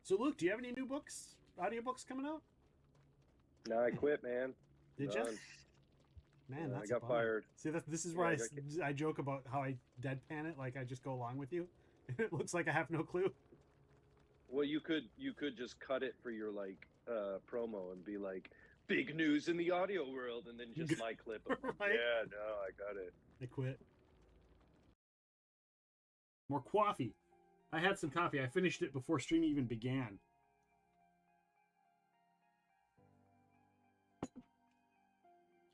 So, Luke, do you have any new books, audiobooks coming out? No, I quit, man. Did you? Done. Man, I that's a got bummer. fired. See, this is where Yeah, I got. I joke about how I deadpan it, like I just go along with you. It looks like I have no clue. Well, you could just cut it for your like promo and be like, big news in the audio world, and then just my clip of like, Right? yeah, no, I got it. I quit. More coffee. I had some coffee. I finished it before stream even began.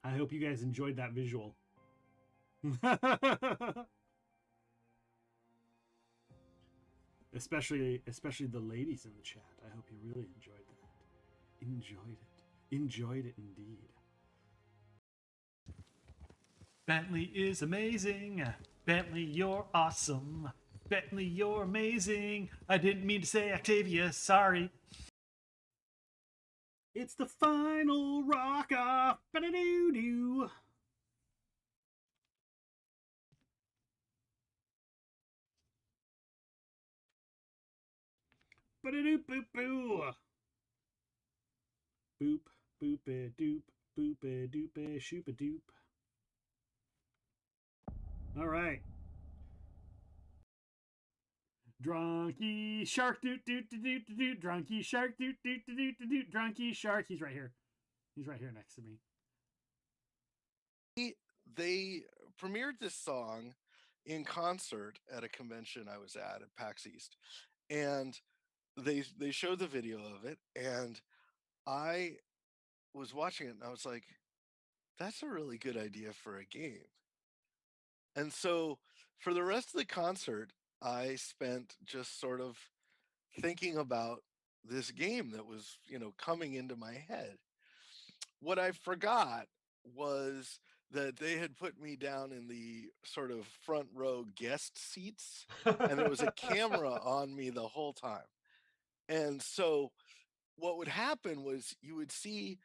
I hope you guys enjoyed that visual. especially the ladies in the chat. I hope you really enjoyed that. Enjoyed it indeed. Bentley is amazing. Bentley, you're awesome. Bentley, you're amazing. I didn't mean to say Octavia. Sorry. It's the final rock off. Ba-da-doo-doo. Ba-da-doo-boo-boo. Boop, boop-a-doop, boop-a-doop-a, shoop-a-doop. All right. Drunky shark, doot doot doot doot doot. Drunky shark, doot doot doot doot doot. Drunky shark. He's right here. He's right here next to me. They premiered this song in concert at a convention I was at PAX East, and they showed the video of it, and I was watching it, and I was like, "That's a really good idea for a game." And so, for the rest of the concert, I spent just sort of thinking about this game that was, coming into my head. What I forgot was that they had put me down in the sort of front row guest seats, and there was a camera on me the whole time. And so what would happen was you would see,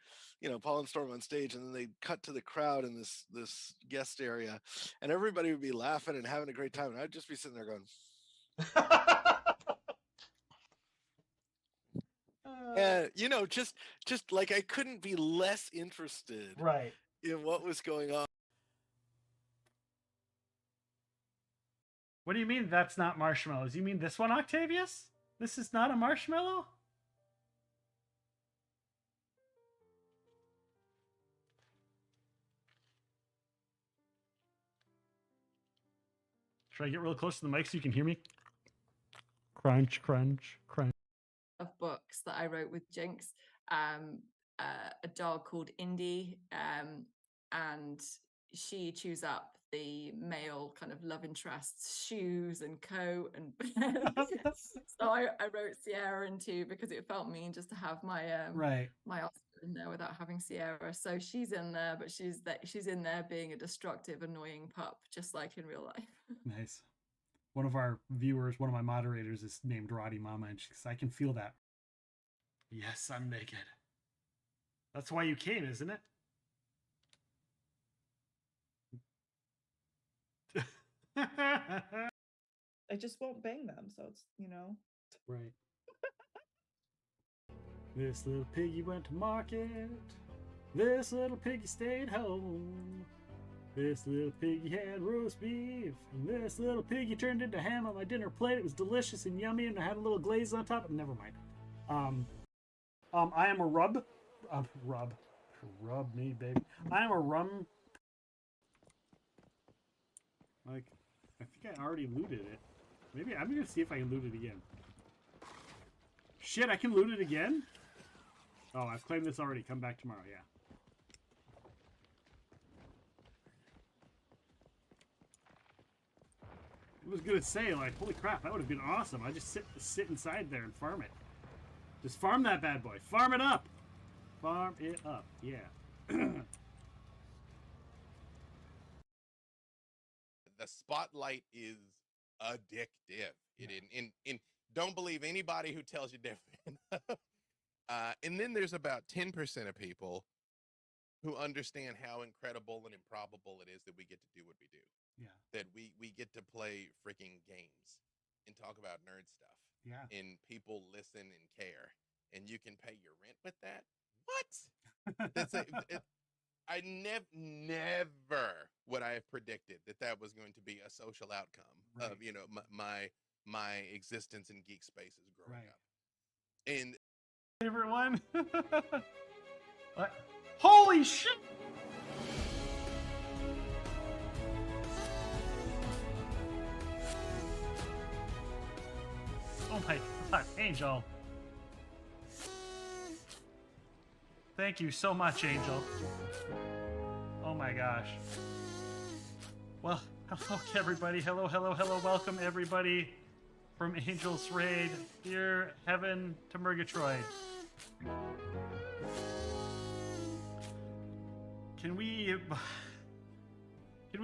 Paul and Storm on stage, and then they'd cut to the crowd in this guest area, and everybody would be laughing and having a great time, and I'd just be sitting there going, and just like I couldn't be less interested Right. in what was going on. What do you mean that's not marshmallows? You mean this one, Octavius? This is not a marshmallow? Should I get real close to the mic so you can hear me? Crunch, crunch, crunch. Of books that I wrote with Jinx, a dog called Indy, and she chews up the male kind of love interest's shoes and coat and so I wrote Sierra into because it felt mean just to have my my Oscar in there without having Sierra. So she's in there, but she's in there being a destructive, annoying pup, just like in real life. Nice. One of our viewers, one of my moderators, is named Roddy Mama, and she says, I can feel that. Yes, I'm naked. That's why you came, isn't it? I just won't bang them, so it's, Right. This little piggy went to market. This little piggy stayed home. This little piggy had roast beef. And this little piggy turned into ham on my dinner plate. It was delicious and yummy, and I had a little glaze on top. Never mind. I am a rub. Rub me, baby. I am a rum. Like, I think I already looted it. Maybe I'm gonna see if I can loot it again. Shit, I can loot it again? Oh, I've claimed this already. Come back tomorrow, yeah. I was gonna say, like, holy crap, that would have been awesome. I just sit inside there and farm it. Just farm that bad boy. Farm it up! Farm it up, yeah. The spotlight is addictive. In don't believe anybody who tells you different. And then there's about 10% of people who understand how incredible and improbable it is that we get to do what we do. Yeah. That we get to play freaking games and talk about nerd stuff. Yeah. and people listen and care, and you can pay your rent with that. What? I never would I have predicted that was going to be a social outcome Right. of my existence in geek spaces growing Right. up. And Favorite one? What? Holy shit! Oh my god, Angel. Thank you so much, Angel. Oh my gosh. Well, hello everybody. Hello, hello, hello. Welcome everybody from Angel's Raid. Here, heaven to Murgatroyd. Can we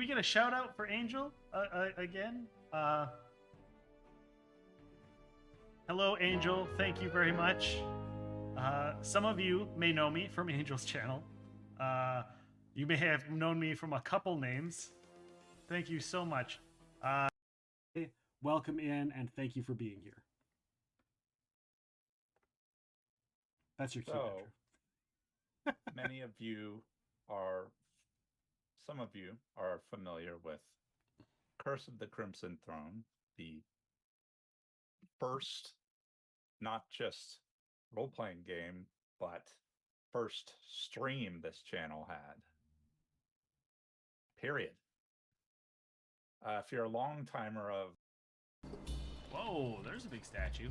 get a shout out for Angel again? Hello, Angel. Thank you very much. Some of you may know me from Angel's channel. You may have known me from a couple names. Thank you so much. Welcome in, and thank you for being here. That's your cue. So, some of you are familiar with Curse of the Crimson Throne, the first, not just role-playing game, but first stream this channel had. Period. If you're a long timer of... Whoa, there's a big statue.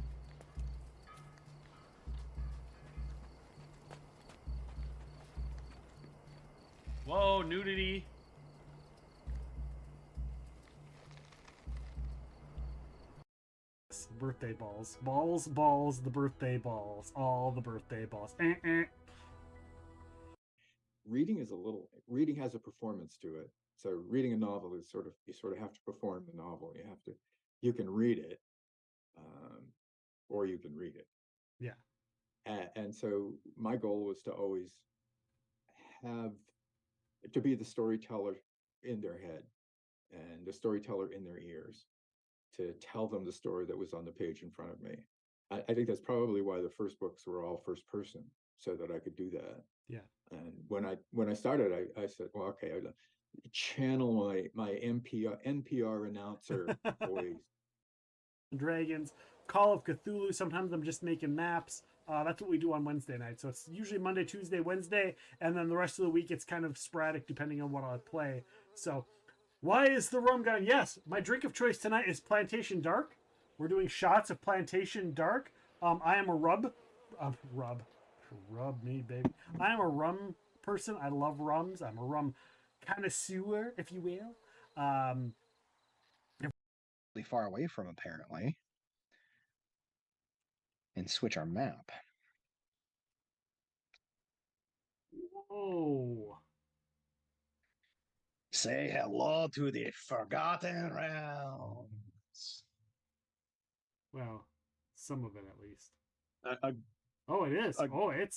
Whoa, nudity. Birthday balls. Balls, balls, the birthday balls. All the birthday balls. Reading has a performance to it. So reading a novel is you sort of have to perform the novel. You can read it, or you can read it. Yeah. And so my goal was to always to be the storyteller in their head and the storyteller in their ears, to tell them the story that was on the page in front of me. I think that's probably why the first books were all first person, so that I could do that. Yeah. And when I started, I said, well, okay, I'll channel my NPR announcer voice. Dragons, Call of Cthulhu. Sometimes I'm just making maps. That's what we do on Wednesday night. So it's usually Monday, Tuesday, Wednesday, and then the rest of the week it's kind of sporadic depending on what I play. So why is the rum gone? Yes, my drink of choice tonight is Plantation Dark. We're doing shots of Plantation Dark. I am a rub me, baby. I am a rum person. I love rums. I'm a rum connoisseur, if you will. Far away from, apparently, and switch our map. Whoa. Say hello to the Forgotten Realms. Well, some of it at least. Oh, it is.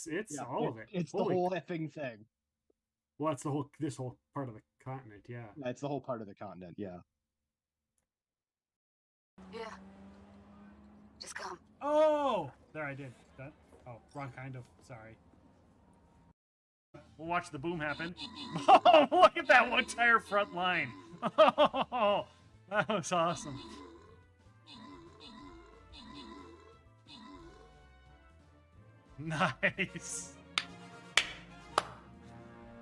It's yeah, all of it. It's the whole effing thing. Well, it's this whole part of the continent, yeah. It's the whole part of the continent, yeah. Yeah. Just come. Oh! There, I did. That. Oh, wrong kind of. Sorry. We'll watch the boom happen. Oh, look at that entire front line. Oh, that was awesome. Nice.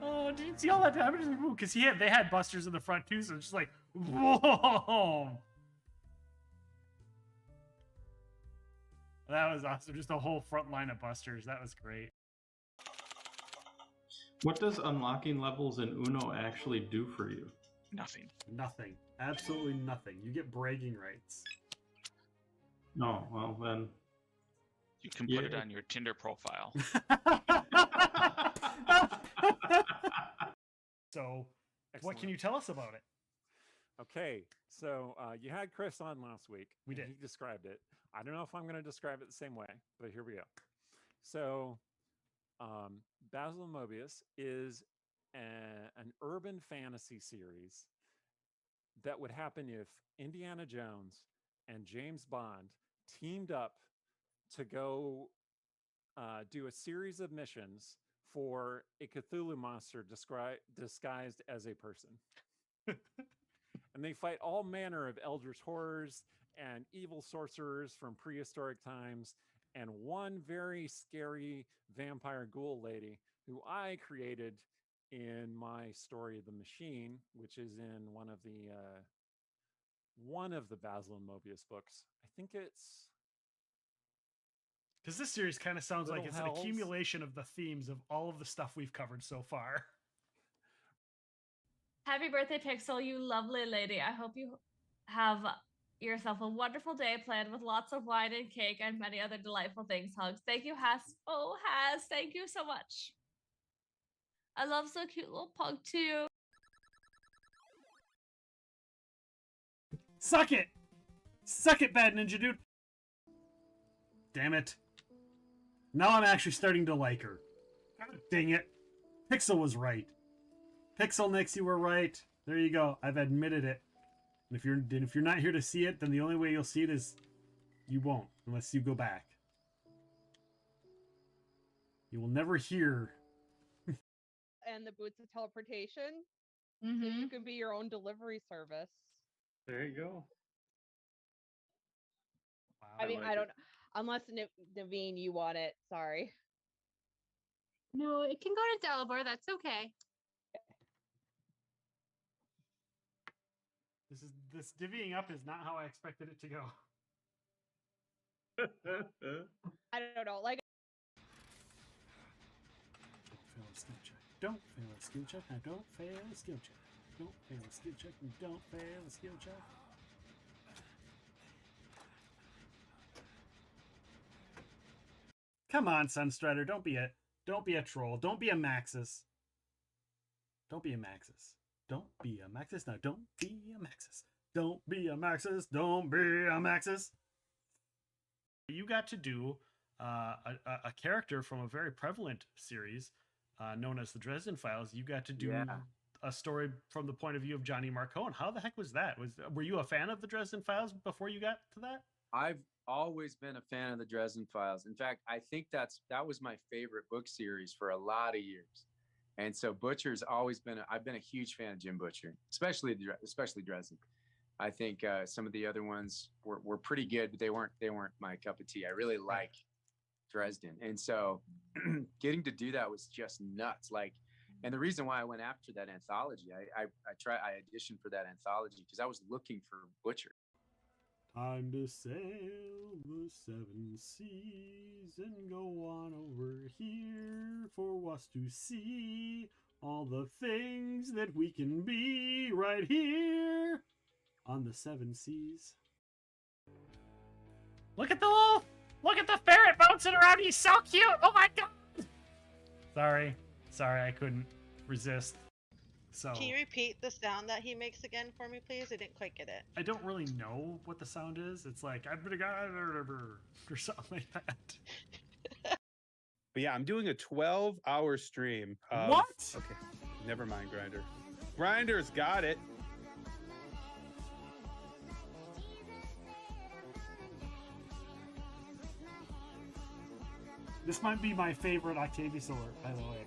Oh, did you see all that damage? Because they had busters in the front too, so it's just like, whoa. That was awesome. Just a whole front line of busters. That was great. What does unlocking levels in Uno actually do for you? Nothing. Nothing. Absolutely nothing. You get bragging rights. No, well then. You can put it on your Tinder profile. So, what can you tell us about it? Okay, so you had Chris on last week. We did. He described it. I don't know if I'm going to describe it the same way, but here we go. So, Basil and Mobius is an urban fantasy series that would happen if Indiana Jones and James Bond teamed up to go do a series of missions for a Cthulhu monster disguised as a person. And they fight all manner of eldritch horrors and evil sorcerers from prehistoric times, and one very scary vampire ghoul lady who I created in my Story of the Machine, which is in one of the Basil and Mobius books. I think it's Because this series kind of sounds like Little it's Hells. an accumulation of the themes of all of the stuff we've covered so far. Happy birthday, Pixel, you lovely lady. I hope you have yourself a wonderful day planned with lots of wine and cake and many other delightful things. Hugs. Thank you, Has. Oh, Has, thank you so much. I love so cute little pug too. Suck it! Suck it, Bad Ninja Dude! Damn it. Now I'm actually starting to like her. God dang it. Pixel was right. Pixel Nix, you were right. There you go. I've admitted it. And if you're not here to see it, then the only way you'll see it is you won't, unless you go back. You will never hear. And the boots of teleportation. So you can be your own delivery service. There you go. Wow, I mean, like I don't it. know. Unless Naveen, you want it. Sorry. No, it can go to Delabor. That's okay. This divvying up is not how I expected it to go. I don't know. Like, Don't fail a skill check. Don't fail a skill check. Now don't fail a skill check. Don't fail a skill check. And don't fail a skill check. Come on, Sunstrider. Don't be a troll. Don't be a Maxis. Don't be a Maxis. Don't be a Maxis. Now don't be a Maxis. Don't be a Maxis. Don't be a Maxis. You got to do a character from a very prevalent series known as the Dresden Files. You got to do a story from the point of view of Johnny Marcone. How the heck was that? Were you a fan of the Dresden Files before you got to that? I've always been a fan of the Dresden Files. In fact, I think that was my favorite book series for a lot of years. And so Butcher's always been I've been a huge fan of Jim Butcher, especially Dresden. I think some of the other ones were pretty good, but they weren't my cup of tea. I really like Dresden. And so getting to do that was just nuts. And the reason why I went after that anthology, I auditioned for that anthology because I was looking for Butcher. Time to sail the 7 seas and go on over here for us to see all the things that we can be right here on the 7 seas. Look at the ferret bouncing around. He's so cute. Oh my god. Sorry, I couldn't resist. So Can you repeat the sound that he makes again for me, please? I didn't quite get it. I don't really know what the sound is. It's like I've been a guy or something like that. But yeah, I'm doing a 12-hour stream. What? Okay, never mind, Grinder. Grinder's got it. This might be my favorite Octavius alert, by the way.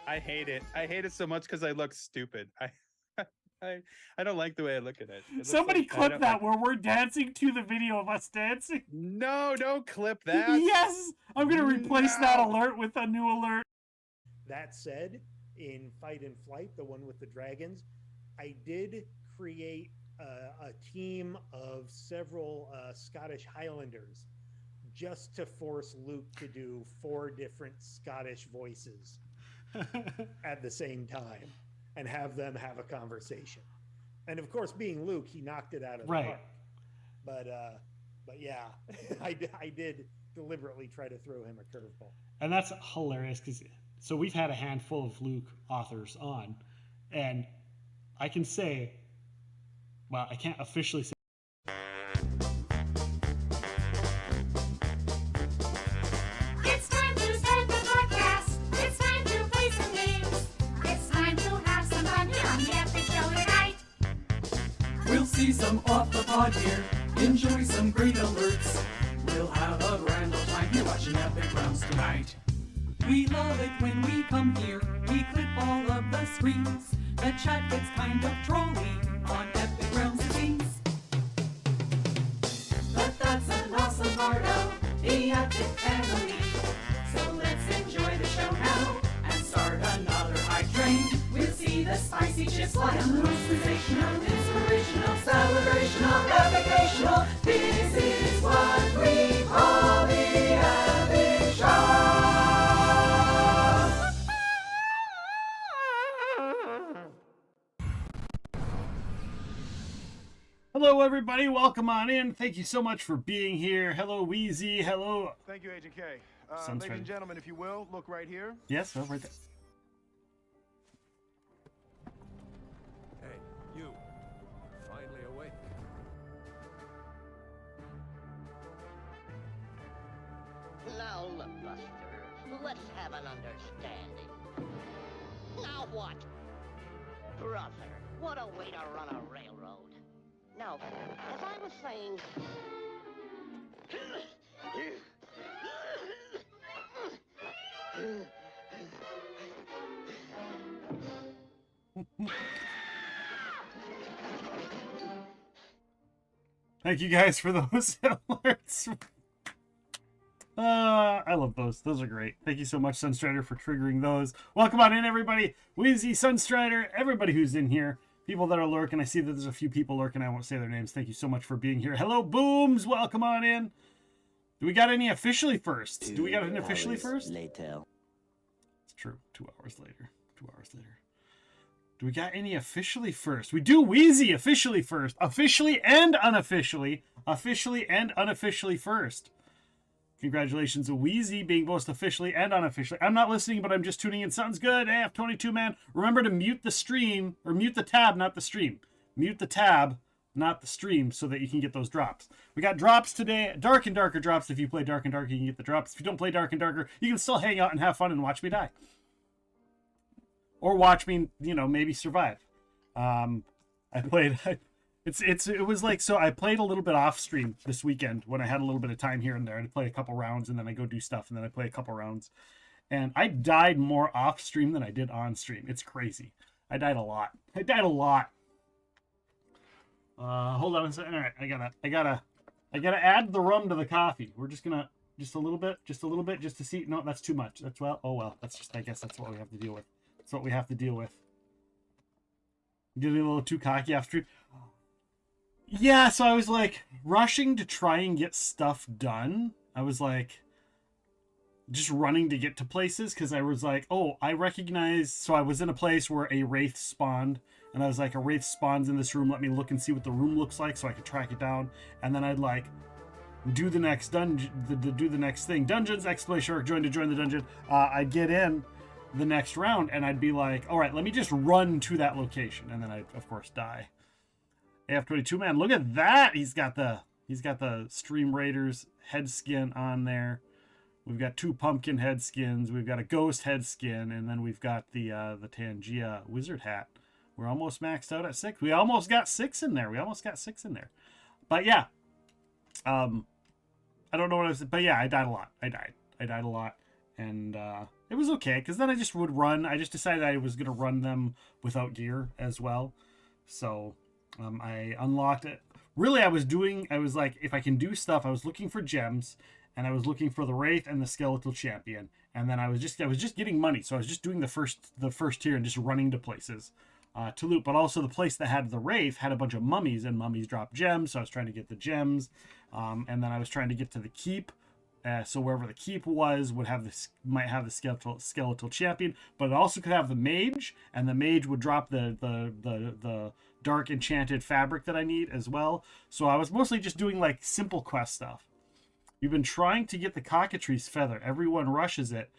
I hate it. I hate it so much because I look stupid. I don't like the way I look at it. Somebody clip that where we're dancing to the video of us dancing. No, don't clip that. Yes! I'm going to replace that alert with a new alert. That said, in Fight and Flight, the one with the dragons, I did create a team of several Scottish Highlanders just to force Luke to do 4 different Scottish voices at the same time and have them have a conversation. And of course, being Luke, he knocked it out of the park. But yeah, I did deliberately try to throw him a curveball. And that's hilarious because so we've had a handful of Luke authors on, and I can say, well, I can't officially say. It's time to start the podcast. It's time to play some games. It's time to have some fun here on the Epic Show tonight. We'll see some off the pod here. Enjoy some great alerts. in Epic Realms tonight. We love it when we come here. We clip all of the screens. The chat gets kind of trolly on Epic Realms scenes. But that's an awesome part of the Epic family. So let's enjoy the show now and start another hype train. We'll see the spicy chips fly on the most sensational, inspirational, celebrational, epicational. This is what we call the Epic Show. Hello, everybody. Welcome on in. Thank you so much for being here. Hello, Wheezy. Hello. Thank you, Agent K. Sounds Ladies right. and gentlemen, if you will, look right here. Yes, oh, right there. Hey, you. Finally awake. Now look, Buster, let's have an understanding. Now what? Brother, what a way to run a railroad. Now, as I was saying... Thank you guys for those alerts. I love those. Those are great. Thank you so much, Sunstrider, for triggering those. Welcome on in, everybody. Wheezy, Sunstrider, everybody who's in here. People that are lurking. I see that there's a few people lurking. I won't say their names. Thank you so much for being here. Hello, Booms. Welcome on in. Do we got any officially first? Do we got an officially first? Later. It's true. 2 hours later. 2 hours later. Do we got any officially first? We do Wheezy officially first. Officially and unofficially. Officially and unofficially first. Congratulations to Wheezy being both officially and unofficially. I'm not listening, but I'm just tuning in. Sounds good. AF22 man. Remember to mute the stream, or mute the tab, not the stream. Mute the tab, not the stream, so that you can get those drops. We got drops today. Dark and Darker drops. If you play Dark and Darker, you can get the drops. If you don't play Dark and Darker, you can still hang out and have fun and watch me die. Or watch me, you know, maybe survive. I played... It was like, so I played a little bit off stream this weekend when I had a little bit of time here and there. I'd play a couple rounds and then I go do stuff and then I play a couple rounds. And I died more off stream than I did on stream. It's crazy. I died a lot. Hold on a second. All right, I gotta add the rum to the coffee. We're just gonna, just a little bit, just to see. No, that's too much. That's that's just, I guess that's what we have to deal with. That's what we have to deal with. Getting a little too cocky off stream. Yeah, so I was like rushing to try and get stuff done. I was like just running to get to places because I was like, oh, I recognize. So I was in a place where a wraith spawned, and I was like, a wraith spawns in this room. Let me look and see what the room looks like so I could track it down. And then I'd like do the next dungeon, do the next thing. Dungeons, exclamation mark, join the dungeon. I'd get in the next round and I'd be like, all right, let me just run to that location. And then I'd, of course, die. AF22 man, look at that. He's got the Stream Raiders head skin on there. We've got 2 pumpkin head skins. We've got a ghost head skin, and then we've got the Tangia wizard hat. We're almost maxed out at 6. We almost got 6 in there. But yeah, I don't know what I was, but yeah, I died a lot. I died a lot, and it was okay because then I just would run. I just decided I was gonna run them without gear as well, so. I unlocked it. Really, I was like, if I can do stuff, I was looking for gems, and I was looking for the Wraith and the Skeletal Champion, and then I was just getting money, so I was just doing the first tier and just running to places to loot. But also the place that had the Wraith had a bunch of mummies, and mummies drop gems, so I was trying to get the gems, and then I was trying to get to the keep. So wherever the keep was might have the skeletal champion, but it also could have the mage, and the mage would drop the dark enchanted fabric that I need as well. So I was mostly just doing like simple quest stuff. We've been trying to get the cockatrice feather. Everyone rushes it.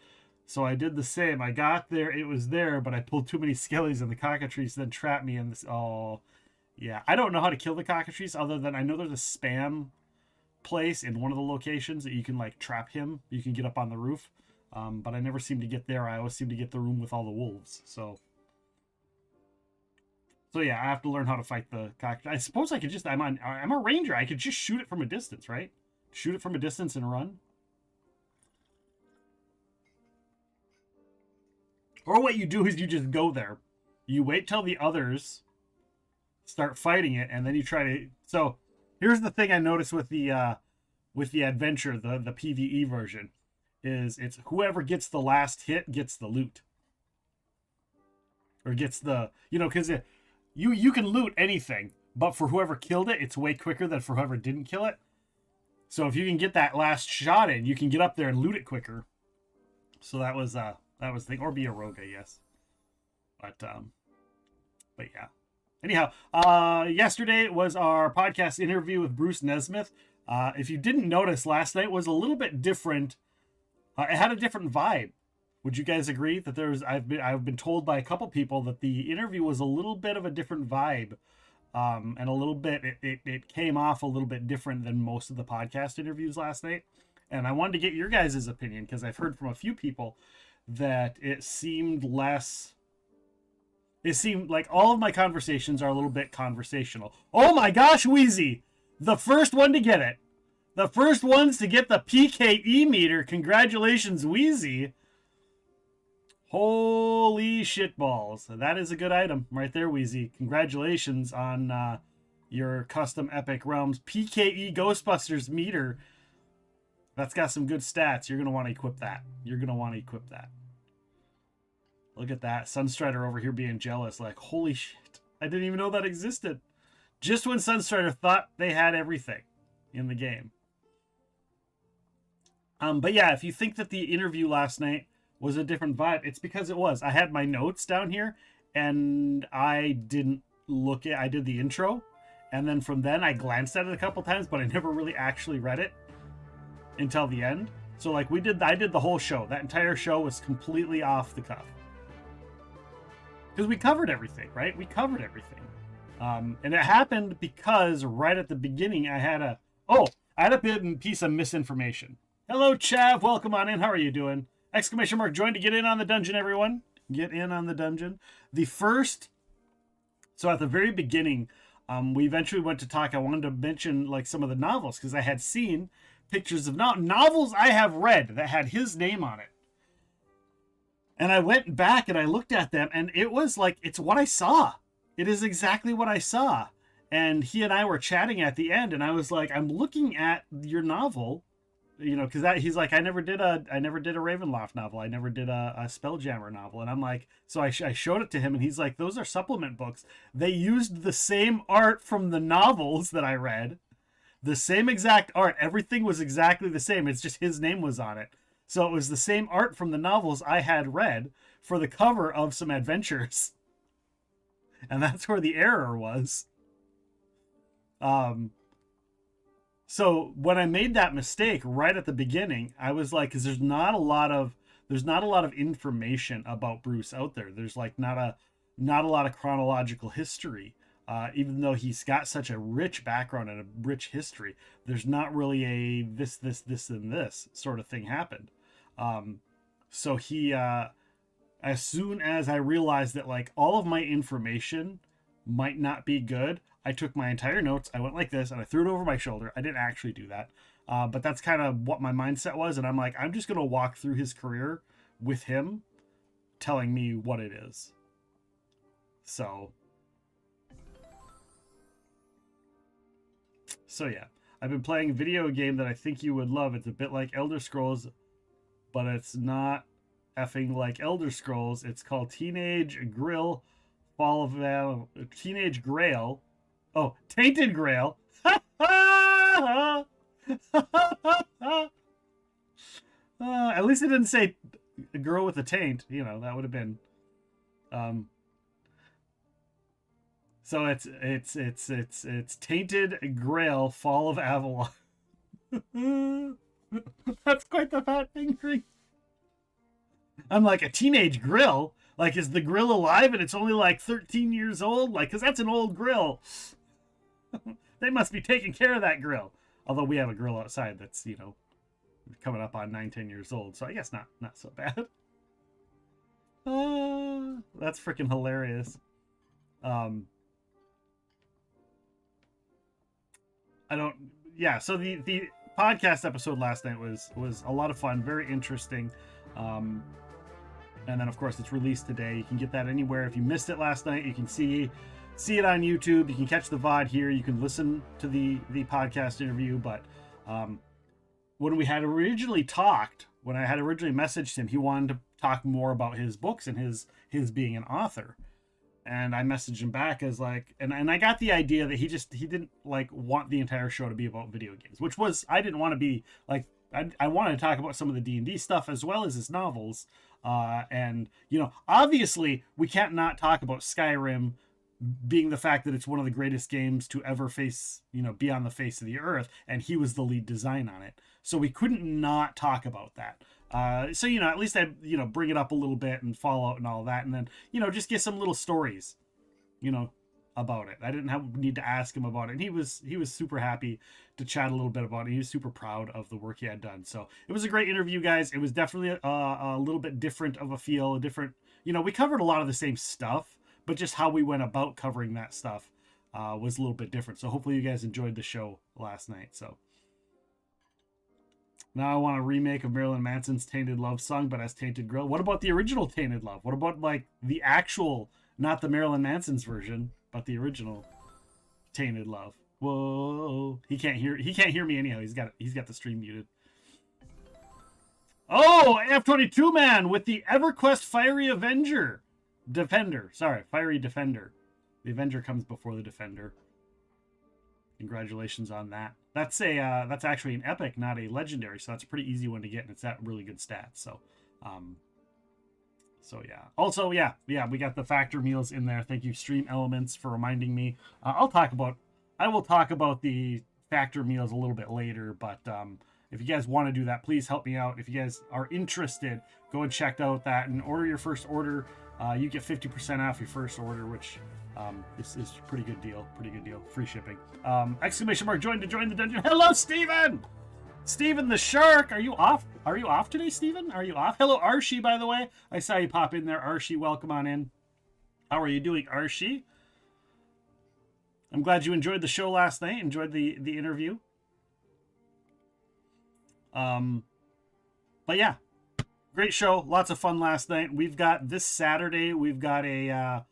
So I did the same. I got there, it was there, but I pulled too many skellies and the cockatrice then trapped me in this. Oh, yeah. I don't know how to kill the cockatrice other than I know there's a spam place in one of the locations that you can like trap him. You can get up on the roof. But I never seem to get there. I always seem to get the room with all the wolves. So yeah, I have to learn how to fight the cockatrice. I suppose I could just, I'm a ranger. I could just shoot it from a distance, right? Shoot it from a distance and run. Or what you do is you just go there. You wait till the others start fighting it, and then you try to... So, here's the thing I noticed with the adventure, the PvE version, is it's whoever gets the last hit gets the loot. Or gets the... You know, because you can loot anything, but for whoever killed it, it's way quicker than for whoever didn't kill it. So if you can get that last shot in, you can get up there and loot it quicker. So that was the thing. Or be a rogue, I guess. But yeah. Anyhow, yesterday was our podcast interview with Bruce Nesmith. If you didn't notice, last night was a little bit different. It had a different vibe. Would you guys agree that I've been told by a couple people that the interview was a little bit of a different vibe, and a little bit it came off a little bit different than most of the podcast interviews last night. And I wanted to get your guys' opinion because I've heard from a few people that it seemed less. It seemed like all of my conversations are a little bit conversational. Oh my gosh, Wheezy! The first one to get it. The first ones to get the PKE meter. Congratulations, Wheezy. Holy shitballs. That is a good item right there, Wheezy. Congratulations on your custom Epic Realms PKE Ghostbusters meter. That's got some good stats. You're going to want to equip that. You're going to want to equip that. Look at that. Sunstrider over here being jealous. Like, holy shit. I didn't even know that existed. Just when Sunstrider thought they had everything in the game. But yeah, if you think that the interview last night was a different vibe, it's because it was. I had my notes down here, and I didn't look at... I did the intro, and then from then I glanced at it a couple times, but I never really actually read it until the end. So like I did the whole show. That entire show was completely off the cuff. Because we covered everything, right? We covered everything. And it happened because right at the beginning I had a piece of misinformation. Hello, Chav. Welcome on in. How are you doing? Exclamation mark join to get in on the dungeon, everyone. Get in on the dungeon. So at the very beginning, we eventually went to talk. I wanted to mention like some of the novels because I had seen pictures of novels I have read that had his name on it. And I went back and I looked at them, and it was like, it's what I saw. It is exactly what I saw. And he and I were chatting at the end, and I was like, I'm looking at your novel, you know, because he's like, I never did a Ravenloft novel. I never did a Spelljammer novel. And I'm like, so I showed it to him, and he's like, those are supplement books. They used the same art from the novels that I read. The same exact art. Everything was exactly the same. It's just his name was on it. So it was the same art from the novels I had read for the cover of some adventures. And that's where the error was. So when I made that mistake right at the beginning, I was like, because there's not a lot of information about Bruce out there. There's like not a lot of chronological history. Even though he's got such a rich background and a rich history, there's not really a this, and this sort of thing happened. So he, as soon as I realized that like all of my information might not be good, I took my entire notes, I went like this, and I threw it over my shoulder. I didn't actually do that. But that's kind of what my mindset was. And I'm like, I'm just going to walk through his career with him telling me what it is. So yeah, I've been playing a video game that I think you would love. It's a bit like Elder Scrolls, but it's not effing like Elder Scrolls. It's called Teenage Grail. Oh, Tainted Grail. At least it didn't say a girl with a taint. You know, that would have been. So it's Tainted Grail, Fall of Avalon. That's quite the fat fingering. I'm like, a teenage grill? Like, is the grill alive and it's only like 13 years old? Like, because that's an old grill. They must be taking care of that grill. Although we have a grill outside that's, you know, coming up on 9-10 years old. So I guess not so bad. That's freaking hilarious. So the podcast episode last night was a lot of fun, very interesting. And then, of course, it's released today. You can get that anywhere. If you missed it last night, you can see it on YouTube. You can catch the VOD here. You can listen to the podcast interview. But when we had originally talked, when I had originally messaged him, he wanted to talk more about his books and his being an author. And I messaged him back as like, and I got the idea that he didn't like want the entire show to be about video games, which was, I didn't want to be like, I wanted to talk about some of the D&D stuff as well as his novels. And, you know, obviously we can't not talk about Skyrim being the fact that it's one of the greatest games to ever be on the face of the earth. And he was the lead design on it. So we couldn't not talk about that. So, you know, at least I, you know, bring it up a little bit and Fallout and all that. And then, you know, just get some little stories, you know, about it. I didn't need to ask him about it. And he was super happy to chat a little bit about it. He was super proud of the work he had done. So it was a great interview, guys. It was definitely a little bit different of a feel, you know, we covered a lot of the same stuff, but just how we went about covering that stuff was a little bit different. So hopefully you guys enjoyed the show last night. So now I want a remake of Marilyn Manson's Tainted Love song, but as Tainted Girl. What about the original Tainted Love? What about like the actual, not the Marilyn Manson's version, but the original Tainted Love? Whoa! He can't hear me anyhow. He's got the stream muted. Oh, F-22 man with the EverQuest Fiery Defender. Sorry, Fiery Defender. The Avenger comes before the Defender. Congratulations on that. That's actually an epic, not a legendary, so that's a pretty easy one to get, and it's at really good stats. So yeah. Also, yeah, we got the factor meals in there. Thank you, Stream Elements, for reminding me. I will talk about the factor meals a little bit later, but if you guys want to do that, please help me out. If you guys are interested, go and check out that and order your first order. You get 50% off your first order, which is a pretty good deal. Free shipping. Exclamation mark, join the dungeon. Hello, Steven! Steven the Shark! Are you off? Are you off today, Steven? Are you off? Hello, Archie, by the way. I saw you pop in there. Archie, welcome on in. How are you doing, Archie? I'm glad you enjoyed the show last night. Enjoyed the interview. But yeah, great show. Lots of fun last night. We've got this Saturday. We've got a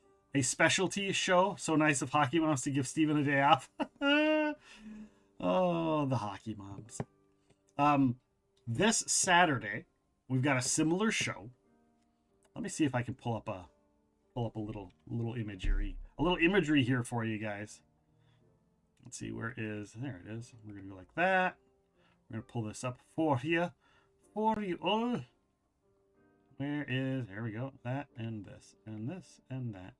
specialty show. So nice of Hockey Moms to give Steven a day off. Oh, the Hockey Moms. This Saturday, we've got a similar show. Let me see if I can pull up a little imagery here for you guys. Let's see, there it is. We're gonna go like that. We're gonna pull this up for you all. There we go. That and this and this and that.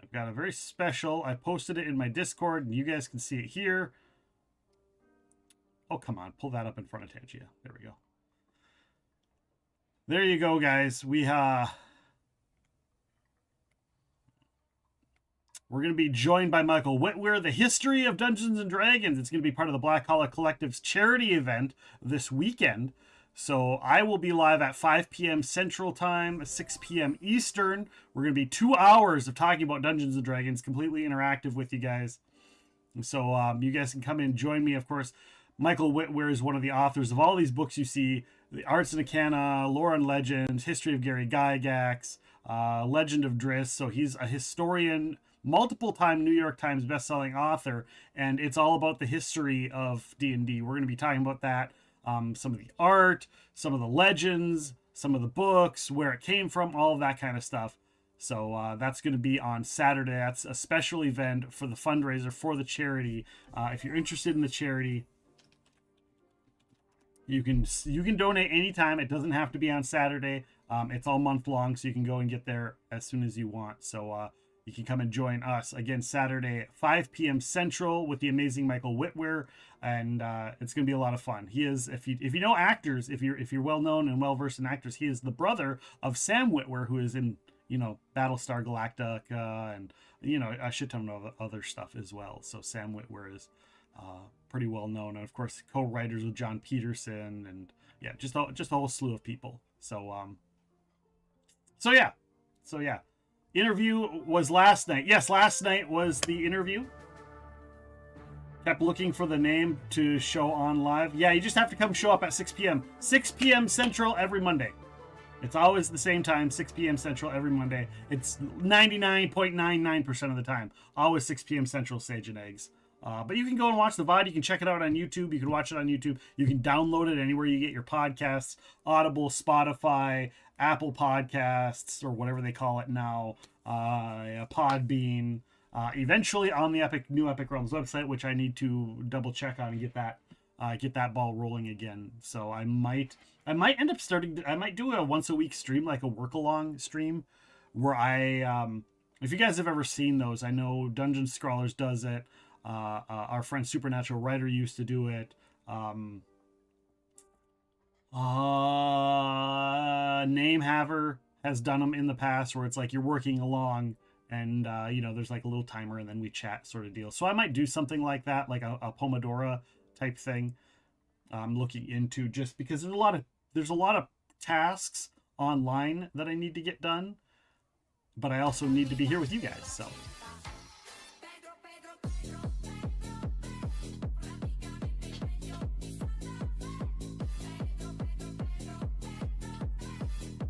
I've got a very special, I posted it in my Discord and you guys can see it here. Oh, come on, pull that up in front of Tangia. There we go. There you go, guys. We're going to be joined by Michael Whitwer, the history of Dungeons & Dragons. It's going to be part of the Black Hollow Collective's charity event this weekend. So I will be live at 5 p.m. Central Time, 6 p.m. Eastern. We're going to be 2 hours of talking about Dungeons & Dragons, completely interactive with you guys. And so you guys can come in and join me. Of course, Michael Whitwer is one of the authors of all these books you see. The Arts and Arcana, Lore and Legends, History of Gary Gygax, Legend of Driss. So he's a historian, multiple-time New York Times bestselling author, and it's all about the history of D&D. We're going to be talking about that, some of the art, some of the legends, some of the books, where it came from, all of that kind of stuff. So that's going to be on Saturday. That's a special event for the fundraiser for the charity. If you're interested in the charity, you can donate anytime. It doesn't have to be on Saturday. It's all month long, so you can go and get there as soon as you want. So you can come and join us again Saturday at 5 p.m. Central with the amazing Michael Whitwer, and it's going to be a lot of fun. He is, if you know actors, if you're well known and well versed in actors, he is the brother of Sam Whitwer, who is in Battlestar Galactica and a shit ton of other stuff as well. So Sam Whitwer is pretty well known, and of course co-writers with John Peterson, and yeah, just a whole slew of people. So yeah. Interview was last night. Yes, last night was the interview. Kept looking for the name to show on live. Yeah, you just have to come show up at 6 p.m. 6 p.m. Central every Monday. It's always the same time, 6 p.m. Central every Monday. It's 99.99% of the time. Always 6 p.m. Central, Sage and Eggs. But you can go and watch the VOD. You can check it out on YouTube. You can watch it on YouTube. You can download it anywhere you get your podcasts. Audible, Spotify, Apple Podcasts, or whatever they call it now. Podbean. Eventually on the New Epic Realms website, which I need to double check on and get that ball rolling again. So I might end up I might do a once a week stream, like a work along stream, where if you guys have ever seen those, I know Dungeon Scrawlers does it. Our friend Supernatural Writer used to do it. Namehaver has done them in the past, where it's like you're working along and there's like a little timer and then we chat sort of deal. So I might do something like that, like a Pomodoro type thing. I'm looking into, just because there's a lot of tasks online that I need to get done, but I also need to be here with you guys. So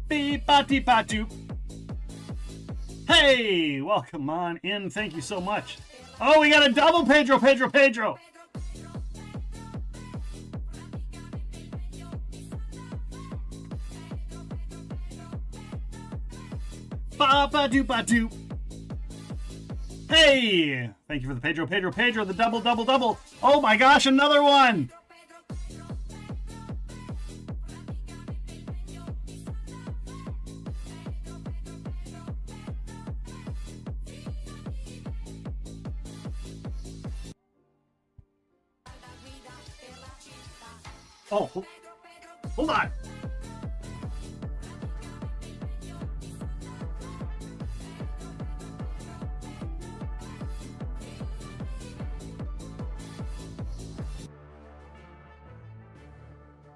beep-a-deep-a-doop. Hey, welcome on in. Thank you so much. Oh, we got a double Pedro. Ba-ba-doop-a-doop. Hey, thank you for the Pedro, the double. Oh my gosh, another one. Oh, hold on.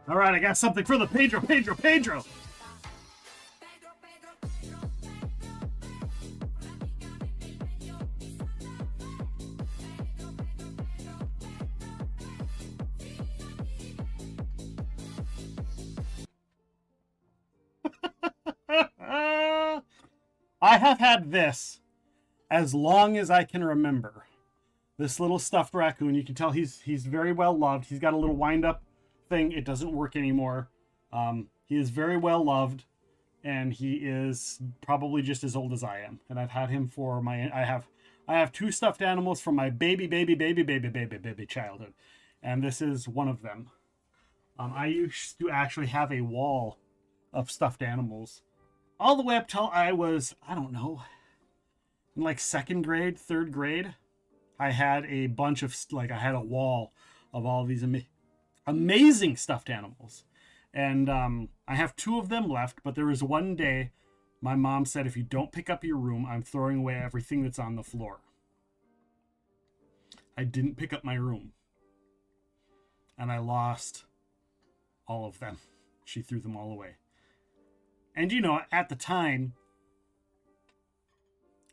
All right, I got something for the Pedro. I have had this as long as I can remember. This little stuffed raccoon. You can tell he's very well loved. He's got a little wind up thing. It doesn't work anymore. He is very well loved, and he is probably just as old as I am. And I've had him for I have two stuffed animals from my baby childhood, and this is one of them. I used to actually have a wall of stuffed animals all the way up till I was, I don't know, in like second grade, third grade. I had a bunch of, I had a wall of all these amazing stuffed animals. And I have two of them left, but there was one day my mom said, if you don't pick up your room, I'm throwing away everything that's on the floor. I didn't pick up my room. And I lost all of them. She threw them all away. And at the time,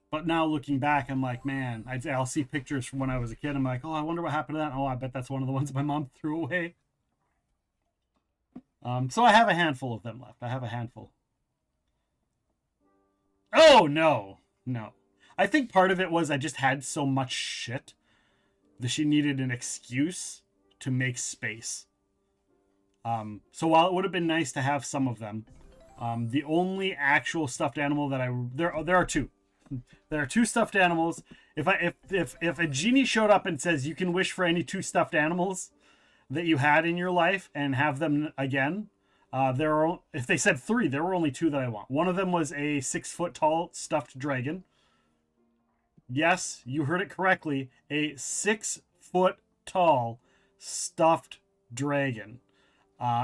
but now looking back, I'm like, man, I'll see pictures from when I was a kid. I'm like, oh, I wonder what happened to that. Oh, I bet that's one of the ones my mom threw away. So I have a handful of them left. I have a handful. Oh, no. I think part of it was I just had so much shit that she needed an excuse to make space. So while it would have been nice to have some of them, the only actual stuffed animal that there are two. There are two stuffed animals. If a genie showed up and says you can wish for any two stuffed animals that you had in your life and have them again, if they said three, there were only two that I want. One of them was a 6 foot tall stuffed dragon. Yes, you heard it correctly. A 6 foot tall stuffed dragon.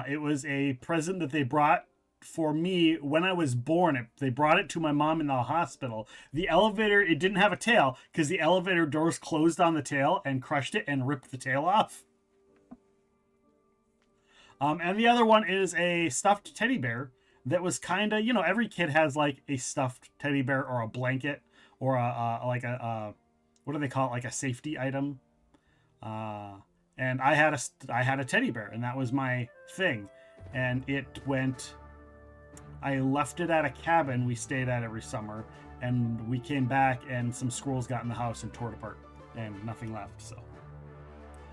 It was a present that they brought for me when I was born. They brought it to my mom in the hospital. The elevator, it didn't have a tail because the elevator doors closed on the tail and crushed it and ripped the tail off. And the other one is a stuffed teddy bear that was kind of, every kid has like a stuffed teddy bear or a blanket or what do they call it? Like a safety item. And I had a teddy bear, and that was my thing. And it went. I left it at a cabin we stayed at every summer, and we came back, and some squirrels got in the house and tore it apart, and nothing left. So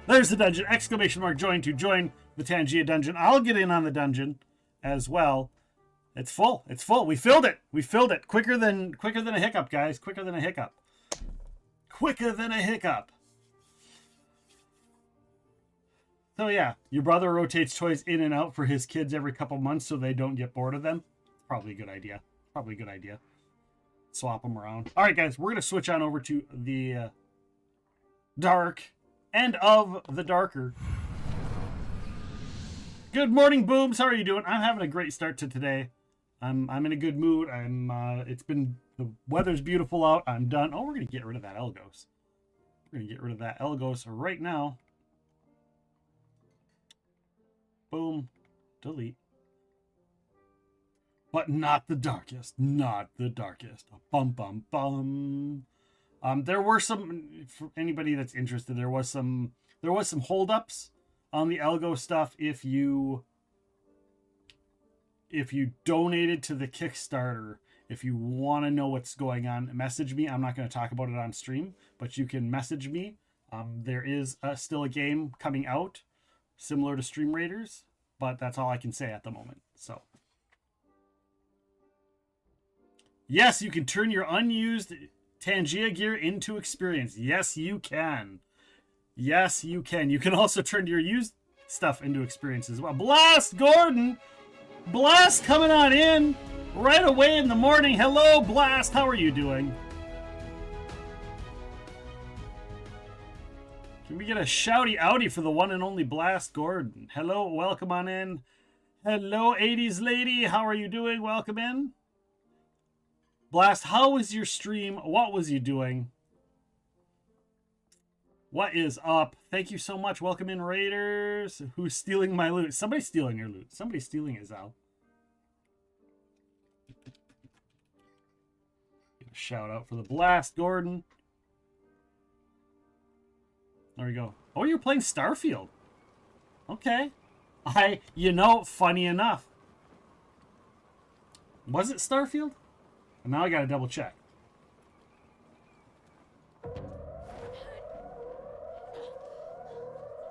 there's the dungeon! Exclamation mark! Join to join the Tangia dungeon. I'll get in on the dungeon as well. It's full. It's full. We filled it. We filled it quicker than a hiccup, guys. Quicker than a hiccup. Quicker than a hiccup. So yeah, your brother rotates toys in and out for his kids every couple months so they don't get bored of them. Probably a good idea. Probably a good idea. Swap them around. All right, guys, we're going to switch on over to the dark end of the darker. Good morning, Booms. How are you doing? I'm having a great start to today. I'm in a good mood. The weather's beautiful out. I'm done. Oh, we're going to get rid of that Elgos. We're going to get rid of that Elgos right now. Boom. Delete. But not the darkest. Not the darkest. Bum, bum, bum. There were some, for anybody that's interested, there was some holdups on the Elgo stuff if you donated to the Kickstarter. If you want to know what's going on, message me. I'm not going to talk about it on stream, but you can message me. There is still a game coming out similar to Stream Raiders, but that's all I can say at the moment. So yes, you can turn your unused Tangia gear into experience. Yes, you can. Yes, you can. You can also turn your used stuff into experience as well. Blast Gordon! Blast coming on in right away in the morning. Hello, Blast. How are you doing? Can we get a shouty outie for the one and only Blast Gordon? Hello, welcome on in. Hello, 80s lady. How are you doing? Welcome in. Blast, how was your stream? What was you doing? What is up? Thank you so much. Welcome in, Raiders. Who's stealing my loot? Somebody's stealing your loot. Somebody's stealing his Al. Get a shout out for the Blast Gordon. There we go. Oh, you're playing Starfield. Okay. Funny enough. Was it Starfield? And now I gotta double check.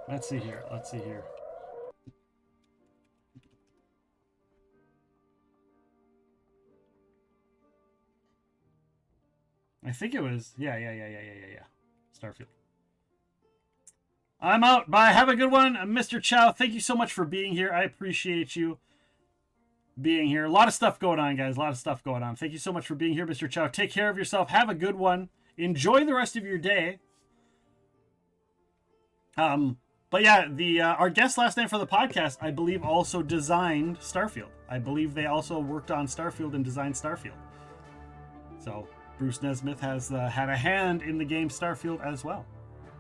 Let's see here. Let's see here. I think it was. Yeah. Starfield. I'm out. Bye. Have a good one. Mr. Chow, thank you so much for being here. I appreciate you being here. A lot of stuff going on, guys. A lot of stuff going on. Thank you so much for being here, Mr. Chow. Take care of yourself. Have a good one. Enjoy the rest of your day. But yeah, our guest last night for the podcast, I believe, also designed Starfield. I believe they also worked on Starfield and designed Starfield. So Bruce Nesmith has had a hand in the game Starfield as well.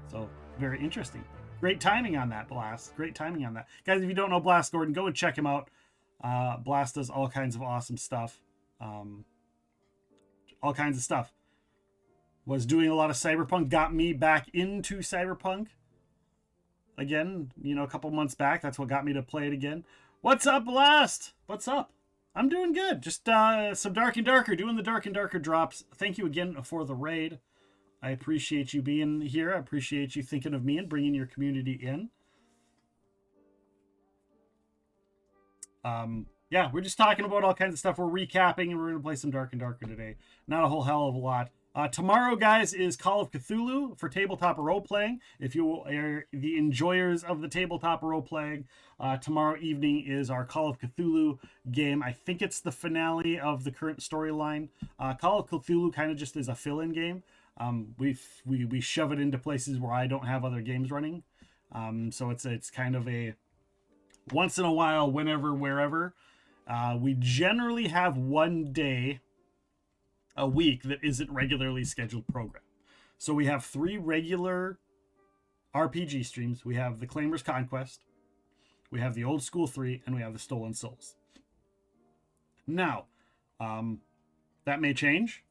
So very interesting. Great timing on that, Blast. Great timing on that. Guys, if you don't know Blast Gordon, go and check him out. Blast does all kinds of awesome stuff. All kinds of stuff. Was doing a lot of Cyberpunk. Got me back into Cyberpunk. Again, a couple months back. That's what got me to play it again. What's up, Blast? What's up? I'm doing good. Just some Dark and Darker. Doing the Dark and Darker drops. Thank you again for the raid. I appreciate you being here. I appreciate you thinking of me and bringing your community in. Yeah, we're just talking about all kinds of stuff. We're recapping, and we're going to play some Dark and Darker today. Not a whole hell of a lot. Tomorrow, guys, is Call of Cthulhu for tabletop role-playing. If you are the enjoyers of the tabletop role-playing, tomorrow evening is our Call of Cthulhu game. I think it's the finale of the current storyline. Call of Cthulhu kind of just is a fill-in game. We shove it into places where I don't have other games running. So it's kind of a once in a while, whenever, wherever. We generally have one day a week that isn't regularly scheduled program. So we have 3 regular RPG streams. We have the Claimer's Conquest, we have the Old School 3, and we have the Stolen Souls. Now, that may change.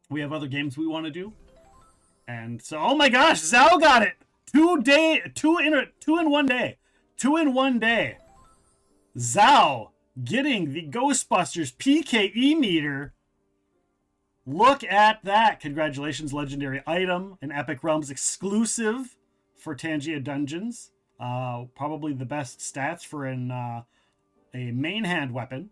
We have other games we want to do. And so, oh my gosh, Zao got it! 2 in 1 day. 2 in 1 day. Zao getting the Ghostbusters PKE meter. Look at that. Congratulations, legendary item. An Epic Realms exclusive for Tangia Dungeons. Probably the best stats for a main hand weapon.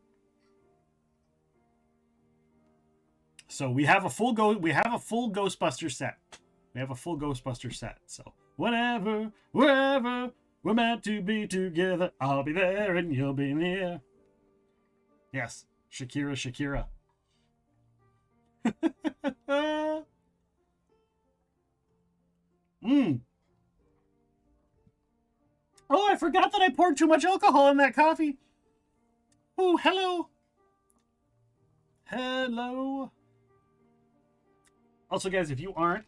So we have a full Ghostbuster set. We have a full Ghostbuster set. So whenever, wherever we're meant to be together, I'll be there and you'll be near. Yes, Shakira, Shakira. Oh, I forgot that I poured too much alcohol in that coffee. Oh, hello. Hello. Also, guys, if you aren't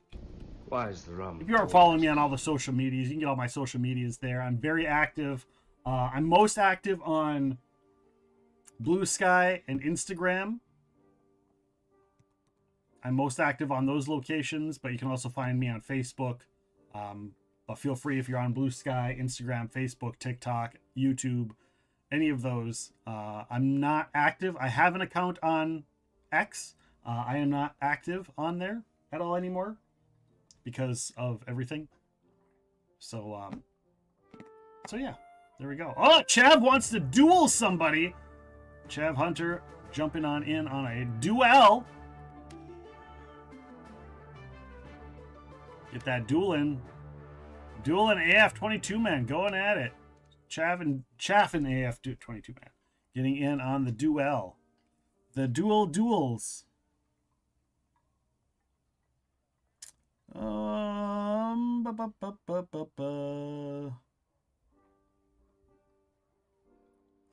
following me on all the social medias, you can get all my social medias there. I'm very active. I'm most active on Blue Sky and Instagram. I'm most active on those locations, but you can also find me on Facebook. But feel free if you're on Blue Sky, Instagram, Facebook, TikTok, YouTube, any of those. I'm not active. I have an account on X. I am not active on there at all anymore because of everything. So yeah, there we go. Oh, Chav wants to duel somebody. Chav Hunter jumping in on a duel. Get that dueling AF22 man going at it. Chaffin AF22 man getting in on the duel. The duels. All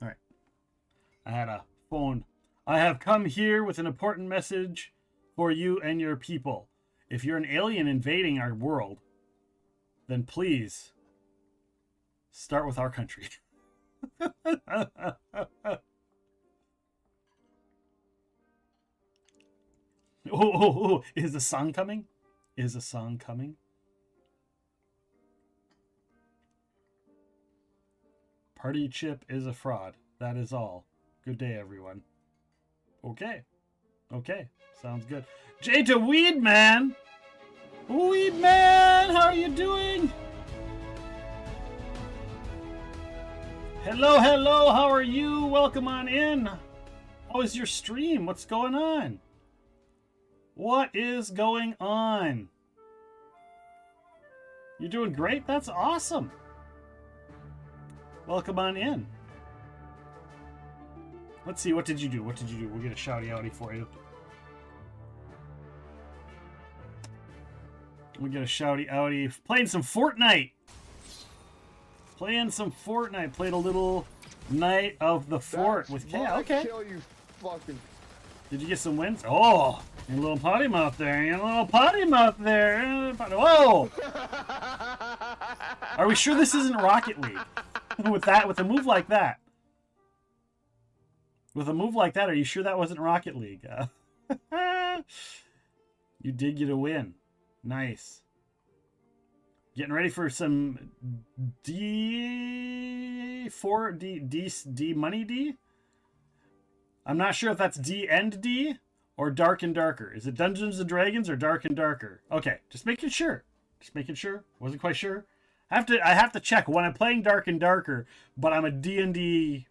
right. I had a phone. I have come here with an important message for you and your people. If you're an alien invading our world, then please start with our country. Oh, is the song coming? Is a song coming? Party chip is a fraud. That is all. Good day, everyone. Okay. Sounds good. Jada Weedman! Weedman, how are you doing? Hello, how are you? Welcome on in. How is your stream? What's going on? What is going on? You're doing great? That's awesome. Welcome on in. Let's see, what did you do? We'll get a shouty outy for you. We get a shouty outy. Playing some Fortnite. Played a little Night of the Fort with Kay. Okay. Kill you, fucking. Did you get some wins? Oh, your little potty mouth there. Whoa. Are we sure this isn't Rocket League? With a move like that. With a move like that, are you sure that wasn't Rocket League? You did get a win. Nice. Getting ready for some D money D? I'm not sure if that's D and D or Dark and Darker. Is it Dungeons and Dragons or Dark and Darker? Okay, just making sure. Wasn't quite sure. I have to check when I'm playing Dark and Darker, but I'm a D&D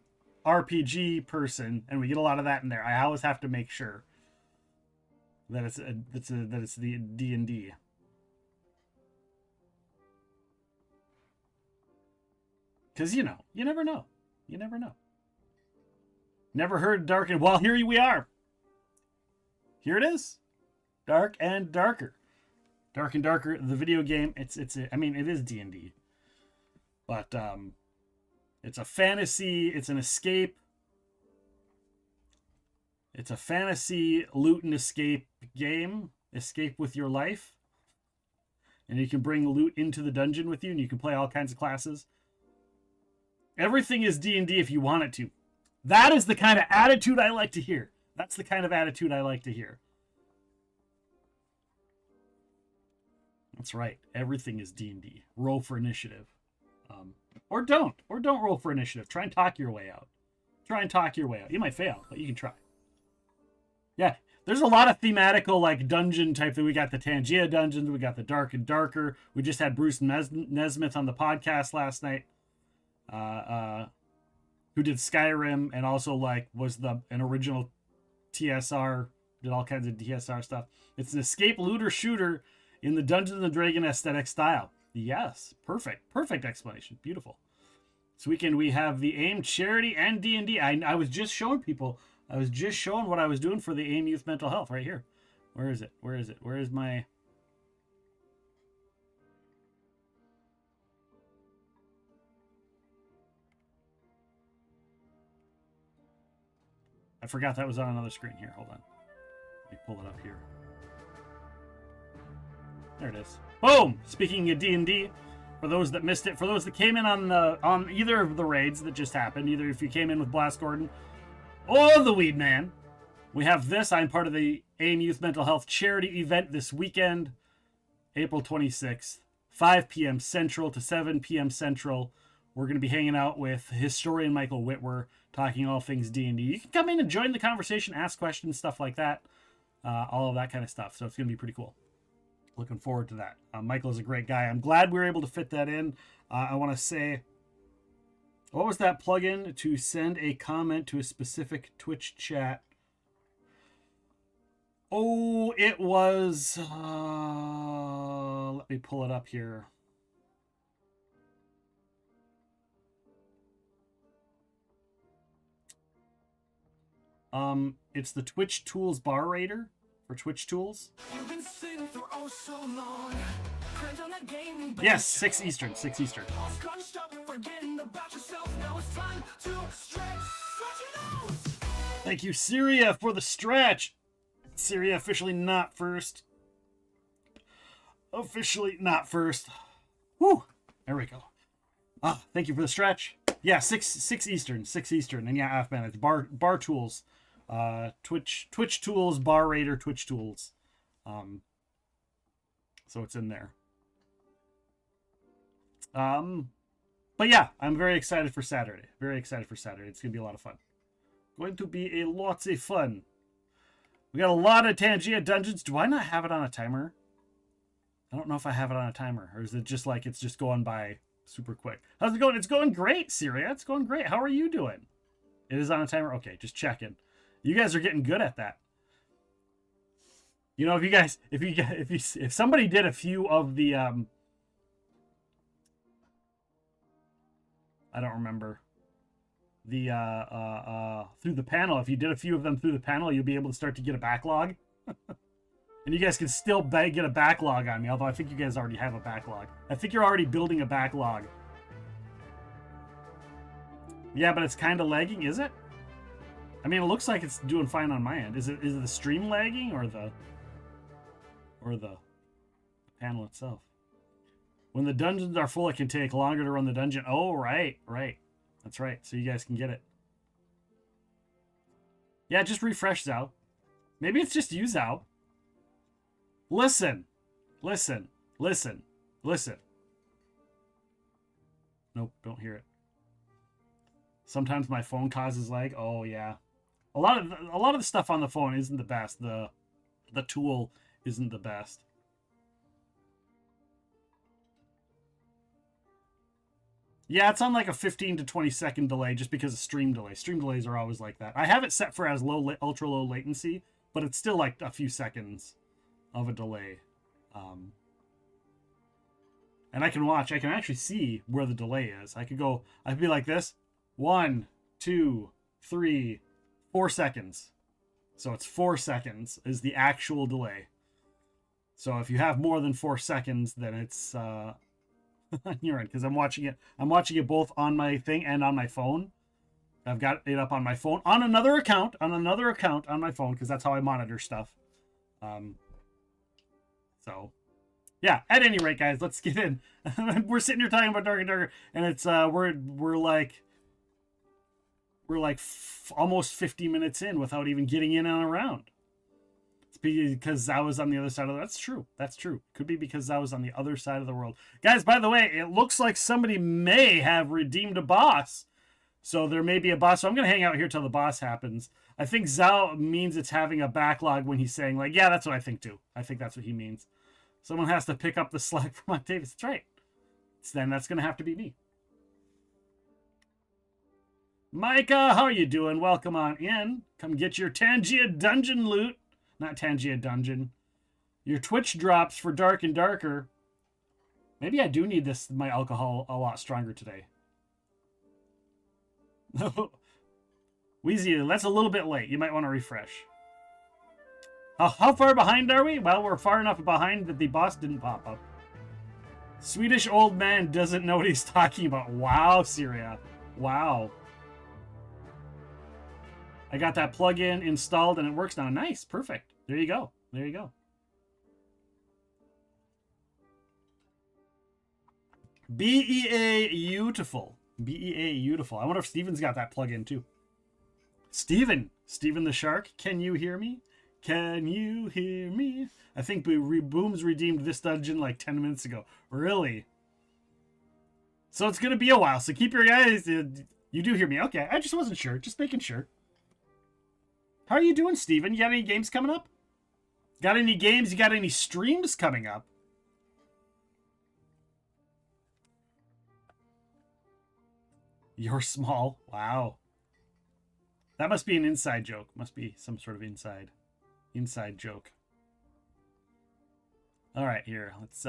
RPG person, and we get a lot of that in there. I always have to make sure that it's the D&D. Because, you never know. Never heard Dark and... Well, here we are. Here it is. Dark and Darker. Dark and Darker, the video game. It is D&D. But, it's a fantasy. It's an escape. It's a fantasy loot and escape game. Escape with your life. And you can bring loot into the dungeon with you, and you can play all kinds of classes. Everything is D&D if you want it to. That is the kind of attitude I like to hear. That's the kind of attitude I like to hear. That's right. Everything is D&D. Roll for initiative. Or don't roll for initiative. Try and talk your way out. You might fail, but you can try. Yeah, there's a lot of thematical, like, dungeon type that we got the Tangia dungeons, we got the Dark and Darker. We just had Bruce Nesmith on the podcast last night, who did Skyrim and also, like, was an original TSR, did all kinds of TSR stuff. It's an escape looter shooter in the Dungeons and Dragon aesthetic style. Yes, perfect explanation. Beautiful. This weekend we have the AIM charity and D&D. I was just showing people. I was just showing what I was doing for the AIM Youth Mental Health right here. Where is it? Where is my... I forgot that was on another screen here. Hold on. Let me pull it up here. There it is. Boom! Speaking of D&D, for those that missed it, for those that came in on either of the raids that just happened, either if you came in with Blast Gordon or the Weed Man, we have this. I'm part of the AIM Youth Mental Health charity event this weekend, April 26th, 5 p.m. Central to 7 p.m. Central. We're going to be hanging out with historian Michael Whitwer, talking all things D&D. You can come in and join the conversation, ask questions, stuff like that, all of that kind of stuff. So it's going to be pretty cool. Looking forward to that. Michael is a great guy. I'm glad we were able to fit that in. I want to say, what was that plugin to send a comment to a specific Twitch chat? Oh, it was... let me pull it up here. It's the Twitch Tools bar raider for Twitch Tools. Yes, 6 Eastern. Thank you, Syria, for the stretch. Syria officially not first. Whew. There we go. Thank you for the stretch. Yeah, 6 Eastern. And yeah, Afman, it's bar tools. Twitch Tools, bar raider, Twitch Tools. So it's in there. But yeah, I'm very excited for Saturday. It's gonna be a lot of fun. We got a lot of Tangia dungeons. Do I not have it on a timer? I don't know if I have it on a timer, or is it just like it's just going by super quick? How's it going? It's going great, Syria. It's going great. How are you doing? It is on a timer. Okay, just checking. You guys are getting good at that. You know, if somebody did a few of the I don't remember the through the panel. If you did a few of them through the panel, you'll be able to start to get a backlog. And you guys can still get a backlog on me, although I think you guys already have a backlog. I think you're already building a backlog. Yeah, but it's kind of lagging, is it? I mean, it looks like it's doing fine on my end. Is it the stream lagging or the panel itself? When the dungeons are full, it can take longer to run the dungeon. Oh, right. That's right. So you guys can get it. Yeah, just refresh Zao. Maybe it's just you, Zao. Listen. Nope, don't hear it. Sometimes my phone causes lag. Oh yeah. A lot of the stuff on the phone isn't the best. The tool isn't the best. Yeah, it's on like a 15 to 20 second delay just because of stream delay. Stream delays are always like that. I have it set for as ultra low latency, but it's still like a few seconds of a delay. And I can actually see where the delay is. I could be like this. 1, 2, 3, 4 seconds. So it's 4 seconds is the actual delay. So if you have more than 4 seconds, then it's on your end, because I'm watching it both on my thing and on my phone. I've got it up on my phone on another account on my phone, because that's how I monitor stuff. So yeah, at any rate, guys, let's get in. We're sitting here talking about Dark and Darker, and it's we're like almost 50 minutes in without even getting in on a round. It's because I was on the other side of the... That's true. That's true. Could be because I was on the other side of the world. Guys, by the way, it looks like somebody may have redeemed a boss. So there may be a boss. So I'm going to hang out here till the boss happens. I think Zhao means it's having a backlog when he's saying, like, yeah, that's what I think too. I think that's what he means. Someone has to pick up the slack from Octavius. That's right. So then that's going to have to be me. Micah, how are you doing? Welcome on in. Come get your Tangia Dungeon loot. Not Tangia Dungeon. Your Twitch drops for Dark and Darker. Maybe I do need my alcohol a lot stronger today. Wheezy, that's a little bit late. You might want to refresh. How far behind are we? Well, we're far enough behind that the boss didn't pop up. Swedish old man doesn't know what he's talking about. Wow, Syria. Wow. I got that plugin installed and it works now. Nice. Perfect. There you go. There you go. BEA Beautiful. BEA Beautiful. I wonder if Steven's got that plugin too. Steven the Shark, can you hear me? Can you hear me? I think Booms redeemed this dungeon like 10 minutes ago. Really? So it's going to be a while. So keep your eyes. You do hear me. Okay. I just wasn't sure. Just making sure. How are you doing, Steven? You got any games coming up? Got any games? You got any streams coming up? You're small. Wow. That must be an inside joke. Must be some sort of inside joke. All right, here. Let's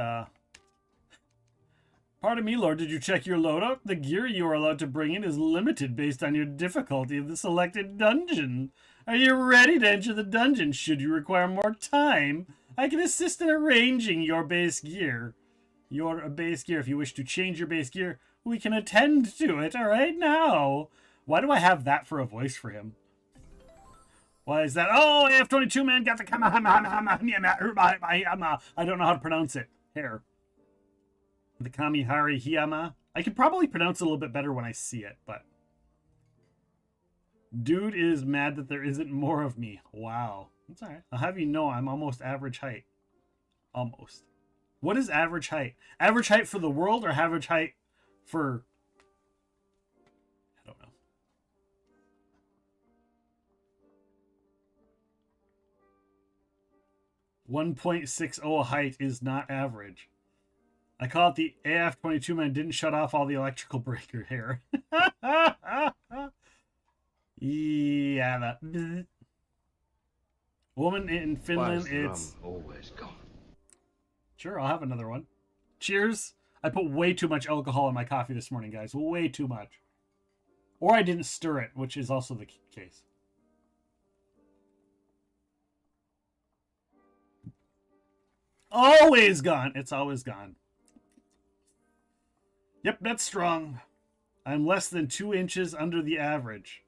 Pardon me, Lord, did you check your loadout? The gear you are allowed to bring in is limited based on your difficulty of the selected dungeon. Are you ready to enter the dungeon? Should you require more time, I can assist in arranging your base gear. Your base gear. If you wish to change your base gear, we can attend to it right now. Why do I have that for a voice for him? Why is that? Oh, AF22 man got the I don't know how to pronounce it. Hair. The Kamihari Hiyama. I could probably pronounce it a little bit better when I see it, but... Dude is mad that there isn't more of me. Wow. That's alright. I'll have you know I'm almost average height. Almost. What is average height? Average height for the world or average height for... I don't know. 1.60 height is not average. I call it the AF22 man didn't shut off all the electrical breaker here. Yeah, that. Woman in Finland, it's always gone. Sure, I'll have another one. Cheers. I put way too much alcohol in my coffee this morning, guys. Way too much. Or I didn't stir it, which is also the case. Always gone. It's always gone. Yep, that's strong. I'm less than 2 inches under the average.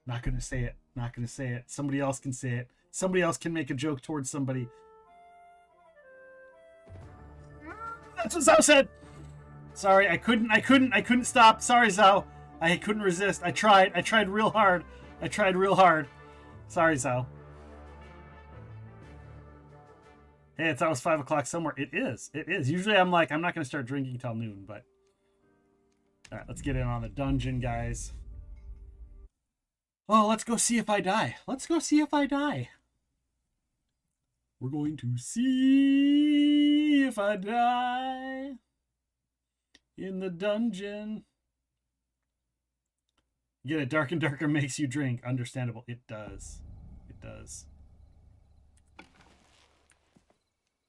Not going to say it. Not going to say it. Somebody else can say it. Somebody else can make a joke towards somebody. That's what Zhao said. Sorry, I couldn't stop. Sorry, Zhao. I couldn't resist. I tried real hard. Sorry, Zhao. Hey, it's almost 5 o'clock somewhere. It is. Usually I'm like, I'm not going to start drinking till noon, but... All right, let's get in on the dungeon, guys. Oh, let's go see if I die. We're going to see if I die in the dungeon. Get it? Dark and Darker makes you drink. Understandable. It does.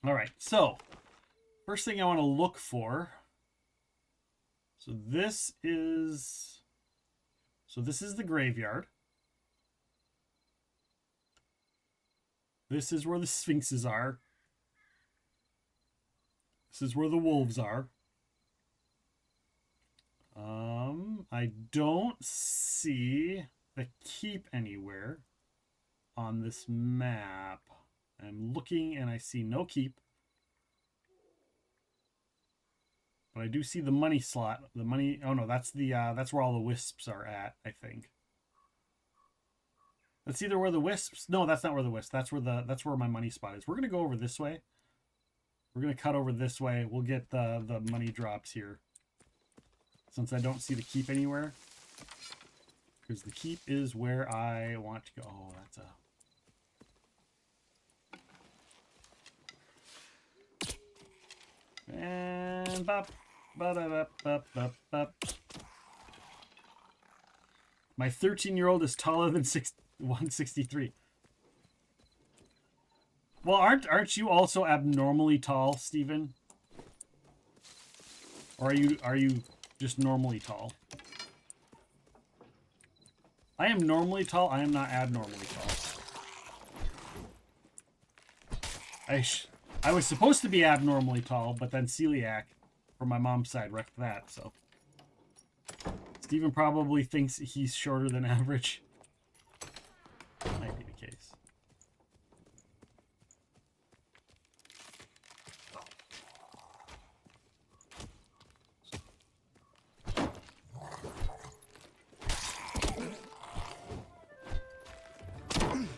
All right, so first thing I want to look for. So this is the graveyard. This is where the sphinxes are. This is where the wolves are. I don't see the keep anywhere on this map. I'm looking and I see no keep. But I do see the money slot. The money. Oh no, that's the that's where all the wisps are at, I think. That's either where the wisps. No, that's not where the wisps. That's where my money spot is. We're gonna go over this way. We're gonna cut over this way. We'll get the money drops here. Since I don't see the keep anywhere. Because the keep is where I want to go. Oh, that's a... And bop, bop, bop, bop, bop. My 13-year-old is taller than 163. Well, aren't you also abnormally tall, Steven? Or are you just normally tall? I am normally tall. I am not abnormally tall. I was supposed to be abnormally tall, but then celiac from my mom's side wrecked that, so. Steven probably thinks he's shorter than average. Might be the case.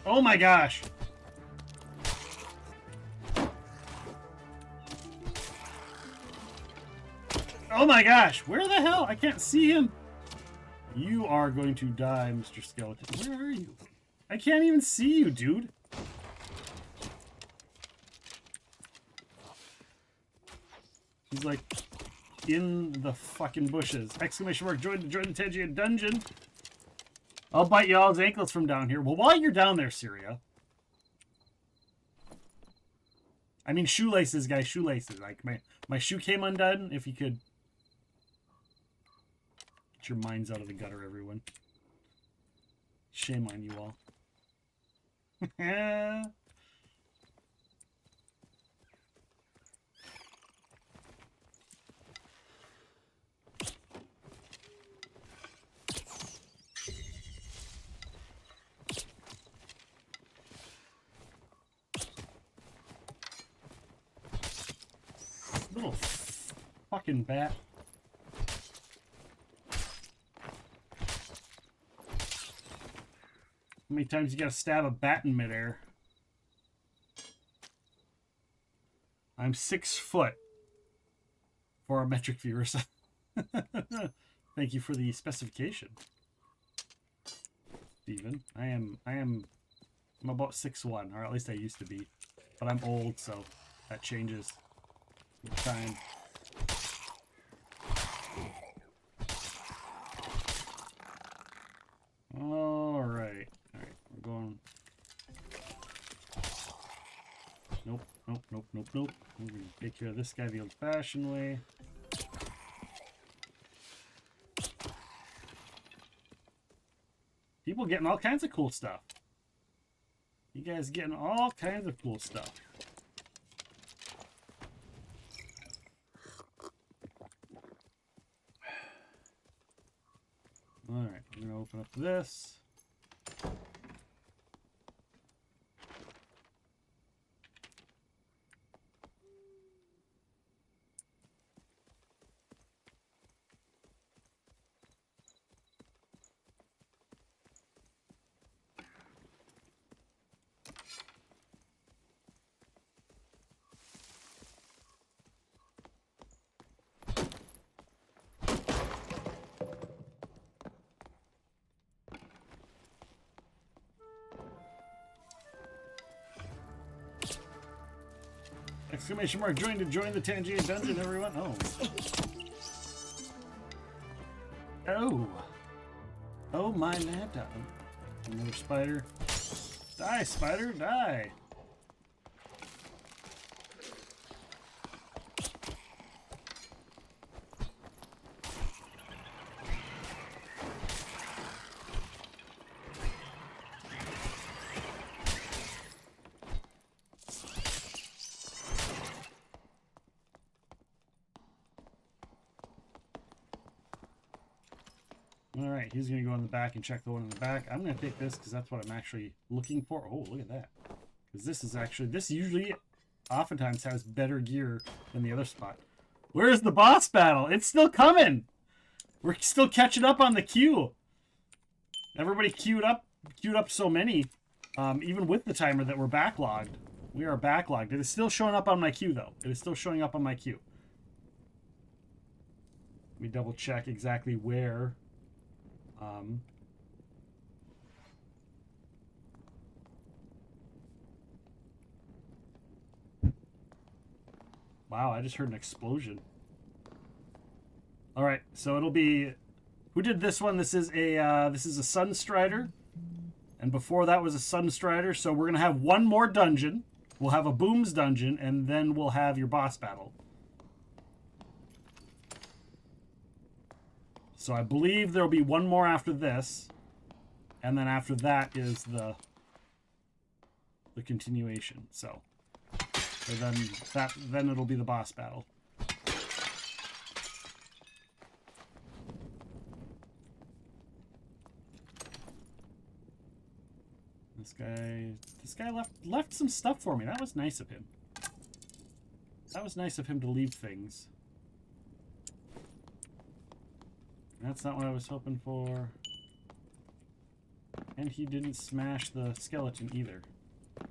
Oh my gosh! Oh my gosh! Where the hell? I can't see him! You are going to die, Mr. Skeleton. Where are you? I can't even see you, dude! He's like in the fucking bushes. Exclamation mark, join the Tangian dungeon! I'll bite y'all's ankles from down here. Well, while you're down there, Syria. I mean, shoelaces, guys, shoelaces. Like, my shoe came undone. If you could. Get your minds out of the gutter, everyone. Shame on you all. Little fucking bat. How many times you gotta stab a bat in midair? I'm 6 foot for our metric viewers. Thank you for the specification, Steven. I'm about 6'1", or at least I used to be. But I'm old, so that changes with time. All right, we're going. Nope. We're gonna take care of this guy the old-fashioned way. People getting all kinds of cool stuff. You guys getting all kinds of cool stuff. All right, we're gonna open up this. Exclamation mark, join the Tangian dungeon, everyone. Oh my Lanta. Another spider. Die, spider, die. Alright, he's going to go in the back and check the one in the back. I'm going to take this because that's what I'm actually looking for. Oh, look at that. Because this is actually, this usually oftentimes has better gear than the other spot. Where's the boss battle? It's still coming. We're still catching up on the queue. Everybody queued up so many, even with the timer that we're backlogged. We are backlogged. It is still showing up on my queue, though. It is still showing up on my queue. Let me double check exactly where. Wow, I just heard an explosion. All right, so it'll be... Who did this one? This is a Sunstrider. And before that was a Sunstrider. So we're going to have one more dungeon. We'll have a Booms dungeon, and then we'll have your boss battle. So I believe there'll be one more after this. And then after that is the continuation. So then it'll be the boss battle. This guy left some stuff for me. That was nice of him. That was nice of him to leave things. That's not what I was hoping for. And he didn't smash the skeleton either. I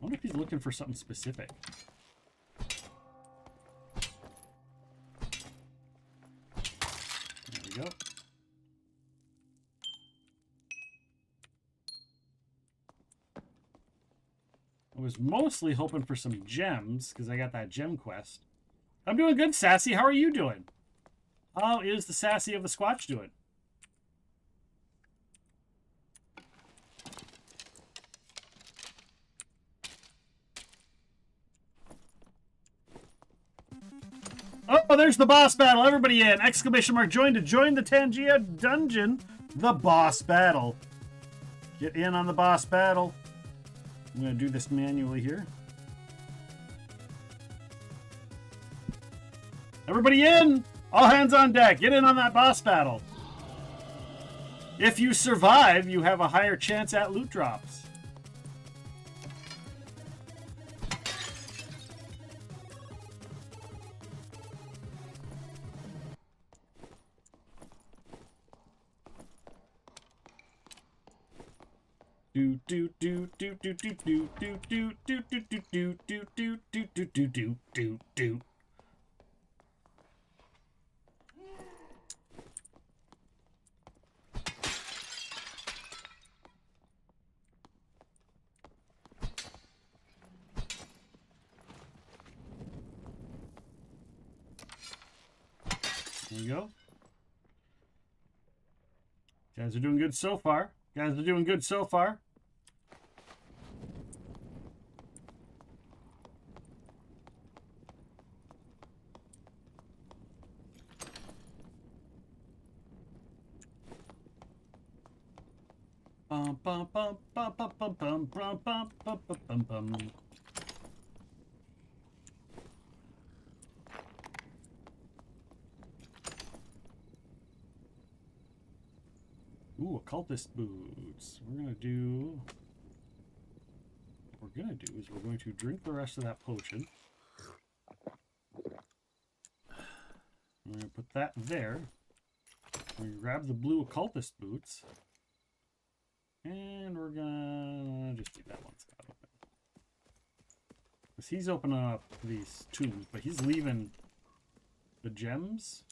wonder if he's looking for something specific. There we go. I was mostly hoping for some gems, because I got that gem quest. I'm doing good, Sassy. How are you doing? How is the Sassy of the Squatch doing? Oh, there's the boss battle. Everybody in! Exclamation mark join to join the Tangia dungeon. The boss battle. Get in on the boss battle. I'm going to do this manually here. Everybody in! All hands on deck. Get in on that boss battle. If you survive, you have a higher chance at loot drops. Do do do do do do do do do do do do do do do do do do do do. There you go. Guys are doing good so far. Guys are doing good so far. Bum bum bum bum bum bum bum bum bum bum bum bum. Ooh, occultist boots. What we're gonna do is we're going to drink the rest of that potion. We're gonna put that there. We're gonna grab the blue occultist boots. And we're gonna just leave that one spot open. Because he's opening up these tombs, but he's leaving the gems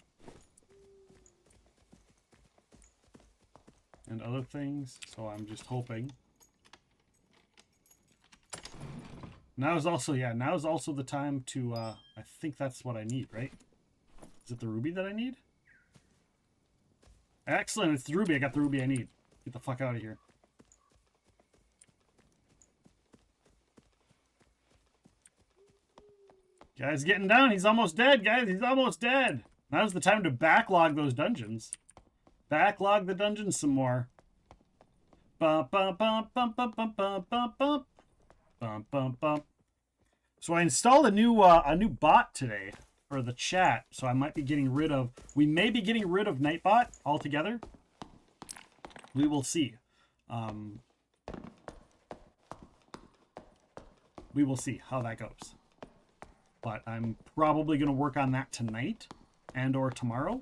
and other things, so I'm just hoping. Now is also the time to, I think that's what I need, right? Is it the ruby that I need? Excellent, it's the ruby. I got the ruby I need. Get the fuck out of here. Guy's getting down. He's almost dead, guys. He's almost dead. Now's the time to backlog those dungeons. Backlog the dungeons some more. Bum bum bum bum bum bum bum bum bum bum bum bum. So I installed a new bot today for the chat. So I might be getting rid of. We may be getting rid of Nightbot altogether. We will see. We will see how that goes. but I'm probably going to work on that tonight and or tomorrow.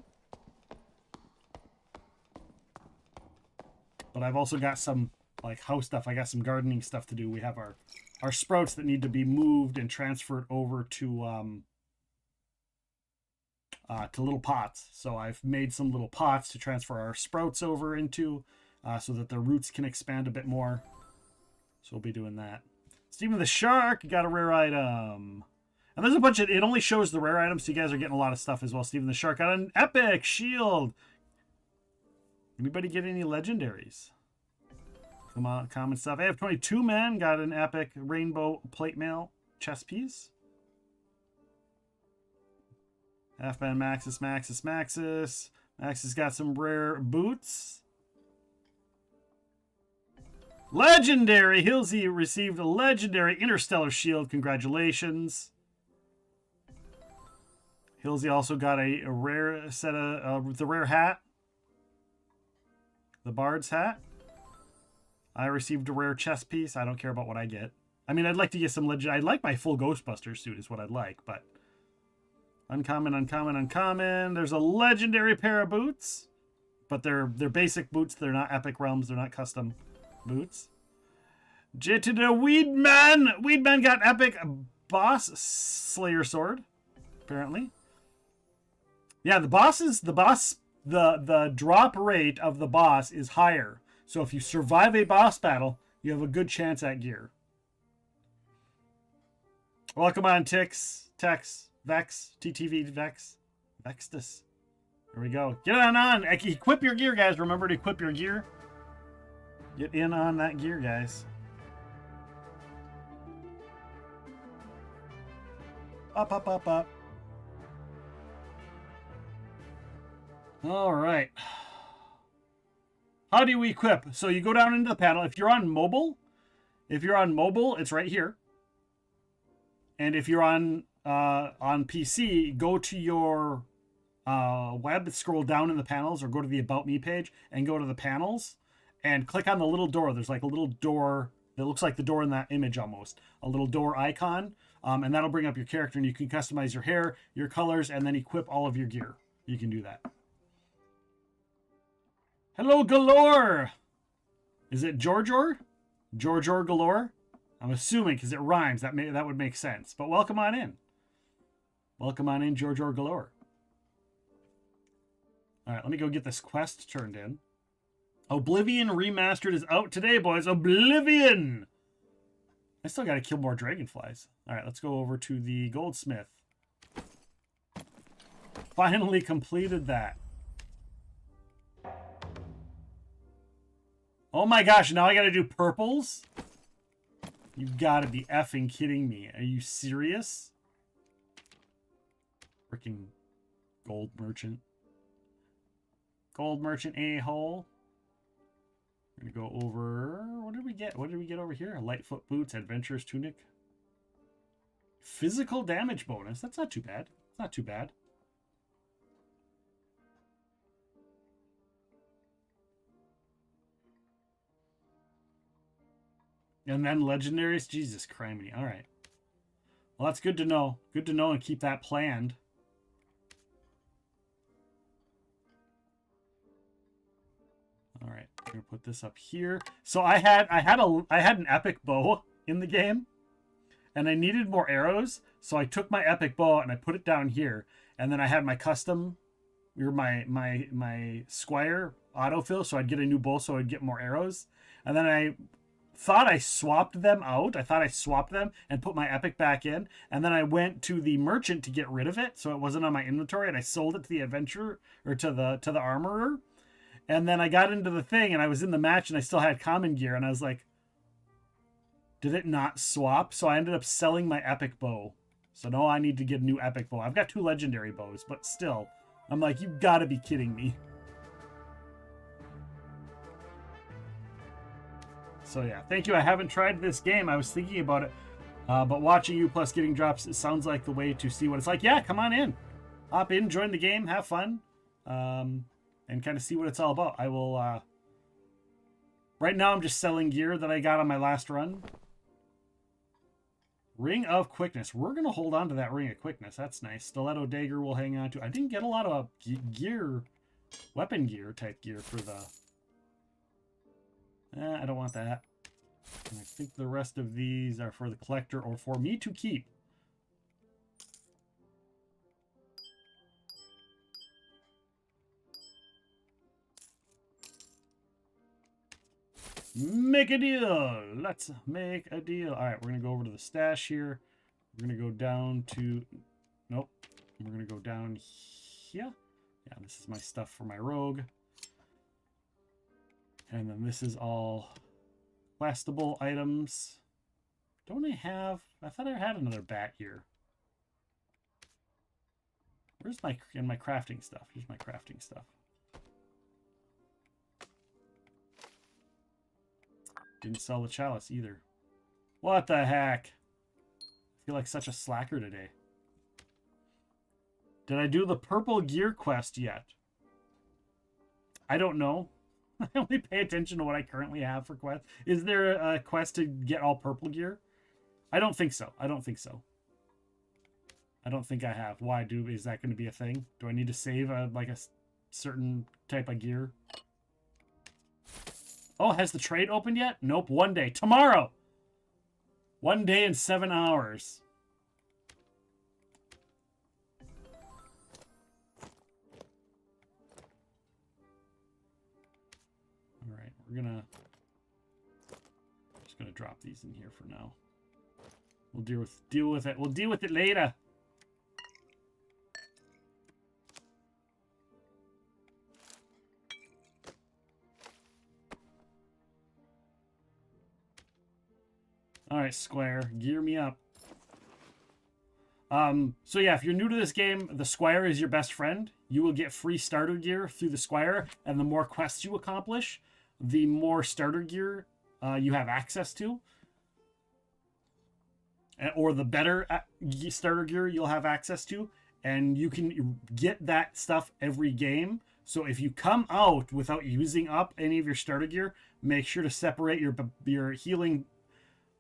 But I've also got some like house stuff. I got some gardening stuff to do. We have our sprouts that need to be moved and transferred over to little pots. So I've made some little pots to transfer our sprouts over into so that their roots can expand a bit more. So we'll be doing that. Steven the Shark got a rare item. And there's a bunch of, it only shows the rare items, so you guys are getting a lot of stuff as well. Steven the Shark got an epic shield. Anybody get any legendaries? Come on, common stuff. AF22 man got an epic rainbow plate mail chest piece. Halfman Maxis. Maxis got some rare boots. Legendary! Hilsey received a legendary interstellar shield. Congratulations. Hilsey also got a rare set of the rare hat. The Bard's hat. I received a rare chest piece. I don't care about what I get. I mean, I'd like to get some legend. I'd like my full Ghostbusters suit is what I'd like, but uncommon. There's a legendary pair of boots, but they're basic boots. They're not Epic Realms. They're not custom boots. J to the Weedman. Weedman got epic boss Slayer sword, apparently. Yeah, the drop rate of the boss is higher. So if you survive a boss battle, you have a good chance at gear. Welcome on, Tix, Tex, Vex, TTV, Vex, Vextus. There we go. Get on. Equip your gear, guys. Remember to equip your gear. Get in on that gear, guys. Up. All right. How do you equip? So you go down into the panel. If you're on mobile, it's right here. And if you're on PC, go to your web, scroll down in the panels, or go to the About Me page and go to the panels and click on the little door. There's like a little door that looks like the door in that image almost. A little door icon. And that'll bring up your character, and you can customize your hair, your colors, and then equip all of your gear. You can do that. Hello, Galore! Is it Georgior? Georgior Galore? I'm assuming because it rhymes. That would make sense. But welcome on in. Welcome on in, Georgior Galore. All right, let me go get this quest turned in. Oblivion Remastered is out today, boys. Oblivion! I still got to kill more dragonflies. All right, let's go over to the goldsmith. Finally completed that. Oh my gosh, now I gotta do purples? You've gotta be effing kidding me. Are you serious? Freaking gold merchant. Gold merchant a-hole. We're gonna go over... What did we get? What did we get over here? Lightfoot boots, adventurer's tunic. Physical damage bonus. That's not too bad. It's not too bad. And then legendaries? Jesus criminy. All right. Well, that's good to know. Good to know and keep that planned. All right. I'm going to put this up here. So I had an epic bow in the game, and I needed more arrows. So I took my epic bow and I put it down here, and then I had my custom, or my Squire autofill, so I'd get a new bow so I'd get more arrows. And then I thought I swapped them out. I thought I swapped them and put my epic back in. And then I went to the merchant to get rid of it, so it wasn't on my inventory, and I sold it to the adventurer, or to the armorer. And then I got into the thing, and I was in the match, and I still had common gear, and I was like, did it not swap? So I ended up selling my epic bow. So now I need to get a new epic bow. I've got 2 legendary bows, but still, I'm like, you've got to be kidding me. So yeah, thank you. I haven't tried this game. I was thinking about it, but watching you plus getting drops, it sounds like the way to see what it's like. Yeah, come on in. Hop in, join the game, have fun, and kind of see what it's all about. I will... Right now, I'm just selling gear that I got on my last run. Ring of Quickness. We're going to hold on to that Ring of Quickness. That's nice. Stiletto Dagger we'll hang on to. I didn't get a lot of gear, weapon gear type gear for the... I don't want that. And I think the rest of these are for the collector or for me to keep. Make a deal. Let's make a deal. All right, we're going to go over to the stash here. We're going to go down to... Nope. We're going to go down here. Yeah, this is my stuff for my rogue. And then this is all questable items. Don't I have... I thought I had another bat here. Where's my... in my crafting stuff? Here's my crafting stuff. Didn't sell the chalice either. What the heck? I feel like such a slacker today. Did I do the purple gear quest yet? I don't know. I only pay attention to what I currently have for quest. Is there a quest to get all purple gear? I don't think so. I don't think so. I don't think I have. Why do? Is that going to be a thing? Do I need to save like a certain type of gear? Oh, has the trade opened yet? Nope. One day. Tomorrow. 1 day and 7 hours. All right. We're going to... just going to drop these in here for now. We'll deal with it. We'll deal with it later. All right, Squire, gear me up. So yeah, if you're new to this game, the Squire is your best friend. You will get free starter gear through the Squire, and the more quests you accomplish, the more starter gear you have access to. Or the better starter gear you'll have access to, and you can get that stuff every game. So if you come out without using up any of your starter gear, make sure to separate your healing,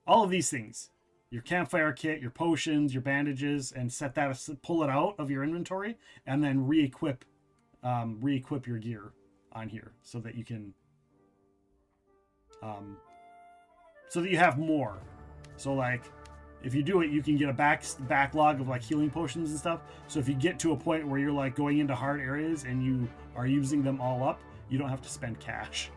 all of these things, your campfire kit, your potions, your bandages, and set that, pull it out of your inventory, and then re-equip your gear on here so that you can, so that you have more. So like, if you do it, you can get a backlog of like healing potions and stuff. So if you get to a point where you're like going into hard areas and you are using them all up, you don't have to spend cash.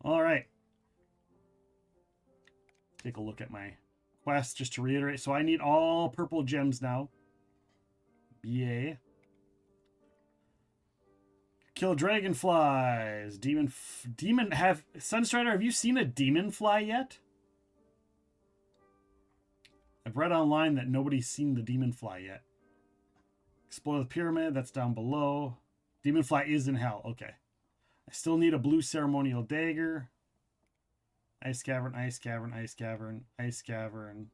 All right. Take a look at my quest just to reiterate. So I need all purple gems now. Yay. Kill dragonflies. Sunstrider, have you seen a demon fly yet? I've read online that nobody's seen the demon fly yet. Explore the pyramid, that's down below. Demon fly is in hell, okay. I still need a blue ceremonial dagger. Ice cavern, ice cavern, ice cavern, ice cavern.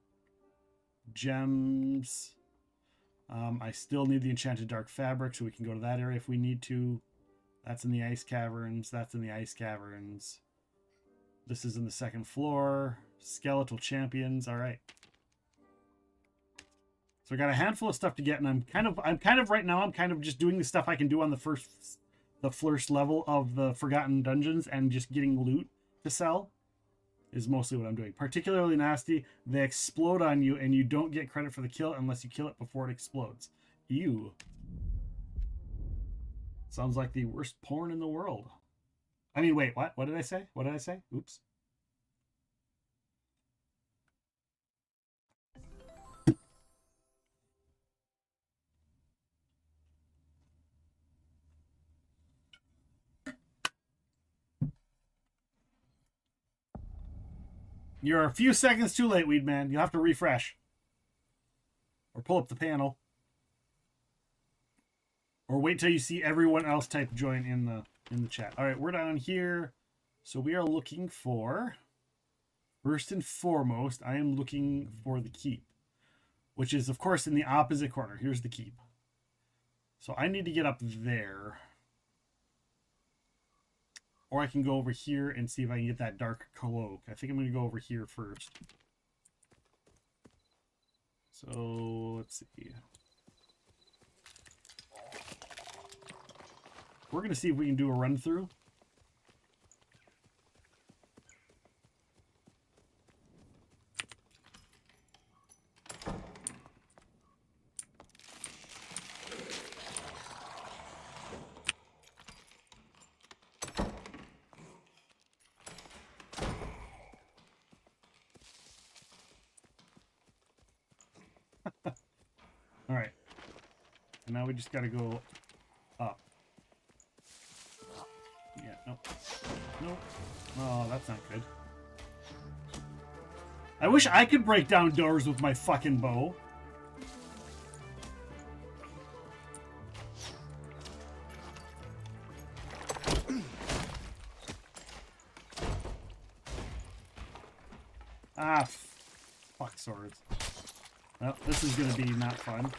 Gems. I still need the enchanted dark fabric, so we can go to that area if we need to. That's in the ice caverns. That's in the ice caverns. This is in the second floor. Skeletal champions. All right. So I got a handful of stuff to get, and I'm kind of right now, I'm kind of just doing the stuff I can do on the first level of the Forgotten Dungeons, and just getting loot to sell is mostly what I'm doing. Particularly nasty, they explode on you and you don't get credit for the kill unless you kill it before it explodes. Ew. Sounds like the worst porn in the world. I mean, wait, what? What did I say? What did I say? Oops. You're a few seconds too late, Weedman. You'll have to refresh. Or pull up the panel. Or wait till you see everyone else type join in the chat. All right, we're down here. So we are looking for, first and foremost, I am looking for the keep, which is, of course, in the opposite corner. Here's the keep. So I need to get up there. or I can go over here and see if I can get that dark cloak. I think I'm going to go over here first. So, let's see. We're going to see if we can do a run through. All right. And now we just got to go up. Yeah, nope. Nope. Oh, that's not good. I wish I could break down doors with my fucking bow. Ah, fuck swords. Well, this is gonna be not fun.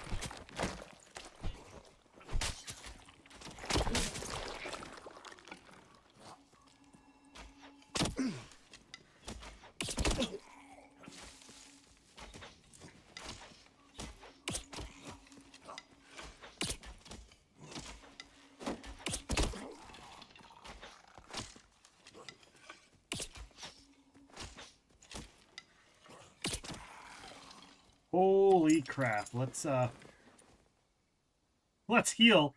Holy crap. Let's heal.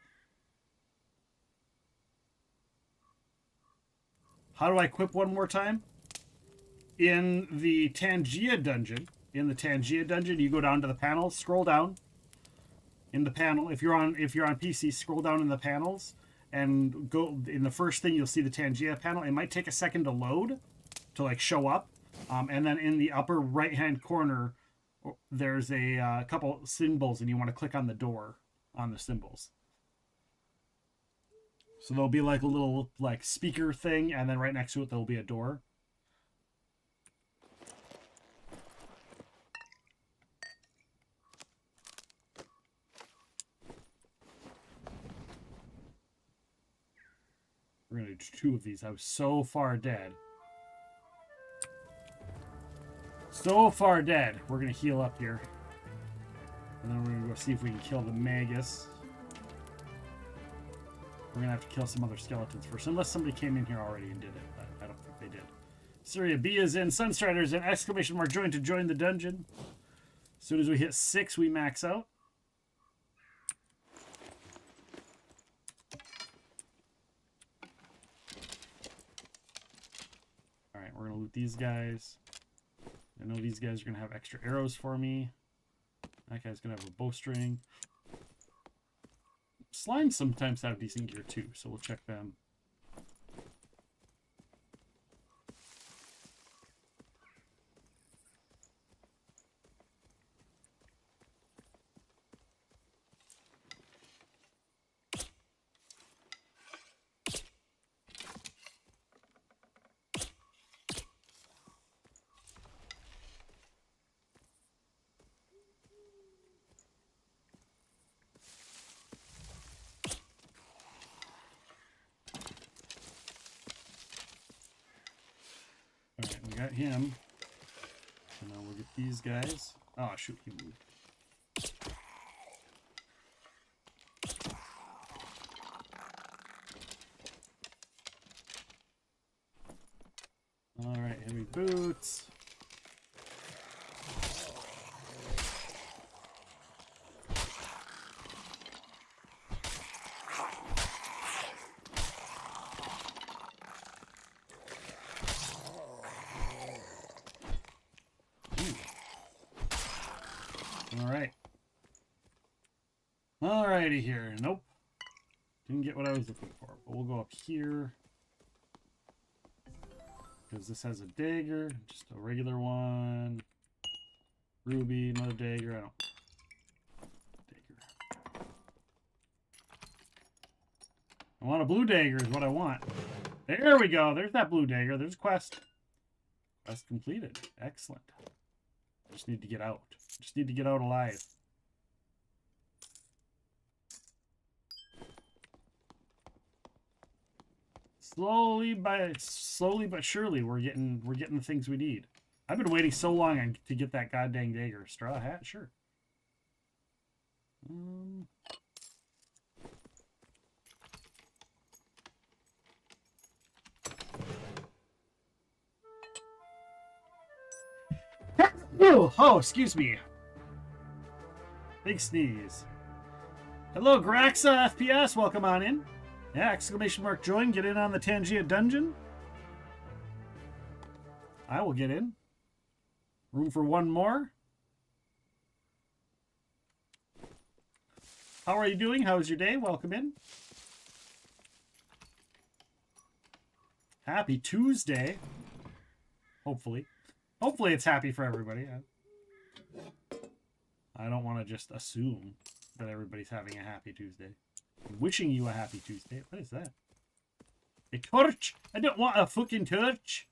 How do I equip one more time? In the Tangia dungeon, you go down to the panel, scroll down in the panel. If you're on PC, scroll down in the panels and go in the first thing, you'll see the Tangia panel. It might take a second to load, to like show up. And then in the upper right-hand corner, there's a couple symbols, and you want to click on the door on the symbols. So there'll be like a little like speaker thing, and then right next to it there'll be a door. We're gonna do 2 of these. I was so far dead. So far dead. We're gonna heal up here. And then we're gonna go see if we can kill the Magus. We're gonna have to kill some other skeletons first. Unless somebody came in here already and did it. But I don't think they did. Syria B is in. Sunstrider's in. Exclamation mark join to join the dungeon. As soon as we hit 6, we max out. Alright, we're gonna loot these guys. I know these guys are going to have extra arrows for me. That guy's going to have a bowstring. Slimes sometimes have decent gear too, so we'll check them. Alright, we got him. So now we'll get these guys. Oh, shoot, he moved. Alright, heavy boots. Alright. Alrighty here. Nope. Didn't get what I was looking for. But we'll go up here. Because this has a dagger. Just a regular one. Ruby, another dagger. I don't. Dagger. I want a blue dagger is what I want. There we go. There's that blue dagger. There's a quest. Quest completed. Excellent. I just need to get out. Just need to get out alive. Slowly but surely, we're getting the things we need. I've been waiting so long to get that goddamn dagger. Straw hat, sure. Oh, excuse me. Big sneeze. Hello, Graxa FPS. Welcome on in. Yeah, exclamation mark join. Get in on the Tangia dungeon. I will get in. Room for one more. How are you doing? How's your day? Welcome in. Happy Tuesday. Hopefully. Hopefully it's happy for everybody. I don't want to just assume that everybody's having a happy Tuesday. I'm wishing you a happy Tuesday. What is that? A torch? I don't want a fucking torch.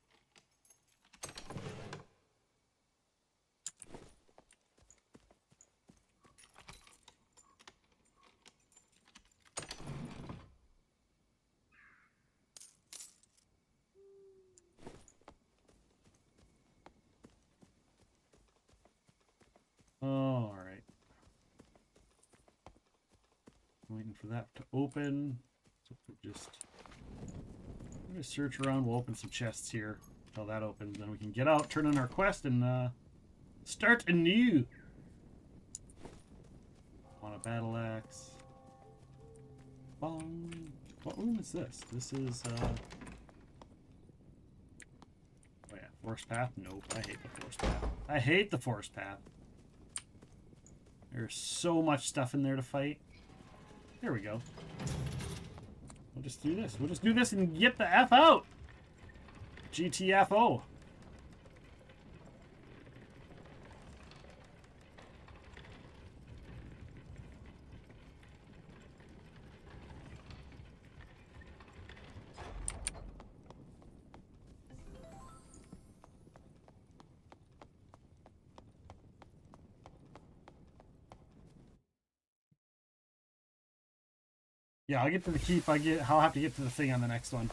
All right. Waiting for that to open. So just I'm gonna search around. We'll open some chests here until that opens. Then we can get out, turn in our quest, and start anew. Want a battle axe? Bong. What room is this? This is oh yeah, forest path. Nope, I hate the forest path. I hate the forest path. There's so much stuff in there to fight. There we go. We'll just do this. We'll just do this and get the F out. GTFO. Yeah, I'll get to the keep. I'll have to get to the thing on the next one.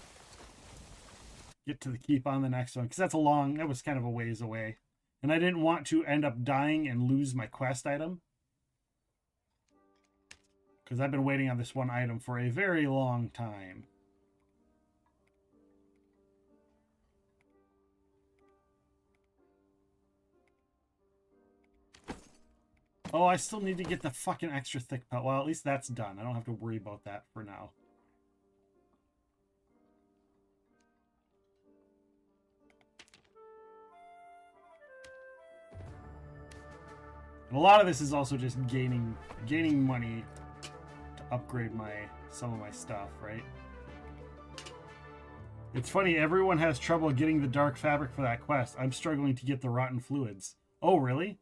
Get to the keep on the next one. Because that was kind of a ways away. And I didn't want to end up dying and lose my quest item. Because I've been waiting on this one item for a very long time. Oh, I still need to get the fucking extra thick pelt. Well, at least that's done. I don't have to worry about that for now. And a lot of this is also just gaining money to upgrade some of my stuff, right? It's funny, everyone has trouble getting the dark fabric for that quest. I'm struggling to get the rotten fluids. Oh, really?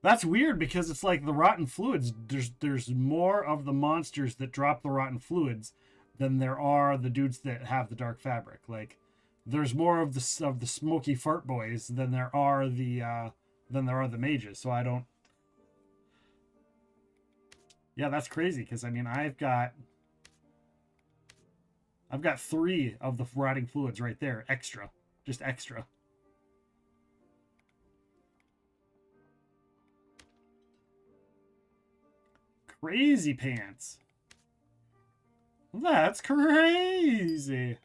That's weird because it's like the rotten fluids, there's more of the monsters that drop the rotten fluids than there are the dudes that have the dark fabric. Like there's more of the smoky fart boys than there are the mages. So I don't. Yeah, that's crazy because I mean I've got 3 of the rotting fluids right there, extra, just extra. Crazy pants. That's crazy.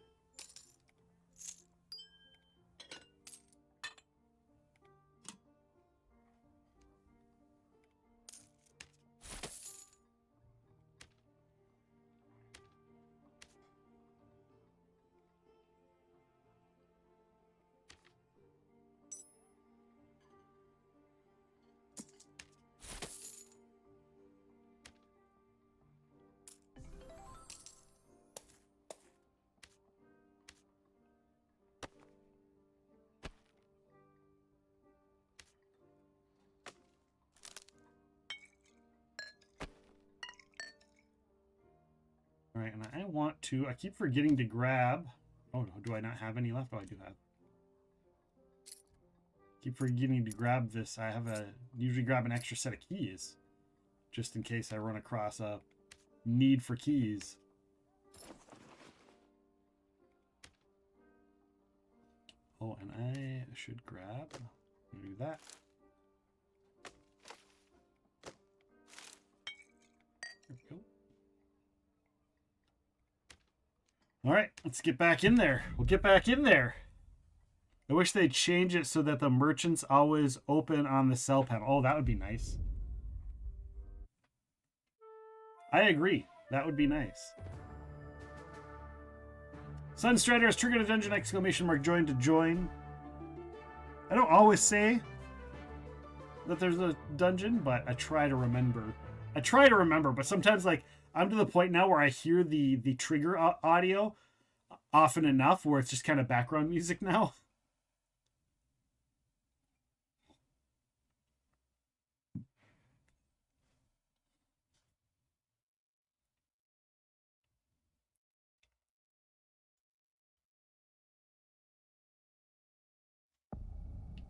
All right, and I want to, I keep forgetting to grab, oh, do I not have any left? Oh, I do have. Keep forgetting to grab this. I usually grab an extra set of keys, just in case I run across a need for keys. and I should grab, do that. There we go. All right, let's get back in there. We'll get back in there. I wish they'd change it so that the merchants always open on the sell panel. Oh, that would be nice. I agree. That would be nice. Sunstrider has triggered a dungeon ! Join to join. I don't always say that there's a dungeon, but I try to remember. But sometimes, like, I'm to the point now where I hear the trigger audio often enough where it's just kind of background music now.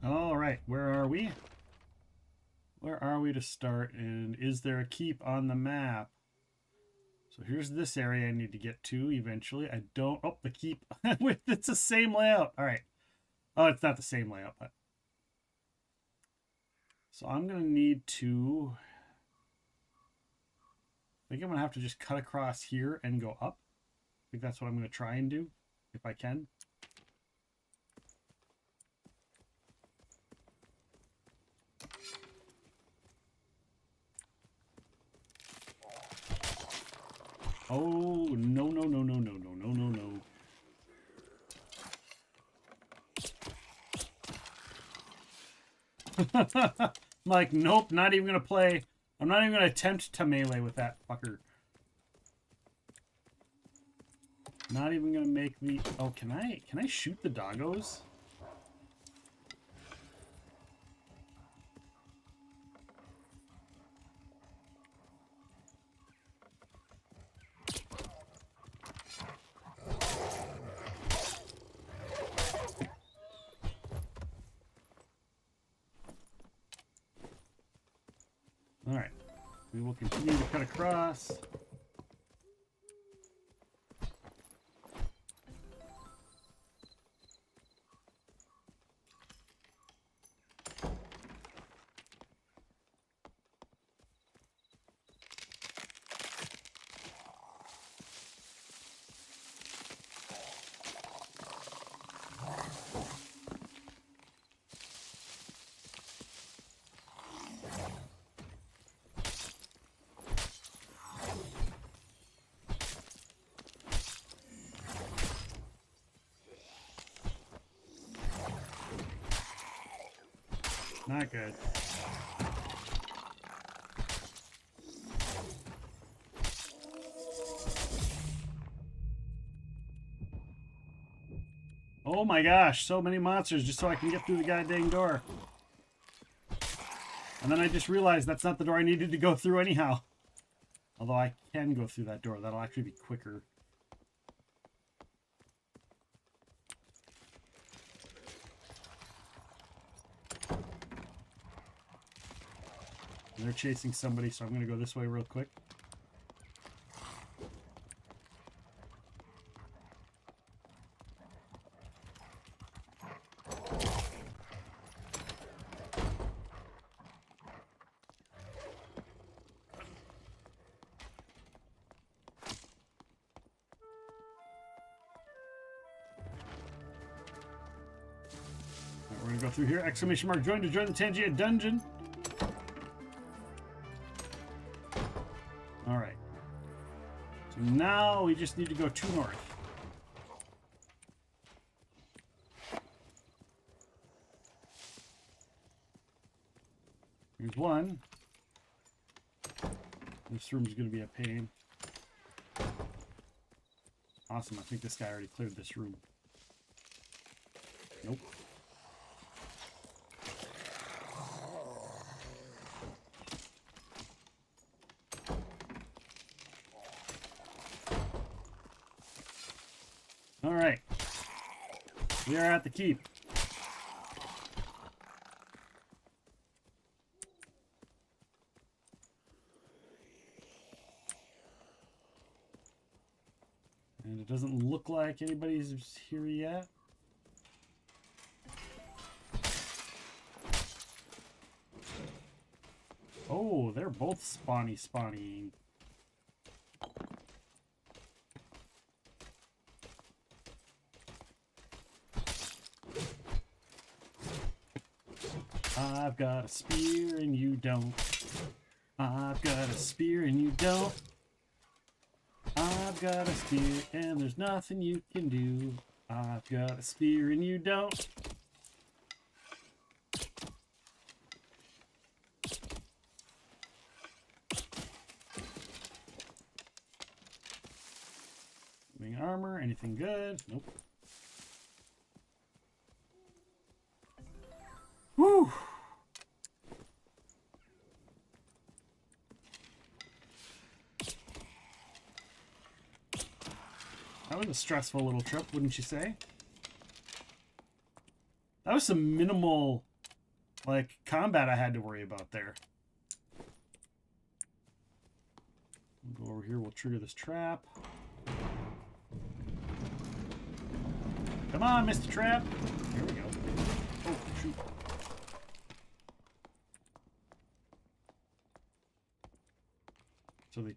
All right, where are we? Where are we to start? And is there a keep on the map? So here's this area I need to get to eventually. I don't... Oh, the keep. It's the same layout. All right. Oh, it's not the same layout, but... So I'm going to need to... I think I'm going to have to just cut across here and go up. I think that's what I'm going to try and do, if I can. Oh, no, no, no, no, no, no, no, no, no. I'm like, nope, not even going to play. I'm not even going to attempt to melee with that fucker. Not even going to make me... Oh, can I shoot the doggos? Alright, we will continue to cut across. Not good. Oh my gosh, so many monsters just so I can get through the goddamn door. And then I just realized that's not the door I needed to go through anyhow. Although I can go through that door. That'll actually be quicker. They're chasing somebody, so I'm going to go this way real quick. We're going to go through here. Exclamation mark join to join the Tangia dungeon. Alright. So now we just need to go 2 north. Here's one. This room's going to be a pain. Awesome. I think this guy already cleared this room. Nope. All right. We are at the keep. And it doesn't look like anybody's here yet. Oh, they're both spawny. I've got a spear and you don't. I've got a spear and you don't. I've got a spear and there's nothing you can do. I've got a spear and you don't. Wing armor, anything good? Nope. Whew. That was a stressful little trip, wouldn't you say? That was some minimal, like, combat I had to worry about there. We'll go over here, we'll trigger this trap. Come on, Mr. Trap. Here we go. Oh, shoot. So they...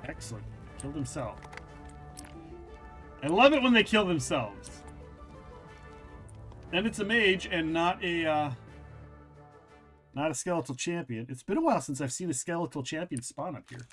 Excellent. Killed himself. I love it when they kill themselves. And it's a mage and not a skeletal champion. It's been a while since I've seen a skeletal champion spawn up here.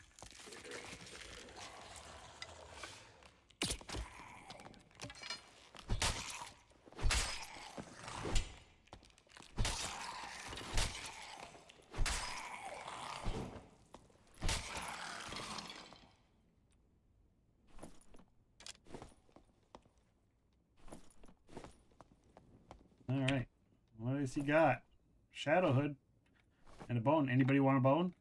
All right. What has he got? Shadow Hood. And a bone. Anybody want a bone?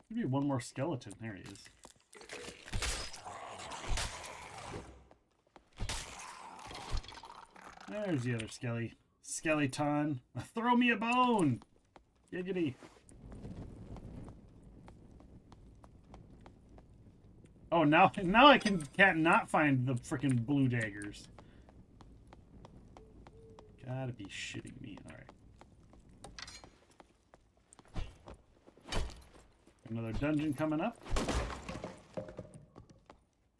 Maybe one more skeleton. There he is. There's the other skeleton. Throw me a bone! Giggity. Oh, now I can't not find the freaking blue daggers. Gotta be shitting me. Alright. Another dungeon coming up.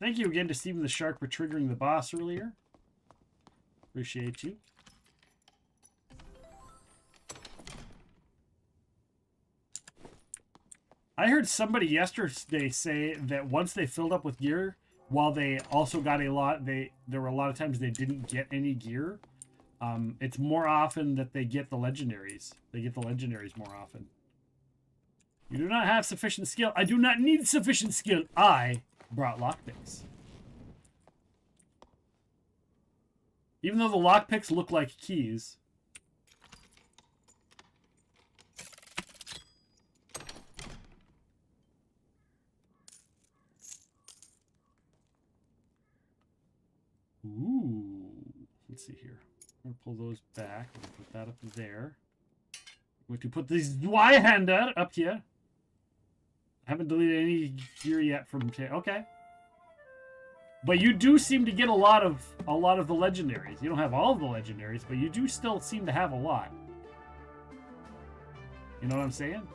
Thank you again to Steven the Shark for triggering the boss earlier. Appreciate you. I heard somebody yesterday say that once they filled up with gear, while they also got a lot, there were a lot of times they didn't get any gear. It's more often that they get the legendaries. They get the legendaries more often. You do not have sufficient skill. I do not need sufficient skill. I brought lockpicks. Even though the lockpicks look like keys. Ooh. Let's see here. I'm going to pull those back. I'm going to put that up there. I'm going to put this Zweihander up here. I haven't deleted any gear yet from... Okay. But you do seem to get a lot of the legendaries. You don't have all of the legendaries, but you do still seem to have a lot. You know what I'm saying?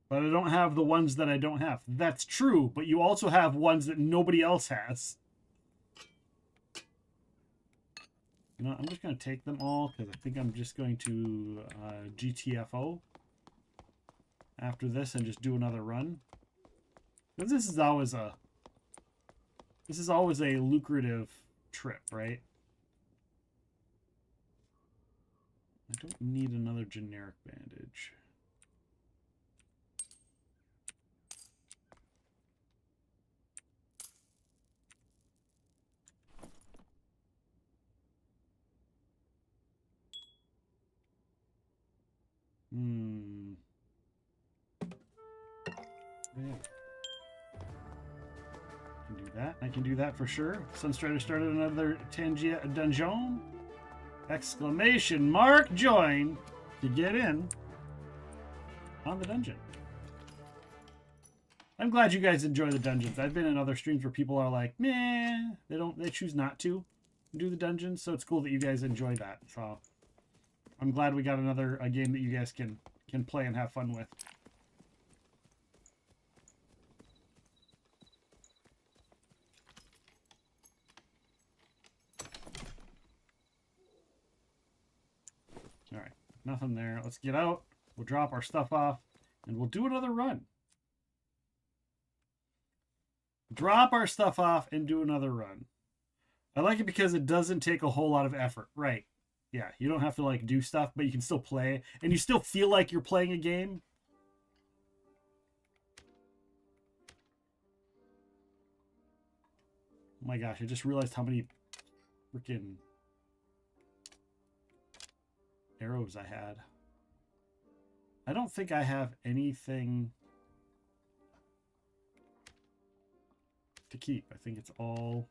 But I don't have the ones that I don't have. That's true, but you also have ones that nobody else has. You know, I'm just going to take them all because I think I'm just going to GTFO after this and just do another run. Because this is always a lucrative trip, right? I don't need another generic bandage. yeah. I can do that. I can do that for sure. Sunstrider started another Tangia dungeon. Exclamation mark join to get in on the dungeon. I'm glad you guys enjoy the dungeons. I've been in other streams where people are like, meh, they choose not to do the dungeons, so it's cool that you guys enjoy that. So I'm glad we got a game that you guys can play and have fun with. All right, nothing there. Let's get out. We'll drop our stuff off, and we'll do another run. Drop our stuff off and do another run. I like it because it doesn't take a whole lot of effort. Right. Yeah, you don't have to like do stuff, but you can still play, and you still feel like you're playing a game. Oh my gosh, I just realized how many freaking arrows I had. I don't think I have anything to keep. I think it's all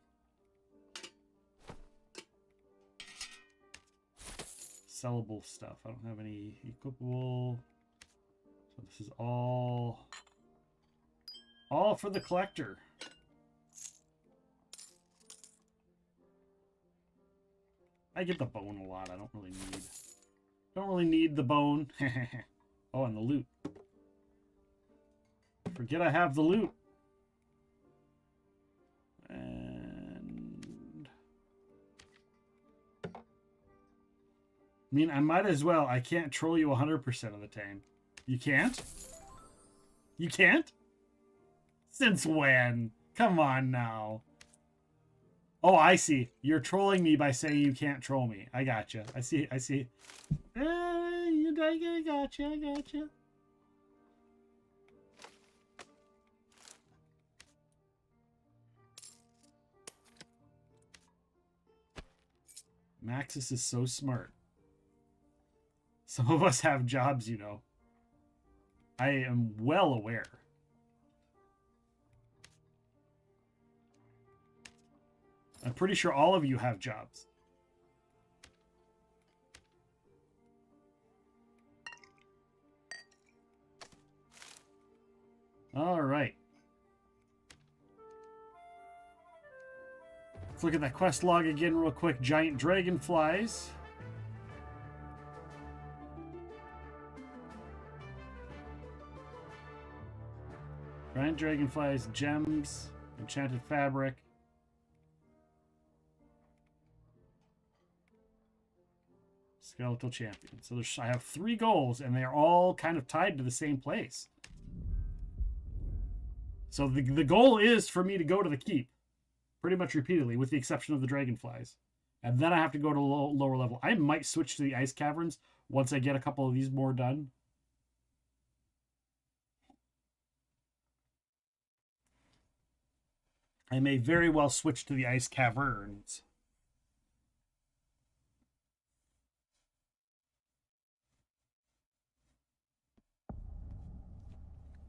sellable stuff. I don't have any equipable. So this is all for the collector. I get the bone a lot. I don't really need the bone. Oh, and the loot. Forget I have the loot. And I mean, I might as well. I can't troll you 100% of the time. You can't? You can't? Since when? Come on now. Oh, I see. You're trolling me by saying you can't troll me. I gotcha. I see. I gotcha. Maxis is so smart. Some of us have jobs, you know. I am well aware. I'm pretty sure all of you have jobs. All right. Let's look at that quest log again real quick. Giant dragonflies. Giant dragonflies, gems, enchanted fabric. Skeletal champion. So I have 3 goals, and they are all kind of tied to the same place. So the goal is for me to go to the keep, pretty much repeatedly, with the exception of the dragonflies. And then I have to go to lower level. I might switch to the ice caverns once I get a couple of these more done. I may very well switch to the ice caverns.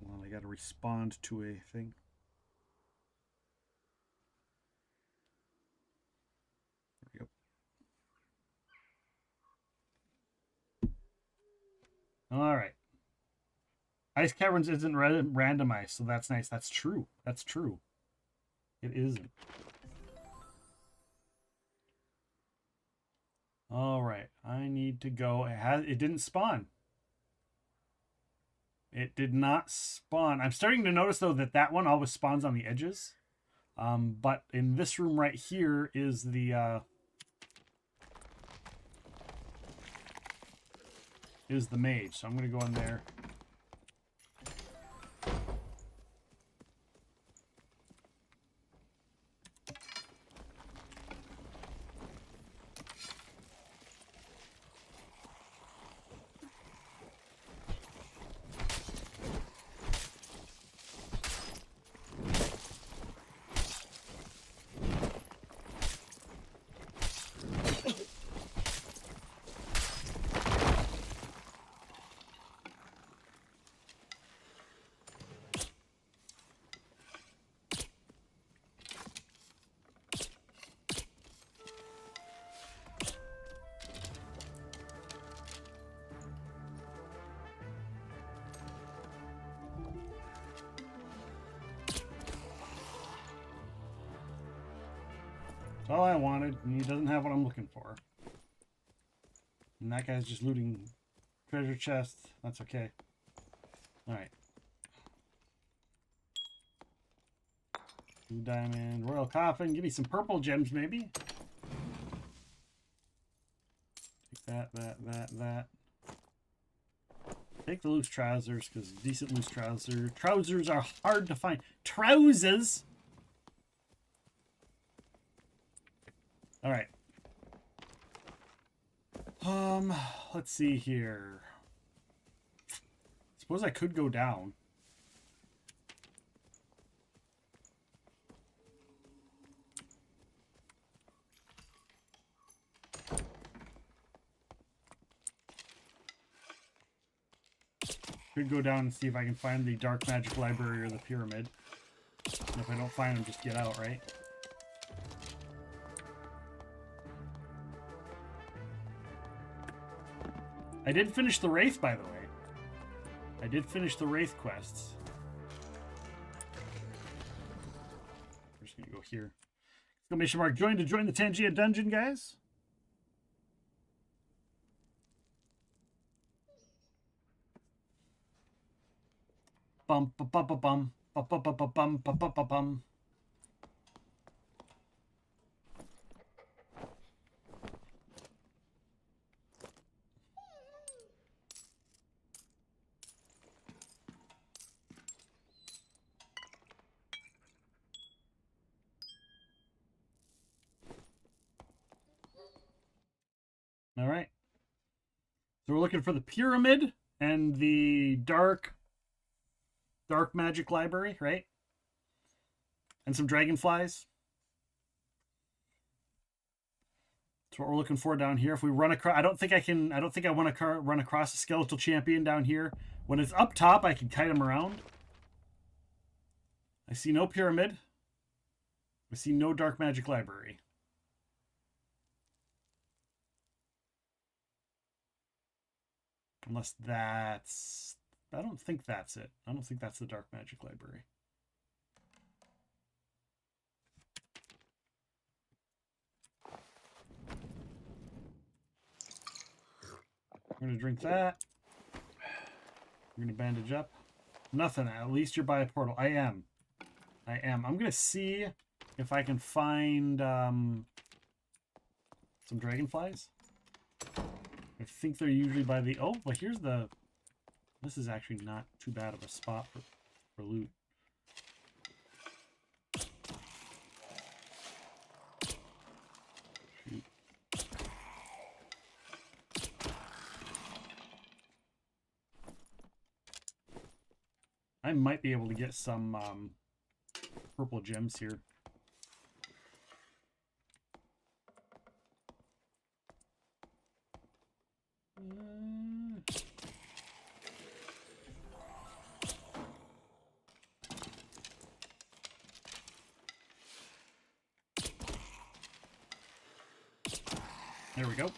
Well, I got to respond to a thing. There we go. All right. Ice caverns isn't randomized, so that's nice. That's true. That's true. It isn't. All right. I need to go. It didn't spawn. It did not spawn. I'm starting to notice, though, that one always spawns on the edges. But in this room right here is the mage. So I'm going to go in there. all I wanted, and he doesn't have what I'm looking for. And that guy's just looting treasure chests. That's okay. Alright. Blue diamond, royal coffin. Give me some purple gems, maybe. Take that. Take the loose trousers, because decent loose trousers are hard to find. Trousers! Alright. Let's see here. Suppose I could go down. Could go down and see if I can find the Dark Magic Library or the Pyramid. And if I don't find them, just get out, right? I did finish the Wraith, by the way. I did finish the Wraith quests. We're just gonna go here. Exclamation mark, join to join the Tangia dungeon, guys. Bum ba ba ba bum ba ba ba ba bum ba ba ba bum. All right. So we're looking for the Pyramid and the Dark Magic Library, right? And some dragonflies. That's what we're looking for down here. If we run across, I don't think I want to run across a skeletal champion down here. When it's up top, I can kite him around. I see no pyramid. I see no Dark Magic Library. Unless that's... I don't think that's it. I don't think that's the Dark Magic Library. We're going to drink that. We're going to bandage up. Nothing. At least you're by a portal. I am. I'm going to see if I can find some dragonflies. I think they're usually by the... Oh, but here's the... This is actually not too bad of a spot for loot. Shoot. I might be able to get some purple gems here. There we go.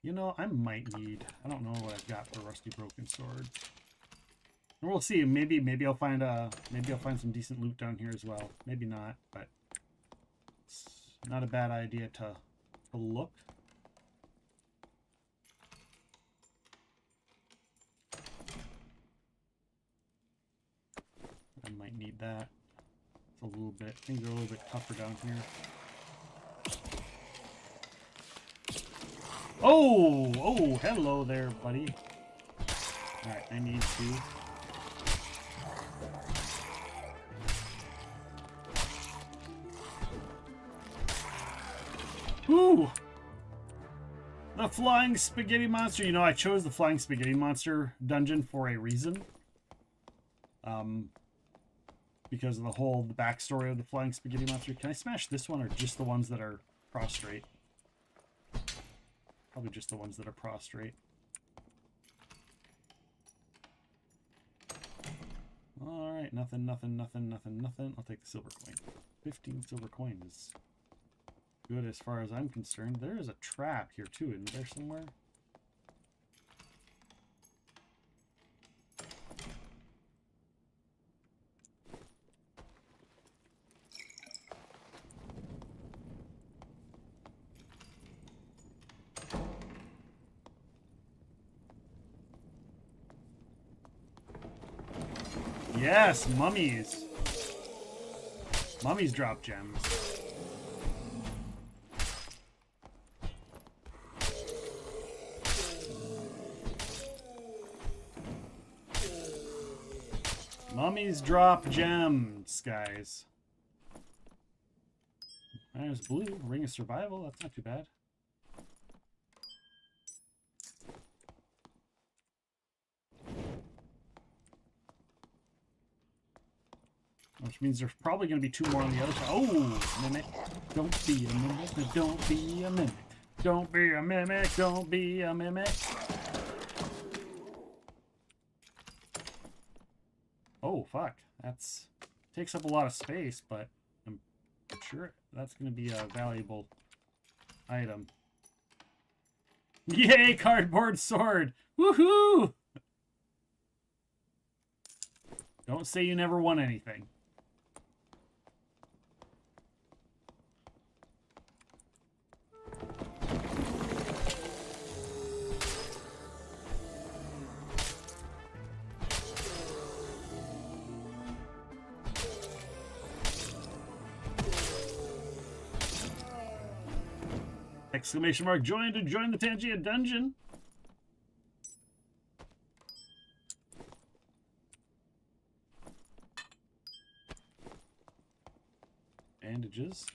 You know, I might need... I don't know what I've got for Rusty Broken Sword. And we'll see. Maybe I'll find some decent loot down here as well. Maybe not, but it's not a bad idea to look. I might need that. It's a little bit... Things are a little bit tougher down here. Oh, hello there, buddy. Alright, I need to... Ooh! The Flying Spaghetti Monster. You know, I chose the Flying Spaghetti Monster dungeon for a reason. Because of the backstory of the Flying Spaghetti Monster. Can I smash this one or just the ones that are prostrate? Probably just the ones that are prostrate. Alright, nothing. I'll take the silver coin. 15 silver coin is good as far as I'm concerned. There is a trap here too, isn't there somewhere? Yes, mummies. Mummies drop gems. Mummies drop gems, guys. There's blue. Ring of Survival. That's not too bad. Which means there's probably going to be 2 more on the other side. Oh, mimic. Don't be a mimic. Don't be a mimic. Don't be a mimic. Don't be a mimic. Oh, fuck. That's takes up a lot of space, but I'm sure that's going to be a valuable item. Yay, cardboard sword! Woohoo! Don't say you never won anything. Exclamation mark, join to join the Tangia dungeon. Bandages.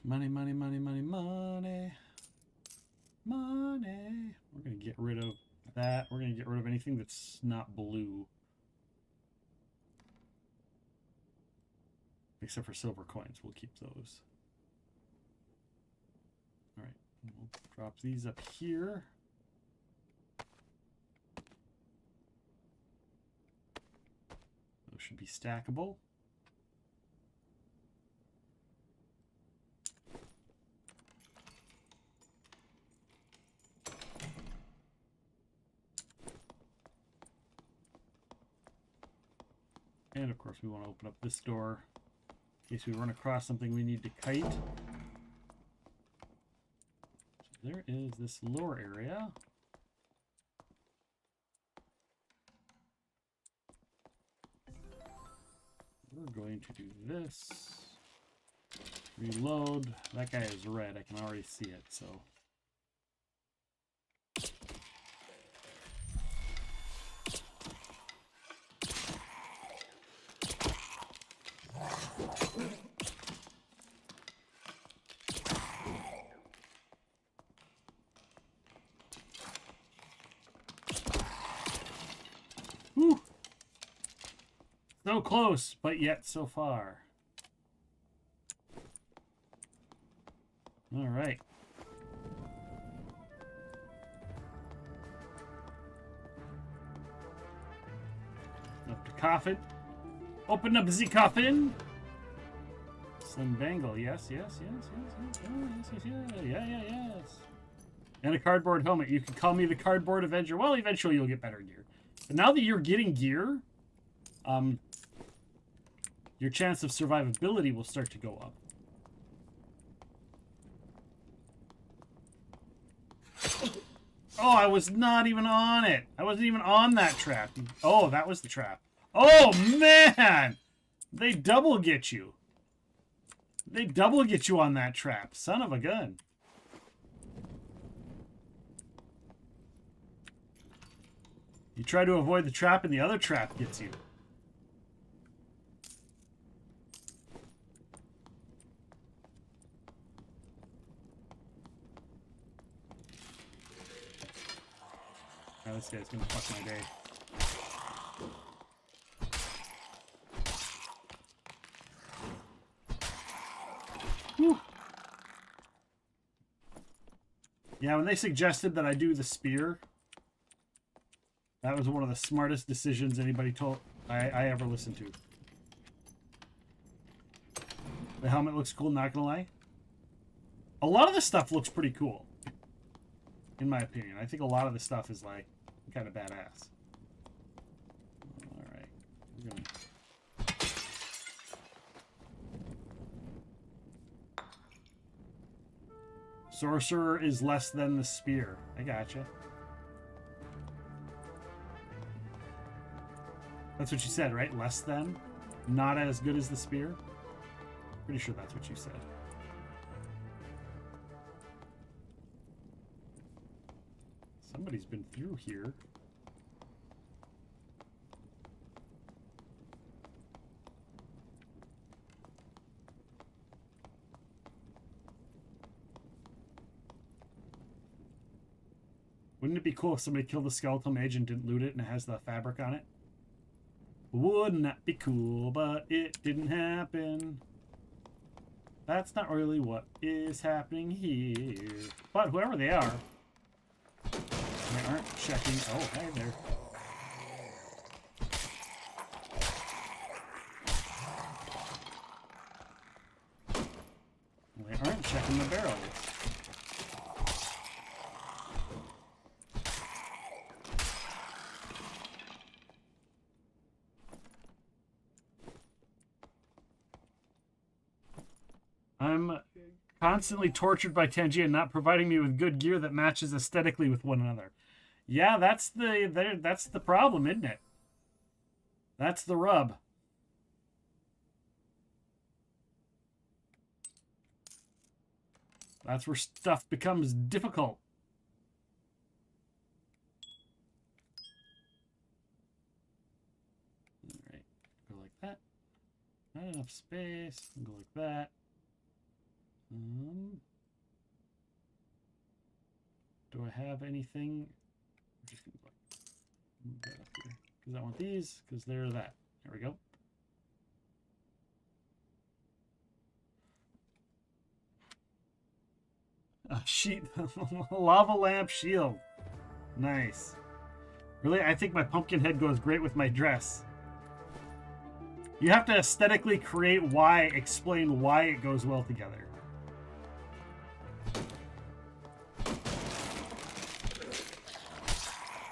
Money, money, money, money, money. Money. We're going to get rid of that. We're going to get rid of anything that's not blue. Except for silver coins. We'll keep those. Alright. We'll drop these up here. Those should be stackable. And of course we want to open up this door in case we run across something we need to kite. So there is this lower area. We're going to do this. Reload. That guy is red. I can already see it, so. Whew. So close, but yet so far. All right. Up to coffin. Open up the coffin. Slim bangle. Yes, yes, yes, yes, yes, yes, yes, yes, yeah, yes. And a cardboard helmet. You can call me the Cardboard Avenger. Well, eventually you'll get better gear. But now that you're getting gear, your chance of survivability will start to go up. Oh, I was not even on it. I wasn't even on that trap. Oh, that was the trap. Oh, man! They double get you. They double get you on that trap. Son of a gun. You try to avoid the trap and the other trap gets you. Oh, this guy's gonna fuck my day. Whew. Yeah, when they suggested that I do the spear, that was one of the smartest decisions anybody told I ever listened to. The helmet looks cool, not gonna lie. A lot of the stuff looks pretty cool, in my opinion. I think a lot of the stuff is like kind of badass. Alright. We're gonna... Sorcerer is less than the spear. I gotcha. That's what you said, right? Less than? Not as good as the spear? Pretty sure that's what you said. Somebody's been through here. Wouldn't it be cool if somebody killed the skeletal mage and didn't loot it and it has the fabric on it? Wouldn't that be cool, but it didn't happen. That's not really what is happening here. But whoever they are, they aren't checking. Oh, hey there. They aren't checking the barrels. I'm constantly tortured by Tangia not providing me with good gear that matches aesthetically with one another. Yeah, that's the problem, isn't it? That's the rub. That's where stuff becomes difficult. Alright, go like that. Not enough space. Go like that. Do I have anything? I'm just gonna move that up here because I want these because they're that. There we go. A sheet, lava lamp shield. Nice. Really, I think my pumpkin head goes great with my dress. You have to aesthetically create why, explain why it goes well together.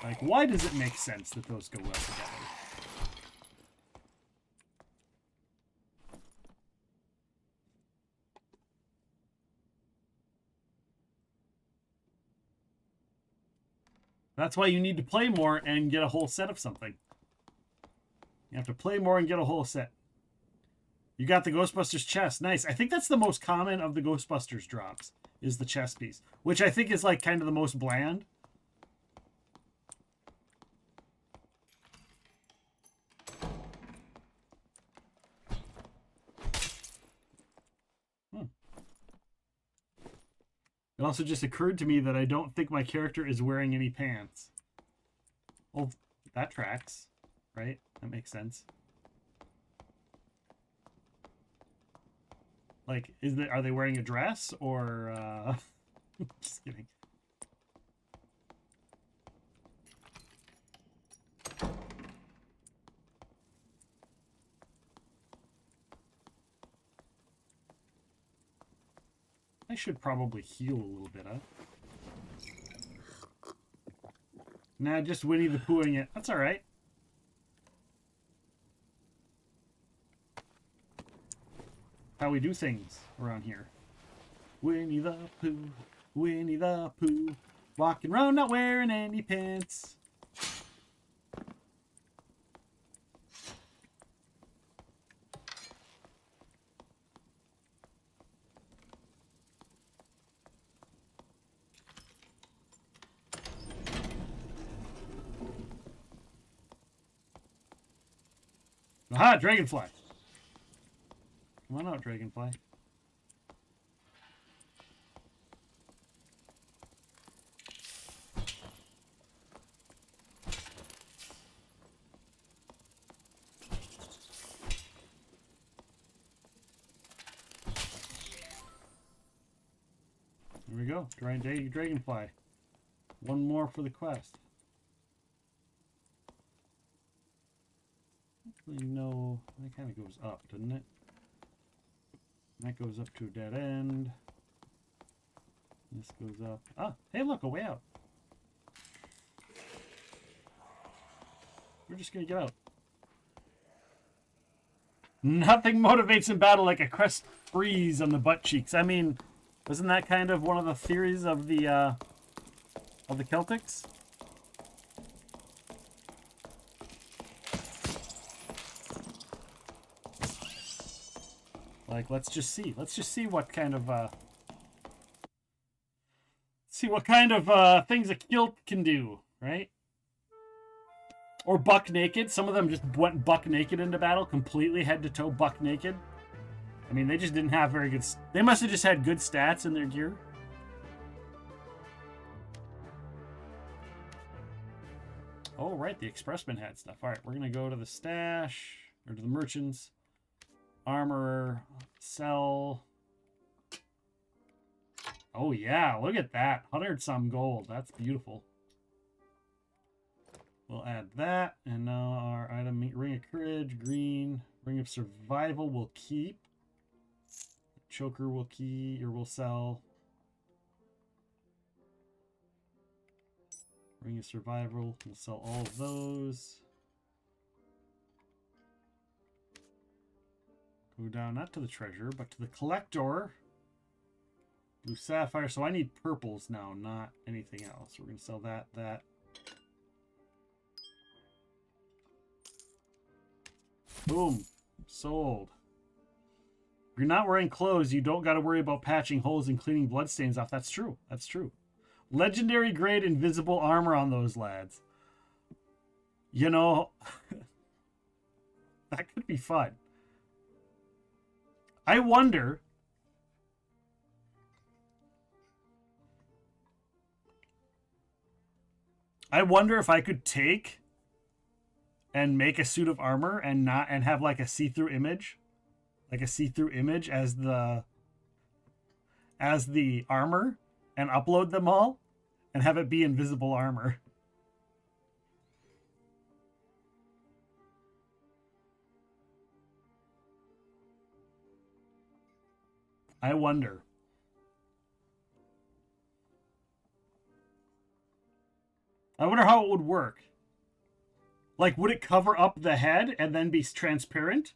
Like, why does it make sense that those go well together? That's why you need to play more and get a whole set of something. You have to play more and get a whole set. You got the Ghostbusters chest. Nice. I think that's the most common of the Ghostbusters drops, is the chest piece, which I think is like kind of the most bland. It also just occurred to me that I don't think my character is wearing any pants. Well, that tracks, right? That makes sense. Like, are they wearing a dress or just kidding. I should probably heal a little bit, huh? Nah, just Winnie the Poohing it. That's alright. How we do things around here. Winnie the Pooh, Winnie the Pooh, walking around not wearing any pants. Aha, Dragonfly. Come on out, Dragonfly. Here we go. Dragonfly. One more for the quest. Actually, no. That kind of goes up, doesn't it? That goes up to a dead end. This goes up. Ah, hey, look, a way out. We're just gonna get out. Nothing motivates in battle like a crest freeze on the butt cheeks. I mean, wasn't that kind of one of the theories of the Celtics? Like, let's just see. Let's just see what kind of things a kilt can do, right? Or buck naked. Some of them just went buck naked into battle, completely head to toe buck naked. I mean, they just didn't have very good... They must have just had good stats in their gear. Oh, right, the expressman had stuff. All right, we're going to go to the stash, or to the merchants. Armorer, sell. Oh, yeah, look at that. 100-some gold. That's beautiful. We'll add that. And now our item, Ring of Courage, green. Ring of Survival we'll keep. Choker will key, or will sell. Ring of Survival, we'll sell all of those. Go down, not to the treasure, but to the collector. Blue sapphire, so I need purples now, not anything else. We're going to sell that. Boom. Sold. If you're not wearing clothes, you don't got to worry about patching holes and cleaning bloodstains off. That's true. That's true. Legendary grade invisible armor on those lads. You know, that could be fun. I wonder... if I could take and make a suit of armor and have like a see-through image. Like a see-through image as the armor, and upload them all and have it be invisible armor. I wonder. I wonder how it would work. Like, would it cover up the head and then be transparent?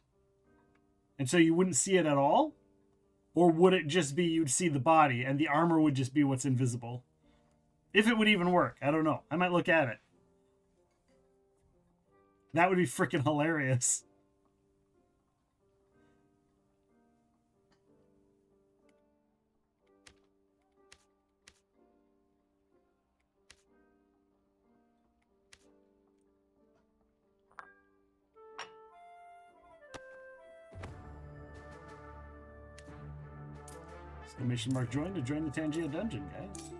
And so you wouldn't see it at all? Or would it just be you'd see the body and the armor would just be what's invisible? If it would even work. I don't know. I might look at it. That would be freaking hilarious. Exclamation mark join to join the Tangia dungeon, guys.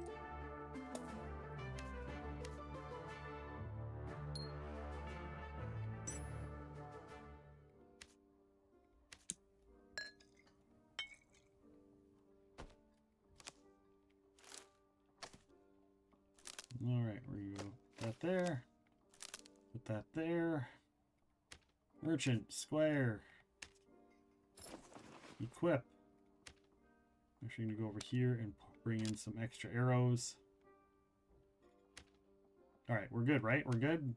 All right, we're gonna go put that there. Put that there. Merchant, square. Equip. I'm actually going to go over here and bring in some extra arrows. All right, we're good, right? We're good.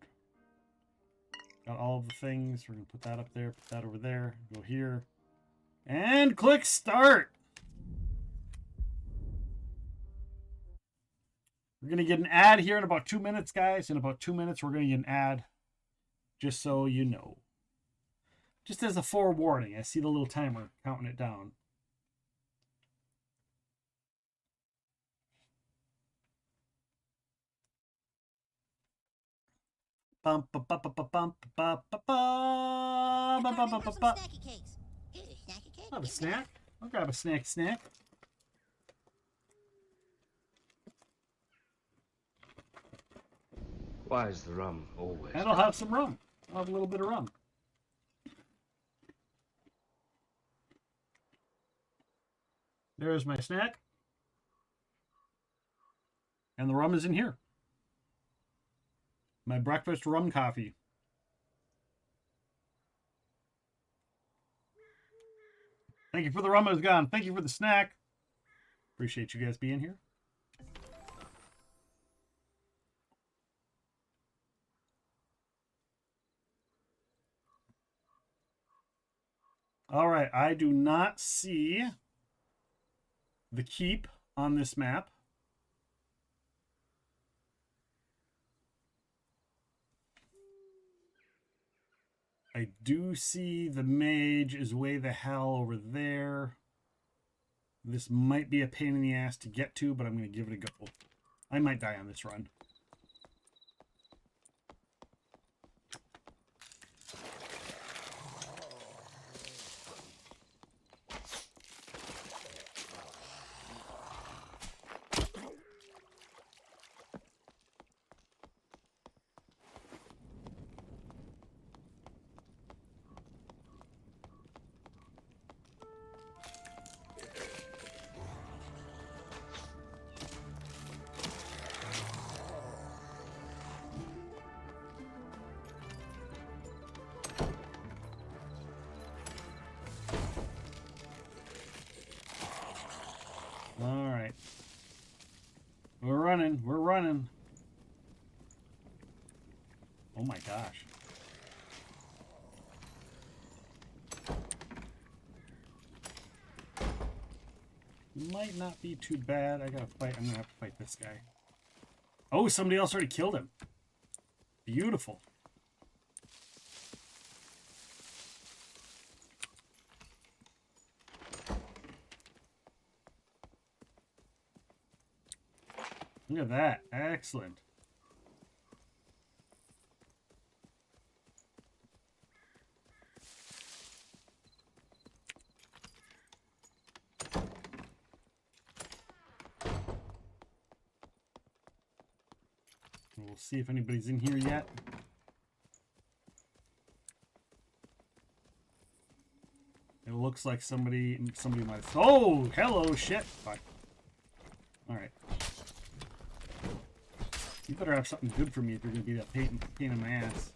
Got all of the things. We're going to put that up there, put that over there, go here, and click start. We're going to get an ad here in about 2 minutes, guys. In about 2 minutes, we're going to get an ad, just so you know. Just as a forewarning, I see the little timer counting it down. Bum ba ba ba ba bum ba ba ba ba ba ba ba ba. Have a snack. I'll grab a snack. Why is the rum always? And I'll have some rum. I'll have a little bit of rum. There's my snack. And the rum is in here. My breakfast rum coffee. Thank you for the rum is gone. Thank you for the snack. Appreciate you guys being here. All right, I do not see the keep on this map. I do see the mage is way the hell over there. This might be a pain in the ass to get to, but I'm going to give it a go. I might die on this run. All right. We're running. We're running. Oh my gosh. Might not be too bad. I gotta fight. I'm gonna have to fight this guy. Oh, somebody else already killed him. Beautiful. Look at that. Excellent. We'll see if anybody's in here yet. It looks like somebody might have... Oh, hello, shit. Bye. All right. You better have something good for me if you're going to be that pain in my ass.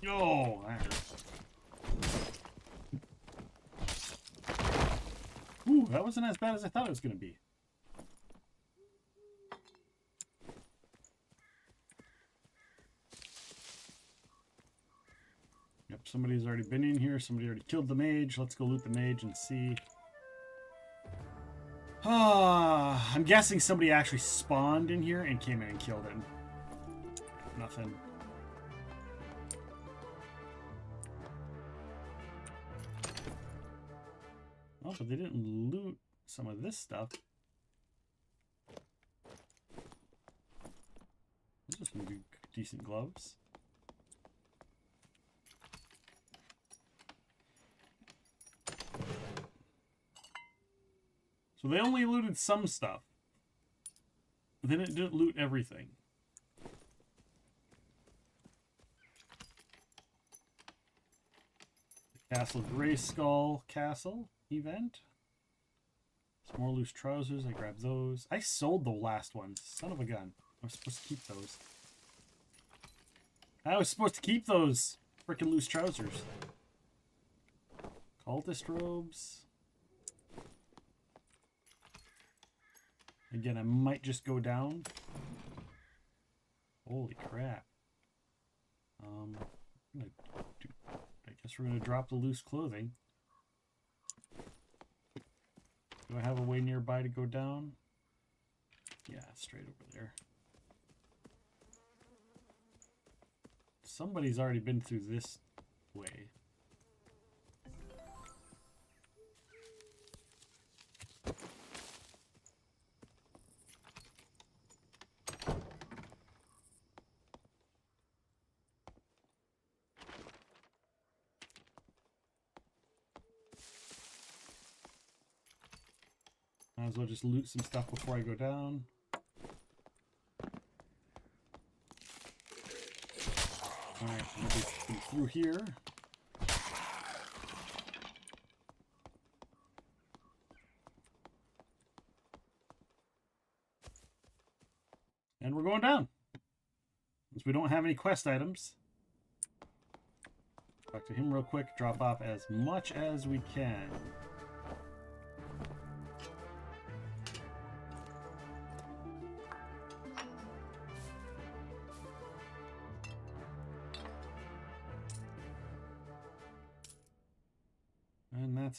Oh, that hurt. Ooh, that wasn't as bad as I thought it was going to be. Yep, somebody's already been in here. Somebody already killed the mage. Let's go loot the mage and see. I'm guessing somebody actually spawned in here and came in and killed him. Nothing. Oh, but they didn't loot some of this stuff. Those are some good, decent gloves. So they only looted some stuff. But they didn't loot everything. The Castle Grayskull Castle event. Some more loose trousers. I grabbed those. I sold the last one. Son of a gun. I was supposed to keep those. I was supposed to keep those freaking loose trousers. Cultist robes. Again, I might just go down. Holy crap. I guess we're going to drop the loose clothing. Do I have a way nearby to go down? Yeah, straight over there. Somebody's already been through this way. Might as well just loot some stuff before I go down. Alright, maybe through here. And we're going down. Since we don't have any quest items. Talk to him real quick, drop off as much as we can.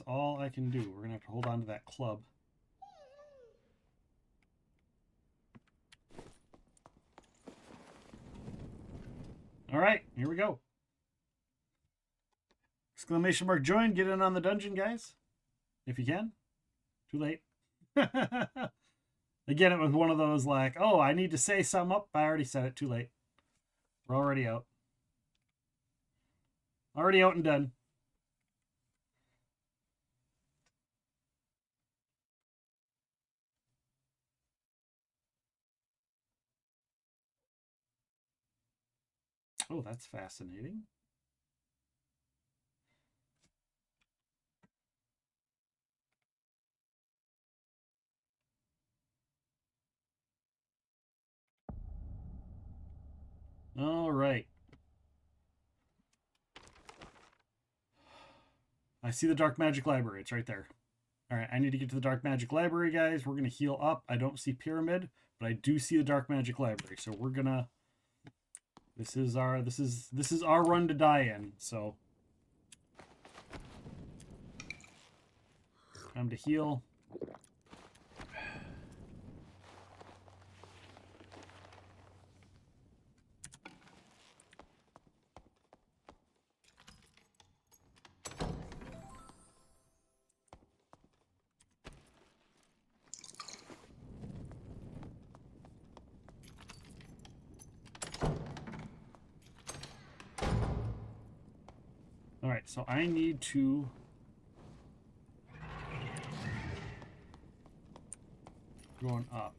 That's all I can do. We're gonna have to hold on to that club. All right, here we go. Exclamation mark join. Get in on the dungeon, guys. If you can. Too late. Again, it was one of those like, oh, I need to say something up. I already said it. Too late. We're already out. Already out and done. Oh, that's fascinating. All right. I see the Dark Magic Library. It's right there. All right, I need to get to the Dark Magic Library, guys. We're going to heal up. I don't see Pyramid, but I do see the Dark Magic Library. So we're going to... This is our run to die in, so... Time to heal. All right, so I need to going up.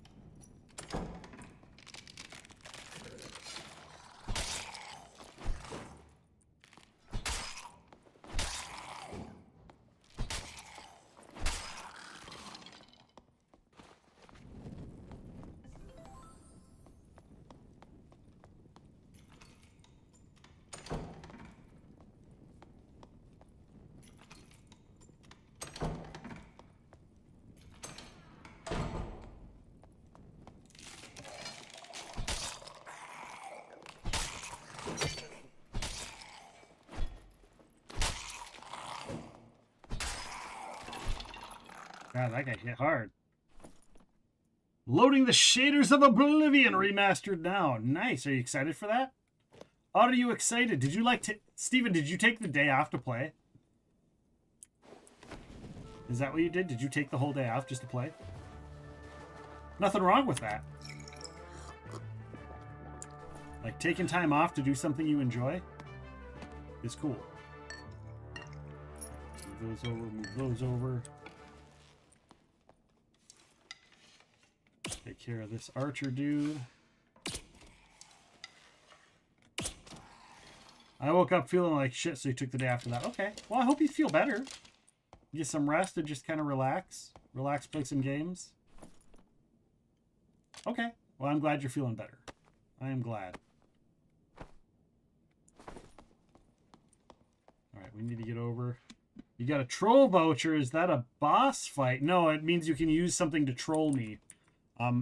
God, that guy hit hard. Loading the Shaders of Oblivion remastered now. Nice. Are you excited for that? Are you excited? Did you like to... Steven, did you take the day off to play? Is that what you did? Did you take the whole day off just to play? Nothing wrong with that. Like, taking time off to do something you enjoy is cool. Move those over, move those over. Take care of this archer dude. I woke up feeling like shit, so you took the day after that. Okay. Well, I hope you feel better. Get some rest and just kind of relax. Relax, play some games. Okay. Well, I'm glad you're feeling better. I am glad. Alright, we need to get over. You got a troll voucher. Is that a boss fight? No, it means you can use something to troll me.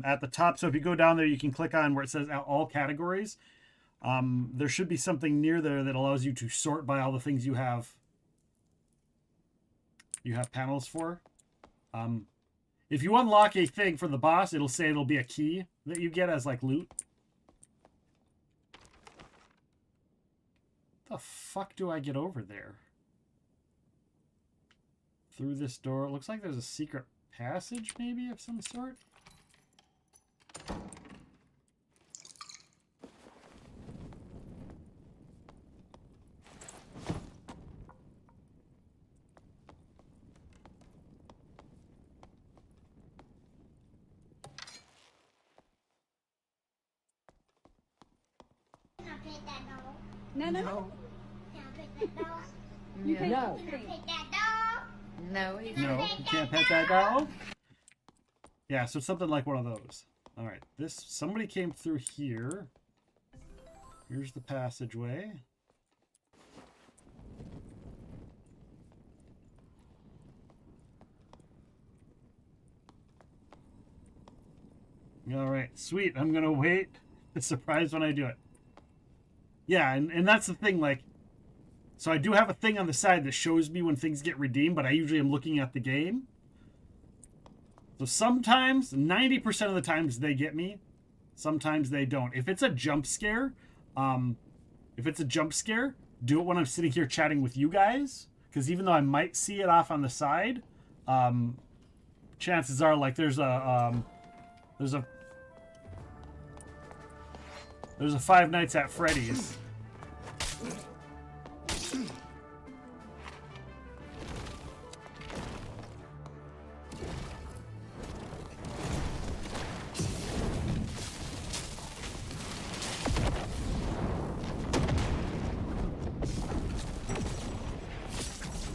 At the top, so if you go down there, you can click on where it says all categories. There should be something near there that allows you to sort by all the things you have panels for. If you unlock a thing for the boss, it'll say it'll be a key that you get as like loot. The fuck do I get over there? Through this door. It looks like there's a secret passage maybe of some sort. No, no, no. No. No. No, No, you can't pet that dog. Yeah, so something like one of those. All right, somebody came through here. Here's the passageway. All right, sweet. I'm gonna wait. Surprised when I do it. Yeah, and that's the thing. Like, So I do have a thing on the side that shows me when things get redeemed, but I usually am looking at the game. So sometimes, 90% of the times they get me. Sometimes they don't. If it's a jump scare, do it when I'm sitting here chatting with you guys. Because even though I might see it off on the side, chances are like there's a Five Nights at Freddy's.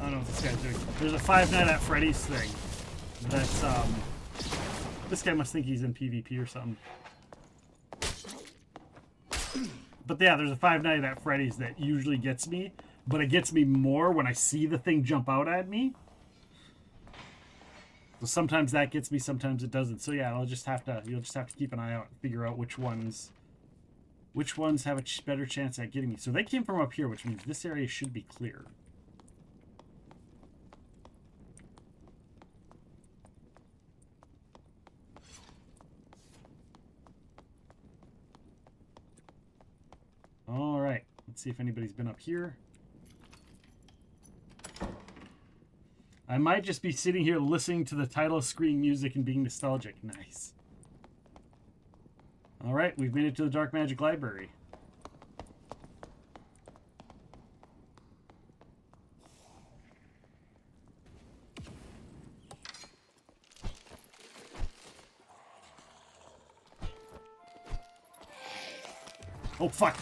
I don't know what this guy's doing. There's a Five Nights at Freddy's thing. That's this guy must think he's in PvP or something. But yeah, there's a Five Nights at Freddy's that usually gets me, but it gets me more when I see the thing jump out at me. So sometimes that gets me, sometimes it doesn't. So yeah, you'll just have to keep an eye out and figure out which ones have a better chance at getting me. So they came from up here, which means this area should be clear. All right, let's see if anybody's been up here. I might just be sitting here listening to the title screen music and being nostalgic. Nice. All right, we've made it to the Dark Magic Library. Oh, fuck.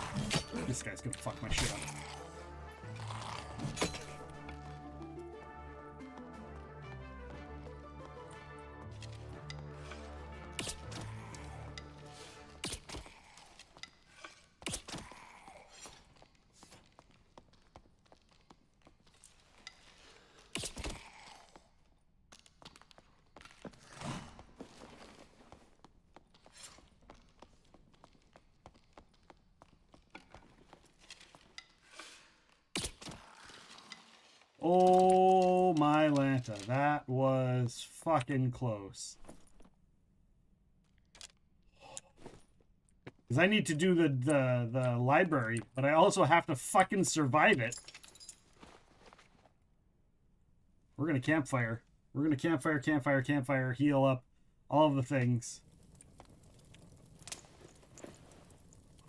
This guy's gonna fuck my shit up. Oh my Lanta, that was fucking close. Because I need to do the library, but I also have to fucking survive it. We're gonna campfire. We're gonna campfire, heal up, all of the things.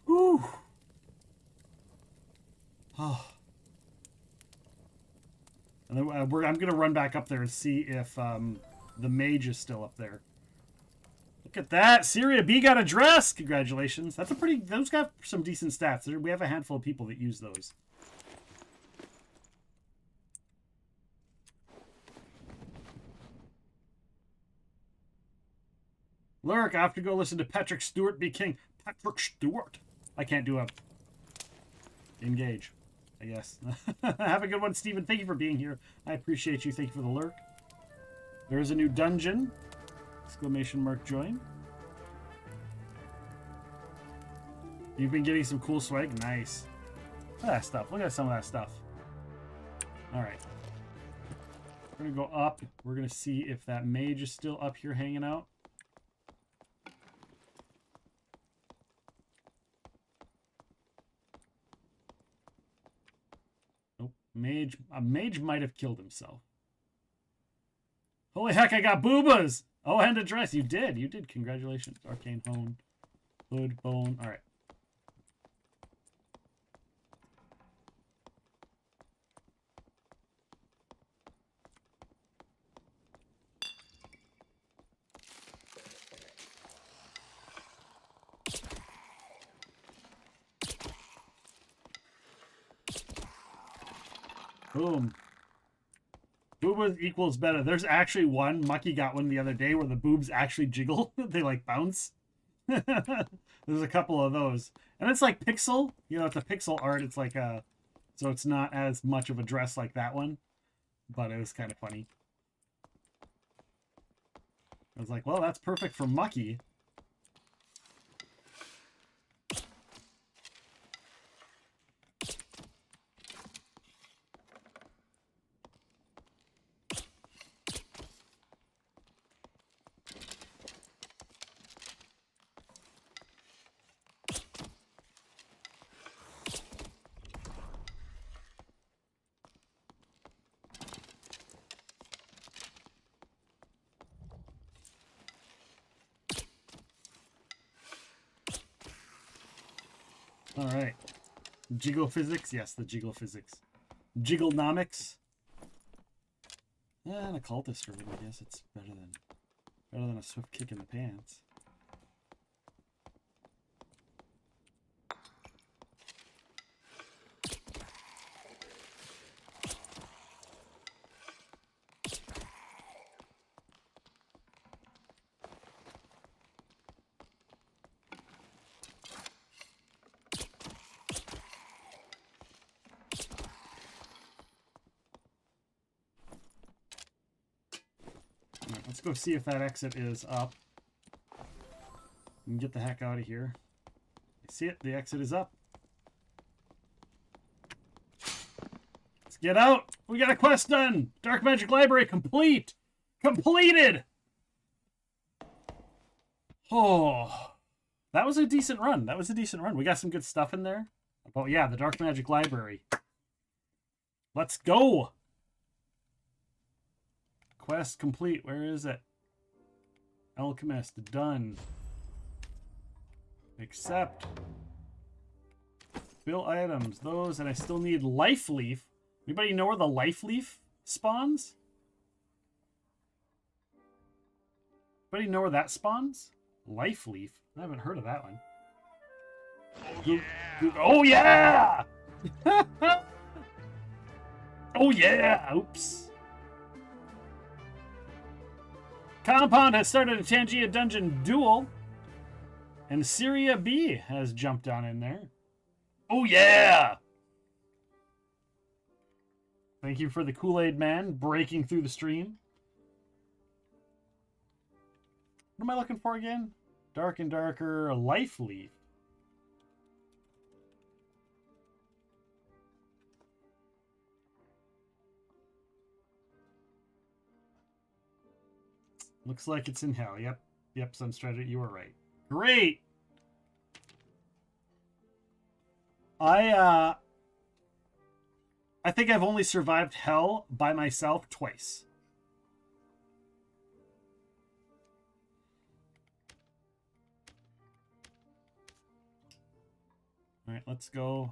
Whew. Oh. And then I'm going to run back up there and see if the mage is still up there. Look at that. Syria B got a dress. Congratulations. That's a pretty... Those got some decent stats. We have a handful of people that use those. Lurk, I have to go listen to Patrick Stewart be king. Patrick Stewart. I can't do a... Engage. I guess. Have a good one, Steven. Thank you for being here. I appreciate you. Thank you for the lurk. There is a new dungeon. Exclamation mark join. You've been getting some cool swag. Nice. Look at that stuff. Look at some of that stuff. Alright. We're going to go up. We're going to see if that mage is still up here hanging out. A mage might have killed himself. Holy heck, I got boobas! Oh, and a dress. You did. Congratulations. Arcane Hone. Hood, bone. Alright. Boom. Boobas equals better. There's actually one. Mucky got one the other day where the boobs actually jiggle. They like bounce. There's a couple of those. And it's like pixel. You know, it's a pixel art. It's like a... So it's not as much of a dress like that one. But it was kind of funny. I was like, well, that's perfect for Mucky. All right. Jiggle physics? Yes, the jiggle physics. Jigglenomics? And a cultist ribbon, I guess it's better than a swift kick in the pants. Let's go see if that exit is up. And get the heck out of here. I see it. The exit is up. Let's get out. We got a quest done. Dark Magic Library complete. Completed. Oh, that was a decent run. That was a decent run. We got some good stuff in there. Oh yeah, the Dark Magic Library. Let's go. Quest complete. Where is it? Alchemist done. Accept. Bill items. Those, and I still need life leaf. Anybody know where the life leaf spawns? Anybody know where that spawns? Life leaf. I haven't heard of that one. Oh yeah! Oh yeah! Oops. Compound has started a Tangia Dungeon duel. And Syria B has jumped on in there. Oh yeah! Thank you for the Kool-Aid Man breaking through the stream. What am I looking for again? Dark and Darker Life Leaf. Looks like it's in hell. Yep. Yep, Sunstrider, you were right. Great! I think I've only survived hell by myself twice. All right, let's go.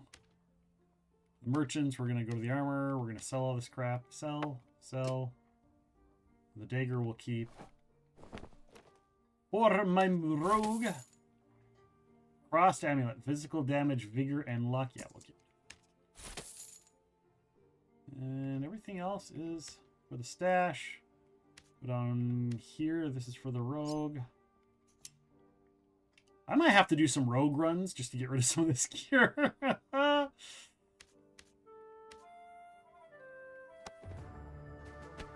The merchants, we're going to go to the armor. We're going to sell all this crap. Sell, sell. The dagger we'll keep. For my rogue. Frost amulet. Physical damage, vigor, and luck. Yeah, we'll keep it. And everything else is for the stash. But on here, this is for the rogue. I might have to do some rogue runs just to get rid of some of this gear.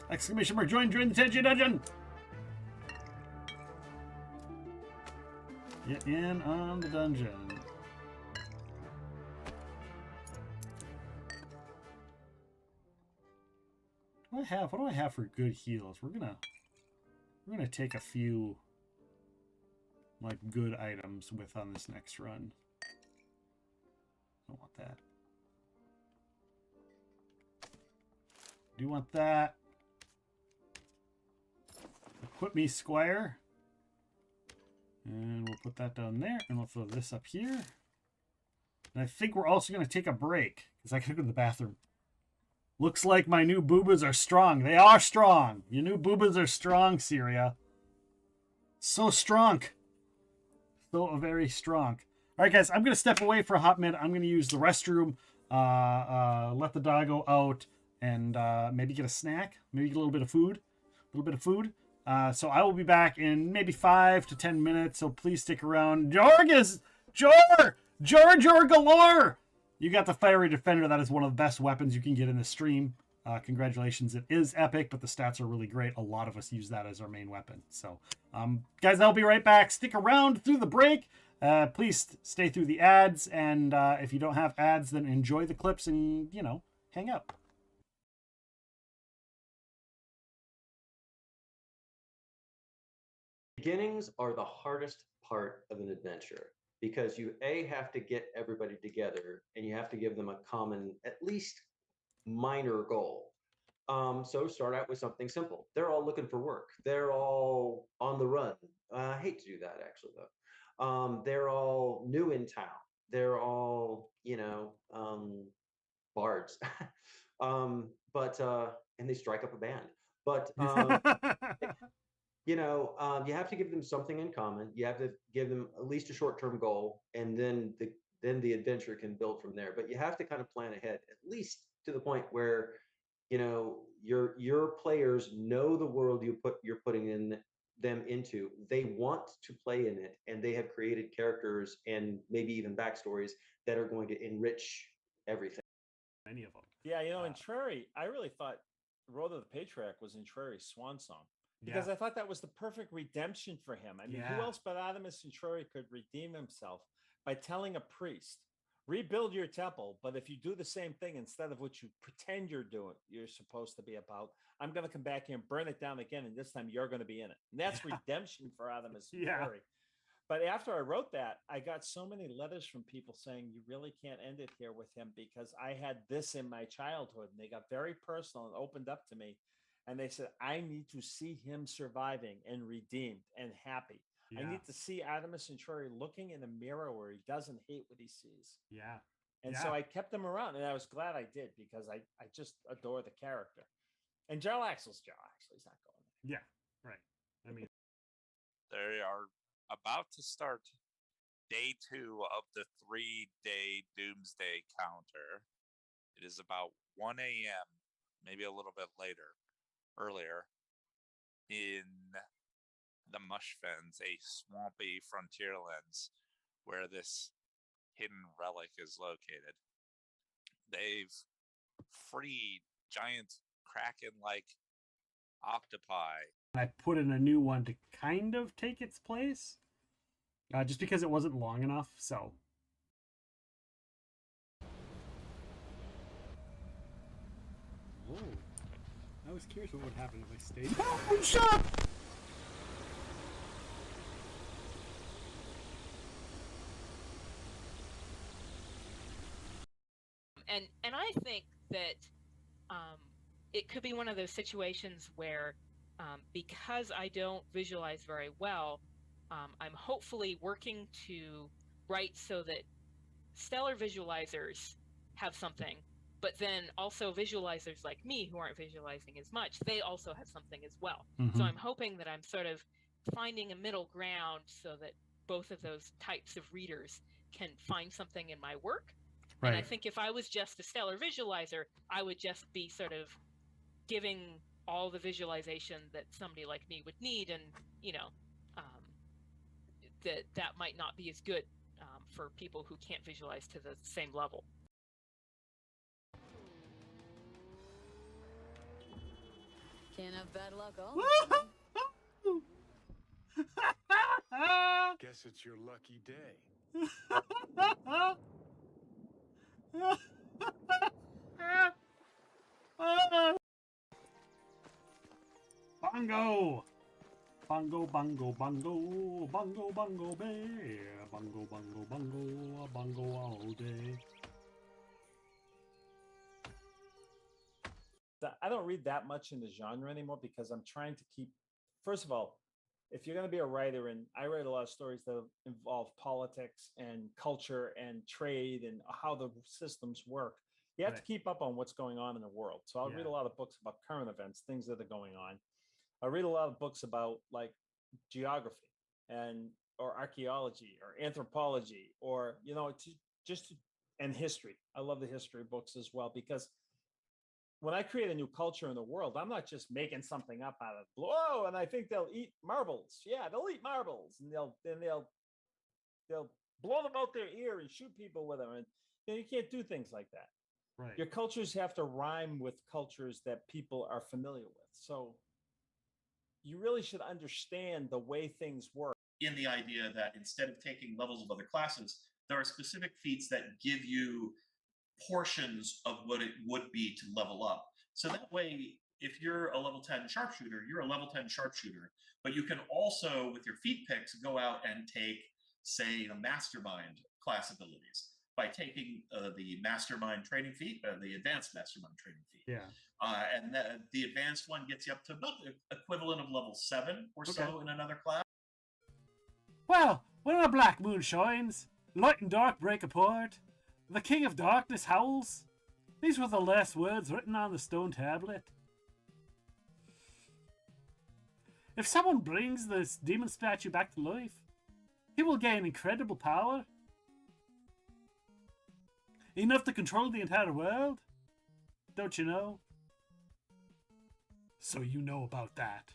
Exclamation mark, join the Tangia Dungeon! Get in on the dungeon. What do I have for good heals? We're gonna take a few like good items with on this next run. Don't want that. Do want that. Equip me Squire. And we'll put that down there, and we'll throw this up here. And I think we're also going to take a break, because I gotta go to the bathroom. Looks like my new boobas are strong. They are strong. Your new boobas are strong, Syria. So strong. So very strong. All right, guys, I'm going to step away for a hot minute. I'm going to use the restroom, let the doggo out, and maybe get a snack. Maybe get a little bit of food. So I will be back in maybe 5 to 10 minutes, so please stick around. Jor galore! You got the Fiery Defender. That is one of the best weapons you can get in the stream. Congratulations. It is epic, but the stats are really great. A lot of us use that as our main weapon. So, guys, I'll be right back. Stick around through the break. Please stay through the ads, and if you don't have ads, then enjoy the clips and, hang out. Beginnings are the hardest part of an adventure because you have to get everybody together and you have to give them a common, at least minor goal. So start out with something simple. They're all looking for work. They're all on the run. I hate to do that actually though. They're all new in town. they're all, bards. And they strike up a band. But you have to give them something in common. You have to give them at least a short-term goal, and then the adventure can build from there. But you have to kind of plan ahead, at least to the point where your players know the world you're putting them into. They want to play in it, and they have created characters and maybe even backstories that are going to enrich everything. Many of them. Yeah, in Trary, I really thought Road of the Patriarch was in Trary's swan song. Because I thought that was the perfect redemption for him. I mean, who else but Artemis Centauri could redeem himself by telling a priest, rebuild your temple, but if you do the same thing instead of what you pretend you're supposed to be about, I'm going to come back here and burn it down again, and this time you're going to be in it. And that's redemption for Artemis Centauri. But after I wrote that, I got so many letters from people saying, you really can't end it here with him because I had this in my childhood. And they got very personal and opened up to me. And they said, I need to see him surviving and redeemed and happy. I need to see Artemis Centauri looking in a mirror where he doesn't hate what he sees. Yeah. And so I kept him around, and I was glad I did because I just adore the character. And Jarl Axel's Jarl Axel. He's not going there. Yeah, right. I mean, they are about to start day 2 of the 3-day doomsday counter. It is about 1 a.m., maybe a little bit earlier, in the Mushfens, a swampy frontierlands where this hidden relic is located. They've freed giant kraken-like octopi. I put in a new one to kind of take its place, just because it wasn't long enough, so... Whoa. I was curious what would happen if I stayed. Oh, shut up! And I think that it could be one of those situations where because I don't visualize very well, I'm hopefully working to write so that stellar visualizers have something, but then also visualizers like me who aren't visualizing as much, they also have something as well. So I'm hoping that I'm sort of finding a middle ground so that both of those types of readers can find something in my work. Right. And I think if I was just a stellar visualizer, I would just be sort of giving all the visualization that somebody like me would need, and that might not be as good for people who can't visualize to the same level. Can't have bad luck all Guess it's your lucky day. Bongo! Bongo, bongo, bongo, bongo, bongo, bear. Bongo, bongo, bongo, bongo all day. I don't read that much in the genre anymore because I'm trying to keep, first of all, if you're going to be a writer, and I write a lot of stories that involve politics and culture and trade and how the systems work, you have to keep up on what's going on in the world. So I'll read a lot of books about current events, things that are going on. I read a lot of books about like geography or archaeology or anthropology or, and history. I love the history books as well, because when I create a new culture in the world, I'm not just making something up out of blue. Oh, and I think they'll eat marbles. Yeah, they'll eat marbles, and they'll blow them out their ear and shoot people with them. And you can't do things like that. Right. Your cultures have to rhyme with cultures that people are familiar with. So you really should understand the way things work. In the idea that instead of taking levels of other classes, there are specific feats that give you portions of what it would be to level up. So that way, if you're a level 10 sharpshooter, you're a level 10 sharpshooter, but you can also, with your feat picks, go out and take, say, the mastermind class abilities by taking the mastermind training feat, the advanced mastermind training feat. Yeah. And the advanced one gets you up to about the equivalent of level 7 or so in another class. Well, when the black moon shines, Light and dark break apart. The King of Darkness howls. These were the last words written on the stone tablet. If someone brings this demon statue back to life, he will gain incredible power. Enough to control the entire world. Don't you know? So you know about that.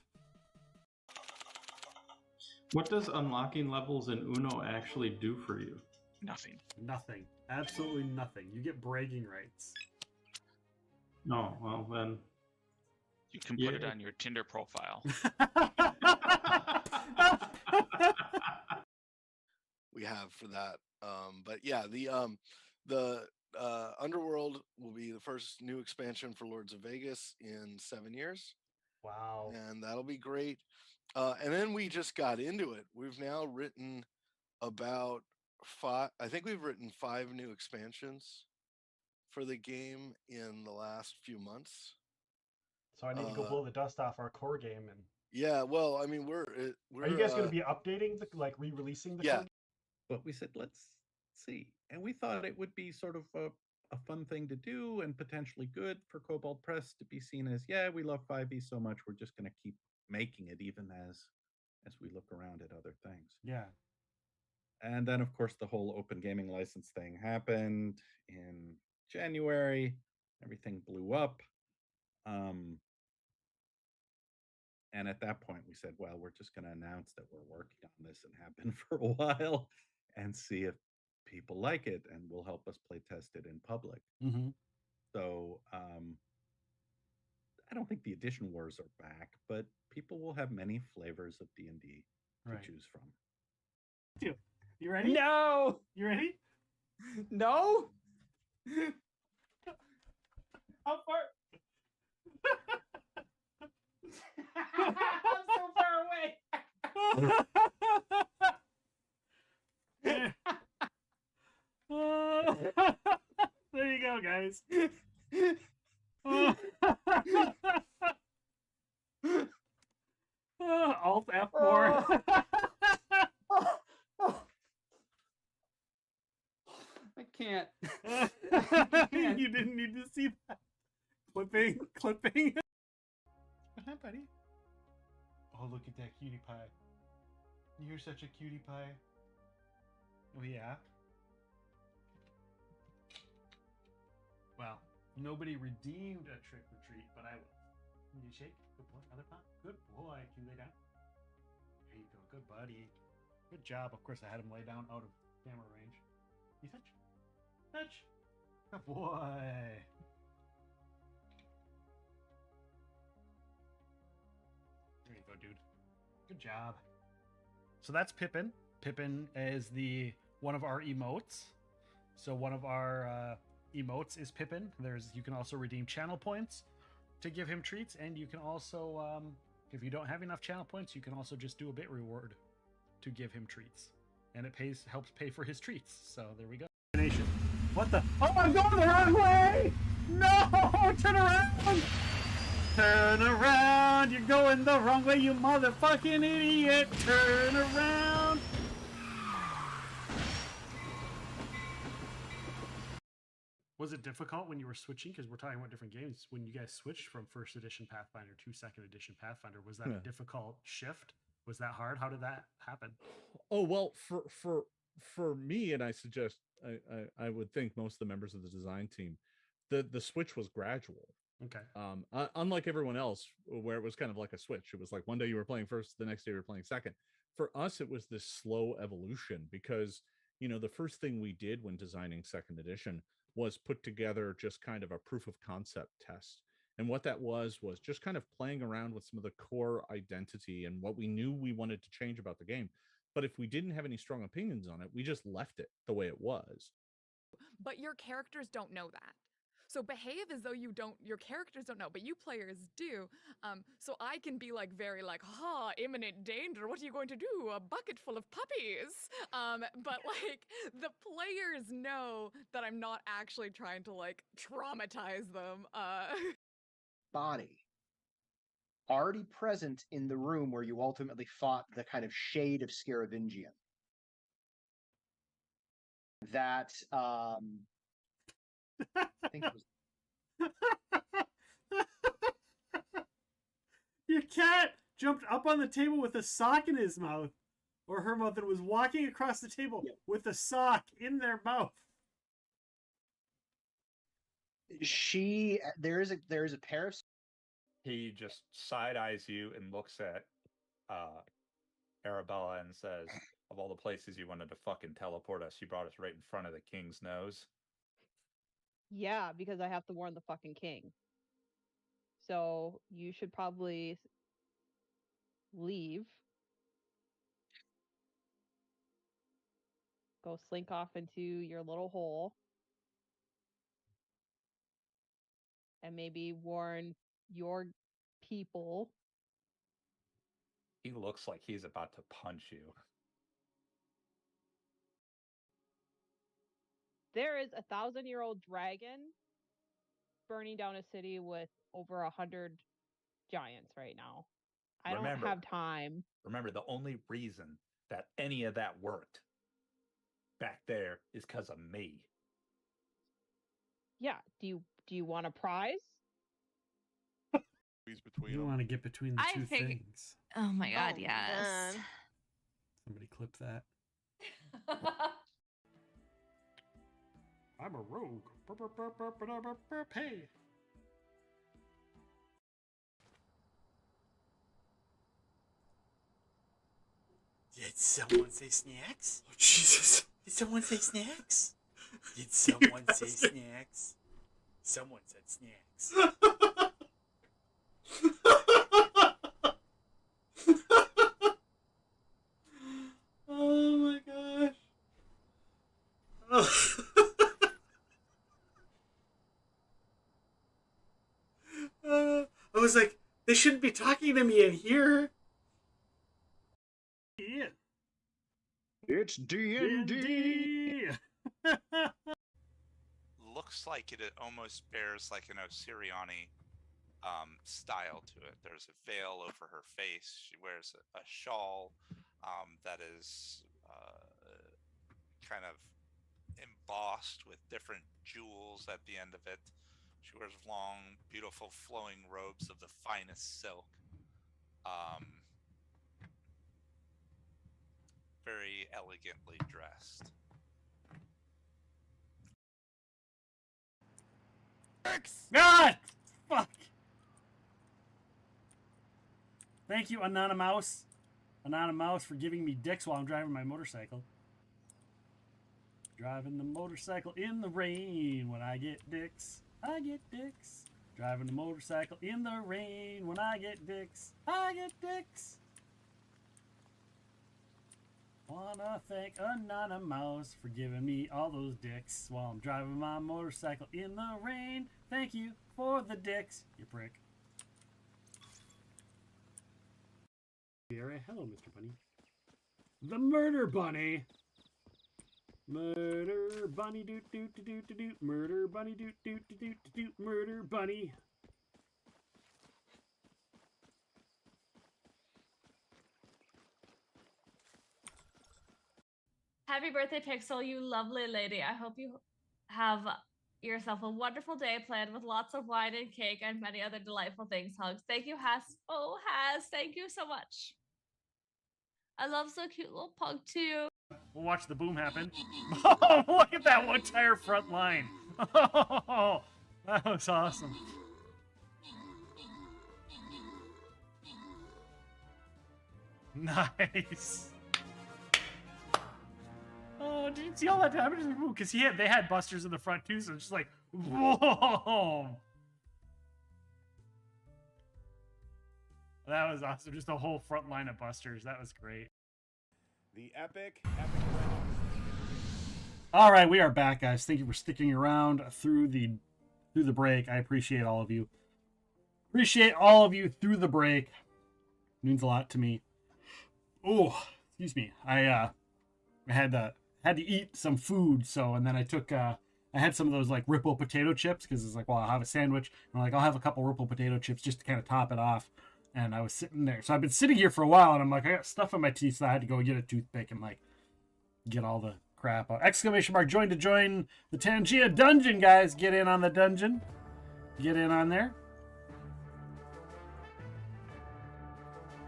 What does unlocking levels in Uno actually do for you? Nothing. Nothing. Absolutely nothing. You get bragging rights. No, well then. You can put it on your Tinder profile. We have for that. But yeah, the Underworld will be the first new expansion for Lords of Vegas in 7 years. Wow. And that'll be great. And then we just got into it. We've now written about I think we've written 5 new expansions for the game in the last few months. So I need to go blow the dust off our core game. And yeah, well, I mean, we're are you guys going to be updating like re-releasing the core? But we said, let's see. And we thought it would be sort of a fun thing to do and potentially good for Cobalt Press to be seen as, yeah, we love 5e so much, we're just going to keep making it even as we look around at other things. Yeah. And then, of course, the whole open gaming license thing happened in January. Everything blew up. And at that point, we said, well, we're just going to announce that we're working on this and have been for a while and see if people like it and will help us play test it in public. Mm-hmm. So I don't think the edition wars are back, but people will have many flavors of D&D to choose from. You ready? No! You ready? No? How far? I'm so far away. There you go, guys. Alt F4. I can't. You didn't need to see that. Clipping. What happened, buddy? Oh, look at that cutie pie. You're such a cutie pie. Oh, yeah? Well, nobody redeemed a trick or treat, but I will. Can you shake? Good boy. Other palm. Good boy. Can you lay down? There you go. Good buddy. Good job. Of course, I had him lay down out of camera range. You touch? Touch. Good boy. There you go, dude. Good job. So that's Pippin. Pippin is one of our emotes. So one of our emotes is Pippin. You can also redeem channel points to give him treats, and you can also, if you don't have enough channel points, you can also just do a bit reward to give him treats, and it helps pay for his treats. So there we go. What the? Oh, I'm going the wrong way! No! Turn around! Turn around! You're going the wrong way, you motherfucking idiot! Turn around! Was it difficult when you were switching? Because we're talking about different games. When you guys switched from first edition Pathfinder to second edition Pathfinder, was that a difficult shift? Was that hard? How did that happen? Oh, well, for me, and I suggest I would think most of the members of the design team, the switch was gradual. Okay. Unlike everyone else, where it was kind of like a switch. It was like one day you were playing first, the next day you were playing second. For us, it was this slow evolution because, the first thing we did when designing second edition was put together just kind of a proof of concept test. And what that was just kind of playing around with some of the core identity and what we knew we wanted to change about the game. But if we didn't have any strong opinions on it, we just left it the way it was. But your characters don't know that. So behave as though your characters don't know, but you players do. So I can be very imminent danger. What are you going to do? A bucket full of puppies. But the players know that I'm not actually trying to traumatize them. Body. Already present in the room where you ultimately fought the kind of shade of Scaravingian. that I think it was Your cat jumped up on the table with a sock in his mouth, or her mouth, and was walking across the table with a sock in their mouth. there is a pair of He just side eyes you and looks at Arabella and says, "Of all the places you wanted to fucking teleport us, you brought us right in front of the king's nose." Yeah, because I have to warn the fucking king. So you should probably leave. Go slink off into your little hole. And maybe warn your people. He looks like he's about to punch you. There is a 1,000-year-old dragon burning down a city with over 100 giants right now. I don't have time. Remember, the only reason that any of that worked back there is because of me. Yeah. Do you want a prize? You want to get between the two things. Oh my god, Oh, yes. man. Somebody clip that. I'm a rogue. Hey. Did someone say snacks? Oh, Jesus. Did someone say snacks? Did someone say snacks? Someone said snacks. Oh my gosh. Oh. I was like, they shouldn't be talking to me in here. Yeah. It's D&D. Looks like it almost bears like an Osiriani style to it. There's a veil over her face. She wears a shawl that is kind of embossed with different jewels at the end of it. She wears long, beautiful, flowing robes of the finest silk. Very elegantly dressed. God! Fuck! Thank you, Anonymous. Anonymous for giving me dicks while I'm driving my motorcycle. Driving the motorcycle in the rain. When I get dicks, I get dicks. Driving the motorcycle in the rain. When I get dicks, I get dicks. Wanna thank Anonymous for giving me all those dicks while I'm driving my motorcycle in the rain. Thank you for the dicks, you prick. Hello, Mr. Bunny. The Murder Bunny. Murder Bunny doot doot doot doot doot. Murder Bunny doot doot doot doot doot. Murder Bunny. Happy birthday, Pixel, you lovely lady. I hope you have yourself a wonderful day planned with lots of wine and cake and many other delightful things. Hugs. Thank you, Has. Oh, Has, thank you so much. I love so cute little pug too. We'll watch the boom happen. Oh, look at that entire front line. Oh, that was awesome. Nice. Oh, did you see all that damage? Because they had busters in the front too, so it's just like, whoa. That was awesome. Just a whole front line of busters. That was great. The epic. All right, we are back, guys. Thank you for sticking around through the break. I appreciate all of you. Appreciate all of you through the break. It means a lot to me. Oh, excuse me. I had to eat some food, and then I took I had some of those like Ripple potato chips because it's like, well, I'll have a sandwich. And I'm like, I'll have a couple Ripple potato chips just to kind of top it off. And I was sitting there. So I've been sitting here for a while, and I'm like, I got stuff in my teeth, so I had to go get a toothpick and like get all the crap out. Exclamation mark, join to join the Tangia dungeon, guys. Get in on the dungeon. Get in on there.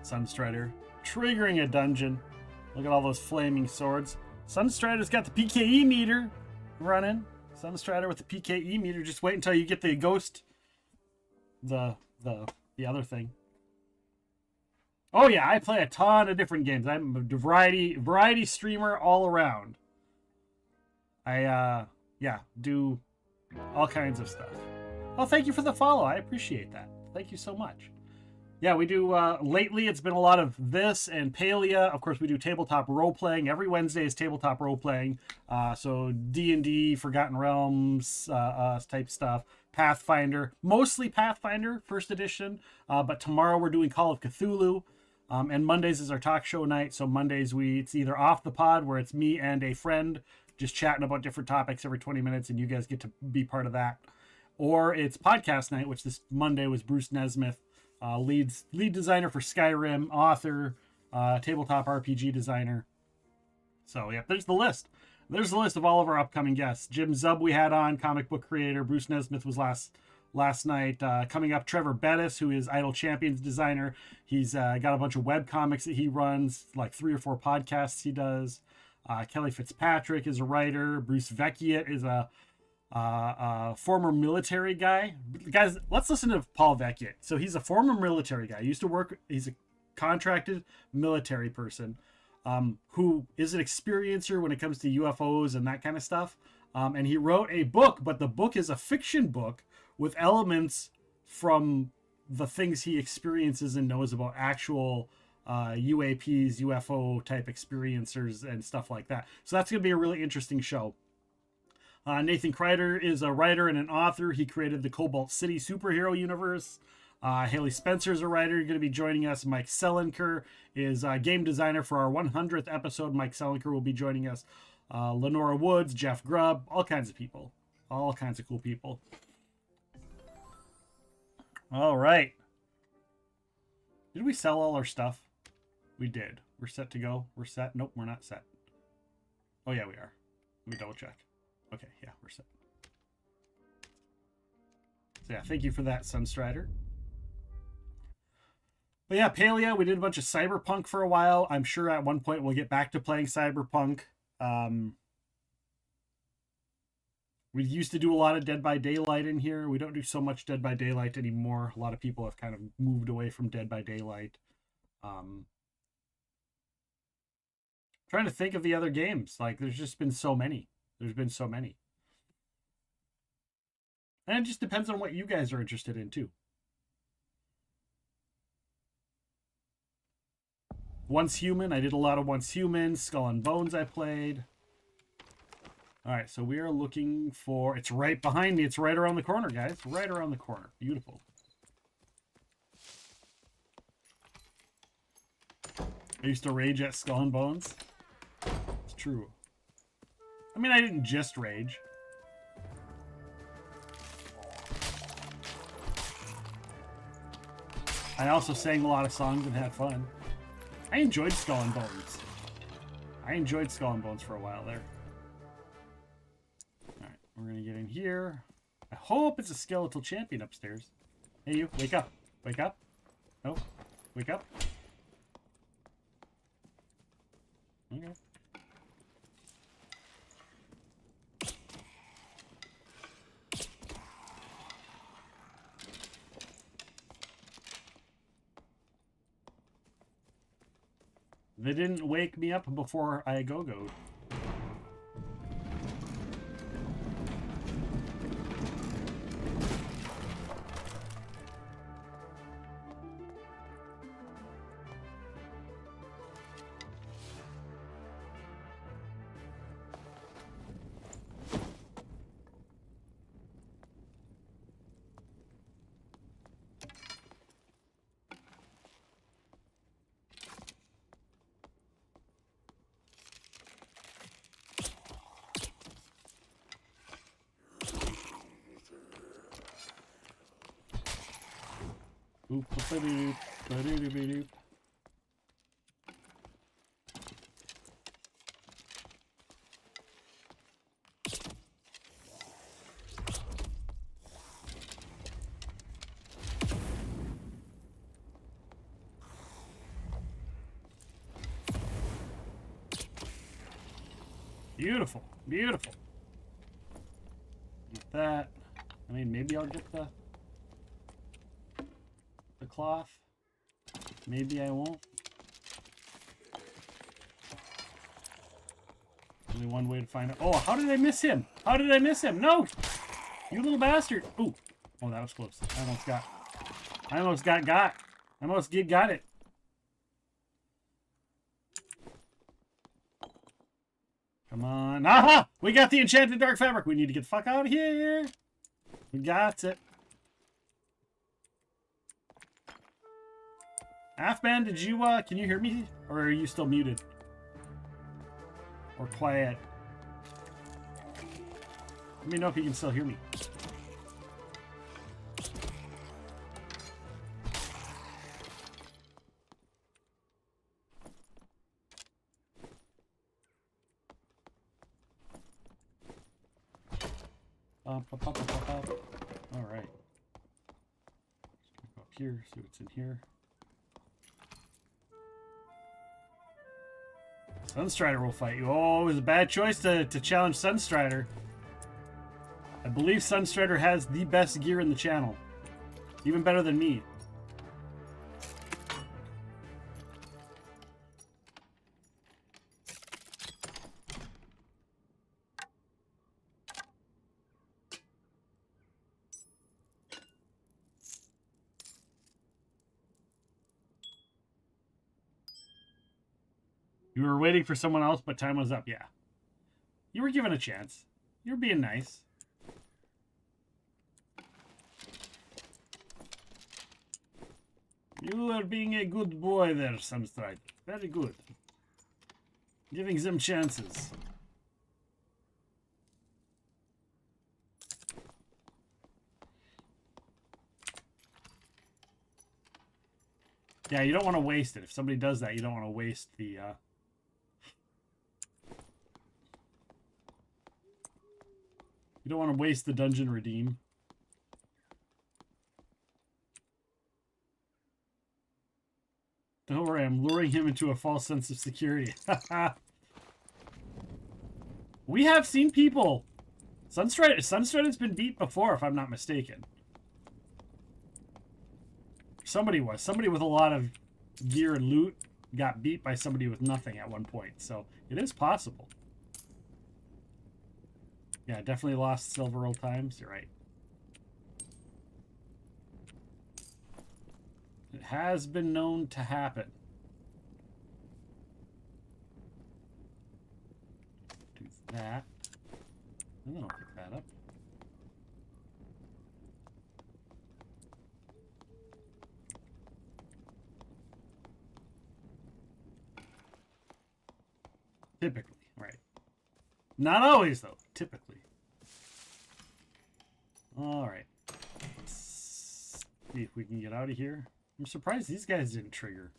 Sunstrider triggering a dungeon. Look at all those flaming swords. Sunstrider's got the PKE meter running. Sunstrider with the PKE meter. Just wait until you get the ghost. The other thing. Oh yeah, I play a ton of different games. I'm a variety streamer all around. I do all kinds of stuff. Oh, thank you for the follow. I appreciate that. Thank you so much. Yeah, we do, lately it's been a lot of this and Palia. Of course, we do tabletop role-playing. Every Wednesday is tabletop role-playing. So D&D, Forgotten Realms type stuff. Pathfinder, mostly Pathfinder, first edition. But tomorrow we're doing Call of Cthulhu. And Mondays is our talk show night. So Mondays it's either off the pod where it's me and a friend just chatting about different topics every 20 minutes and you guys get to be part of that. Or it's podcast night, which this Monday was Bruce Nesmith. Lead designer for Skyrim, author, tabletop RPG designer. So, yeah, there's the list. There's the list of all of our upcoming guests. Jim Zub we had on, comic book creator. Bruce Nesmith was last night. Coming up, Trevor Bettis, who is Idle Champions designer. He's got a bunch of web comics that he runs, like 3 or 4 podcasts he does. Kelly Fitzpatrick is a writer. Bruce Vecchia is a former military guy. Guys, let's listen to Paul Vecchia. So he's a former military guy. He used to work, he's a contracted military person who is an experiencer when it comes to UFOs and that kind of stuff. And he wrote a book, but the book is a fiction book with elements from the things he experiences and knows about actual UAPs, UFO type experiencers and stuff like that. So that's going to be a really interesting show. Nathan Kreider is a writer and an author. He created the Cobalt City superhero universe. Haley Spencer is a writer. You're going to be joining us. Mike Selenker is a game designer for our 100th episode. Mike Selenker will be joining us. Lenora Woods, Jeff Grubb, all kinds of people. All kinds of cool people. All right. Did we sell all our stuff? We did. We're set to go. We're set. Nope, we're not set. Oh, yeah, we are. Let me double check. Okay, yeah, we're set. So yeah, thank you for that, Sunstrider. But yeah, Palia, we did a bunch of Cyberpunk for a while. I'm sure at one point we'll get back to playing Cyberpunk. We used to do a lot of Dead by Daylight in here. We don't do so much Dead by Daylight anymore. A lot of people have kind of moved away from Dead by Daylight. Trying to think of the other games. Like, there's just been so many. There's been so many. And it just depends on what you guys are interested in, too. Once Human. I did a lot of Once Human. Skull and Bones I played. All right, so we are looking for... It's right behind me. It's right around the corner, guys. Right around the corner. Beautiful. I used to rage at Skull and Bones. It's true. I mean, I didn't just rage. I also sang a lot of songs and had fun. I enjoyed Skull and Bones. I enjoyed Skull and Bones for a while there. Alright, we're gonna get in here. I hope it's a skeletal champion upstairs. Hey you, wake up. Wake up. Nope. Wake up. Okay. They didn't wake me up before I go-go'd. Beautiful. Beautiful. Get that. I mean, maybe I'll get the cloth. Maybe I won't. Only one way to find out. Oh, how did I miss him? How did I miss him? No! You little bastard! Ooh. Oh, that was close. I almost got it. Come on. Aha! We got the enchanted dark fabric. We need to get the fuck out of here. We got it. Halfman, did you, can you hear me? Or are you still muted? Or quiet? Let me know if you can still hear me. All right. Go up here, see what's in here. Sunstrider will fight you. Oh, it was a bad choice to challenge Sunstrider. I believe Sunstrider has the best gear in the channel. Even better than me. You were waiting for someone else, but time was up. Yeah. You were given a chance. You're being nice. You are being a good boy there, Sunstrider. Very good. Giving them chances. Yeah, you don't want to waste it. If somebody does that, you don't want to waste the... You don't want to waste the dungeon redeem. Don't worry, I'm luring him into a false sense of security. We have seen people. Sunstrider's been beat before, if I'm not mistaken. Somebody with a lot of gear and loot got beat by somebody with nothing at one point. So it is possible. Yeah, definitely lost silver old times. You're right. It has been known to happen. Do that. And then I'll pick that up. Typically, right. Not always, though. Typically. All right. Let's see if we can get out of here. I'm surprised these guys didn't trigger.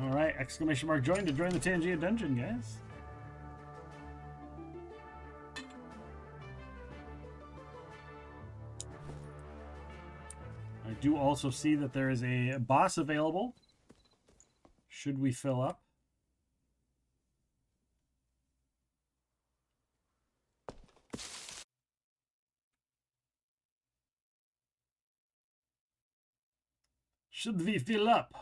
All right. Exclamation mark join to join the Tangia dungeon, guys. I do also see that there is a boss available. Should we fill up? Should we fill up?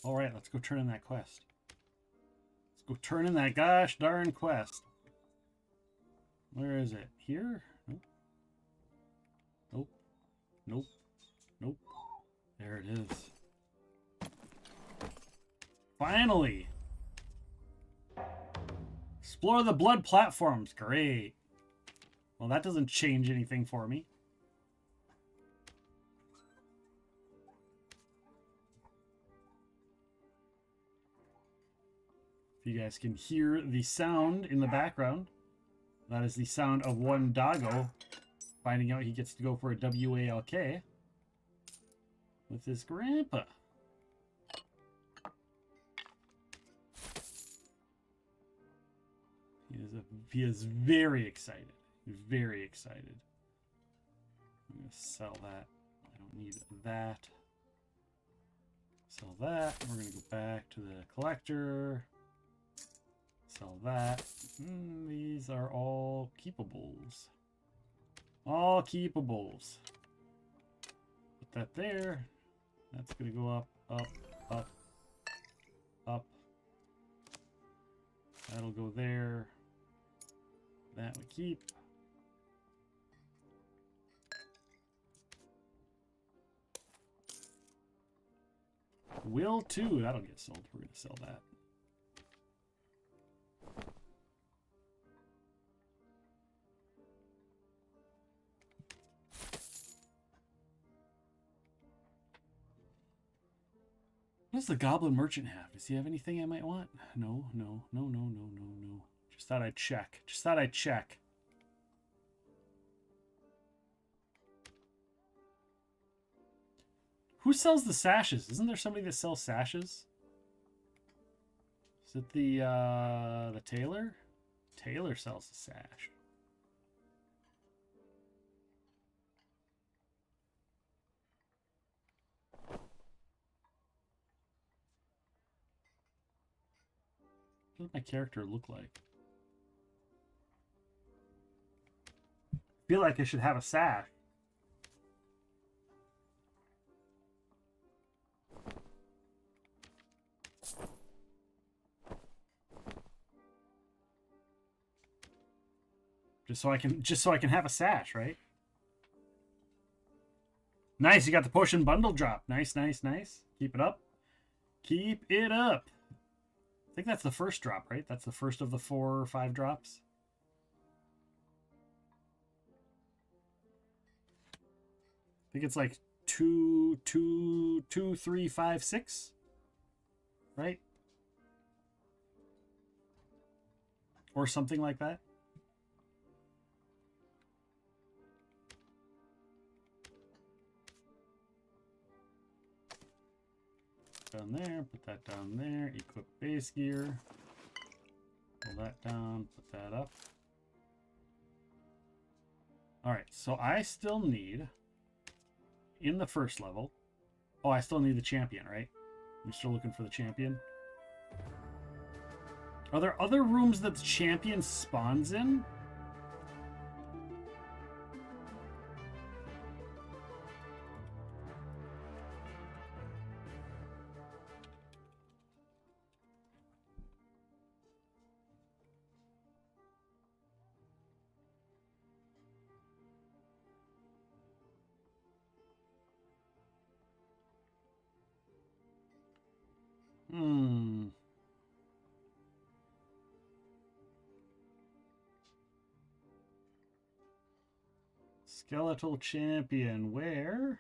All right, let's go turn in that quest. Let's go turn in that gosh darn quest. Where is it? Here? Nope. Nope. Nope. Nope. There it is. Finally! Explore the blood platforms. Great. Well, that doesn't change anything for me. If you guys can hear the sound in the background, that is the sound of one doggo finding out he gets to go for a WALK with his grandpa. He is very excited. Very excited. I'm going to sell that. I don't need that. Sell that. We're going to go back to the collector. Sell that. These are all keepables. All keepables. Put that there. That's going to go up, up, up, up. That'll go there. That we keep. Will 2. That'll get sold. We're going to sell that. What does the Goblin Merchant have? Does he have anything I might want? No, no, no, no, no, no, no. Just thought I'd check. Just thought I'd check. Who sells the sashes? Isn't there somebody that sells sashes? Is it the tailor? Tailor sells the sash. What does my character look like? I feel like I should have a sash. Just so I can have a sash, right? Nice, you got the potion bundle drop. Nice, nice, nice. Keep it up. Keep it up. I think that's the first drop, right? That's the first of the 4 or 5 drops. I think it's like 2, 2, 2, 3, 5, 6, right? Or something like that. Down there, put that down there, equip base gear, pull that down, put that up. Alright, so I still need, in the first level, oh, I still need the champion, right? I'm still looking for the champion. Are there other rooms that the champion spawns in? Skeletal champion, where?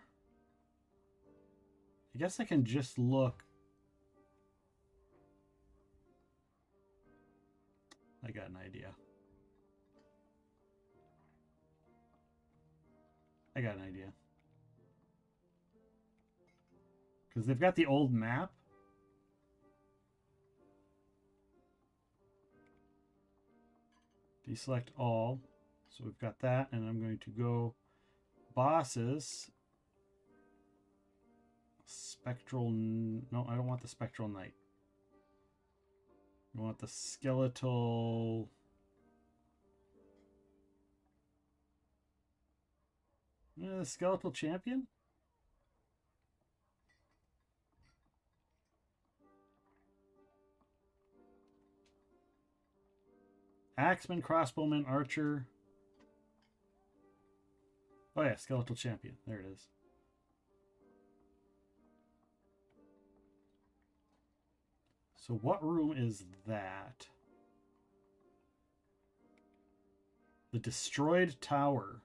I guess I can just look. I got an idea. Because they've got the old map. Deselect all. So we've got that, and I'm going to go bosses. Spectral, no, I don't want the Spectral Knight. I want the skeletal. The skeletal champion? Axeman, crossbowman, archer. Oh yeah, skeletal champion. There it is. So what room is that? The destroyed tower.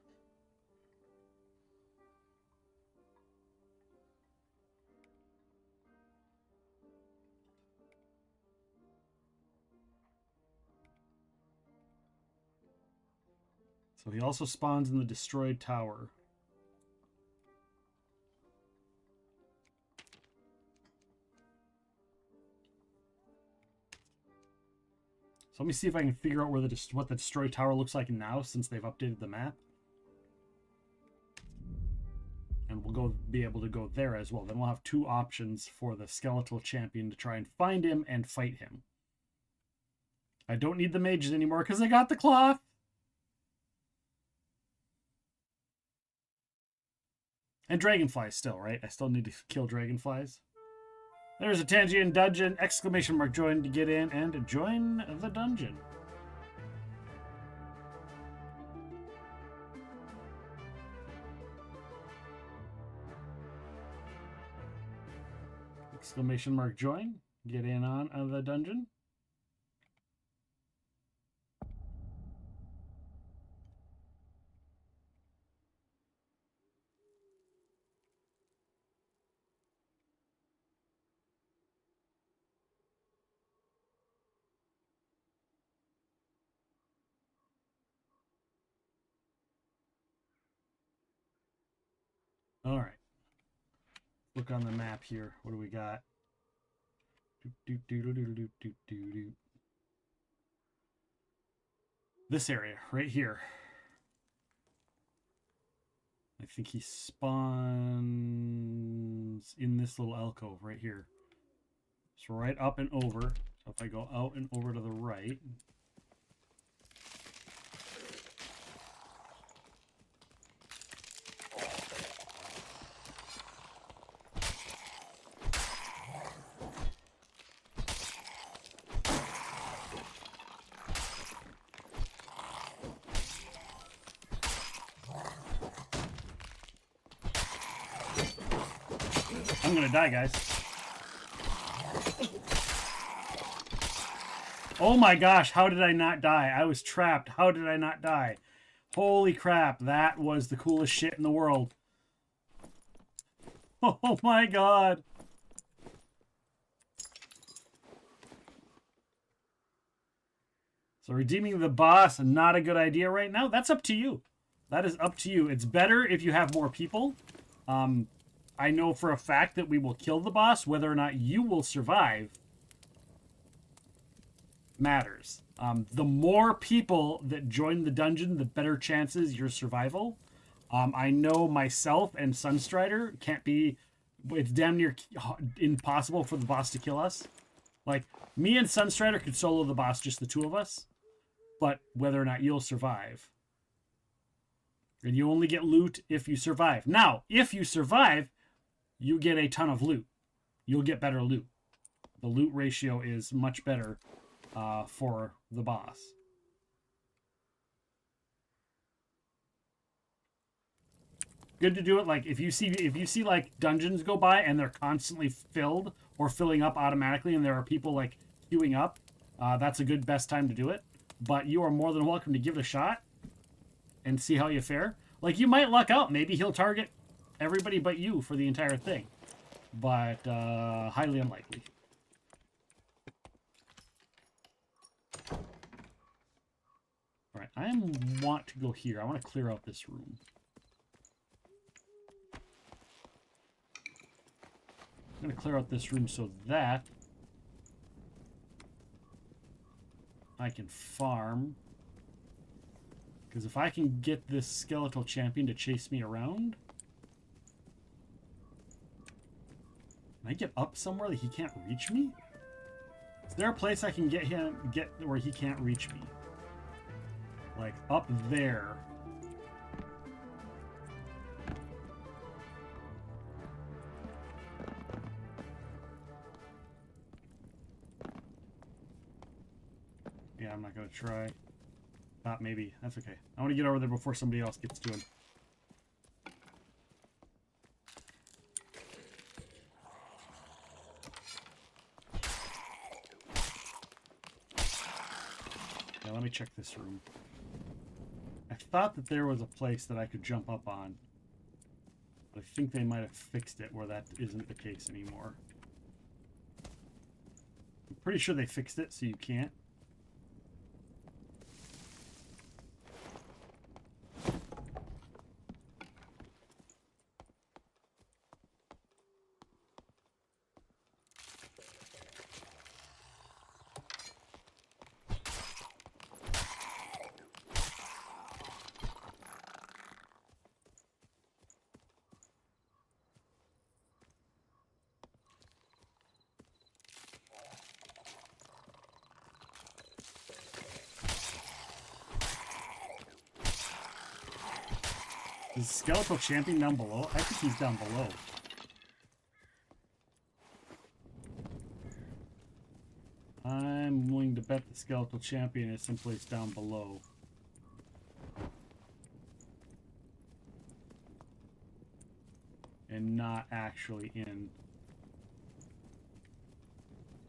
So he also spawns in the destroyed tower. So let me see if I can figure out where what the destroyed tower looks like now, since they've updated the map. And we'll be able to go there as well. Then we'll have two options for the skeletal champion to try and find him and fight him. I don't need the mages anymore because I got the cloth. And dragonflies still, right? I still need to kill dragonflies. There's a Tangian dungeon! Exclamation mark join to get in and join the dungeon. Exclamation mark join. Get in on the dungeon. All right. Look on the map here. What do we got? This area right here. I think he spawns in this little alcove right here. So right up and over. So if I go out and over to the right. I'm gonna die, guys. Oh my gosh, how did I not die? I was trapped. How did I not die? Holy crap, that was the coolest shit in the world. Oh my god. So redeeming the boss, not a good idea right now. That's up to you. That is up to you. It's better if you have more people. I know for a fact that we will kill the boss. Whether or not you will survive matters. The more people that join the dungeon, the better chances your survival. I know myself and Sunstrider can't be... It's damn near impossible for the boss to kill us. Like, me and Sunstrider could solo the boss, just the two of us. But whether or not you'll survive. And you only get loot if you survive. Now, if you survive, you get a ton of loot. You'll get better loot. The loot ratio is much better for the boss. Good to do it like if you see like dungeons go by and they're constantly filled or filling up automatically and there are people like queuing up, that's a good best time to do it. But you are more than welcome to give it a shot and see how you fare. Like, you might luck out. Maybe he'll target everybody but you for the entire thing. But highly unlikely. Alright, I want to go here. I want to clear out this room. I'm going to clear out this room so that I can farm. Because if I can get this skeletal champion to chase me around... Can I get up somewhere that he can't reach me? Is there a place I can get where he can't reach me? Like, up there. Yeah, I'm not going to try. Maybe. That's okay. I want to get over there before somebody else gets to him. Yeah, let me check this room. I thought that there was a place that I could jump up on. But I think they might have fixed it where that isn't the case anymore. I'm pretty sure they fixed it so you can't. Is Skeletal Champion down below? I think he's down below. I'm willing to bet the Skeletal Champion is someplace down below. And not actually in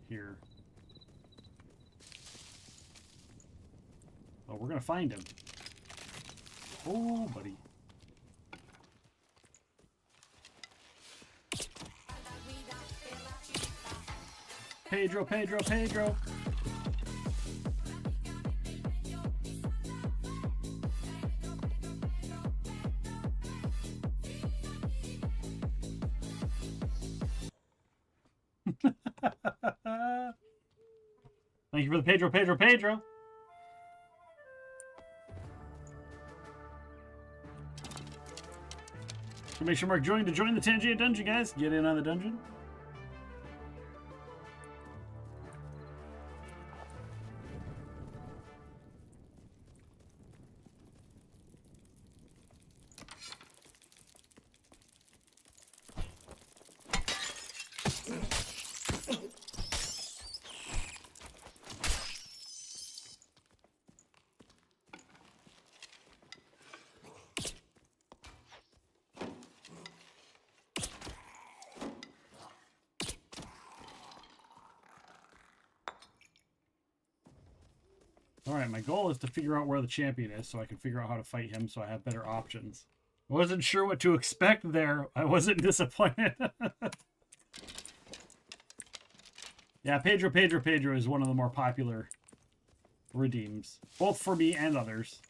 here. Oh, we're gonna find him. Oh, buddy. Pedro, Pedro, Pedro. Thank you for the Pedro, Pedro, Pedro. So make sure Mark joined to join the Tangia dungeon, guys. Get in on the dungeon. Alright, my goal is to figure out where the champion is so I can figure out how to fight him so I have better options. I wasn't sure what to expect there. I wasn't disappointed. Yeah, Pedro, Pedro, Pedro is one of the more popular redeems. Both for me and others.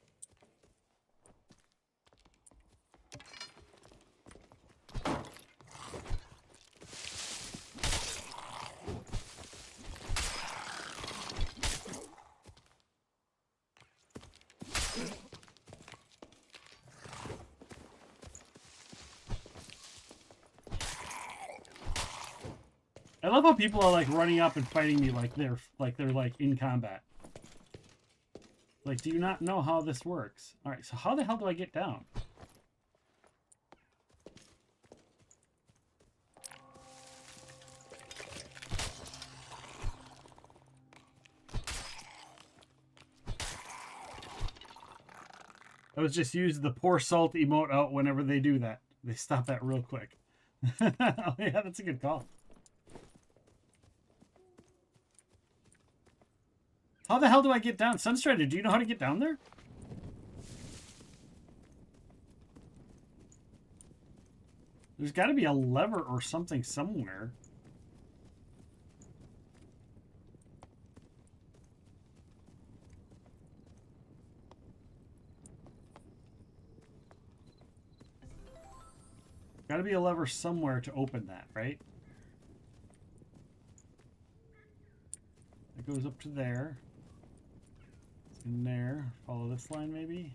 I love how people are like running up and fighting me like they're in combat. Like, do you not know how this works? All right, so how the hell do I get down? I was just use the pour salt emote out whenever they do that. They stop that real quick. Oh yeah, that's a good call. How the hell do I get down? Sunstrider, do you know how to get down there? There's got to be a lever or something somewhere. Got to be a lever somewhere to open that, right? It goes up to there. It's in there. Follow this line, maybe.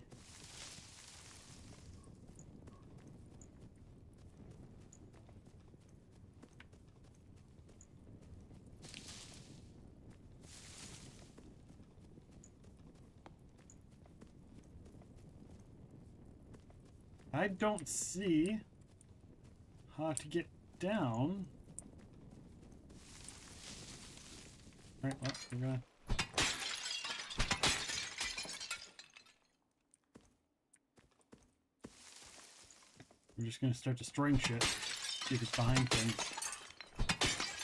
I don't see how to get down. Alright, well, we're gonna... We're just gonna start destroying shit. See if it's behind things.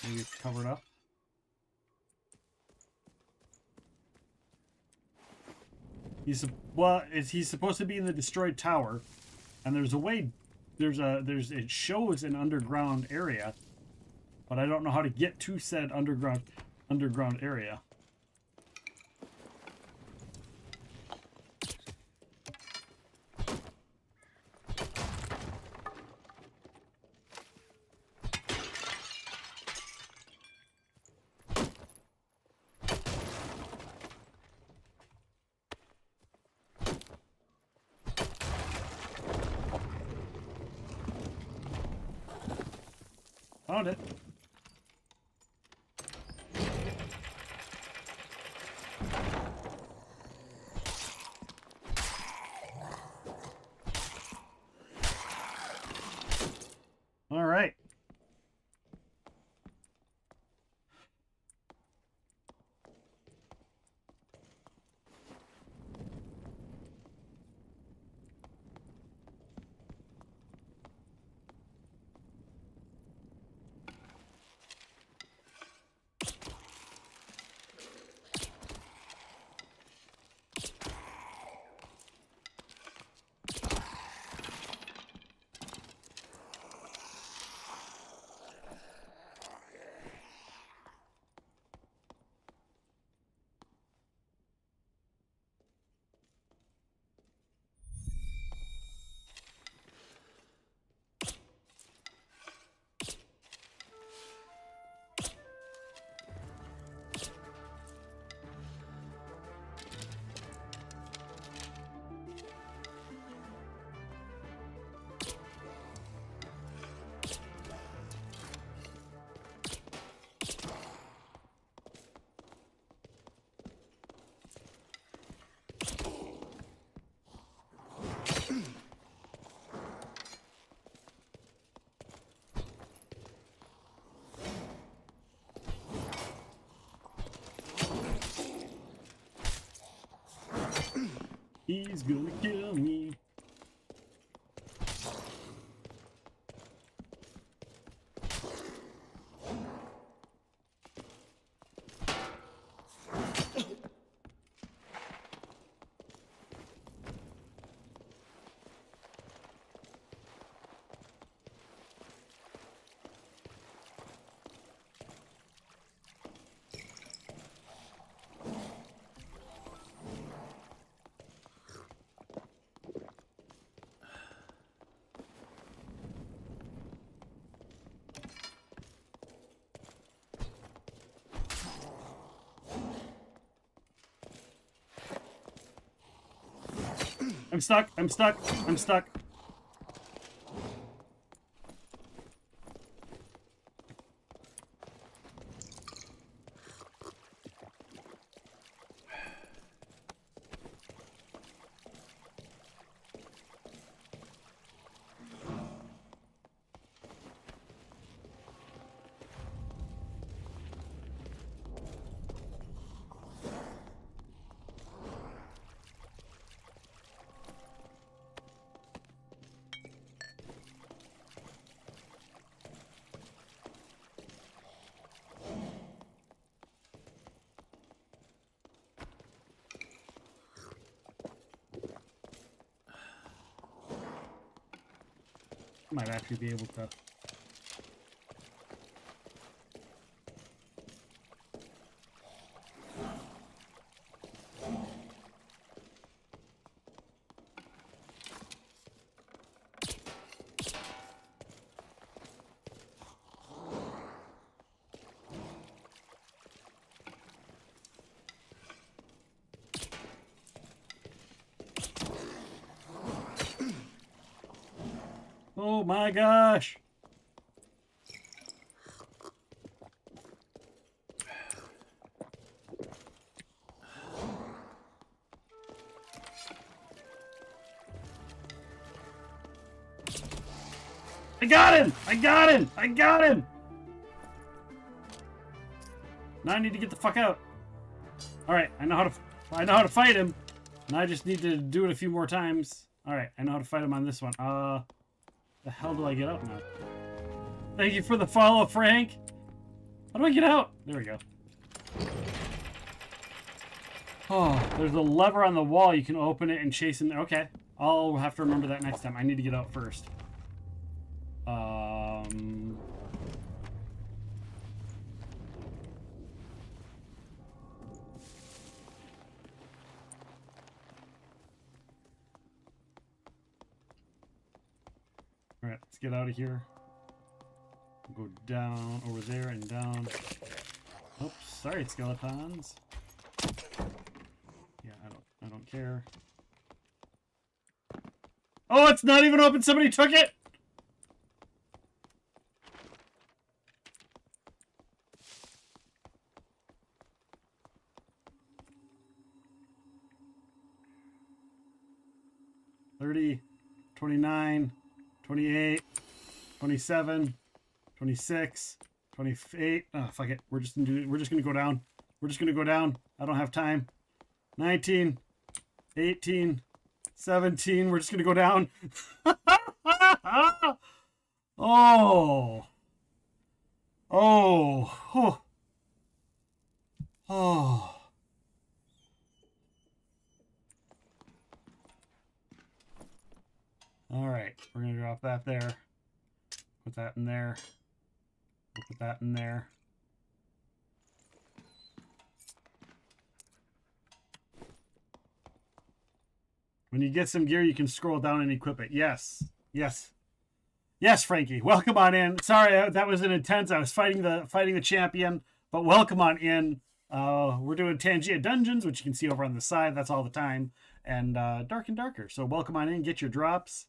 Maybe it's covered up. He's supposed to be in the destroyed tower, and there's a way. It shows an underground area, but I don't know how to get to said underground area. Found it. All right. He's gonna kill me. I'm stuck. I'm stuck. I'm stuck. Might actually be able to. Oh my gosh. I got him! I got him! I got him! Now I need to get the fuck out. Alright, I know how to fight him. And I just need to do it a few more times. Alright, I know how to fight him on this one. The hell do I get out now? Thank you for the follow, Frank. How do I get out? There we go. Oh, there's a lever on the wall. You can open it and chase him there. Okay, I'll have to remember that next time. I need to get out first. Alright, let's get out of here. Go down over there and down. Oops, sorry, skeletons. Yeah, I don't care. Oh, it's not even open. Somebody took it. $30, $29, $28, 27, 26, 28. Oh, fuck it. We're just gonna go down. We're just gonna go down. I don't have time. 19, 18, 17. We're just gonna go down. Oh. Oh. Oh. Oh. All right, we're gonna drop that there. Put that in there. We'll put that in there. When you get some gear, you can scroll down and equip it. Yes. Yes. Yes, Frankie. Welcome on in. Sorry, that was an intense. I was fighting the champion, but welcome on in. We're doing Tangia Dungeons, which you can see over on the side. That's all the time. And Dark and Darker. So welcome on in. Get your drops.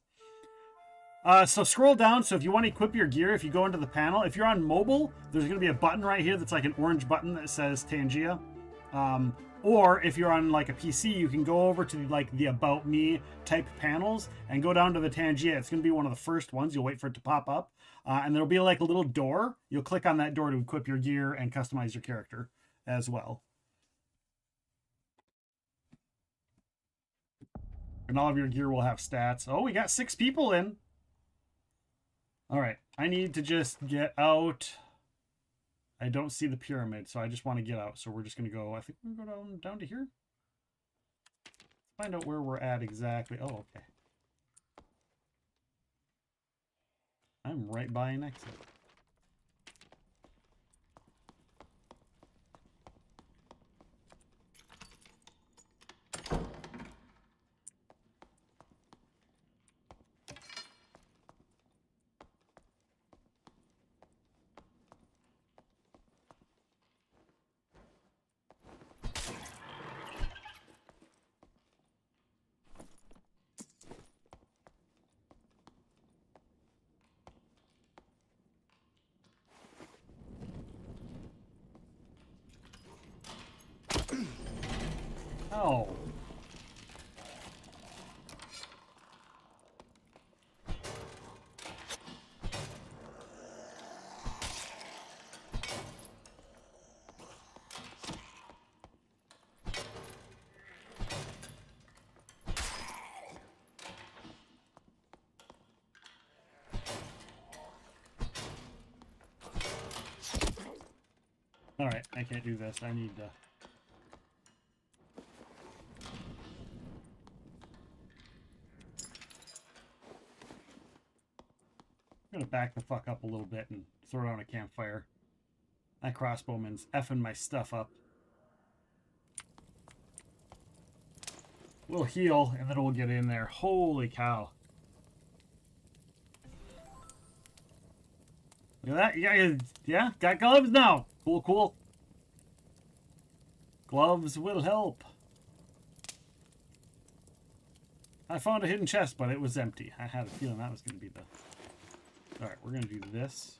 So scroll down. So if you want to equip your gear, if you go into the panel, if you're on mobile, there's going to be a button right here that's like an orange button that says Tangia. Or if you're on like a PC, you can go over to like the About Me type panels and go down to the Tangia. It's going to be one of the first ones. You'll wait for it to pop up. And there'll be like a little door. You'll click on that door to equip your gear and customize your character as well. And all of your gear will have stats. Oh, we got 6 people in. All right. I need to just get out. I don't see the pyramid, so I just want to get out. So we're just going to go, I think we're going to go down to here. Find out where we're at exactly. Oh, okay. I'm right by an exit. Oh. All right, I can't do this. I need to... I'm gonna back the fuck up a little bit and throw down a campfire. That crossbowman's effing my stuff up. We'll heal and then we'll get in there. Holy cow. Look at that. Yeah, got gloves now. Cool, cool. Gloves will help. I found a hidden chest, but it was empty. I had a feeling that was going to be the... Alright, we're going to do this.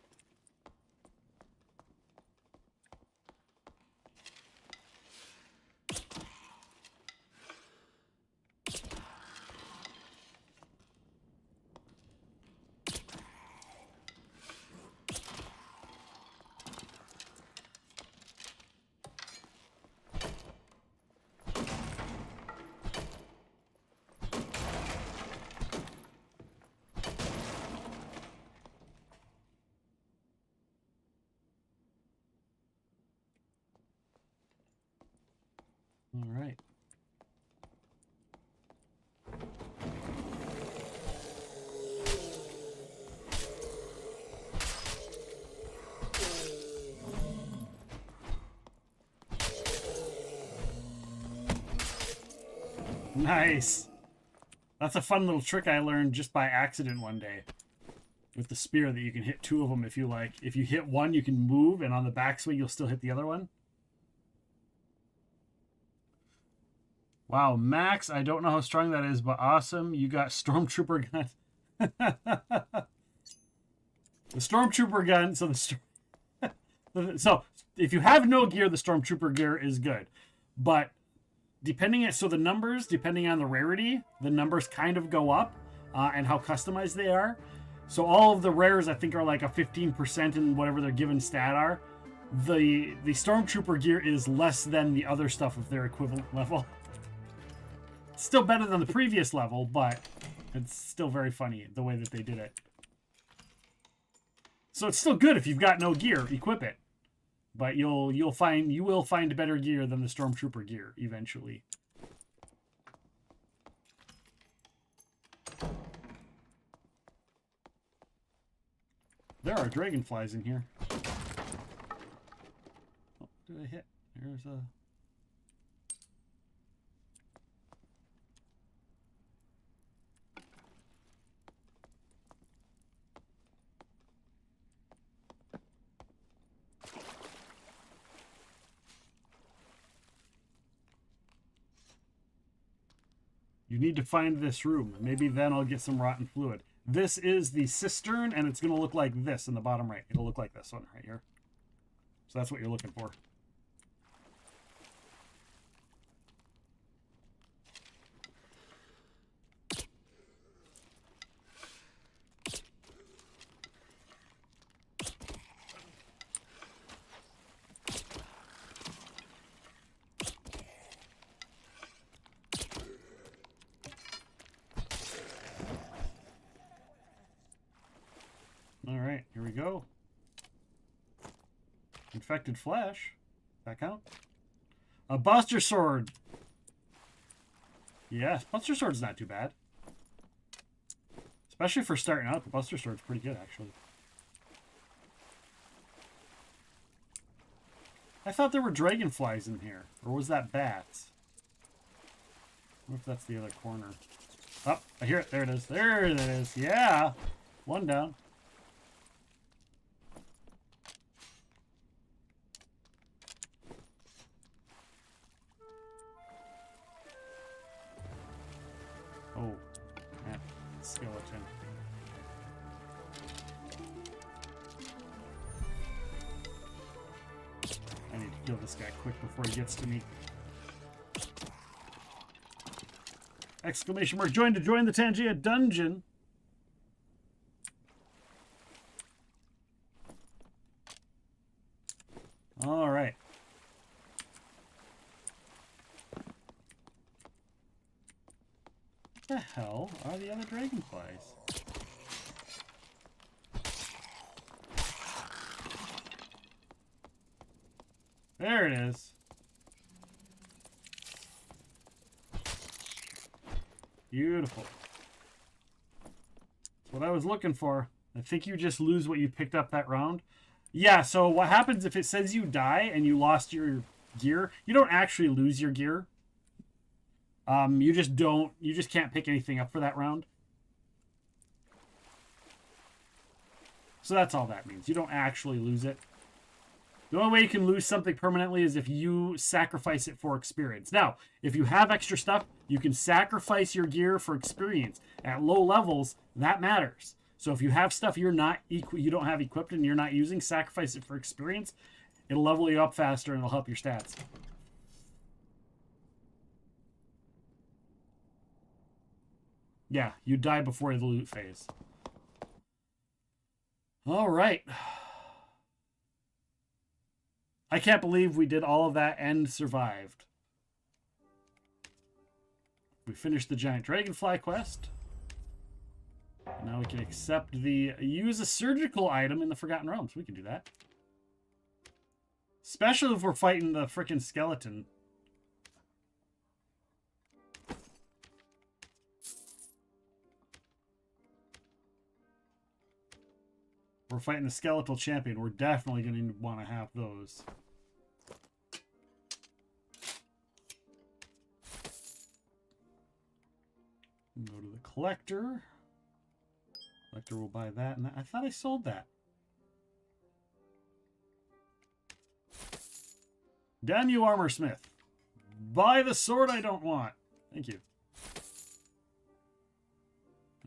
All right. Nice. That's a fun little trick I learned just by accident one day. With the spear that you can hit 2 of them if you like. If you hit one, you can move, and on the backswing, you'll still hit the other one. Wow, Max, I don't know how strong that is, but awesome. You got Stormtrooper gun. The Stormtrooper gun, so if you have no gear, the Stormtrooper gear is good. But depending on the numbers kind of go up and how customized they are. So all of the rares, I think, are like a 15% in whatever their given stat are. The Stormtrooper gear is less than the other stuff of their equivalent level. It's still better than the previous level, but it's still very funny the way that they did it. So it's still good if you've got no gear, equip it. But you will find better gear than the Stormtrooper gear eventually. There are dragonflies in here. Oh, what did I hit? There's a... You need to find this room. Maybe then I'll get some rotten fluid. This is the cistern, and it's going to look like this in the bottom right. It'll look like this one right here. So that's what you're looking for. Alright, here we go. Infected flesh. That count? A Buster Sword. Yes, Buster Sword's not too bad. Especially for starting out, the Buster Sword's pretty good, actually. I thought there were dragonflies in here. Or was that bats? I wonder if that's the other corner. Oh, I hear it. There it is. There it is. Yeah. One down. Oh, that skeleton. I need to kill this guy quick before he gets to me. Exclamation mark, join to join the Tangia dungeon. All right. What the hell are the other dragonflies? There it is. Beautiful. That's what I was looking for. I think you just lose what you picked up that round. Yeah, so what happens if it says you die and you lost your gear? You don't actually lose your gear. You just can't pick anything up for that round. So that's all that means. You don't actually lose it. The only way you can lose something permanently is if you sacrifice it for experience. Now, if you have extra stuff, you can sacrifice your gear for experience. At low levels, that matters. So if you have stuff you don't have equipped and you're not using, sacrifice it for experience. It'll level you up faster and it'll help your stats. Yeah, you die before the loot phase. All right. I can't believe we did all of that and survived. We finished the giant dragonfly quest. Now we can accept use a surgical item in the Forgotten Realms. We can do that. Especially if we're fighting the frickin' skeleton. We're fighting the skeletal champion. We're definitely going to want to have those. Go to the collector. Collector will buy that. And I thought I sold that. Damn you, Armor Smith. Buy the sword I don't want. Thank you.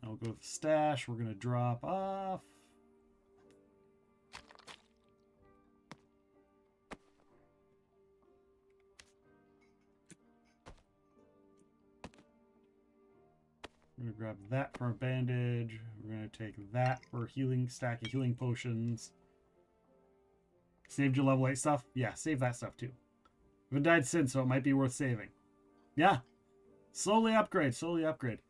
I'll go with the stash. We're going to drop off. We're gonna grab that for a bandage. We're gonna take that for healing, stack of healing potions. Saved your level 8 stuff? Yeah, save that stuff too. We haven't died since, so it might be worth saving. Yeah. Slowly upgrade, slowly upgrade.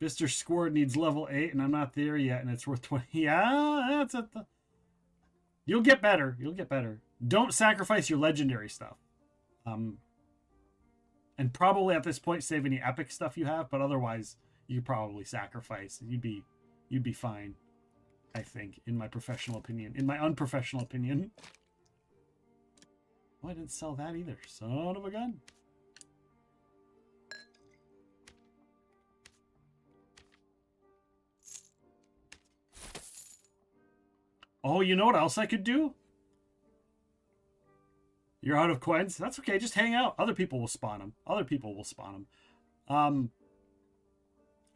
Mr. Squard needs level 8, and I'm not there yet, and it's worth 20. Yeah, that's it. You'll get better. You'll get better. Don't sacrifice your legendary stuff. And probably at this point save any epic stuff you have, but otherwise you probably sacrifice. You'd be fine, I think, in my professional opinion. In my unprofessional opinion. Oh, I didn't sell that either. Son of a gun. Oh, you know what else I could do? You're out of coins? That's okay. Just hang out. Other people will spawn them. Other people will spawn them.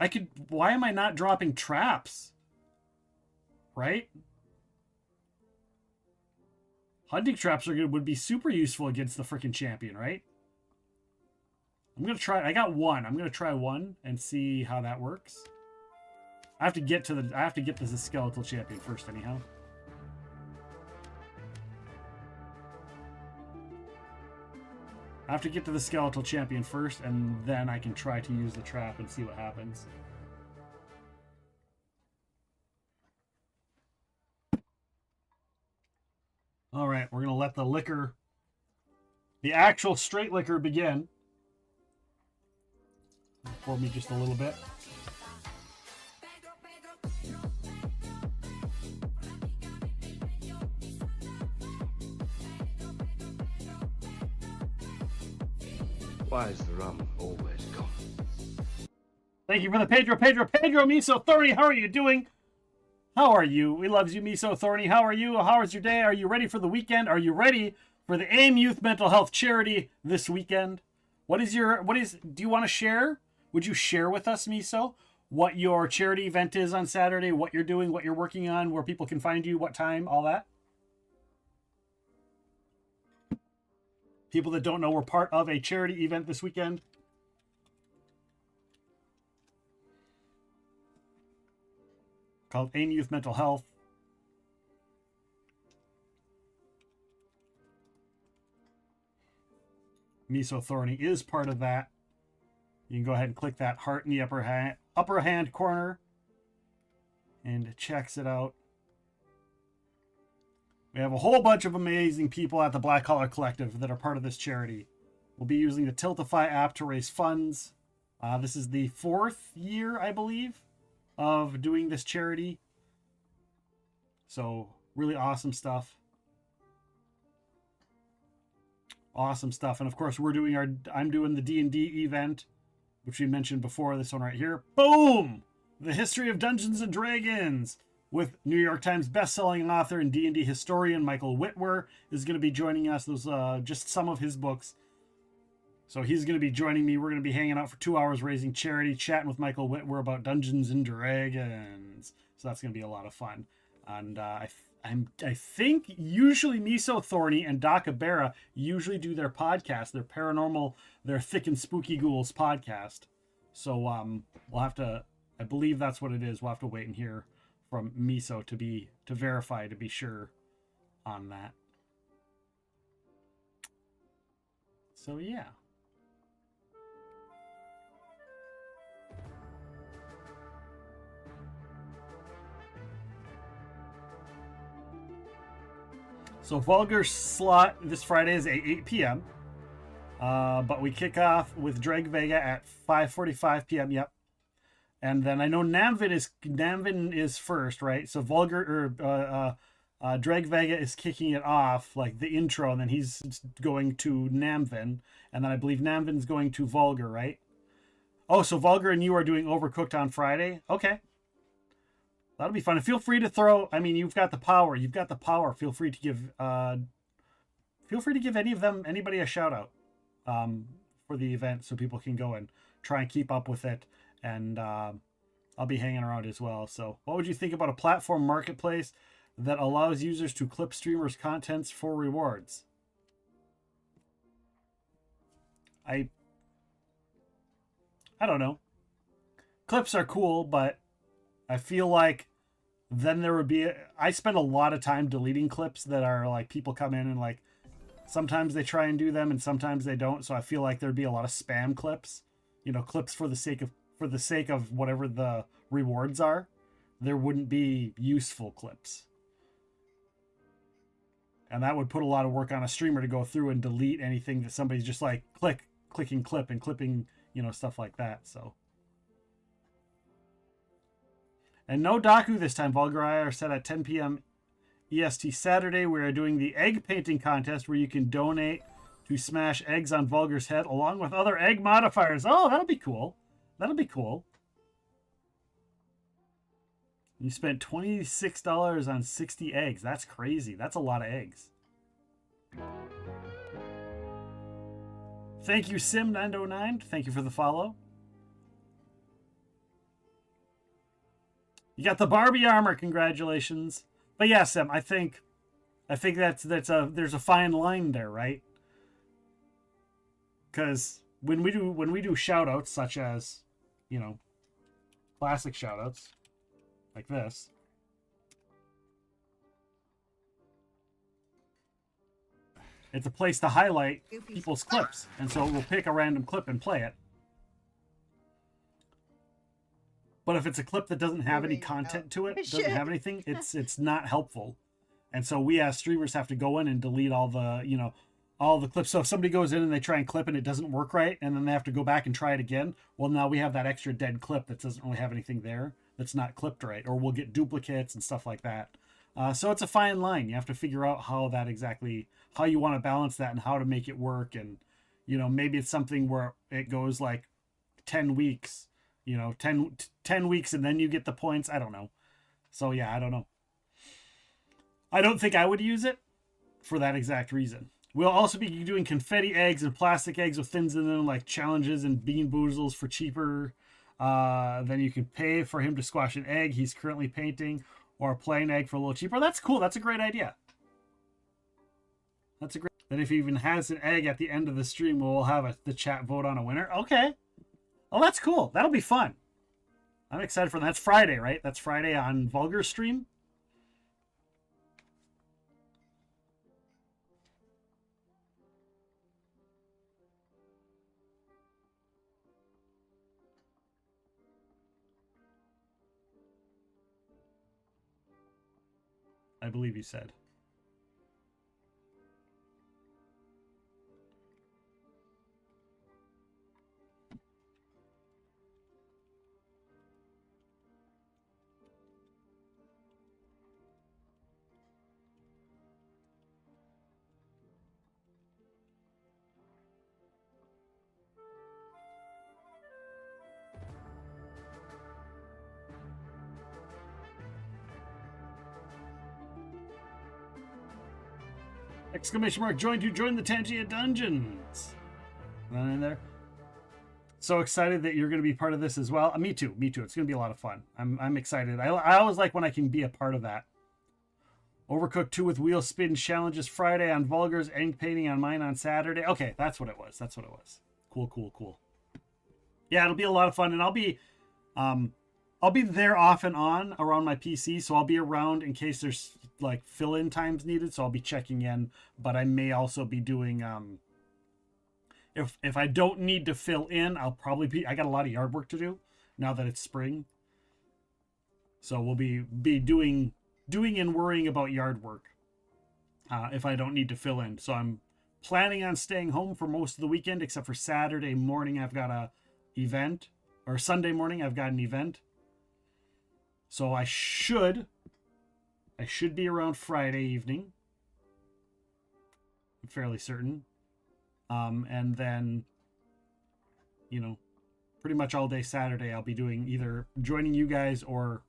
I could... Why am I not dropping traps? Right? Hunting traps are good. Would be super useful against the freaking champion, right? I'm going to try... I got one. I'm going to try one and see how that works. I have to get to the skeletal champion first anyhow. I have to get to the skeletal champion first, and then I can try to use the trap and see what happens. All right, we're going to let the liquor, the actual straight liquor, begin. Pour me just a little bit. Why is the rum always gone? Thank you for the Pedro Miso Thorny. How are you doing? How are you? We loves you, Miso Thorny. How are you? How is your day? Are you ready for the weekend? Are you ready for the AIM Youth Mental Health Charity this weekend? Do you want to share? Would you share with us, Miso, what your charity event is on Saturday, what you're doing, what you're working on, where people can find you, what time, all that? People that don't know, we're part of a charity event this weekend. Called AIM Youth Mental Health. Miso Thorny is part of that. You can go ahead and click that heart in the upper hand corner and it checks it out. We have a whole bunch of amazing people at the Black Collar Collective that are part of this charity. We'll be using the Tiltify app to raise funds. This is the 4th year, I believe, of doing this charity. So, really awesome stuff. Awesome stuff. And of course, I'm doing the D&D event, which we mentioned before, this one right here. Boom! The History of Dungeons and Dragons with New York Times bestselling author and D&D historian Michael Whitwer is going to be joining us. Those just some of his books. So he's going to be joining me. We're going to be hanging out for 2 hours raising charity, chatting with Michael Whitwer about Dungeons and Dragons. So that's going to be a lot of fun. And I think usually Miso Thorny and Dakabera usually do their podcast, their paranormal, their Thick and Spooky Ghouls podcast. So we'll have to, I believe that's what it is. We'll have to wait and hear from Miso to verify, to be sure on that. So yeah. So Vulgar slot this Friday is at 8 p.m. But we kick off with Dreg Vega at 5:45 p.m. Yep. And then I know Namvin is first, right? So Dreg Vega is kicking it off, like the intro, and then he's going to Namvin, and then I believe Namvin's going to Vulgar, right? Oh, so Vulgar and you are doing Overcooked on Friday? Okay. That'll be fun. And feel free to throw, I mean, you've got the power. You've got the power. Feel free to give anybody a shout out for the event so people can go and try and keep up with it. And I'll be hanging around as well. So what would you think about a platform marketplace that allows users to clip streamers' contents for rewards? I don't know. clips are cool, but I feel like then there would be I spend a lot of time deleting clips that are like people come in and like sometimes they try and do them and sometimes they don't. So I feel like there'd be a lot of spam clips, you know, clips for the sake of whatever the rewards are. There wouldn't be useful clips. And that would put a lot of work on a streamer to go through and delete anything that somebody's just like clicking clip and clipping, you know, stuff like that. So. And no Daku this time. Vulgar Eye are set at 10 p.m. EST Saturday. We are doing the egg painting contest where you can donate to smash eggs on Vulgar's head along with other egg modifiers. Oh, that'll be cool. That'll be cool. You spent $26 on 60 eggs. That's crazy. That's a lot of eggs. Thank you, Sim909. Thank you for the follow. You got the Barbie armor. Congratulations. But yeah, Sim, I think there's a fine line there, right? Because when we do shout outs such as, you know, classic shout outs like this, it's a place to highlight people's clips, and so we'll pick a random clip and play it. But if it's a clip that doesn't have any content to it, doesn't have anything, it's not helpful. And so we as streamers have to go in and delete all the, you know, all the clips. So if somebody goes in and they try and clip and it doesn't work right, and then they have to go back and try it again, well, now we have that extra dead clip that doesn't really have anything there that's not clipped right, or we'll get duplicates and stuff like that. So it's a fine line. You have to figure out how you want to balance that and how to make it work. And, you know, maybe it's something where it goes like 10 weeks, you know, 10 weeks and then you get the points. I don't know. So yeah, I don't know. I don't think I would use it for that exact reason. We'll also be doing confetti eggs and plastic eggs with things in them, like challenges and bean boozles for cheaper. Then you can pay for him to squash an egg he's currently painting, or a plain egg for a little cheaper. That's cool. That's a great idea. Then if he even has an egg at the end of the stream, we'll have the chat vote on a winner. Okay. Oh, that's cool. That'll be fun. I'm excited for that. That's Friday, right? That's Friday on Vulgar stream. I believe you said. Exclamation mark, join the Tangia Dungeons. That in there. So excited that you're going to be part of this as well. Me too. It's going to be a lot of fun. I'm excited. I always like when I can be a part of that. Overcooked 2 with wheel spin challenges Friday on Vulgar's, egg painting on mine on Saturday. Okay, that's what it was. Cool. Yeah, it'll be a lot of fun, and I'll be there off and on around my PC, so I'll be around in case there's like fill-in times needed, so I'll be checking in, but I may also be doing if I don't need to fill in, I got a lot of yard work to do now that it's spring. So we'll be doing and worrying about yard work if I don't need to fill in. So I'm planning on staying home for most of the weekend, except for Saturday morning I've got a event, or Sunday morning I've got an event. So I should be around Friday evening. I'm fairly certain. And then, you know, pretty much all day Saturday I'll be doing either joining you guys or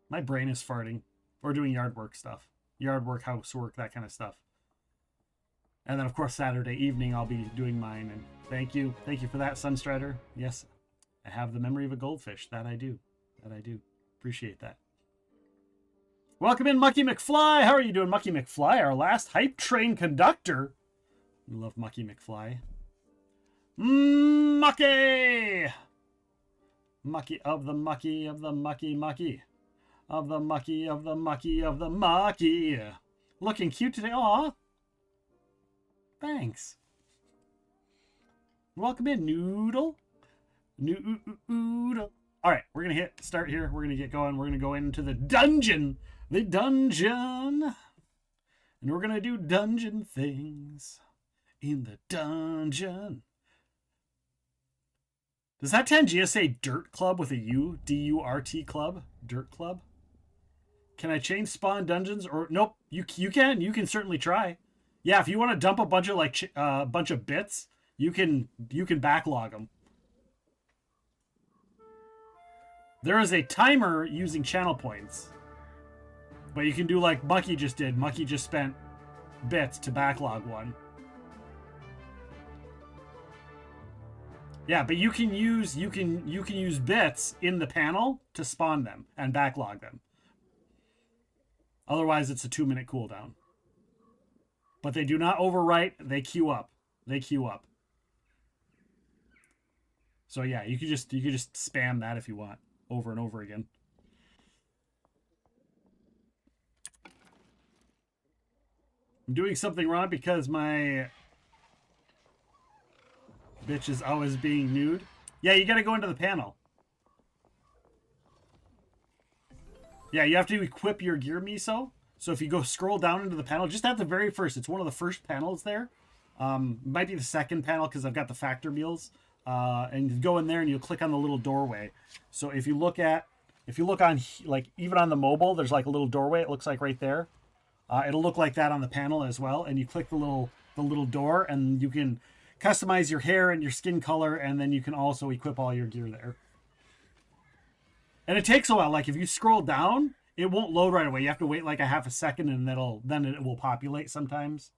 my brain is farting, or doing yard work stuff. Yard work, housework, that kind of stuff. And then of course Saturday evening I'll be doing mine. And thank you for that, Sunstrider. Yes, I have the memory of a goldfish. That I do. Appreciate that. Welcome in, Mucky McFly. How are you doing, Mucky McFly? Our last hype train conductor. We love Mucky McFly. Mucky! Mucky of the mucky of the mucky mucky. Of the mucky of the mucky of the mucky. Looking cute today. Aw. Thanks. Welcome in, Noodle. Noodle. All right, we're going to hit start here. We're going to get going. We're going to go into the dungeon. The dungeon. And we're going to do dungeon things in the dungeon. Does that Tangia say Dirt Club with a U? D-U-R-T Club? Dirt Club? Can I change spawn dungeons? Or nope, you can. You can certainly try. Yeah, if you want to dump a bunch of like bunch of bits, you can backlog them. There is a timer using channel points. But you can do like Mucky just did. Mucky just spent bits to backlog one. Yeah, but you can use bits in the panel to spawn them and backlog them. Otherwise, it's a 2-minute cooldown. But they do not overwrite. They queue up. They queue up. So yeah, you could just spam that if you want over and over again. I'm doing something wrong because my bitch is always being nude. Yeah, you gotta go into the panel. Yeah, you have to equip your gear miso. So if you go scroll down into the panel, just at the very first, it's one of the first panels there. Might be the second panel because I've got the factor meals. And you go in there and you'll click on the little doorway. So if you look on like even on the mobile, there's like a little doorway. It looks like right there. It'll look like that on the panel as well. And you click the little door, and you can customize your hair and your skin color, and then you can also equip all your gear there. And it takes a while. Like if you scroll down, it won't load right away. You have to wait like a half a second, and then it will populate sometimes.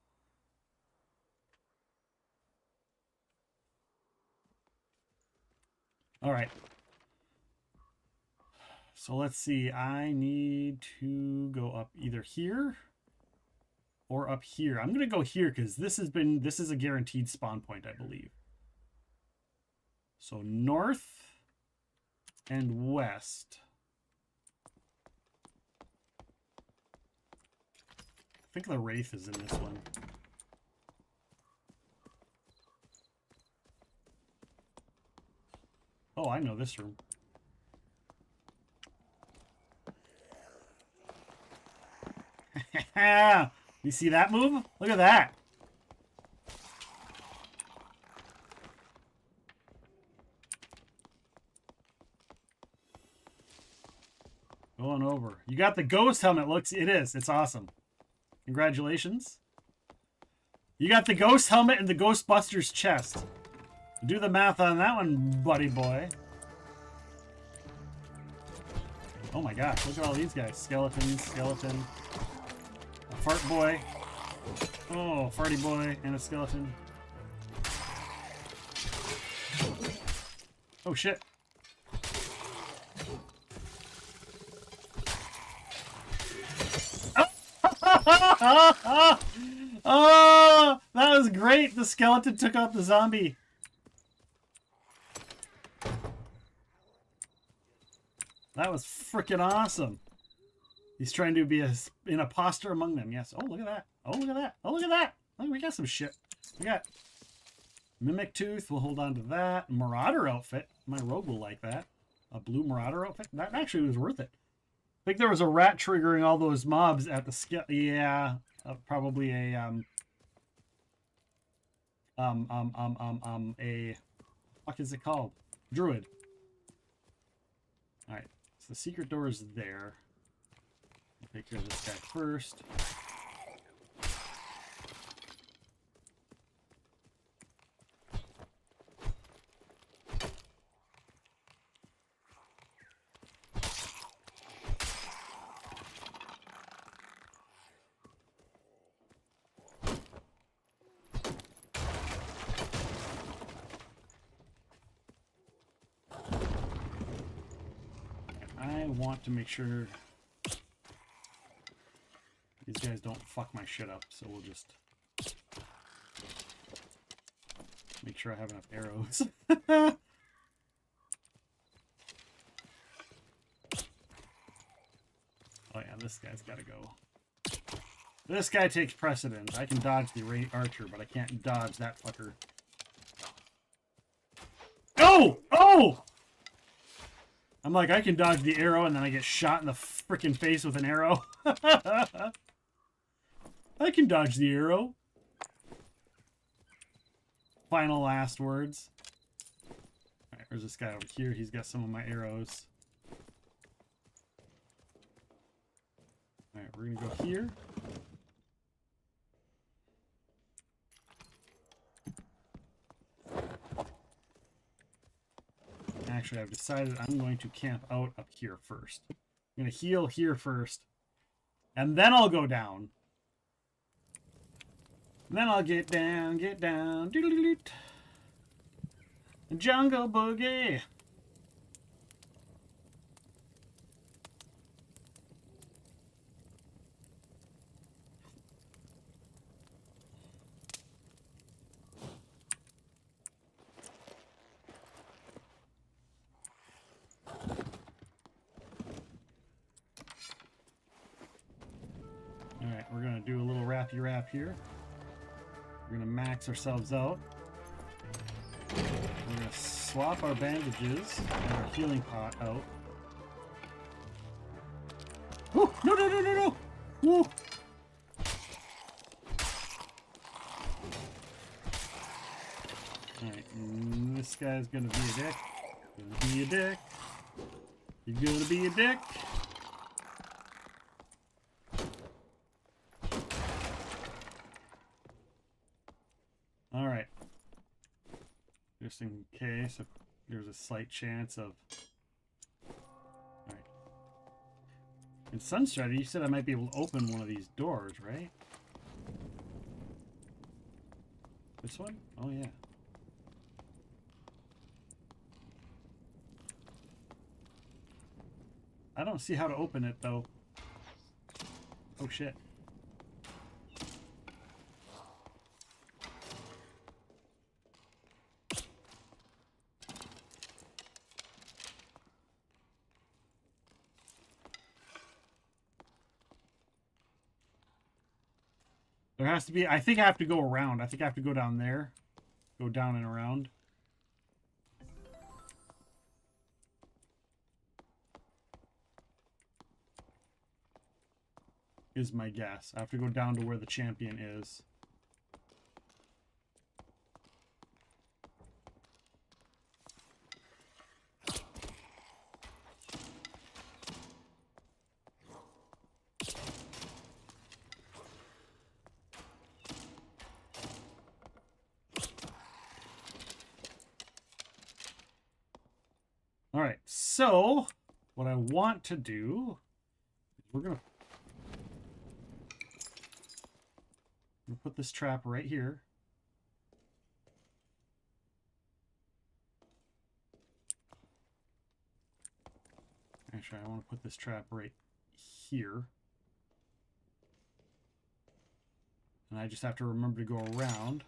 All right. So let's see. I need to go up either here or up here. I'm going to go here because this is a guaranteed spawn point, I believe. So north and west. I think the Wraith is in this one. Oh, I know this room. You see that move? Look at that. Going over. You got the ghost helmet. It's awesome. Congratulations. You got the ghost helmet and the Ghostbusters chest. Do the math on that one, buddy boy. Oh my gosh, look at all these guys. Skeleton. A fart boy. Oh, farty boy and a skeleton. Oh shit. Oh, that was great. The skeleton took out the zombie. That was freaking awesome. He's trying to be an imposter among them. Yes. Oh, look at that. Oh, look at that. Oh, look at that. Oh, we got some shit. We got Mimic Tooth. We'll hold on to that. Marauder outfit. My rogue will like that. A blue Marauder outfit. That actually was worth it. I think there was a rat triggering all those mobs at the scale. Yeah. Probably a what is it called? Druid. All right. So the secret door is there. I'll take care of this guy first. I want to make sure these guys don't fuck my shit up, so we'll just... Make sure I have enough arrows. Oh yeah, this guy's gotta go. This guy takes precedence. I can dodge the archer, but I can't dodge that fucker. Oh! Oh! I'm like, I can dodge the arrow, and then I get shot in the freaking face with an arrow. I can dodge the arrow. Final last words. Alright, there's this guy over here. He's got some of my arrows. Alright, we're gonna go here. Actually, I've decided I'm going to camp out up here first. I'm going to heal here first. And then I'll go down. And then I'll get down, get down. Doodle-doot. Jungle Boogie. Alright, we're going to do a little wrappy wrap here. We're going to max ourselves out. We're going to swap our bandages and our healing pot out. Woo! No, no, no, no, no! Woo! Alright, this guy's going to be a dick. Gonna be a dick. He's going to be a dick. Alright. Just in case if there's a slight chance of... Alright. In Sunstrider, you said I might be able to open one of these doors, right? This one? Oh, yeah. I don't see how to open it, though. Oh, shit. There has to be... I think I have to go around. I think I have to go down there. Go down and around. Is my guess. I have to go down to where the champion is. Alright, so what I want to do is we're gonna put this trap right here. Actually, I want to put this trap right here. And I just have to remember to go around.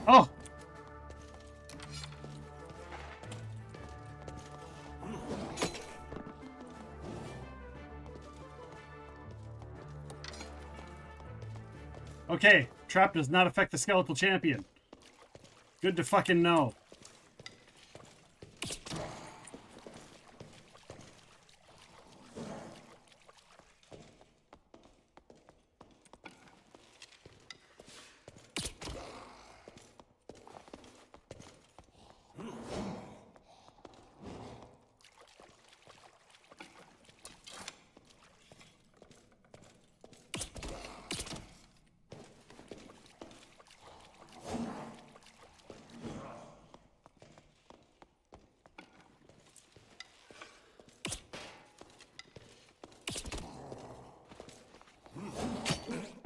Oh! Okay, trap does not affect the skeletal champion. Good to fucking know.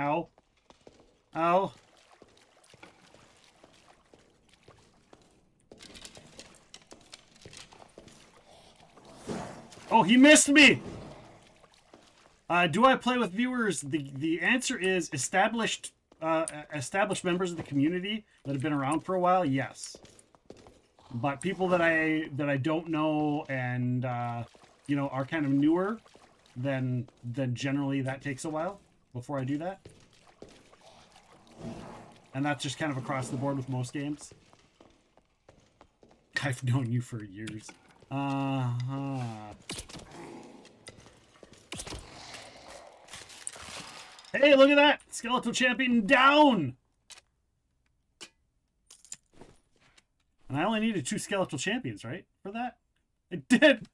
Ow. Ow. Oh, he missed me! Do I play with viewers? The answer is established members of the community that have been around for a while, yes. But people that I don't know and you know, are kind of newer, then generally that takes a while before I do that. And that's just kind of across the board with most games. I've known you for years. Hey, look at that! Skeletal champion down! And I only needed 2 skeletal champions, right? For that? It did!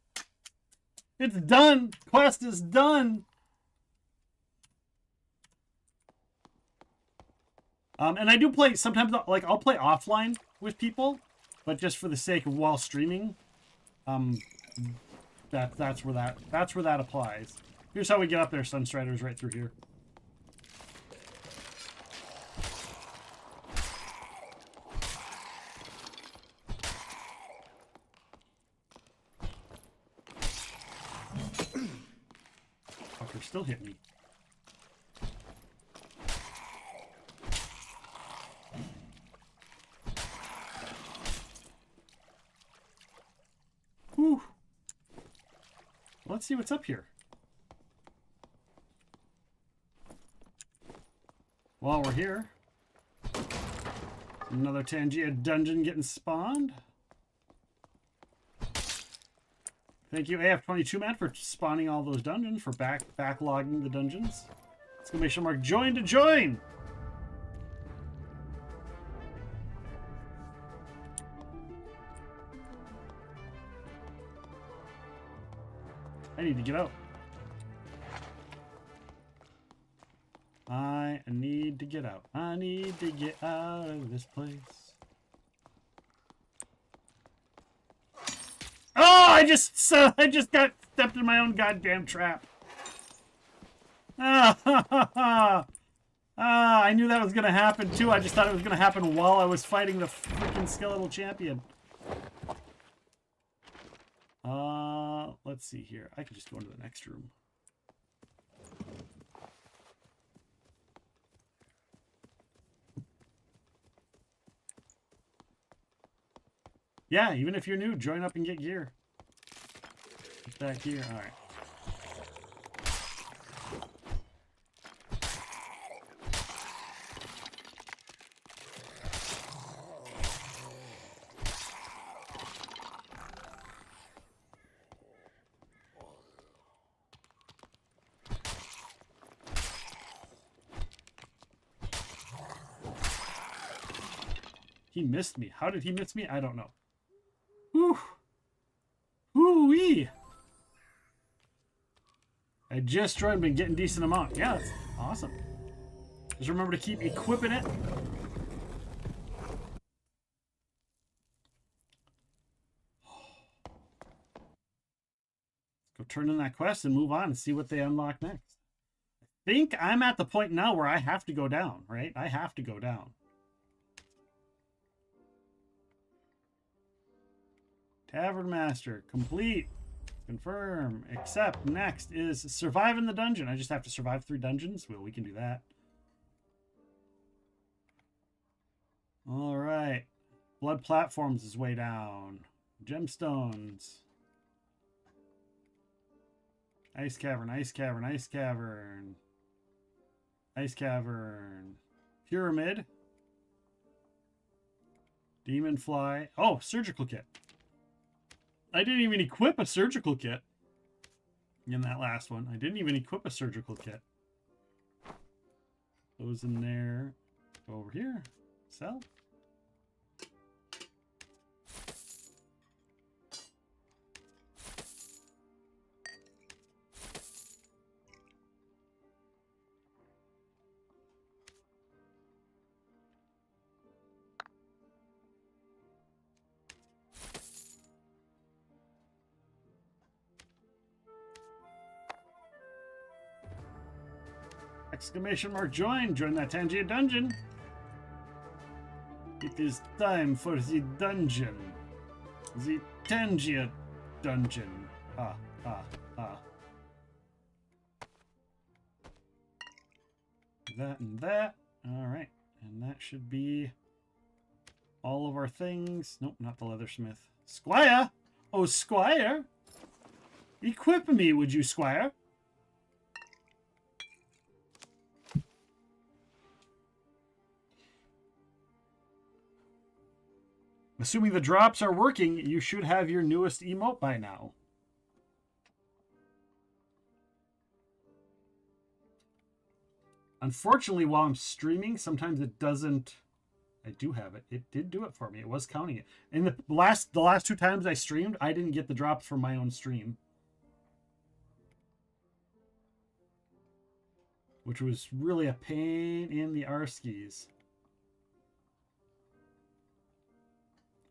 It's done! Quest is done! And I do play, sometimes, like, I'll play offline with people, but just for the sake of while streaming, that's where that applies. Here's how we get up there, Sunstriders, right through here. Fucker still hit me. Whew. Let's see what's up here. While we're here, another Tangia dungeon getting spawned. Thank you, AF22 man, for spawning all those dungeons, for backlogging the dungeons. Exclamation mark, join to join! I need to get out. I need to get out. I need to get out of this place. Oh, I just got stepped in my own goddamn trap. I knew that was gonna happen too. I just thought it was gonna happen while I was fighting the freaking skeletal champion. Let's see here. I could just go into the next room. Yeah, even if you're new, join up and get gear. Get that gear. All right. He missed me. How did he miss me? I don't know. Whew. Whoo-wee. I just joined, been getting decent amount. Yeah, that's awesome. Just remember to keep equipping it. Let's go turn in that quest and move on and see what they unlock next. I think I'm at the point now where I have to go down, right? I have to go down. Tavern Master, complete. Confirm. Accept. Next is survive in the dungeon. I just have to survive 3 dungeons. Well, we can do that. All right. Blood platforms is way down. Gemstones. Ice cavern, ice cavern, ice cavern. Ice cavern. Pyramid. Demon fly. Oh, surgical kit. I didn't even equip a surgical kit in that last one. I didn't even equip a surgical kit. Those in there. Go over here. Sell. Exclamation mark join. Join that Tangia dungeon. It is time for the dungeon. The Tangia dungeon. Ah. That and that. All right. And that should be all of our things. Nope, not the leathersmith. Squire! Oh, Squire! Equip me, would you, Squire? Assuming the drops are working, you should have your newest emote by now. Unfortunately, while I'm streaming, sometimes it doesn't. I do have it. It did do it for me. It was counting it. And the last 2 times I streamed, I didn't get the drops from my own stream. Which was really a pain in the arskies.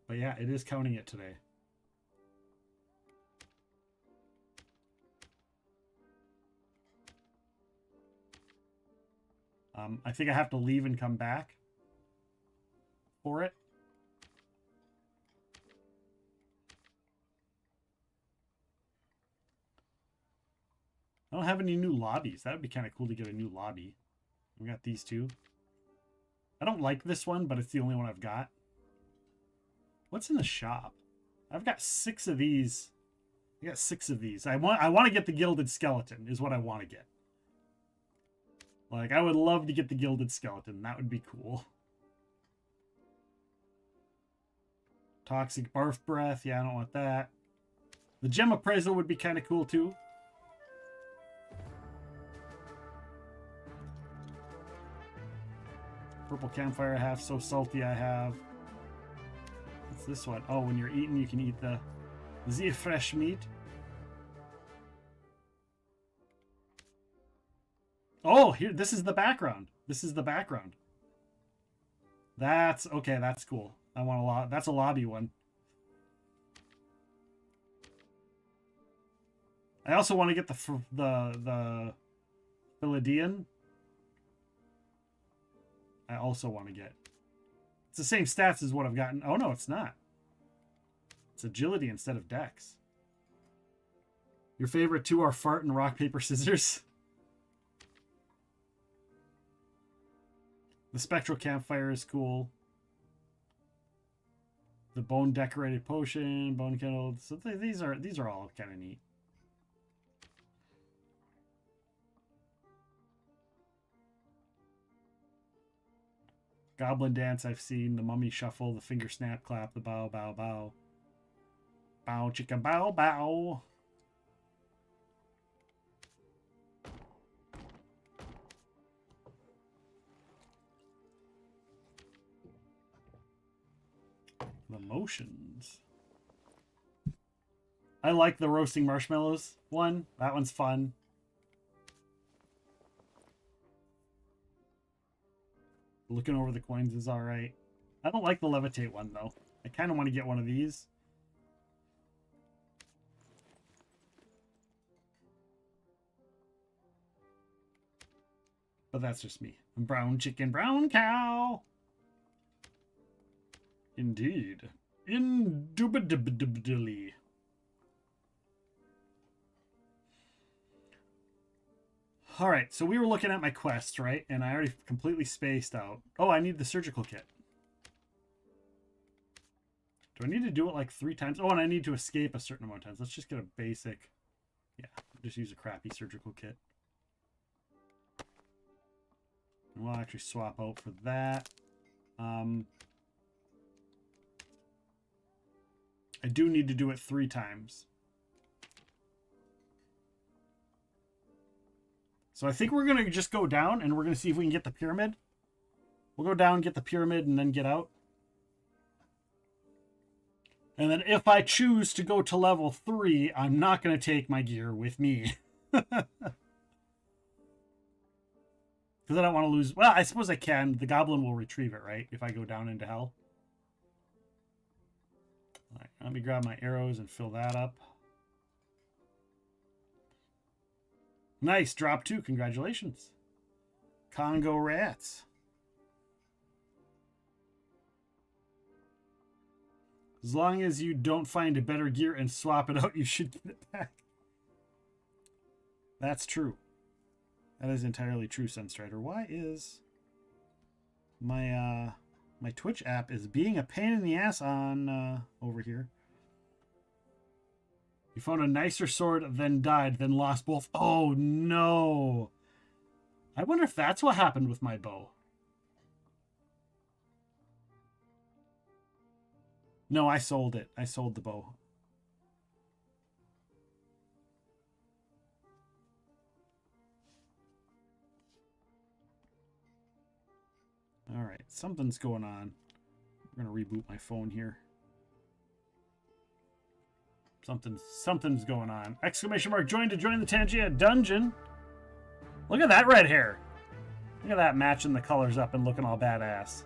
But yeah, it is counting it today. I think I have to leave and come back for it. I don't have any new lobbies. That would be kind of cool to get a new lobby. We got these two. I don't like this one, but it's the only one I've got. What's in the shop? I've got 6 of these. I got 6 of these. I want to get the Gilded Skeleton is what I want to get. Like, I would love to get the Gilded Skeleton. That would be cool. Toxic Barf Breath. Yeah, I don't want that. The Gem Appraisal would be kind of cool, too. Purple Campfire I have. So Salty I have. What's this one? Oh, when you're eating, you can eat the fresh meat. Oh, here, this is the background. This is the background. That's okay. That's cool. I want a lot. That's a lobby one. I also want to get the Philidian. I also want to get. It's the same stats as what I've gotten. Oh no, it's not. It's agility instead of dex. Your favorite 2 are fart and rock, paper, scissors. The Spectral Campfire is cool. The Bone Decorated Potion, Bone Kettle. So these are all kind of neat. Goblin Dance I've seen. The Mummy Shuffle. The Finger Snap Clap. The Bow Bow Bow. Bow Chicka Bow Bow. The motions. I like the roasting marshmallows one. That one's fun. Looking over the coins is all right. I don't like the levitate one though. I kind of want to get one of these. But that's just me. Brown chicken, brown cow. Indeed. Indubitably. Alright, so we were looking at my quest, right? And I already completely spaced out. Oh, I need the surgical kit. Do I need to do it like 3 times? Oh, and I need to escape a certain amount of times. Let's just get a basic... Yeah, just use a crappy surgical kit. And we'll actually swap out for that. I do need to do it 3 times. So I think we're going to just go down and we're going to see if we can get the pyramid. We'll go down, get the pyramid, and then get out. And then if I choose to go to level 3, I'm not going to take my gear with me. Because I don't want to lose... Well, I suppose I can. The goblin will retrieve it, right? If I go down into hell. All right, let me grab my arrows and fill that up. Nice, drop 2. Congratulations. Congo rats. As long as you don't find a better gear and swap it out, you should get it back. That's true. That is entirely true, Sunstrider. Why is my my Twitch app is being a pain in the ass on over here? You found a nicer sword, then died, then lost both. Oh no! I wonder if that's what happened with my bow. No, I sold it. I sold the bow. All right, something's going on. I'm gonna reboot my phone here. Something's going on. Exclamation mark! Join to join the Tangia dungeon. Look at that red hair. Look at that matching the colors up and looking all badass.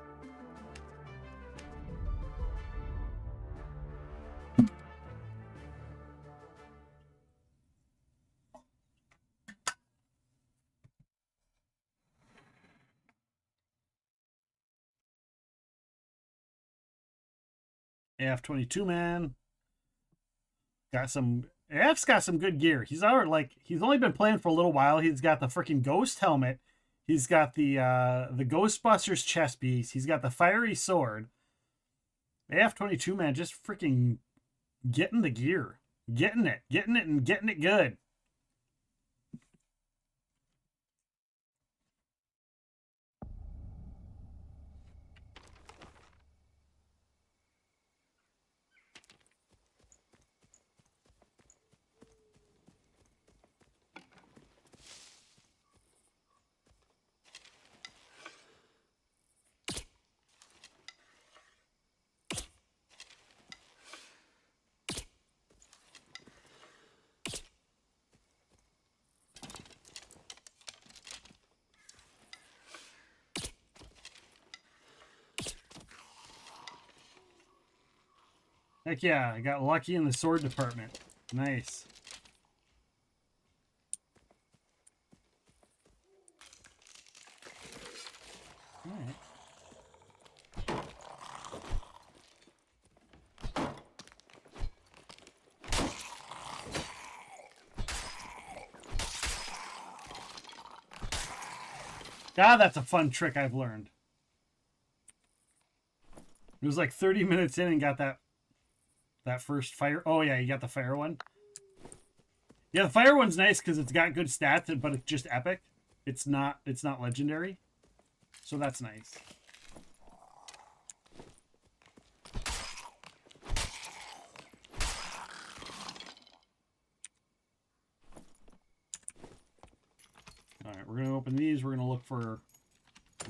AF22 man. AF's got some good gear. He's only been playing for a little while. He's got the freaking ghost helmet. He's got the Ghostbusters chest piece. He's got the fiery sword. AF22 man just freaking getting the gear. Getting it and getting it good. Heck yeah, I got lucky in the sword department. Nice. Alright. God, that's a fun trick I've learned. It was like 30 minutes in and got that first fire. Oh yeah, you got the fire one. Yeah, the fire one's nice because it's got good stats, but it's just epic. It's not legendary, so that's nice. All right, we're gonna open these. We're gonna look for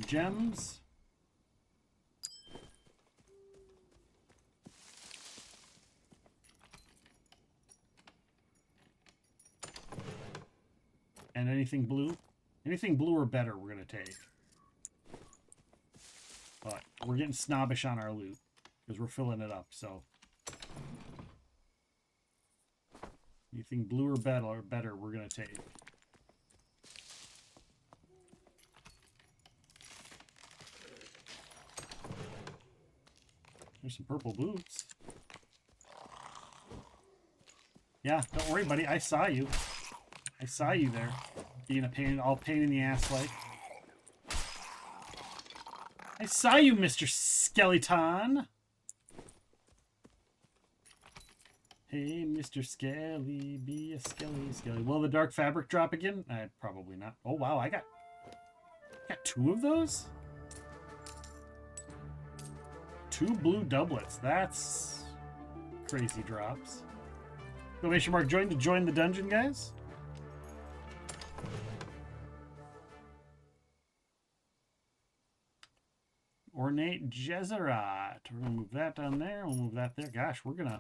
gems. And anything blue? Anything blue or better we're going to take. But we're getting snobbish on our loot because we're filling it up, so. Anything blue or better we're going to take. There's some purple boots. Yeah, don't worry, buddy. I saw you. I saw you there, being all pain in the ass like. I saw you, Mr. Skeleton. Hey, Mr. Skelly, be a Skelly. Will the dark fabric drop again? Probably not. Oh wow, I got 2 of those. 2 blue doublets. That's crazy drops. Exclamation mark join to join the dungeon, guys. Ornate Jezerot. We're going to move that down there. We'll move that there. Gosh, we're going to...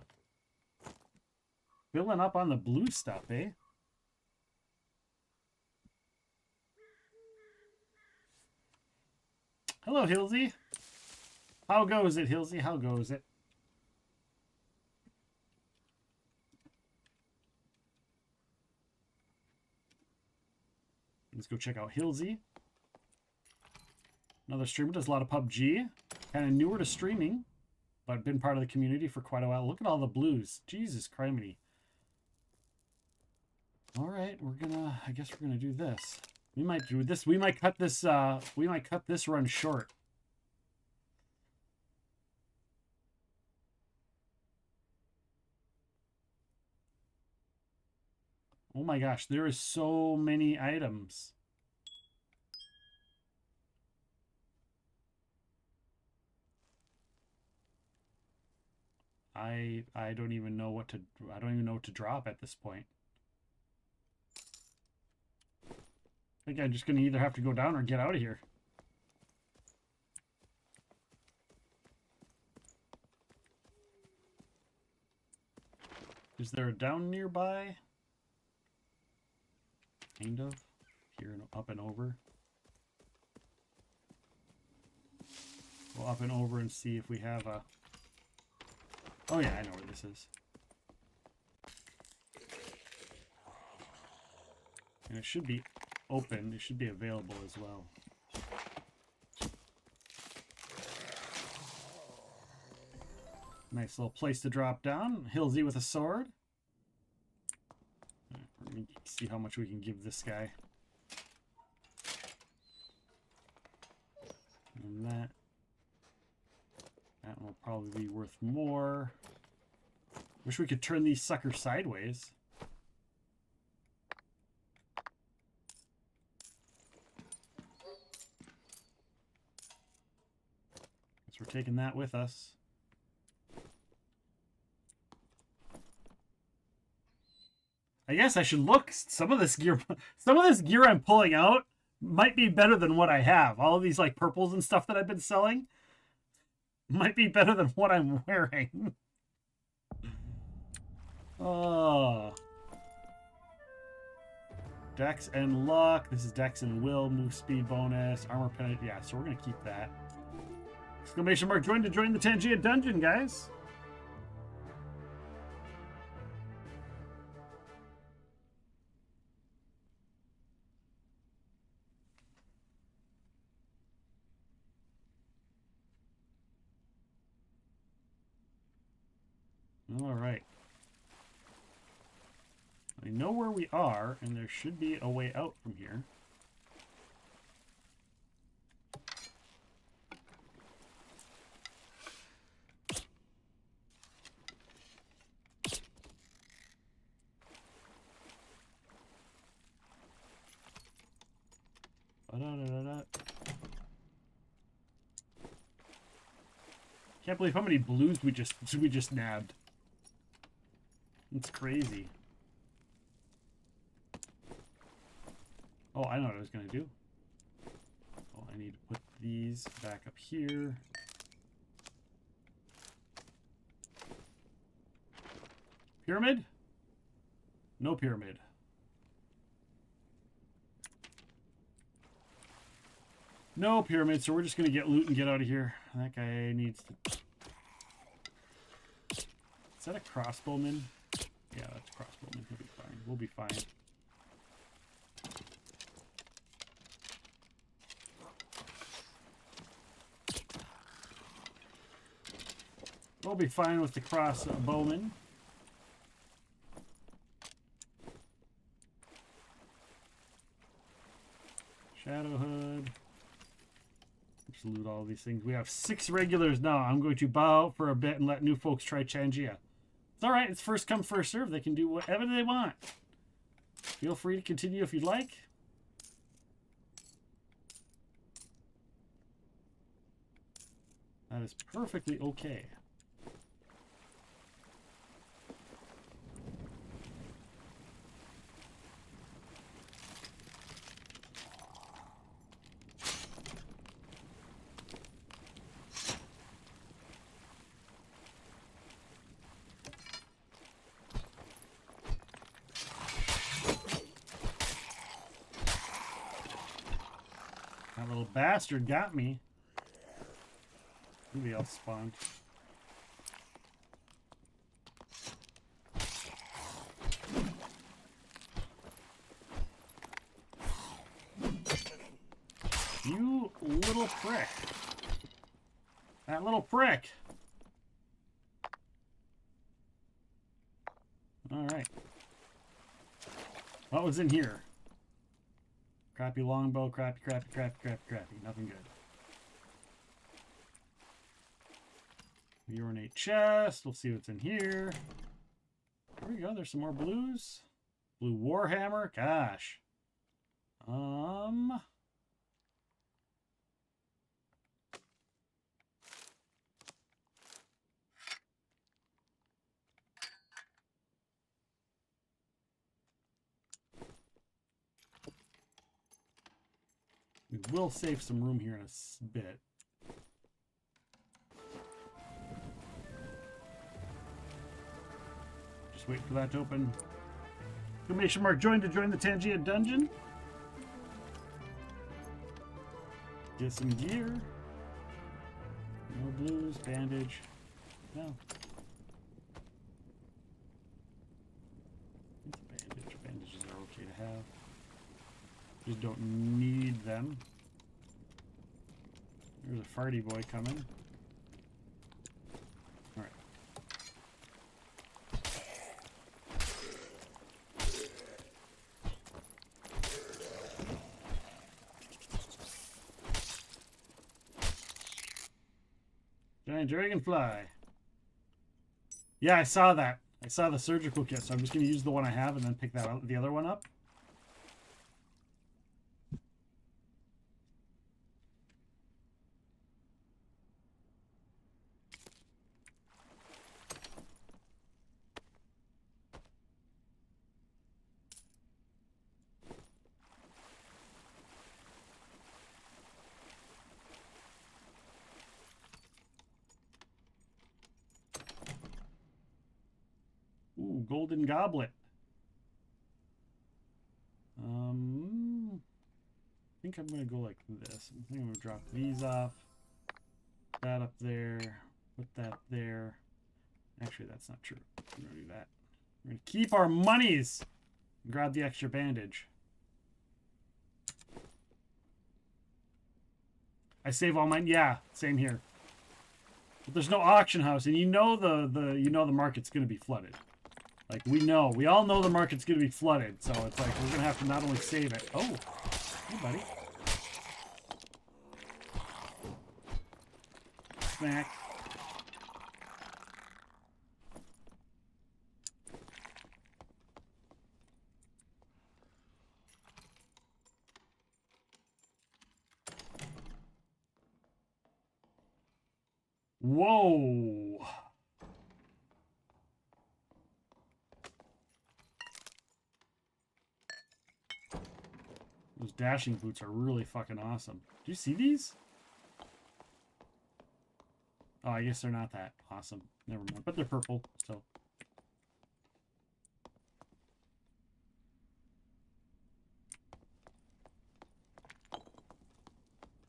filling up on the blue stuff, eh? Hello, Hilsey. How goes it, Hilsey? How goes it? Let's go check out Hilsey. Another streamer, does a lot of PUBG. Kind of newer to streaming, but been part of the community for quite a while. Look at all the blues. Jesus criminy. All right, I guess we're gonna do this. We might do this. We might cut this run short. Oh my gosh, there is so many items. I don't even know what to drop at this point. I think I'm just gonna either have to go down or get out of here. Is there a down nearby? Kind of. Here and up and over. Go up and over and see if we have a... Oh yeah, I know where this is. And it should be open. It should be available as well. Nice little place to drop down. Hillsy with a sword. Let me see how much we can give this guy. And that will probably be worth more. Wish we could turn these suckers sideways. Guess we're taking that with us. I guess I should look. Some of this gear I'm pulling out might be better than what I have. All of these like purples and stuff that I've been selling might be better than what I'm wearing. Oh. Dex and luck. This is Dex and will. Move speed bonus. Armor penalty. Yeah, so we're going to keep that. Exclamation mark. Join the Tangia dungeon, guys. All right. I know where we are, and there should be a way out from here. Can't believe how many blues we just nabbed. It's crazy. Oh, I know what I was gonna do. Oh, I need to put these back up here. Pyramid? No pyramid. No pyramid, so we're just gonna get loot and get out of here. That guy needs to... Is that a crossbowman? Yeah, that's a crossbowman. He'll be fine. We'll be fine. We'll be fine with the crossbowman. Shadowhood. Just loot all these things. We have 6 regulars now. I'm going to bow out for a bit and let new folks try Tangia. It's alright, it's first come, first serve. They can do whatever they want. Feel free to continue if you'd like. That is perfectly okay. That little bastard got me. Somebody else spawned. You little prick. That little prick. Alright. What was in here? Crappy longbow, crappy. Nothing good. Urinate chest. We'll see what's in here. There we go. There's some more blues. Blue warhammer. Gosh. We will save some room here in a bit. Just wait for that to open. Exclamation mark join to join the Tangia dungeon. Get some gear. No blues, bandage. No. It's a bandage. Bandages are okay to have. Just don't need them. There's a farty boy coming. Alright. Giant dragonfly. Yeah, I saw that. I saw the surgical kit, so I'm just going to use the one I have and then pick the other one up. Ooh, golden goblet. I think I'm gonna go like this. I think I'm gonna drop these off. That up there. Put that there. Actually, that's not true. We're gonna do that. We're gonna keep our monies. Grab the extra bandage. I save all mine. Yeah, same here. But there's no auction house, and you know the market's gonna be flooded. Like, we all know the market's going to be flooded, so it's like, we're going to have to not only save it. Oh, hey, buddy. Smack. Whoa. Those dashing boots are really fucking awesome. Do you see these? Oh, I guess they're not that awesome. Never mind. But they're purple, so.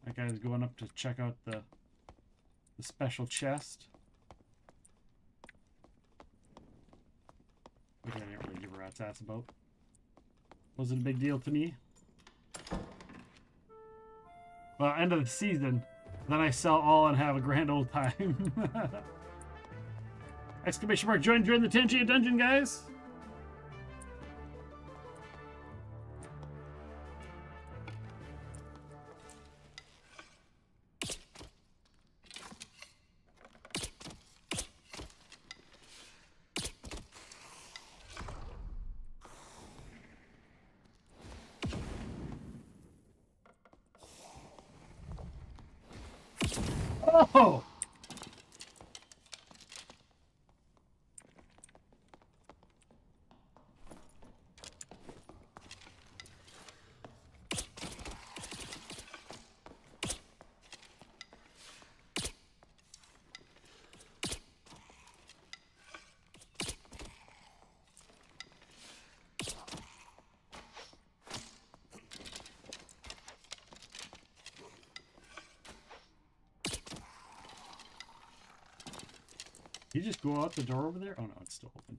That guy's going up to check out the special chest. Which I didn't really give a rat's ass about. Wasn't a big deal to me. Well, end of the season, then I sell all and have a grand old time. Exclamation mark, join the Tangia dungeon, guys. Oh! You just go out the door over there? Oh no, it's still open.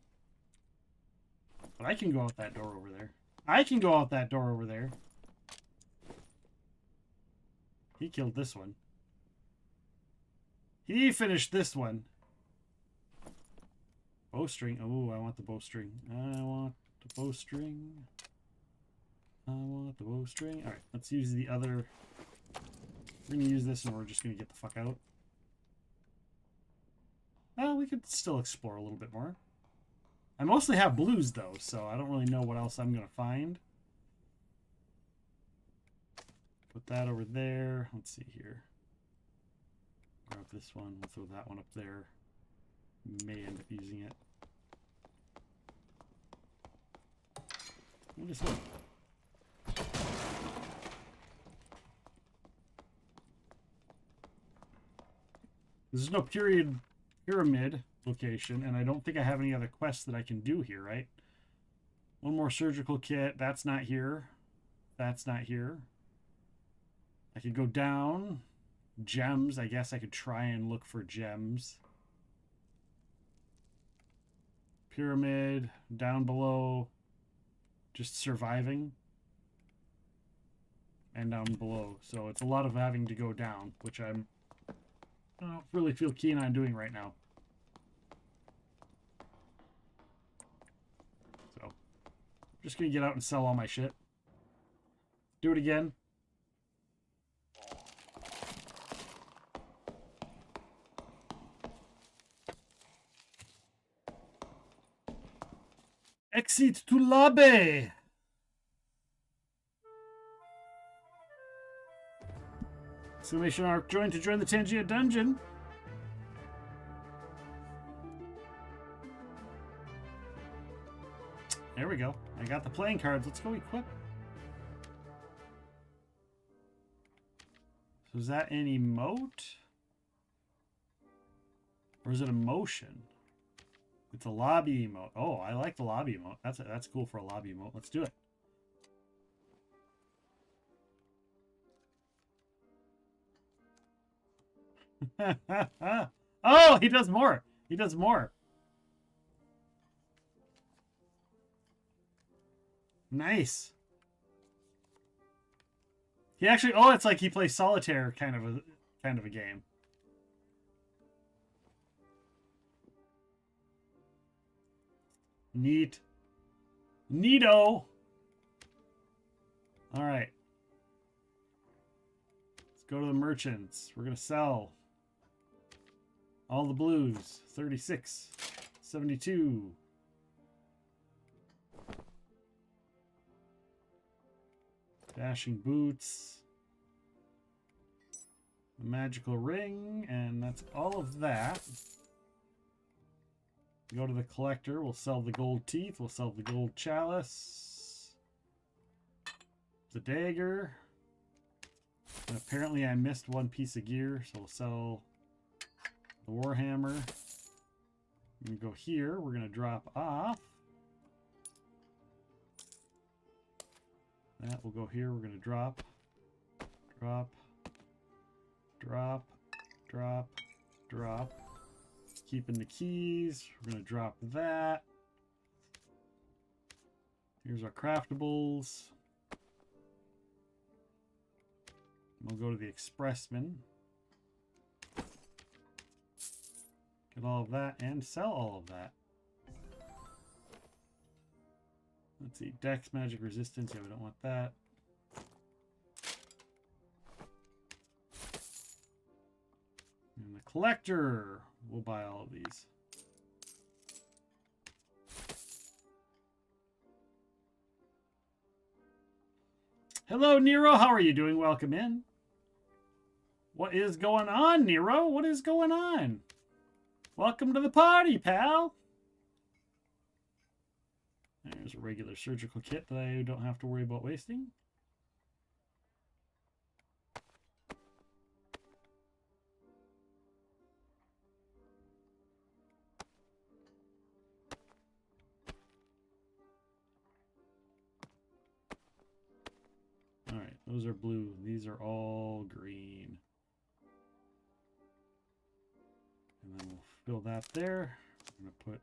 But I can go out that door over there. I can go out that door over there. He killed this one. He finished this one. Bowstring. Oh, I want the bowstring. I want the bowstring. I want the bowstring. Alright, let's use the other. We're going to use this and we're just going to get the fuck out. Well, we could still explore a little bit more. I mostly have blues, though, so I don't really know what else I'm going to find. Put that over there. Let's see here. Grab this one. We'll throw that one up there. May end up using it. What is it? There's no pyramid location, and I don't think I have any other quests that I can do here, right? One more surgical kit. That's not here. That's not here. I could go down. Gems. I guess I could try and look for gems. Pyramid. Down below. Just surviving. And down below. So it's a lot of having to go down, which I don't really feel keen on doing right now. So, I'm just going to get out and sell all my shit. Do it again. Exit to lobby! Exclamation mark, join to join the Tangia dungeon. There we go. I got the playing cards. Let's go equip. So is that an emote? Or is it a motion? It's a lobby emote. Oh, I like the lobby emote. That's cool for a lobby emote. Let's do it. Oh, he does more. He does more. Nice. He actually, oh, it's like he plays solitaire kind of a game. Neat. Neato. All right. Let's go to the merchants. We're going to sell all the blues. 36. 72. Dashing boots. Magical ring. And that's all of that. Go to the collector. We'll sell the gold teeth. We'll sell the gold chalice. The dagger. And apparently I missed one piece of gear, so we'll sell the warhammer. I'm going to go here. We're going to drop off. That will go here. We're going to drop. Drop. Drop. Drop. Drop. Keeping the keys. We're going to drop that. Here's our craftables. We'll go to the expressman. Get all of that and sell all of that. Let's see. Dex, magic resistance. Yeah, we don't want that. And the collector. We'll buy all of these. Hello, Nero. How are you doing? Welcome in. What is going on, Nero? What is going on? Welcome to the party, pal. There's a regular surgical kit that I don't have to worry about wasting. Alright, those are blue. These are all green. And then we'll fill that there. I'm going to put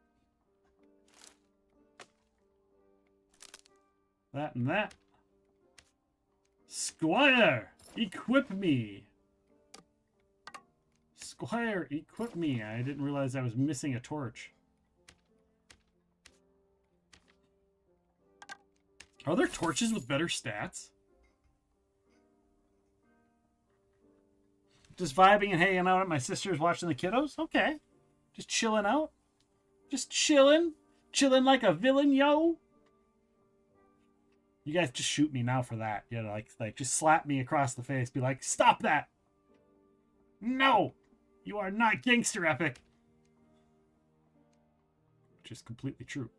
that and that. Squire! Equip me. Squire, equip me. I didn't realize I was missing a torch. Are there torches with better stats? Just vibing and hanging out at my sister's watching the kiddos? Okay. Just chilling out. Just chilling. Chilling like a villain, yo. You guys just shoot me now for that. You know, like just slap me across the face. Be like, stop that. No. You are not gangster epic. Which is completely true.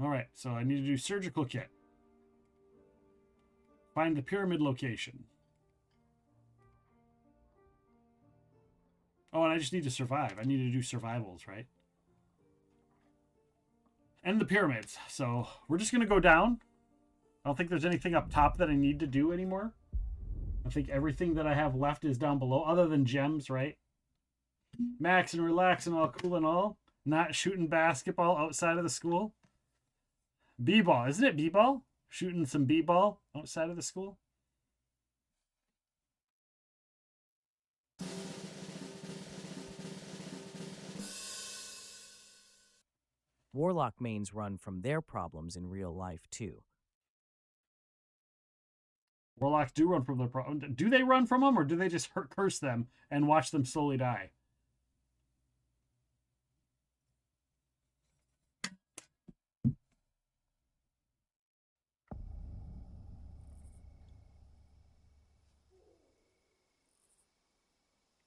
All right, so I need to do surgical kit. Find the pyramid location. Oh, and I just need to survive. I need to do survivals, right? And the pyramids. So we're just going to go down. I don't think there's anything up top that I need to do anymore. I think everything that I have left is down below, other than gems, right? Max and relax and all cool and all. Not shooting basketball outside of the school. B-ball. Isn't it B-ball? Shooting some B-ball outside of the school? Warlock mains run from their problems in real life, too. Warlocks do run from their problems. Do they run from them, or do they just curse them and watch them slowly die?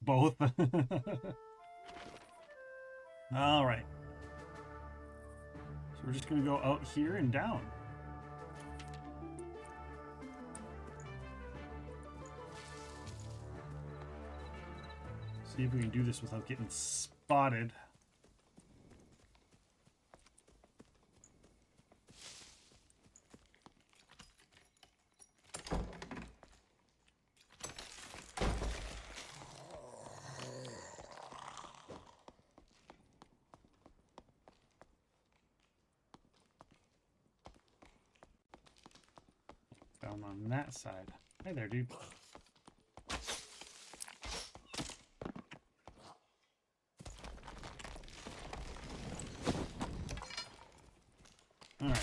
Both. All right. So we're just going to go out here and down. See if we can do this without getting spotted. Down on that side. Hey there, dude. All right.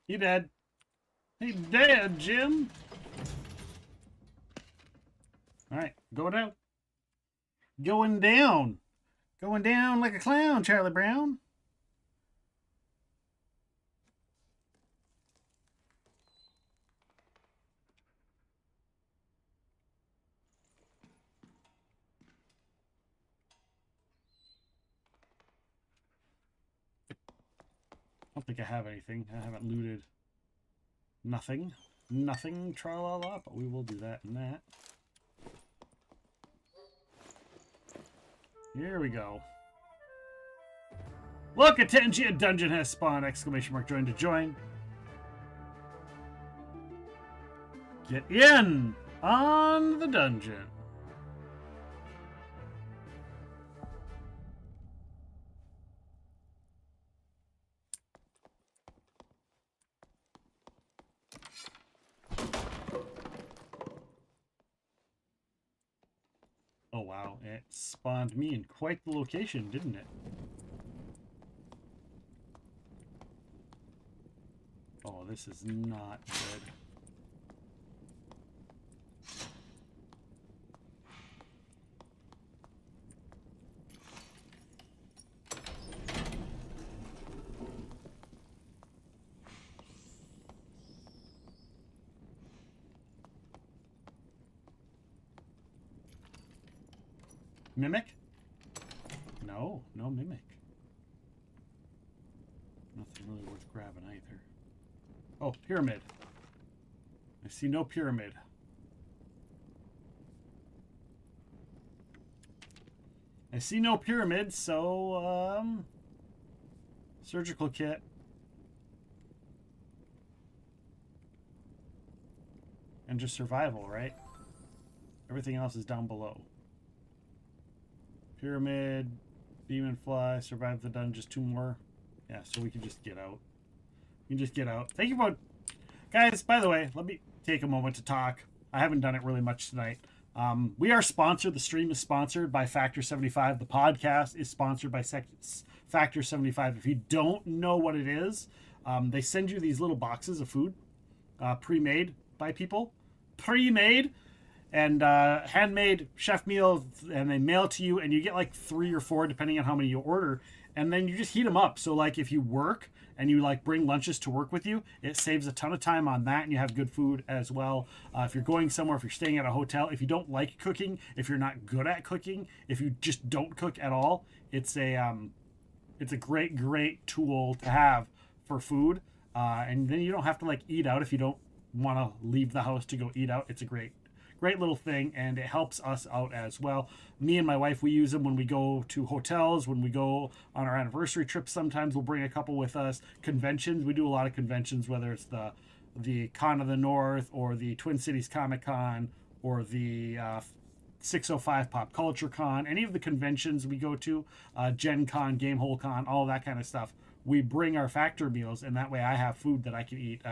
He dead. He dead, Jim. All right, go down. Going down. Going down like a clown, Charlie Brown. I don't think I have anything. I haven't looted nothing. Nothing, tra-la-la, but we will do that and that. Here we go. Look, attention! A dungeon has spawned! Exclamation mark, join to join. Get in on the dungeon. Oh wow, it spawned me in quite the location, didn't it? Oh, this is not good. Mimic? No, no mimic. Nothing really worth grabbing either. Oh, pyramid. I see no pyramid. I see no pyramid, so, surgical kit. And just survival, right? Everything else is down below. Pyramid, demon fly, survive the dungeon, just 2 more. Yeah, so we can just get out. You can just get out. Thank you for... Guys, by the way, let me take a moment to talk. I haven't done it really much tonight. We are sponsored. The stream is sponsored by Factor 75. The podcast is sponsored by Factor 75. If you don't know what it is, they send you these little boxes of food, pre-made by people. Pre-made and handmade chef meals, and they mail to you, and you get like 3 or 4 depending on how many you order, and then you just heat them up. So like if you work and you like bring lunches to work with you, it saves a ton of time on that, and you have good food as well. If you're going somewhere, if you're staying at a hotel, if you don't like cooking, if you're not good at cooking, if you just don't cook at all, it's a great tool to have for food. And then you don't have to like eat out if you don't want to leave the house to go eat out. It's a great little thing, and it helps us out as well. Me and my wife, we use them when we go to hotels, when we go on our anniversary trips. Sometimes we'll bring a couple with us. Conventions, we do a lot of conventions, whether it's the Con of the North or the Twin Cities Comic Con or the 605 Pop Culture Con, any of the conventions we go to, Gen Con, Gamehole Con, all that kind of stuff. We bring our Factor meals, and that way I have food that I can eat,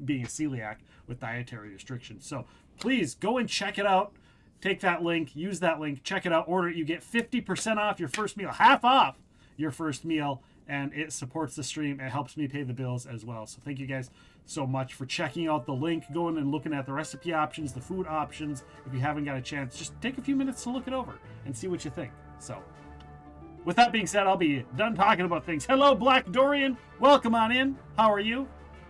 being a celiac with dietary restrictions. So please go and check it out. Take that link, use that link, check it out, order it. You get 50% off your first meal, half off your first meal, and it supports the stream. It helps me pay the bills as well. So thank you guys so much for checking out the link, going and looking at the recipe options, the food options. If you haven't got a chance, just take a few minutes to look it over and see what you think. So with that being said, I'll be done talking about things. Hello, Black Dorian. Welcome on in. How are you?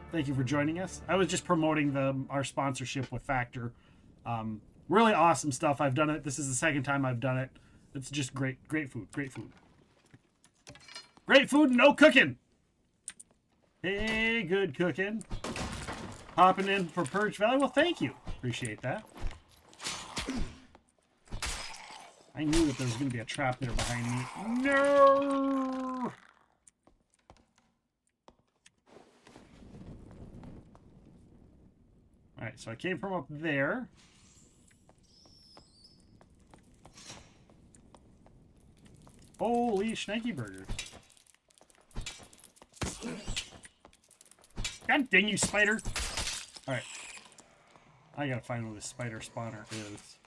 Thank you for joining us. I was just promoting our sponsorship with Factor. Really awesome stuff. I've done it. This is the second time I've done it. It's just great food. Great food. Great food, no cooking. Hey, good cooking. Hopping in for Purge Valley. Well, thank you. Appreciate that. I knew that there was going to be a trap there behind me. No! Alright, so I came from up there. Holy Schnecky Burger. God dang you, spider! Alright. I gotta find where the spider spawner is.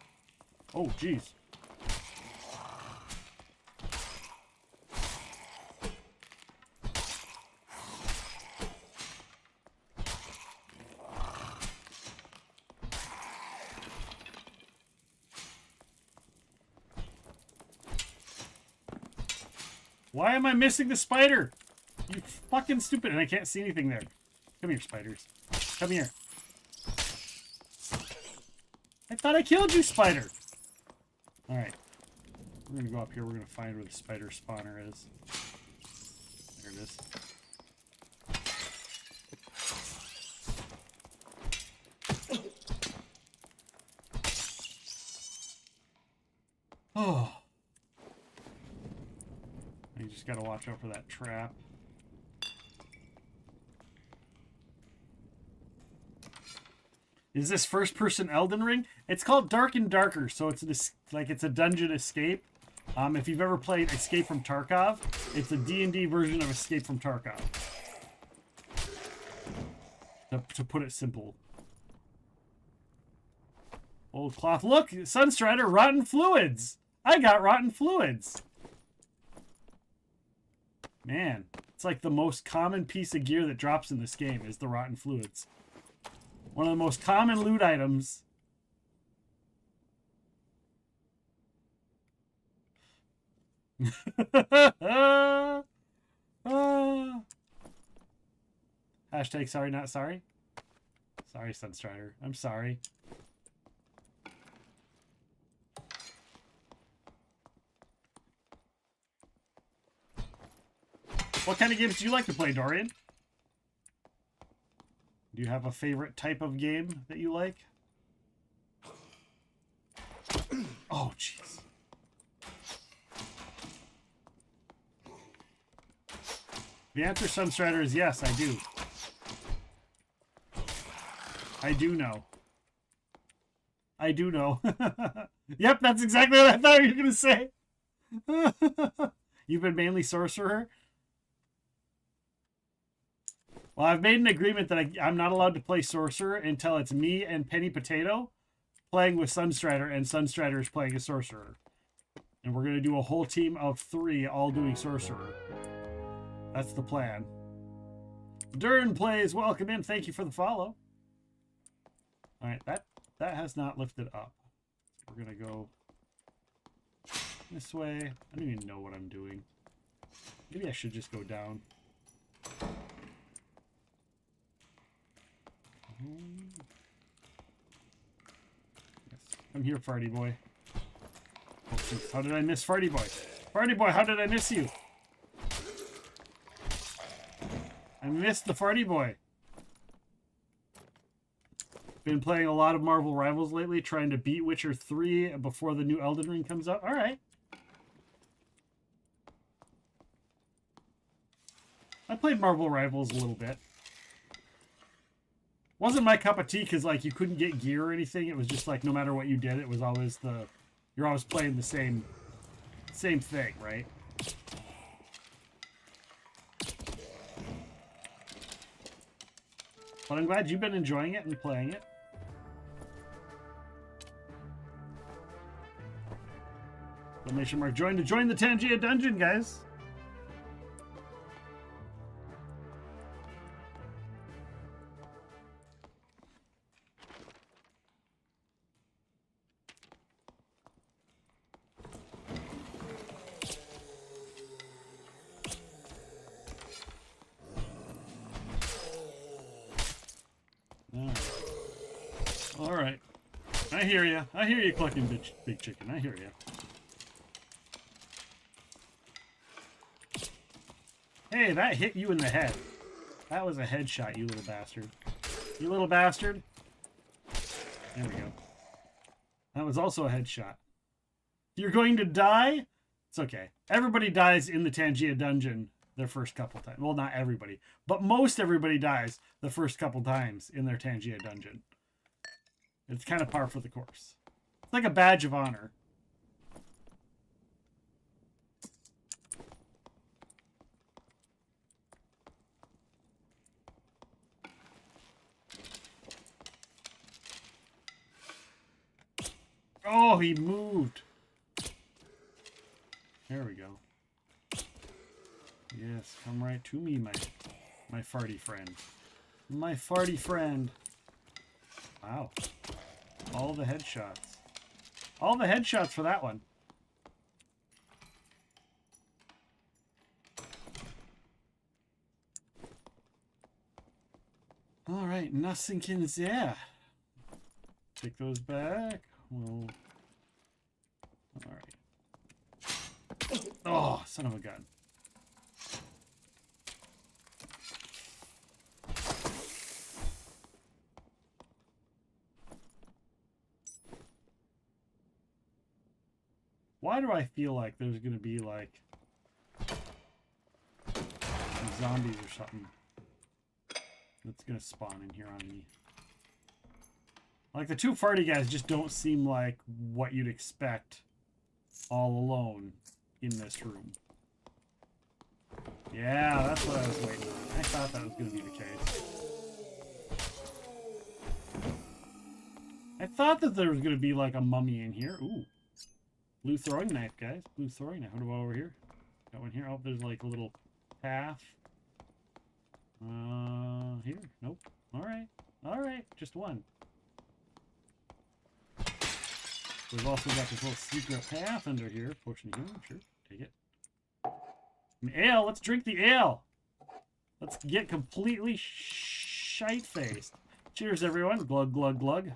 Oh, jeez. Why am I missing the spider? You fucking stupid. And I can't see anything there. Come here, spiders. Come here. I thought I killed you, spider. Alright. We're going to go up here. We're going to find where the spider spawner is. There it is. Oh. You just gotta watch out for that trap. Is this first-person Elden Ring? It's called Dark and Darker, so it's it's a dungeon escape. If you've ever played Escape from Tarkov, it's a D&D version of Escape from Tarkov. To put it simple. Old cloth. Look, Sunstrider, rotten fluids. I got rotten fluids. Man, it's like the most common piece of gear that drops in this game is the rotten fluids. One of the most common loot items. Hashtag sorry not sorry. Sorry, Sunstrider. I'm sorry. What kind of games do you like to play, Dorian? Do you have a favorite type of game that you like? Oh, jeez. The answer, Sunstrider, is yes, I do. I do know. I do know. Yep, that's exactly what I thought you were going to say. You've been mainly Sorcerer? Well, I've made an agreement that I'm not allowed to play Sorcerer until it's me and Penny Potato playing with Sunstrider, and Sunstrider is playing a Sorcerer. And we're going to do a whole team of 3 all doing Sorcerer. That's the plan. Dern plays, welcome in. Thank you for the follow. All right, that has not lifted up. We're going to go this way. I don't even know what I'm doing. Maybe I should just go down. Yes. I'm here, Farty Boy. Oh, geez. How did I miss Farty Boy? Farty Boy, how did I miss you? I missed the Farty Boy. Been playing a lot of Marvel Rivals lately, trying to beat Witcher 3 before the new Elden Ring comes out. All right. I played Marvel Rivals a little bit. Wasn't my cup of tea because, like, you couldn't get gear or anything. It was just like no matter what you did, it was always you're always playing the same thing, right? But I'm glad you've been enjoying it and playing it. Exclamation mark join to join the Tangia dungeon, guys. All right. I hear you. I hear you clucking, big chicken. I hear you. Hey, that hit you in the head. That was a headshot, you little bastard. You little bastard. There we go. That was also a headshot. You're going to die? It's okay. Everybody dies in the Tangia dungeon their first couple times. Well, not everybody, but most everybody dies the first couple times in their Tangia dungeon. It's kind of par for the course. It's like a badge of honor. Oh, he moved. There we go. Yes, come right to me, my farty friend. My farty friend. Wow. All the headshots. All the headshots for that one. All right, nothing there. Take those back. Well, all right. Oh, son of a gun. Why do I feel like there's going to be like some zombies or something that's going to spawn in here on me? Like, the 2 farty guys just don't seem like what you'd expect all alone in this room. Yeah, that's what I was waiting on. I thought that was going to be the case. I thought that there was going to be like a mummy in here. Ooh. Blue throwing knife, guys. Blue throwing knife. What about over here? Got one here. Oh, there's like a little path. Here. Nope. All right. All right. Just one. We've also got this little secret path under here. Potion of healing. Sure. Take it. An ale. Let's drink the ale. Let's get completely shite-faced. Cheers, everyone. Glug, glug, glug.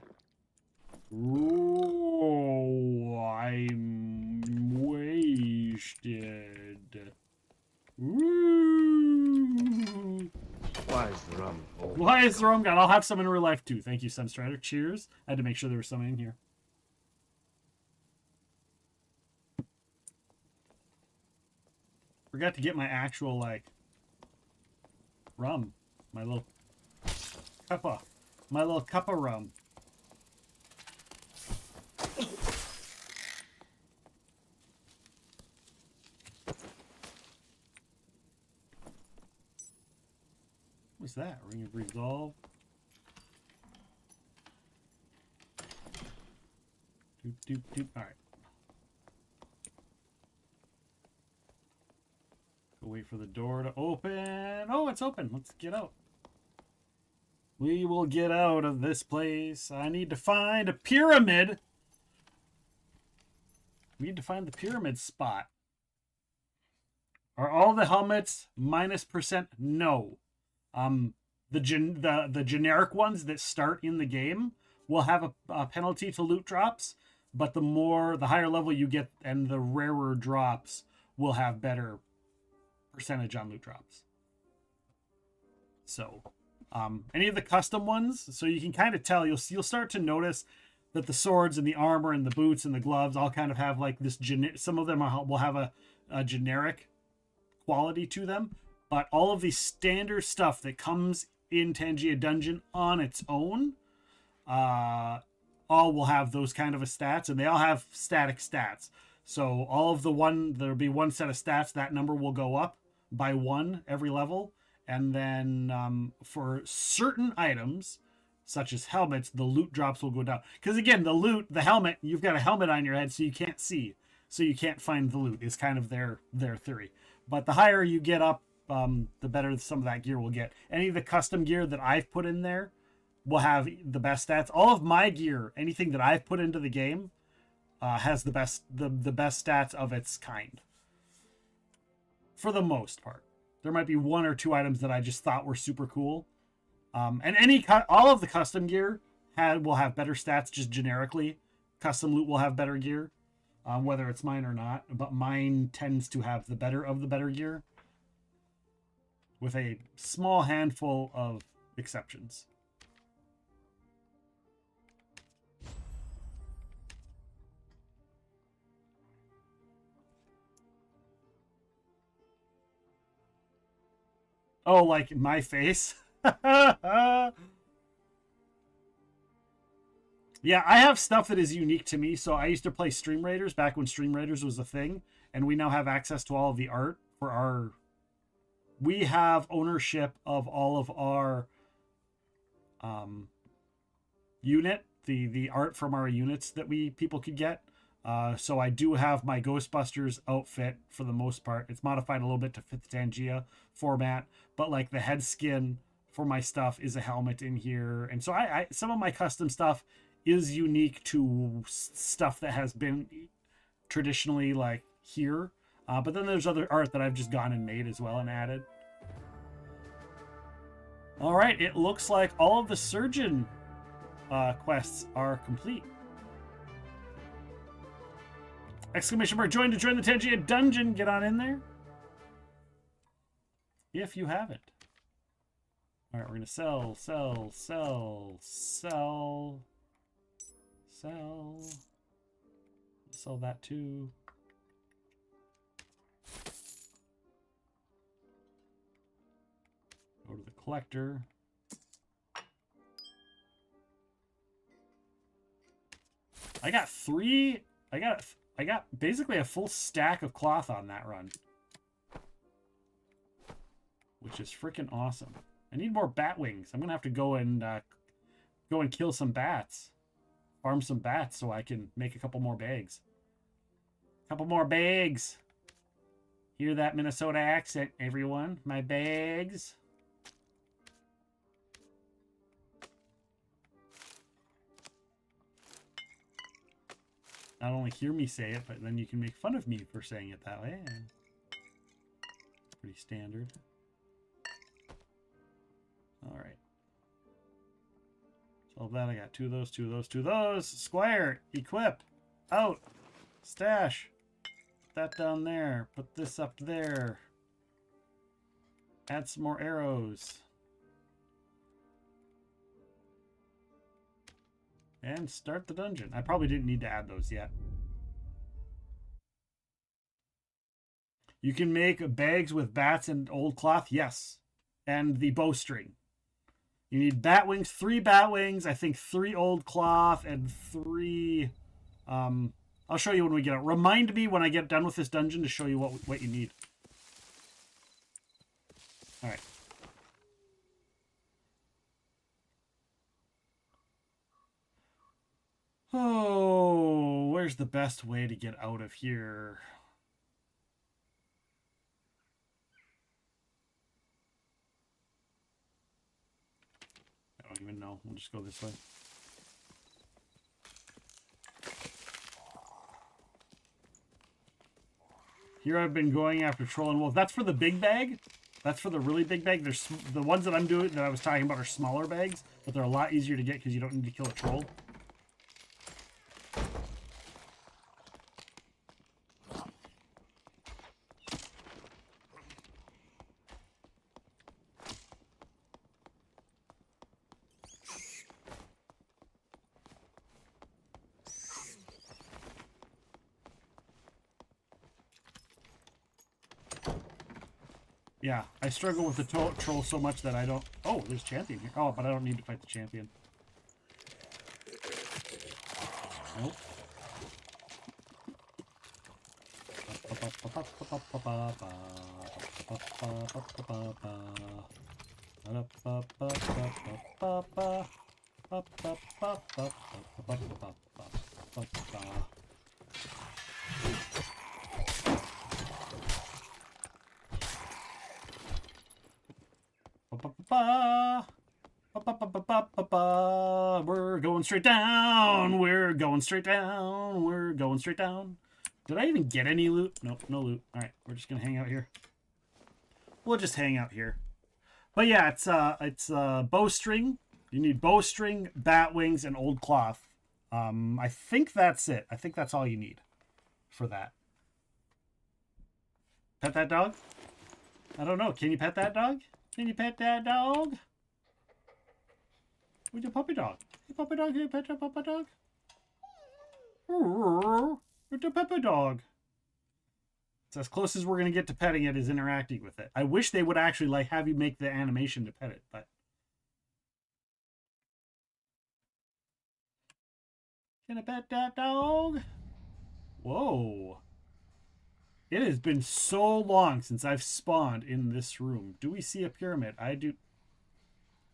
Ooh, I'm wasted. Ooh. Why is the rum always Why is the rum gone? I'll have some in real life too. Thank you, Sunstrider. Cheers. I had to make sure there was some in here. Forgot to get my actual, like, rum. My little cuppa. My little cup of rum. What's that? Ring of Resolve. Doop, doop, doop. All right. Go wait for the door to open. Oh, it's open. Let's get out. We will get out of this place. I need to find a pyramid. We need to find the pyramid spot. Are all the helmets -%? No. The generic ones that start in the game will have a penalty to loot drops, but the higher level you get and the rarer drops will have better percentage on loot drops. So, any of the custom ones, so you can kind of tell, you'll start to notice that the swords and the armor and the boots and the gloves all kind of have like this some of them will have a generic quality to them, but all of the standard stuff that comes in Tangia Dungeon on its own, all will have those kind of a stats, and they all have static stats. So all of there'll be one set of stats, that number will go up by 1 every level. And then for certain items, such as helmets, the loot drops will go down. Because again, the helmet, you've got a helmet on your head, so you can't see. So you can't find the loot, is kind of their theory. But the higher you get up, the better some of that gear will get. Any of the custom gear that I've put in there will have the best stats. All of my gear, anything that I've put into the game, has the best stats of its kind. For the most part. There might be 1 or 2 items that I just thought were super cool. And all of the custom gear will have better stats just generically. Custom loot will have better gear, whether it's mine or not. But mine tends to have the better of the better gear, with a small handful of exceptions. Oh, like my face? Yeah, I have stuff that is unique to me. So I used to play Stream Raiders back when Stream Raiders was a thing. And we now have access to all of the art for our... We have ownership of all of our unit, the art from our units that people could get. So I do have my Ghostbusters outfit for the most part. It's modified a little bit to fit the Tangia format, but like the head skin for my stuff is a helmet in here. And so I some of my custom stuff is unique to stuff that has been traditionally like here. But then there's other art that I've just gone and made as well and added. All right, it looks like all of the surgeon quests are complete. Exclamation mark, join to join the Tangia Dungeon. Get on in there. If you haven't. All right, we're going to sell. Sell that too. Go to the collector. I got basically a full stack of cloth on that run, which is freaking awesome. I need more bat wings. I'm gonna have to go and kill some bats, farm some bats, so I can make a couple more bags. Couple more bags. Hear that Minnesota accent, everyone? My bags. Not only hear me say it, but then you can make fun of me for saying it that way. Pretty standard. All right. So that I got 2 of those, 2 of those, 2 of those. Squire, equip, out, stash. Put that down there. Put this up there. Add some more arrows. And start the dungeon. I probably didn't need to add those yet. You can make bags with bats and old cloth. Yes. And the bowstring. You need bat wings, 3 bat wings, I think 3 old cloth, and 3... I'll show you when we get out. Remind me when I get done with this dungeon to show you what you need. All right. Oh, where's the best way to get out of here? I don't even know. We'll just go this way. Here I've been going after troll and wolf. That's for the big bag. That's for the really big bag. There's the ones that I'm doing that I was talking about are smaller bags, but they're a lot easier to get because you don't need to kill a troll. Yeah, I struggle with the troll so much that I don't... Oh, there's champion here. Oh, but I don't need to fight the champion. Nope. We're going straight down. We're going straight down. We're going straight down. Did I even get any loot? Nope, no loot. All right, we're just gonna hang out here. We'll just hang out here. But yeah, it's bowstring. You need bowstring, bat wings, and old cloth. I think that's it. I think that's all you need for that. Pet that dog? I don't know. Can you pet that dog? Can you pet that dog? Where's your puppy dog? Hey, puppy dog, can you pet your puppy dog? Where's your puppy dog? It's as close as we're going to get to petting it is interacting with it. I wish they would actually like have you make the animation to pet it, but... Can I pet that dog? Whoa. It has been so long since I've spawned in this room. Do we see a pyramid? I do.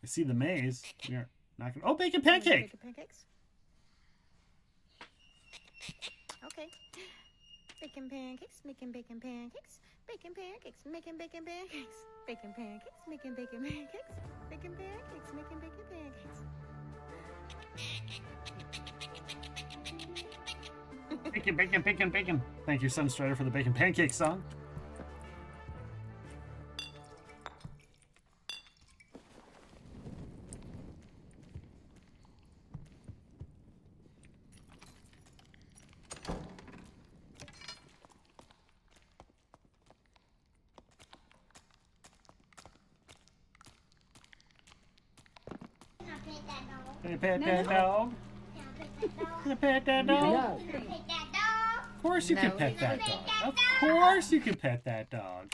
I see the maze. We're not gonna... Oh, bacon pancake! Bacon pancakes? Okay. Bacon pancakes, making bacon pancakes. Bacon pancakes, making bacon pancakes. Bacon pancakes, making bacon pancakes. Bacon pancakes, making bacon pancakes. Bacon, bacon, bacon, bacon. Thank you, Sunstrider, for the bacon pancake song. Can I pet that dog? Can I pet that dog? Of course you can pet that dog. Of course you can pet that dog.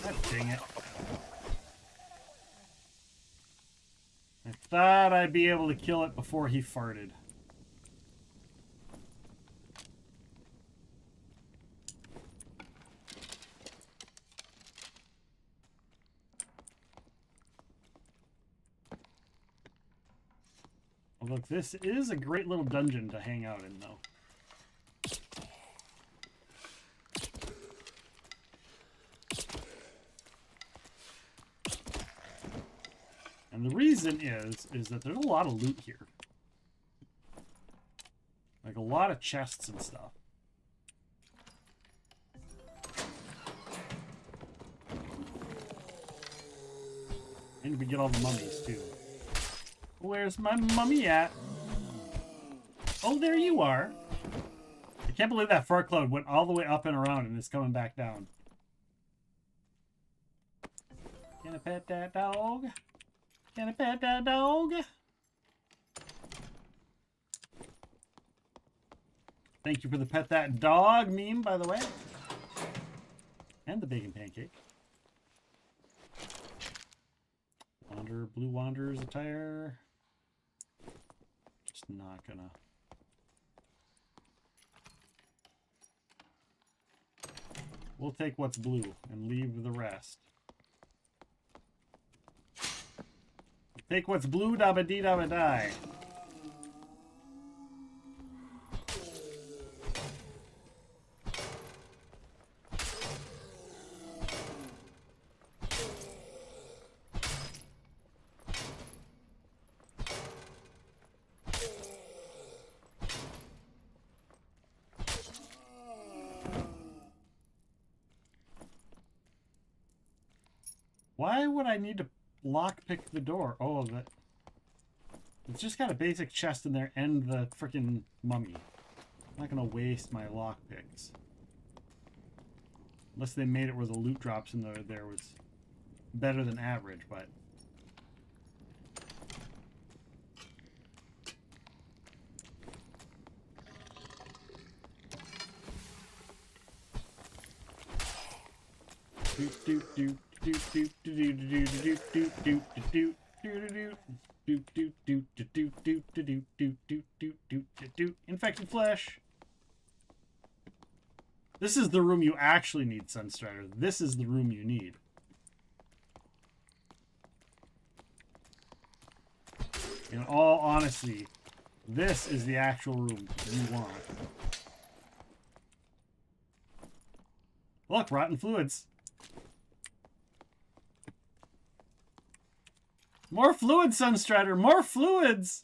God dang it. I thought I'd be able to kill it before he farted. Look, this is a great little dungeon to hang out in, though. And the reason is that there's a lot of loot here. Like a lot of chests and stuff. And we get all the mummies, too. Where's my mummy at? Oh, there you are. I Can't believe that fart cloud went all the way up and around and is coming back down. Can I pet that dog? Can I pet that dog? Thank you for the pet that dog meme, by the way. And the bacon pancake. Blue Wanderer's attire. Just not gonna. We'll take what's blue and leave the rest. Take what's blue, dabba dee dabba die. Why would I need to lockpick the door? Oh, that. It's just got a basic chest in there and the freaking mummy. I'm not going to waste my lockpicks. Unless they made it where the loot drops in there was better than average, but. Infected flesh. This is the room you actually need, Sunstrider. This is the room you need. In all honesty, this is the actual room you want. Look, rotten fluids. More fluids, Sunstrider! More fluids!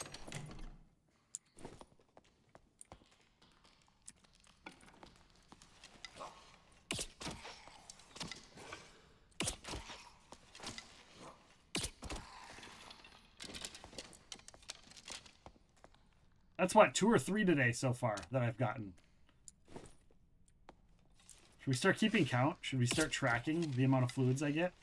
That's what, 2 or 3 today so far that I've gotten. Should we start keeping count? Should we start tracking the amount of fluids I get?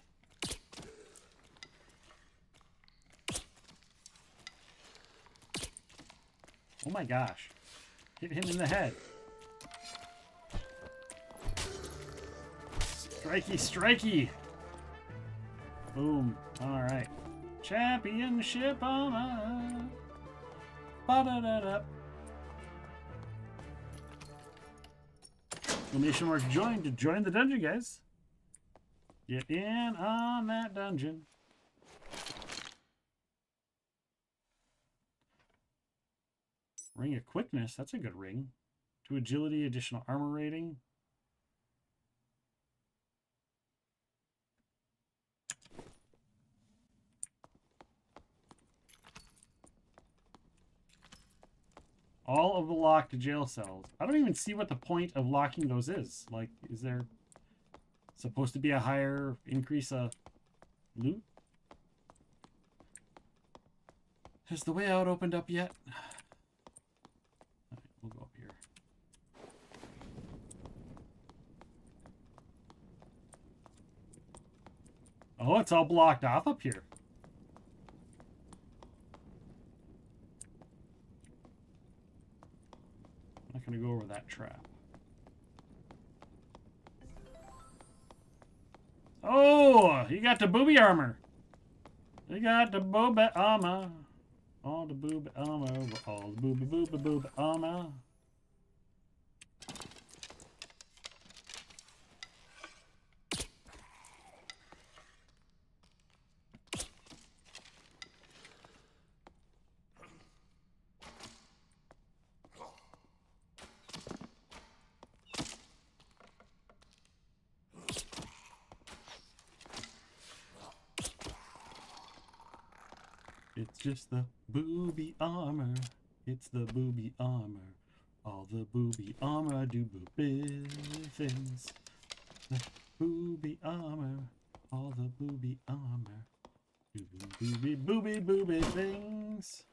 Oh my gosh. Hit him in the head. Strikey, strikey. Boom. Alright. Championship armor. Ba-da-da-da. Exclamation mark join to join the dungeon, guys. Get in on that dungeon. Ring of Quickness, that's a good ring. 2 agility, additional armor rating. All of the locked jail cells. I don't even see what the point of locking those is. Like, is there supposed to be a higher increase of loot? Has the way out opened up yet? We'll go up here. Oh, it's all blocked off up here. I'm not going to go over that trap. Oh, you got the booby armor. You got the booby armor. All the booby armor, all the booby armor. It's just the booby armor. It's the booby armor. All the booby armor do booby things. The booby armor. All the booby armor do booby things.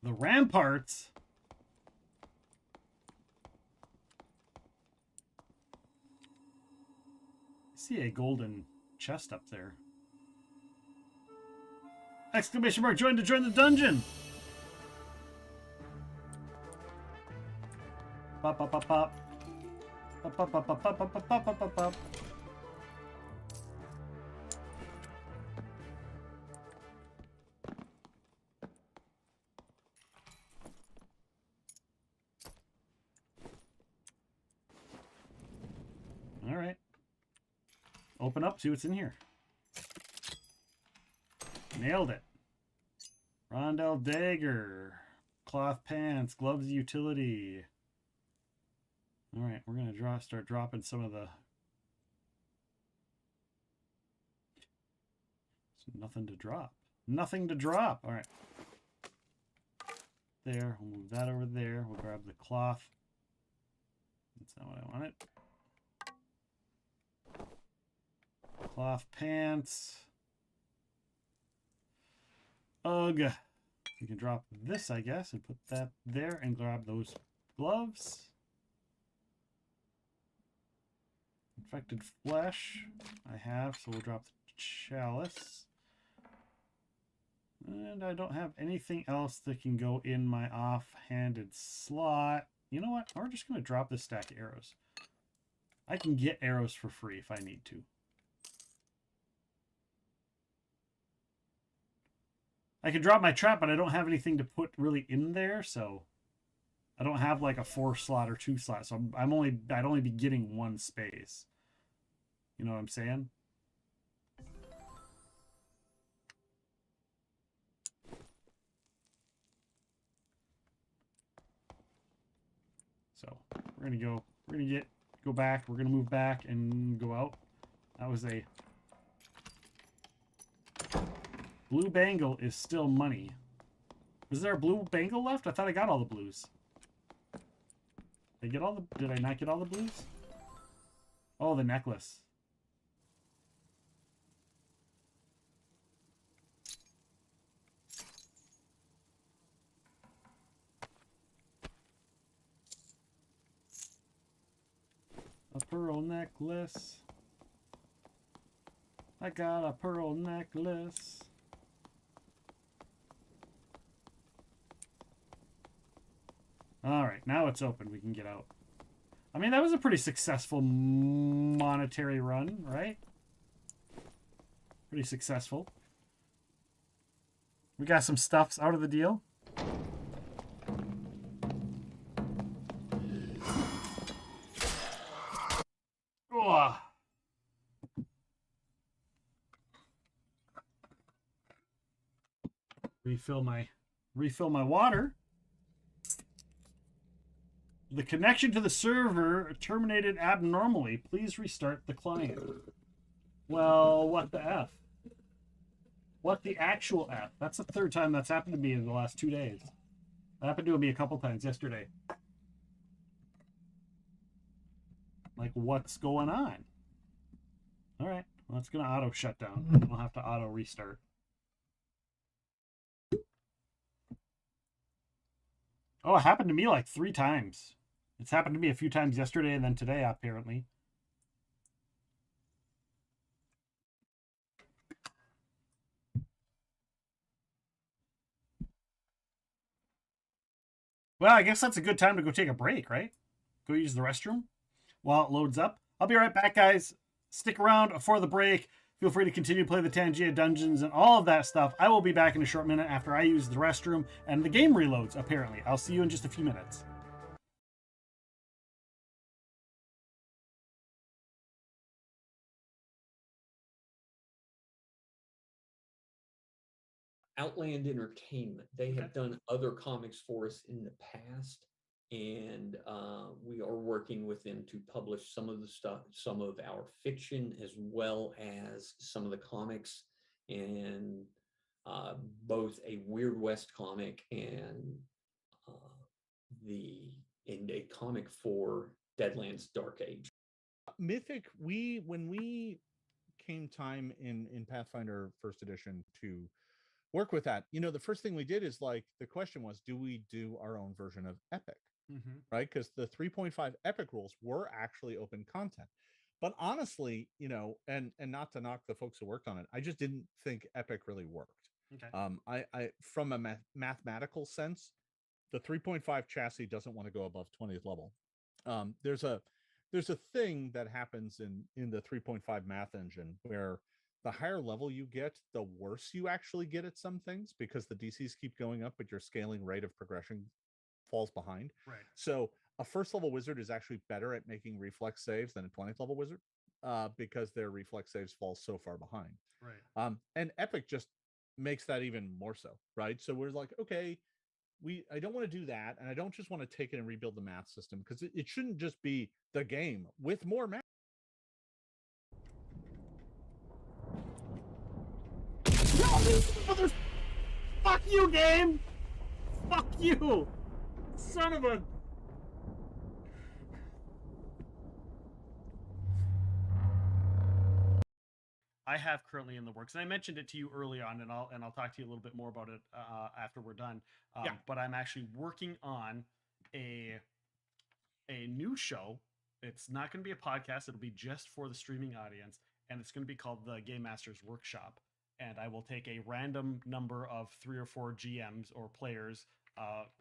The ramparts. I see a golden chest up there. Exclamation mark, join to join the dungeon. Pop, pop, pop, pop. Pop, pop, pop, pop, pop, pop, pop, pop, pop, pop. All right. Open up, see what's in here. Nailed it. Rondel dagger. Cloth pants. Gloves utility. All right, we're going to start dropping some of the... Nothing to drop. Nothing to drop. All right. There. We'll move that over there. We'll grab the cloth. That's not what I wanted. Cloth pants. Ugh. You can drop this, I guess, and put that there and grab those gloves. Infected flesh. I have, so we'll drop the chalice. And I don't have anything else that can go in my offhanded slot. You know what? We're just going to drop this stack of arrows. I can get arrows for free if I need to. I can drop my trap, but I don't have anything to put really in there, so I don't have like a 4 slot or 2 slot, so I'd only be getting 1 space. You know what I'm saying? So we're gonna go back. We're gonna move back and go out. That was a blue bangle is still money. Is there a blue bangle left? I thought I got all the blues. Did I not get all the blues? Oh, the necklace. A pearl necklace. I got a pearl necklace. All right, now it's open. We can get out. I mean, that was a pretty successful monetary run, right? Pretty successful. We got some stuffs out of the deal. Oh. Refill my water. The connection to the server terminated abnormally. Please restart the client. Well, what the F? What the actual F? That's the 3rd time that's happened to me in the last 2 days. That happened to me a couple times yesterday. Like, what's going on? All right. Well, it's going to auto shut down. I don't have to auto restart. Oh, it happened to me like 3 times. It's happened to me a few times yesterday and then today, apparently. Well, I guess that's a good time to go take a break, right? Go use the restroom while it loads up. I'll be right back, guys. Stick around for the break. Feel free to continue to play the Tangia dungeons and all of that stuff. I will be back in a short minute after I use the restroom and the game reloads, apparently. I'll see you in just a few minutes. Outland Entertainment. They have done other comics for us in the past, and we are working with them to publish some of the stuff, some of our fiction, as well as some of the comics, and both a Weird West comic and a comic for Deadlands Dark Age. Mythic, when we came time in Pathfinder First Edition to work with that. The first thing we did is like the question was, do we do our own version of Epic? Mm-hmm. Right? Because the 3.5 Epic rules were actually open content. But honestly, and not to knock the folks who worked on it, I just didn't think Epic really worked. Okay. I from a mathematical sense, the 3.5 chassis doesn't want to go above 20th level. There's a thing that happens in the 3.5 math engine where the higher level you get, the worse you actually get at some things, because the DCs keep going up, but your scaling rate of progression falls behind. Right. So a first level wizard is actually better at making reflex saves than a 20th level wizard, because their reflex saves fall so far behind. Right. And Epic just makes that even more so, right? So we're like, okay, I don't want to do that, and I don't just want to take it and rebuild the math system, because it shouldn't just be the game with more math. Fuck you, game! Fuck you! Son of a... I have currently in the works, and I mentioned it to you early on, and I'll talk to you a little bit more about it after we're done. But I'm actually working on a new show. It's not going to be a podcast. It'll be just for the streaming audience, and it's going to be called the Game Masters Workshop. And I will take a random number of 3 or 4 GMs or players,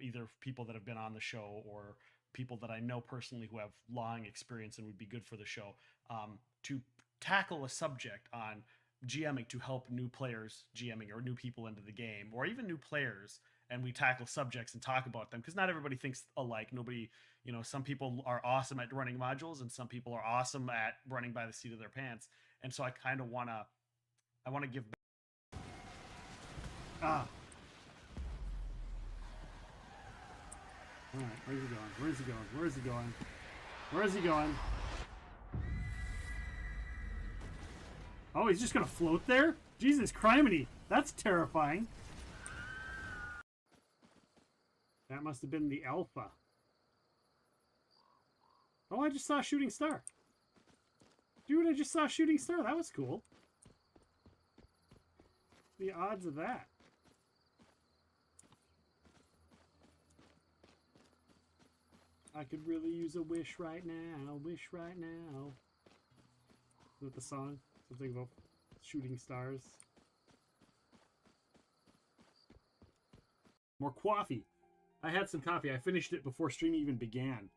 either people that have been on the show or people that I know personally who have long experience and would be good for the show, to tackle a subject on GMing to help new players GMing or new people into the game, or even new players. And we tackle subjects and talk about them, because not everybody thinks alike. Nobody, some people are awesome at running modules, and some people are awesome at running by the seat of their pants. And so I kind of want to give back. All right, where's he going? Where's he going? Where's he going? Where's he going? Oh, he's just gonna float there? Jesus criminy, that's terrifying. That must have been the alpha. Oh, I just saw a shooting star. Dude, I just saw a shooting star. That was cool. The odds of that. I could really use a wish right now. Wish right now. Is that the song? Something about shooting stars. More coffee. I had some coffee. I finished it before stream even began.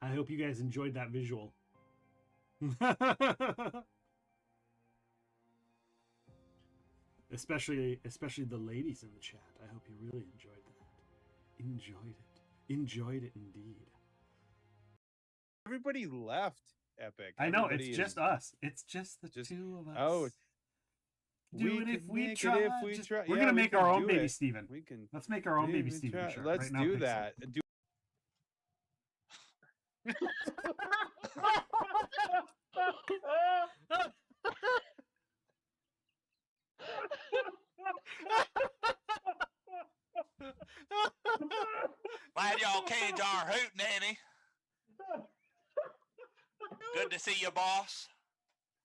I hope you guys enjoyed that visual. Especially the ladies in the chat. I hope you really enjoyed that. Enjoyed it. Enjoyed it indeed. Everybody left Epic. I know, it's just us. It's just the two of us. Oh, do it if we try. We're gonna make our own baby Steven. Let's make our own baby Steven shirt. Let's do that. Glad y'all came to our hoot, Nanny. Good to see you, boss.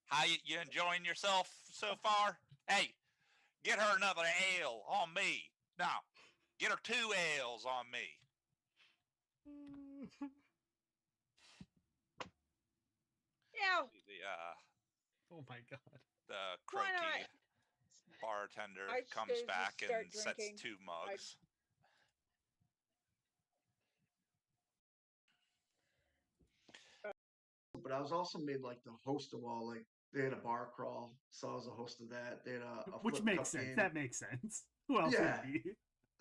How you enjoying yourself so far? Hey, get her another ale on me. No, get her 2 ales on me. Yeah. Oh my god. The croaky bartender comes back and sets 2 mugs. But I was also made like the host of all, like they had a bar crawl, so I was a host of that. They had a which flip makes cup sense. game. That makes sense. Who else would be?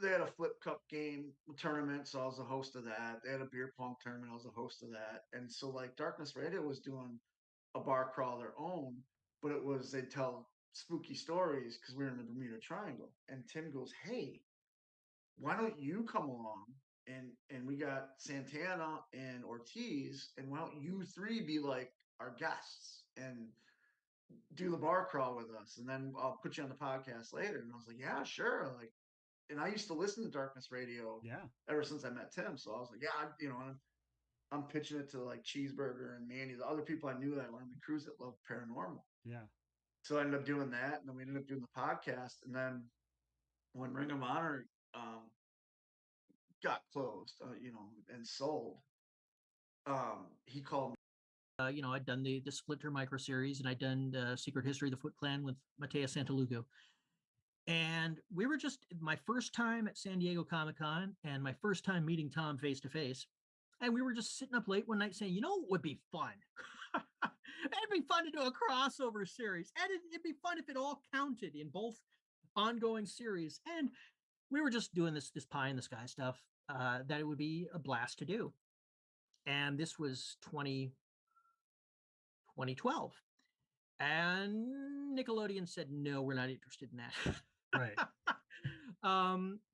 They had a flip cup game tournament, so I was a host of that. They had a beer pong tournament, I was a host of that. And so like Darkness Radio was doing a bar crawl their own, but it was they'd tell spooky stories because we were in the Bermuda Triangle. And Tim goes, "Hey, why don't you come along? And we got Santana and Ortiz, and why don't you 3 be like our guests and do the bar crawl with us, and then I'll put you on the podcast later." And I was like, "Yeah, sure." Like, and I used to listen to Darkness Radio, ever since I met Tim. So I was like, "Yeah, I'm pitching it to like Cheeseburger and Manny, the other people I knew that were on the cruise that loved paranormal. Yeah. So I ended up doing that, and then we ended up doing the podcast. And then when Ring of Honor got closed, and sold, he called me. I'd done the Splinter micro series, and I'd done Secret History of the Foot Clan with Matteo Santalugo. And we were just my first time at San Diego Comic-Con and my first time meeting Tom face to face. And we were just sitting up late one night saying, what would be fun? It'd be fun to do a crossover series. And it'd be fun if it all counted in both ongoing series. And we were just doing this pie in the sky stuff that it would be a blast to do. And this was 2012. And Nickelodeon said, no, we're not interested in that. Right.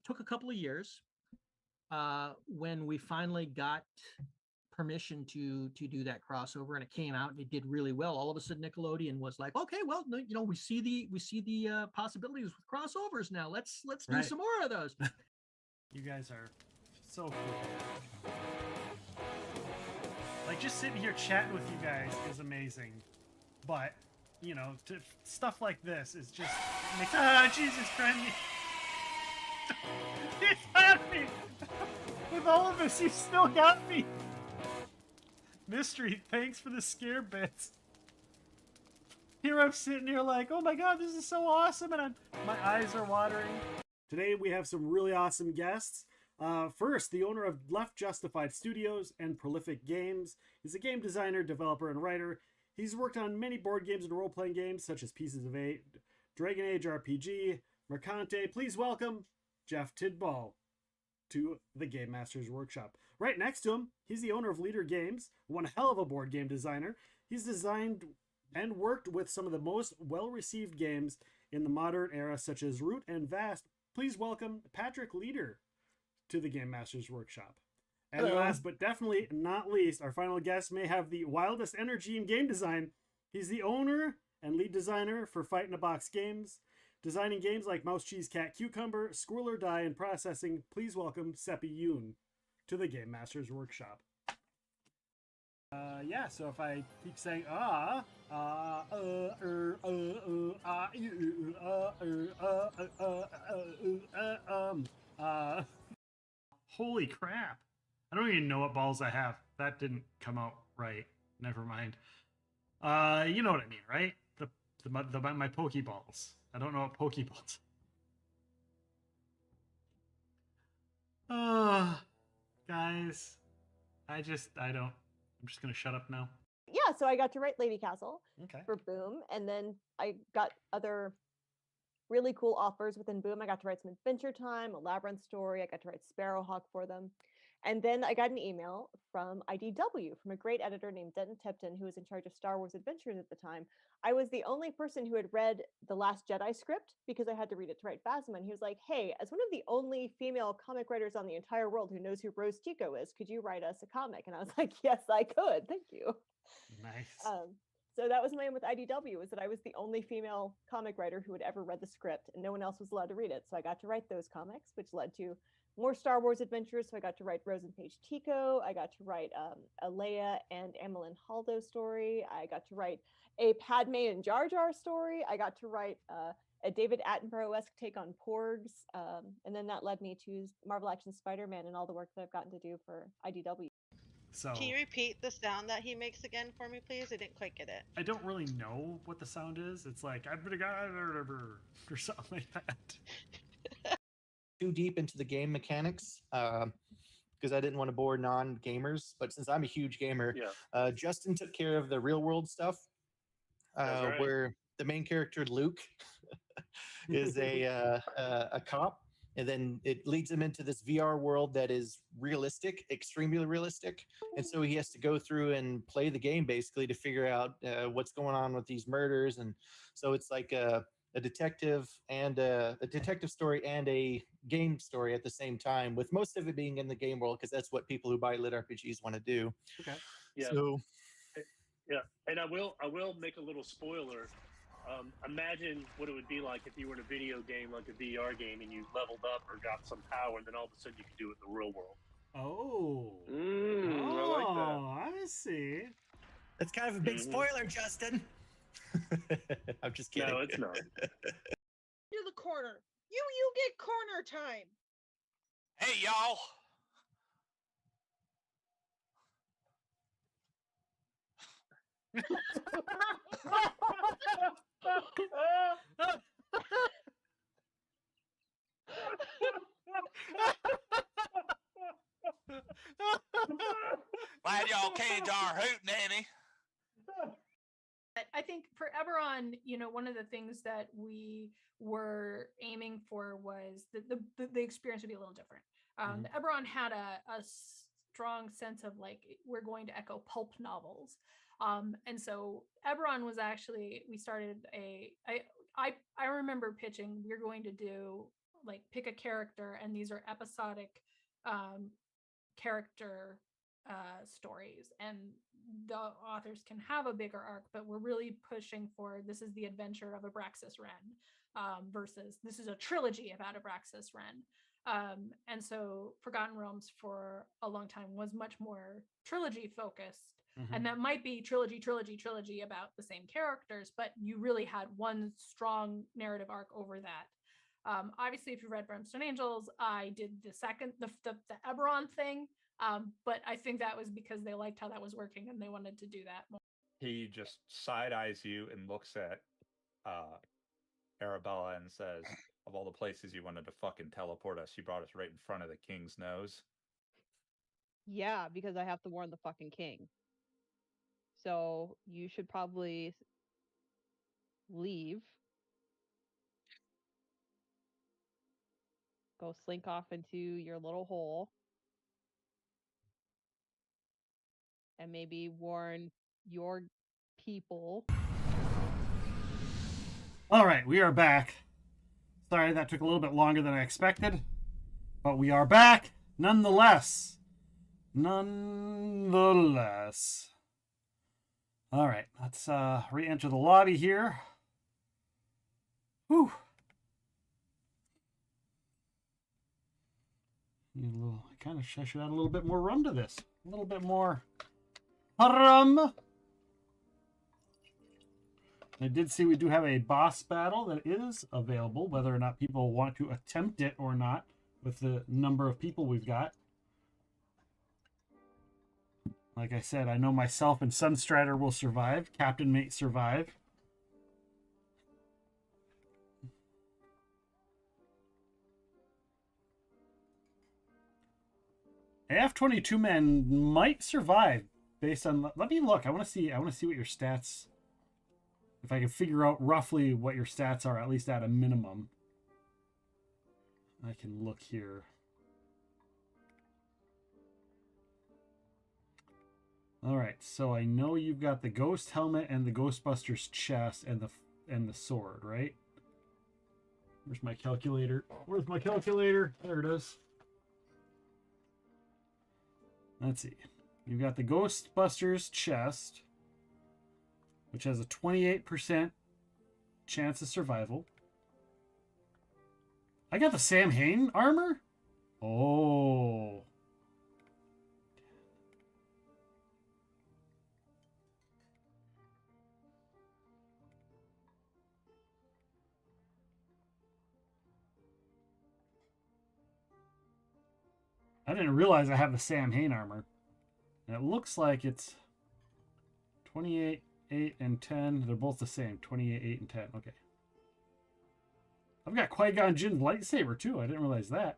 Took a couple of years when we finally got permission to do that crossover, and it came out and it did really well. All of a sudden Nickelodeon was like, okay, well, we see the possibilities with crossovers now. Let's do some more of those. You guys are so cool. Like, just sitting here chatting with you guys is amazing, but stuff like this is just makes. Jesus Christ! He's got me. With all of this, you still got me. Mystery, thanks for the scare bits. Here I'm sitting here like, oh my god, this is so awesome, and my eyes are watering. Today we have some really awesome guests. First, the owner of Left Justified Studios and Prolific Games. He's a game designer, developer, and writer. He's worked on many board games and role-playing games, such as Pieces of Eight, Dragon Age RPG, Mercante. Please welcome Jeff Tidball to the Game Masters Workshop. Right next to him, he's the owner of Leader Games, one hell of a board game designer. He's designed and worked with some of the most well-received games in the modern era, such as Root and Vast. Please welcome Patrick Leader to the Game Masters Workshop. And Hello. last but definitely not least, our final guest may have the wildest energy in game design. He's the owner and lead designer for Fight in a Box Games, designing games like Mouse, Cheese, Cat, Cucumber, Squirrel, Die, and Processing. Please welcome Seppi Yoon to the Game Masters Workshop. Yeah, so if I keep saying holy crap. I don't even know what balls I have. That didn't come out right. Never mind. You know what I mean, right? My Pokeballs. I don't know what Pokeballs. Guys, I don't. I'm just gonna shut up now. Yeah, so I got to write Lady Castle Okay. for Boom, and then I got other really cool offers within Boom. I got to write some Adventure Time, a Labyrinth story. I got to write Sparrowhawk for them. And then I got an email from IDW, from a great editor named Denton Tipton, who was in charge of Star Wars Adventures at the time. I was the only person who had read The Last Jedi script because I had to read it to write Phasma. And he was like, hey, as one of the only female comic writers on the entire world who knows who Rose Tico is, could you write us a comic? And I was like, yes, I could. Thank you. Nice. So that was my aim with IDW, was that I was the only female comic writer who had ever read the script, and no one else was allowed to read it. So I got to write those comics, which led to more Star Wars adventures. So I got to write Rose and Paige Tico. I got to write a Leia and Amelin Haldo story. I got to write a Padme and Jar Jar story. I got to write a David Attenborough-esque take on Porgs. And then that led me to Marvel Action Spider-Man and all the work that I've gotten to do for IDW. So Can you repeat the sound that he makes again for me, please? I didn't quite get it. I don't really know what the sound is. It's like or something like that. Too deep into the game mechanics because I didn't want to bore non-gamers. But since I'm a huge gamer, Justin took care of the real-world stuff, right. where the main character Luke is a cop, and then it leads him into this VR world that is realistic, extremely realistic, and so he has to go through and play the game basically to figure out what's going on with these murders, and so it's like a detective and a detective story and a game story at the same time, with most of it being in the game world because that's what people who buy lit RPGs want to do. Okay. Yeah. So, Yeah, and I will make a little spoiler. Imagine what it would be like if you were in a video game like a VR game and you leveled up or got some power, and then all of a sudden you could do it in the real world. Oh. I like that. Oh, I see. That's kind of a big spoiler, Justin. I'm just kidding. No, it's not. To the corner. You get corner time. Hey, y'all. Glad y'all came to our hoot nanny. I think for Eberron, one of the things that we were aiming for was that the experience would be a little different. Eberron had a strong sense of like, we're going to echo pulp novels. And so Eberron was actually, we started I remember pitching, we're going to do like pick a character, and these are episodic character stories, and the authors can have a bigger arc, but we're really pushing for, this is the adventure of Abraxas Wren versus this is a trilogy about Abraxas Wren. And so Forgotten Realms for a long time was much more trilogy focused. And that might be trilogy about the same characters, but you really had one strong narrative arc over that. Obviously, if you read Brimstone Angels, I did the Eberron thing, but I think that was because they liked how that was working and they wanted to do that more. He just side eyes you and looks at Arabella and says, "Of all the places you wanted to fucking teleport us, you brought us right in front of the king's nose." Yeah, because I have to warn the fucking king. So you should probably leave. Go slink off into your little hole. And maybe warn your people. All right, we are back. Sorry, that took a little bit longer than I expected, but we are back nonetheless. All right, let's re-enter the lobby here. Whew. I should add a little bit more rum to this. A little bit more rum. I did see we do have a boss battle that is available, whether or not people want to attempt it or not with the number of people we've got. Like I said, I know myself and Sunstrider will survive. Captain may survive. AF-22 men might survive based on. Let me look. I want to see what your stats. If I can figure out roughly what your stats are, at least at a minimum. I can look here. All right, so I know you've got the ghost helmet and the Ghostbusters chest and the sword, right? Where's my calculator? Where's my calculator? There it is. Let's see. You've got the Ghostbusters chest, which has a 28% chance of survival. I got the Sam Hain armor? Oh. I didn't realize I have the Sam Hain armor. And it looks like it's 28, 8, and 10. They're both the same. 28, 8, and 10. Okay. I've got Qui-Gon Jinn's lightsaber, too. I didn't realize that.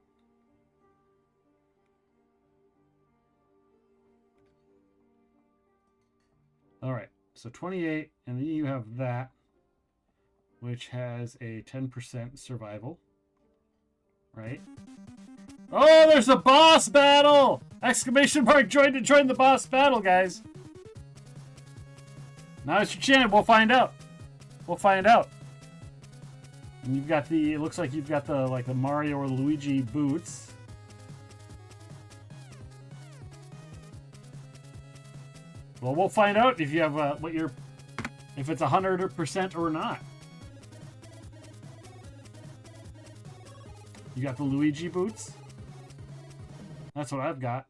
Alright. So 28, and then you have that, which has a 10% survival. Right? Oh, there's a boss battle! Exclamation mark, join the boss battle, guys. Now it's your chance. We'll find out. We'll find out. And you've got the, it looks like you've got the, like the Mario or Luigi boots. Well, we'll find out if you have, if it's 100% or not. You got the Luigi boots. That's what I've got.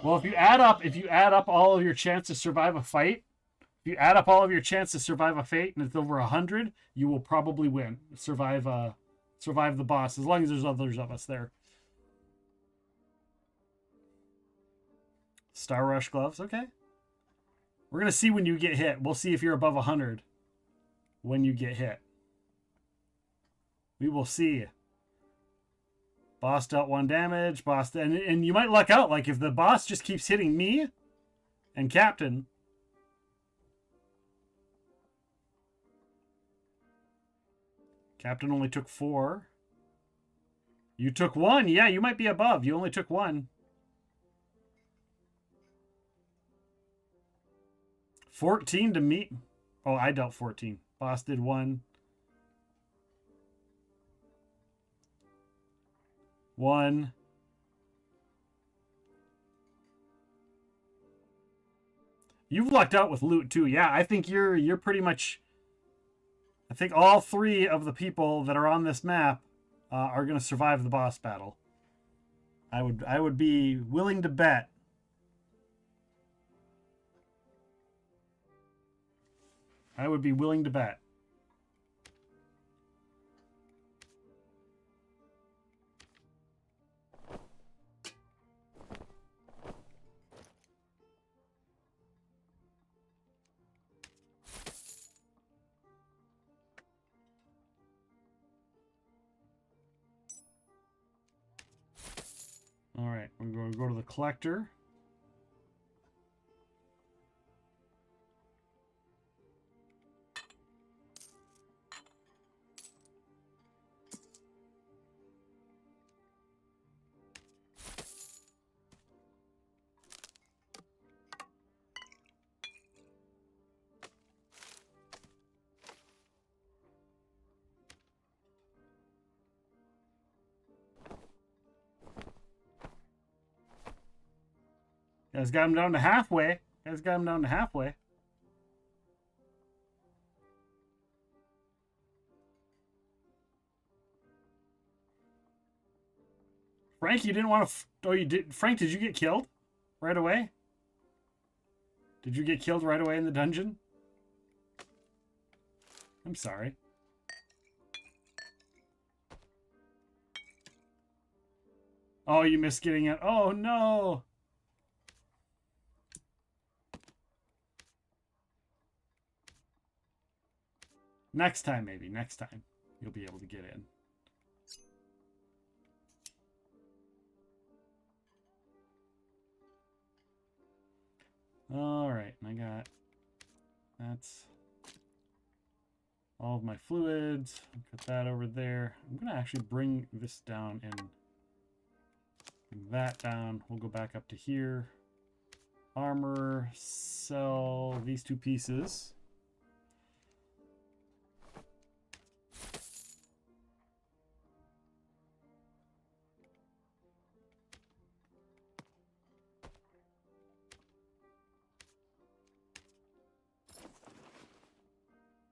Well, if you add up all of your chances to survive a fight, if you add up all of your chances to survive a fight and it's over 100, you will probably win. Survive the boss, as long as there's others of us there. Star Rush gloves, okay. We're gonna see when you get hit. We'll see if you're above 100 when you get hit. We will see. Boss dealt 1 damage. Boss, and you might luck out. Like if the boss just keeps hitting me and Captain. Captain only took 4. You took 1. Yeah, you might be above. You only took 1. 14 to meet. Oh, I dealt 14. Boss did 1. 1. You've lucked out with loot too. Yeah, I think you're pretty much. I think all 3 of the people that are on this map are going to survive the boss battle. I would be willing to bet. I would be willing to bet. All right, we're going to go to the collector. Guys got him down to halfway. Frank, you didn't want to... Oh, you did. Frank, did you get killed right away? Did you get killed right away in the dungeon? I'm sorry. Oh, you missed getting it. Oh, no. Next time, maybe. Next time, you'll be able to get in. All right, I got... That's all of my fluids. Put that over there. I'm going to actually bring this down and bring that down. We'll go back up to here. Armor, sell these 2 pieces.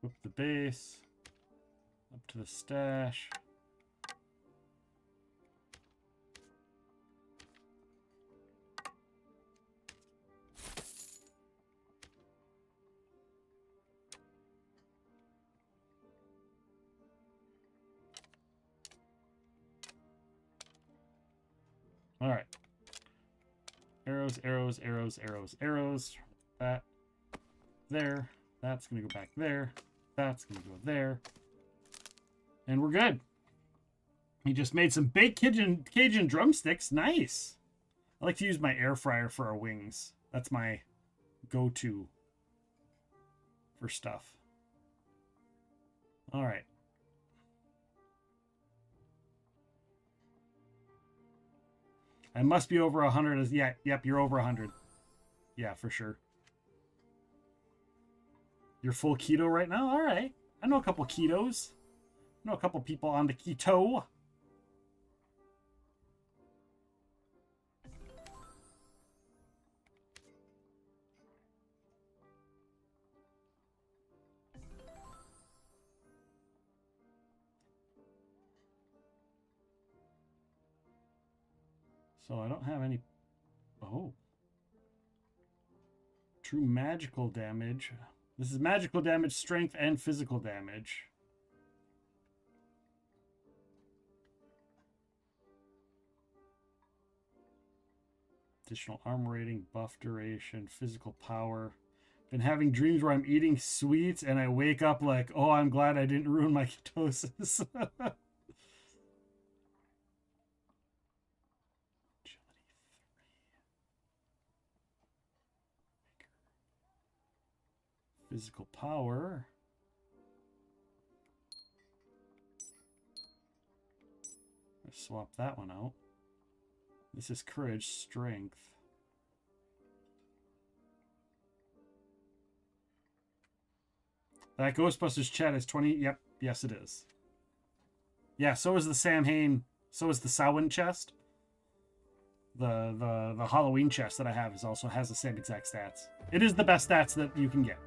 Up the base, up to the stash. All right. Arrows, arrows, arrows, arrows, arrows. That there. That's going to go back there. That's going to go there. And we're good. He just made some baked Cajun drumsticks. Nice. I like to use my air fryer for our wings. That's my go-to for stuff. All right. I must be over 100. Yeah, yep, you're over 100. Yeah, for sure. You're full keto right now? All right. I know a couple ketos. I know a couple people on the keto. So I don't have any... Oh. True magical damage. This is magical damage, strength, and physical damage. Additional armor rating, buff duration, physical power. Been having dreams where I'm eating sweets and I wake up like, oh, I'm glad I didn't ruin my ketosis. Physical power. Let's swap that one out. This is courage, strength. That Ghostbusters chat is 20. Yep, yes it is. Yeah, so is the Sam Hain. So is the Samhain chest. The Halloween chest that I have also has the same exact stats. It is the best stats that you can get.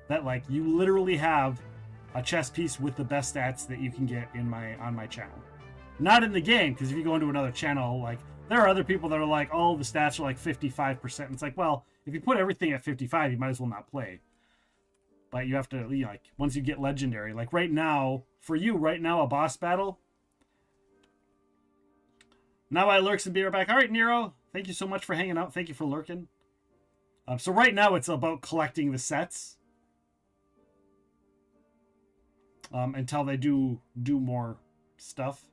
That like you literally have a chess piece with the best stats that you can get on my channel. Not in the game, because if you go into another channel, like there are other people that are like, oh, the stats are like 55%. It's like, well, if you put everything at 55, you might as well not play. But you have to, like, once you get legendary, like right now, for you, right now, a boss battle. Now I lurks and be right back. All right, Nero, thank you so much for hanging out. Thank you for lurking. So right now it's about collecting the sets. Until they do more stuff.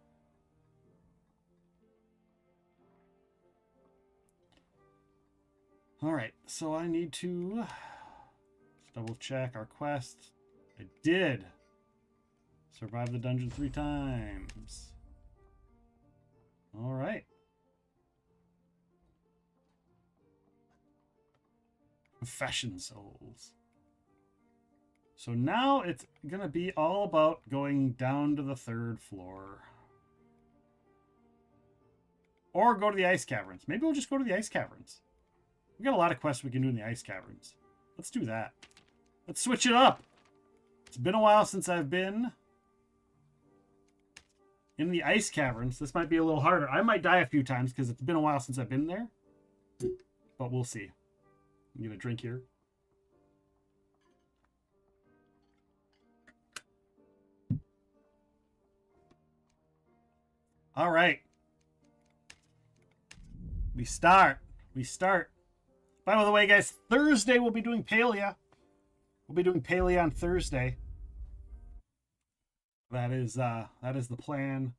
All right, so I need to double check our quest. I did survive the dungeon 3 times. All right. Confession souls. So now it's going to be all about going down to the 3rd floor. Or go to the ice caverns. Maybe we'll just go to the ice caverns. We got a lot of quests we can do in the ice caverns. Let's do that. Let's switch it up. It's been a while since I've been in the ice caverns. This might be a little harder. I might die a few times because it's been a while since I've been there. But we'll see. I'm going to drink here. All right. We start. By the way, guys, Thursday we'll be doing Palia. We'll be doing Palia on Thursday. That is the plan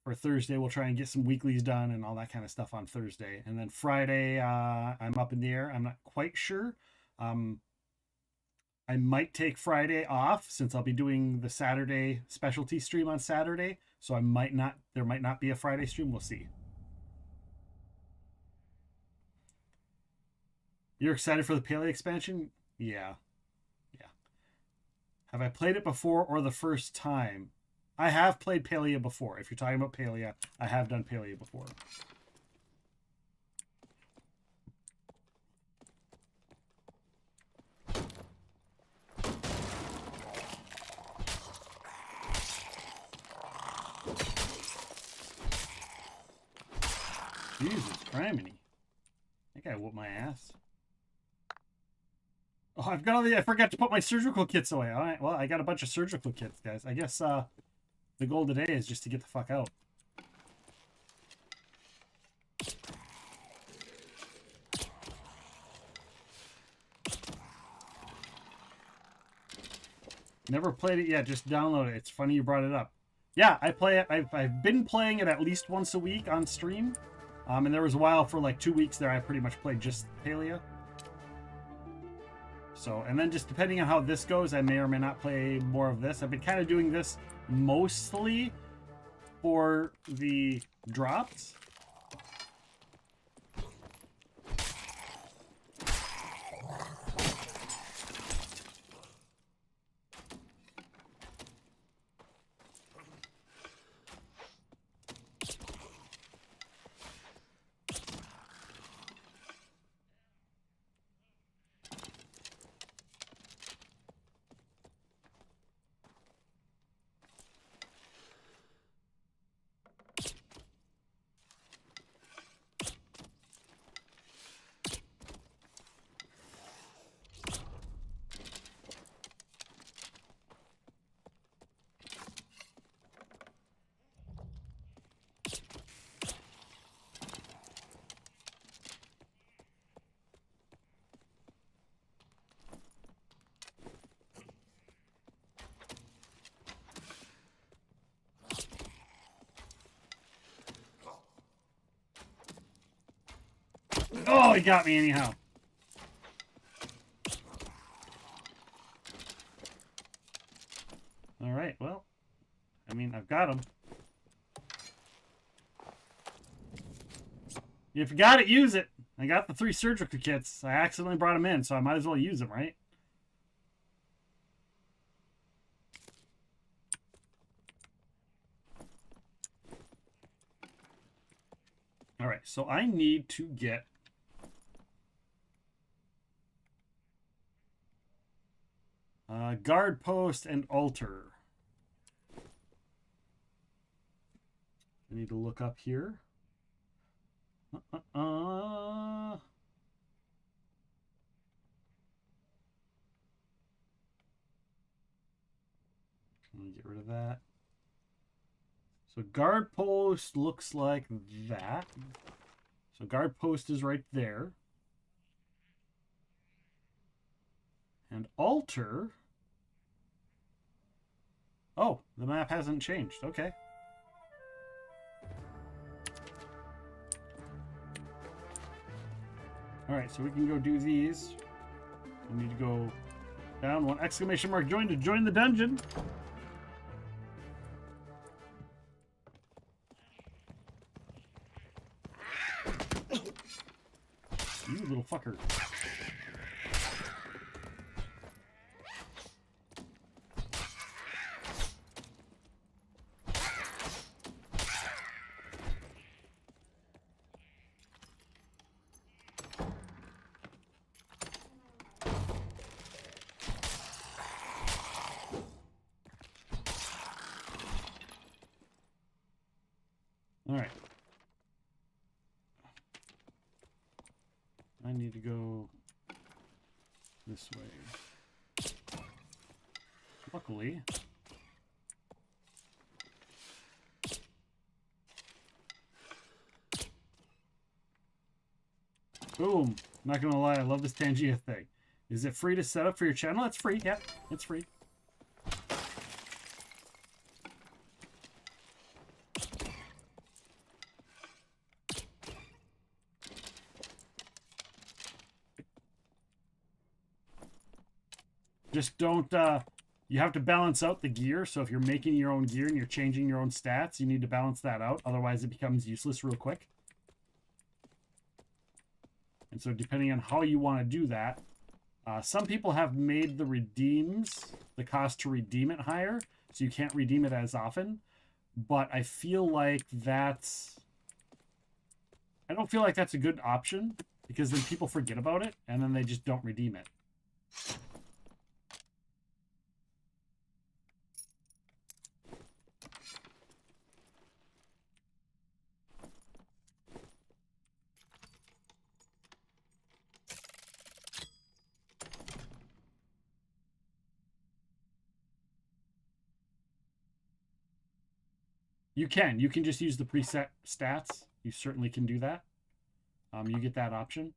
for Thursday. We'll try and get some weeklies done and all that kind of stuff on Thursday. And then Friday, I'm up in the air. I'm not quite sure. I might take Friday off since I'll be doing the Saturday specialty stream on Saturday. So there might not be a Friday stream. We'll see. You're excited for the Palia expansion? Yeah. Have I played it before or the first time? I have played Palia before. If you're talking about Palia, I have done Palia before. Jesus, criminy. That guy whooped my ass. Oh, I forgot to put my surgical kits away. All right, well, I got a bunch of surgical kits, guys. I guess the goal today is just to get the fuck out. Never played it yet. Just download it. It's funny you brought it up. Yeah, I play it. I've been playing it at least once a week on stream. And there was a while for like 2 weeks there I pretty much played just Palia. So, and then just depending on how this goes, I may or may not play more of this. I've been kind of doing this mostly for the drops. he got me anyhow. All right, well, I mean, I've got him. If you got it, use it. I got the 3 surgical kits. I accidentally brought them in, so I might as well use them, right? All right, so I need to get guard post and altar. I need to look up here. Let me get rid of that. So guard post looks like that. So guard post is right there. And altar. Oh, the map hasn't changed. Okay. All right, so we can go do these. We need to go down 1 exclamation mark join to join the dungeon. You little fucker. All right. I need to go this way. Luckily, boom. Not gonna lie, I love this Tangia thing. Is it free to set up for your channel? It's free. Yeah, it's free. Just don't, you have to balance out the gear. So if you're making your own gear and you're changing your own stats, you need to balance that out. Otherwise it becomes useless real quick. And so depending on how you want to do that, some people have made the redeems, the cost to redeem it higher. So you can't redeem it as often. But I feel like that's, I don't feel like that's a good option because then people forget about it and then they just don't redeem it. You can just use the preset stats. You certainly can do that. You get that option.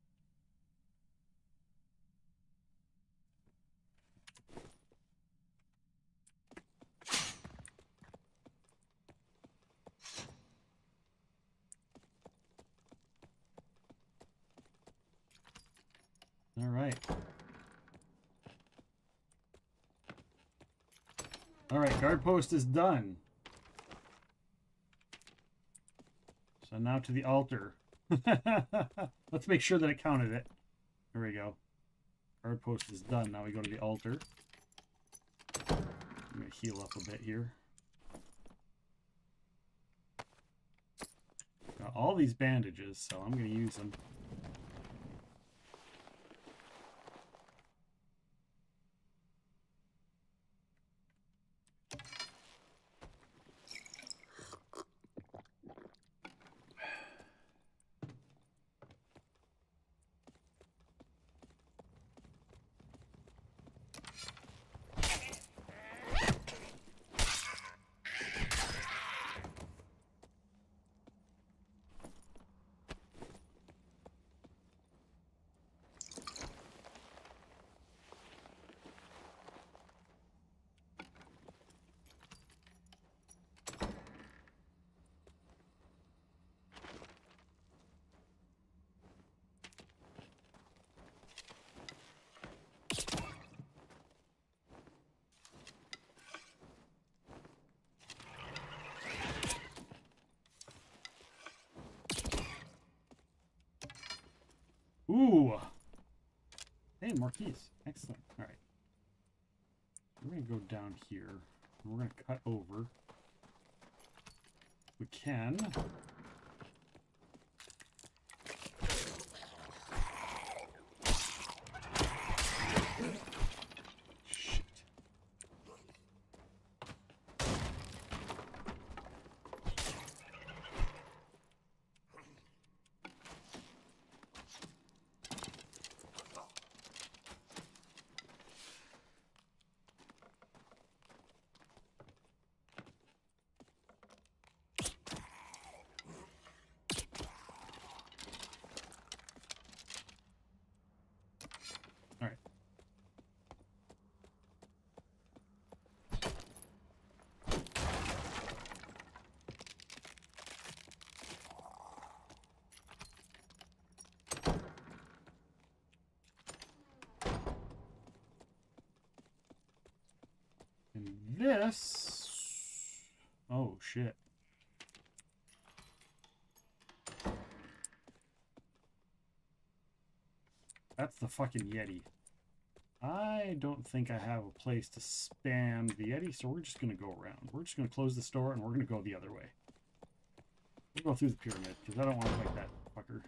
All right. All right, guard post is done. So now to the altar. Let's make sure that it counted it. There we go. Guard post is done. Now we go to the altar. I'm going to heal up a bit here. Got all these bandages, so I'm going to use them. more keys. Excellent. All right. We're going to go down here. We're going to cut over. We can. Shit. All right. And this, oh shit. That's the fucking Yeti. I don't think I have a place to spam the Yeti, so we're just going to go around. We're just going to close this door, and we're going to go the other way. We'll go through the pyramid, because I don't want to fight that fucker.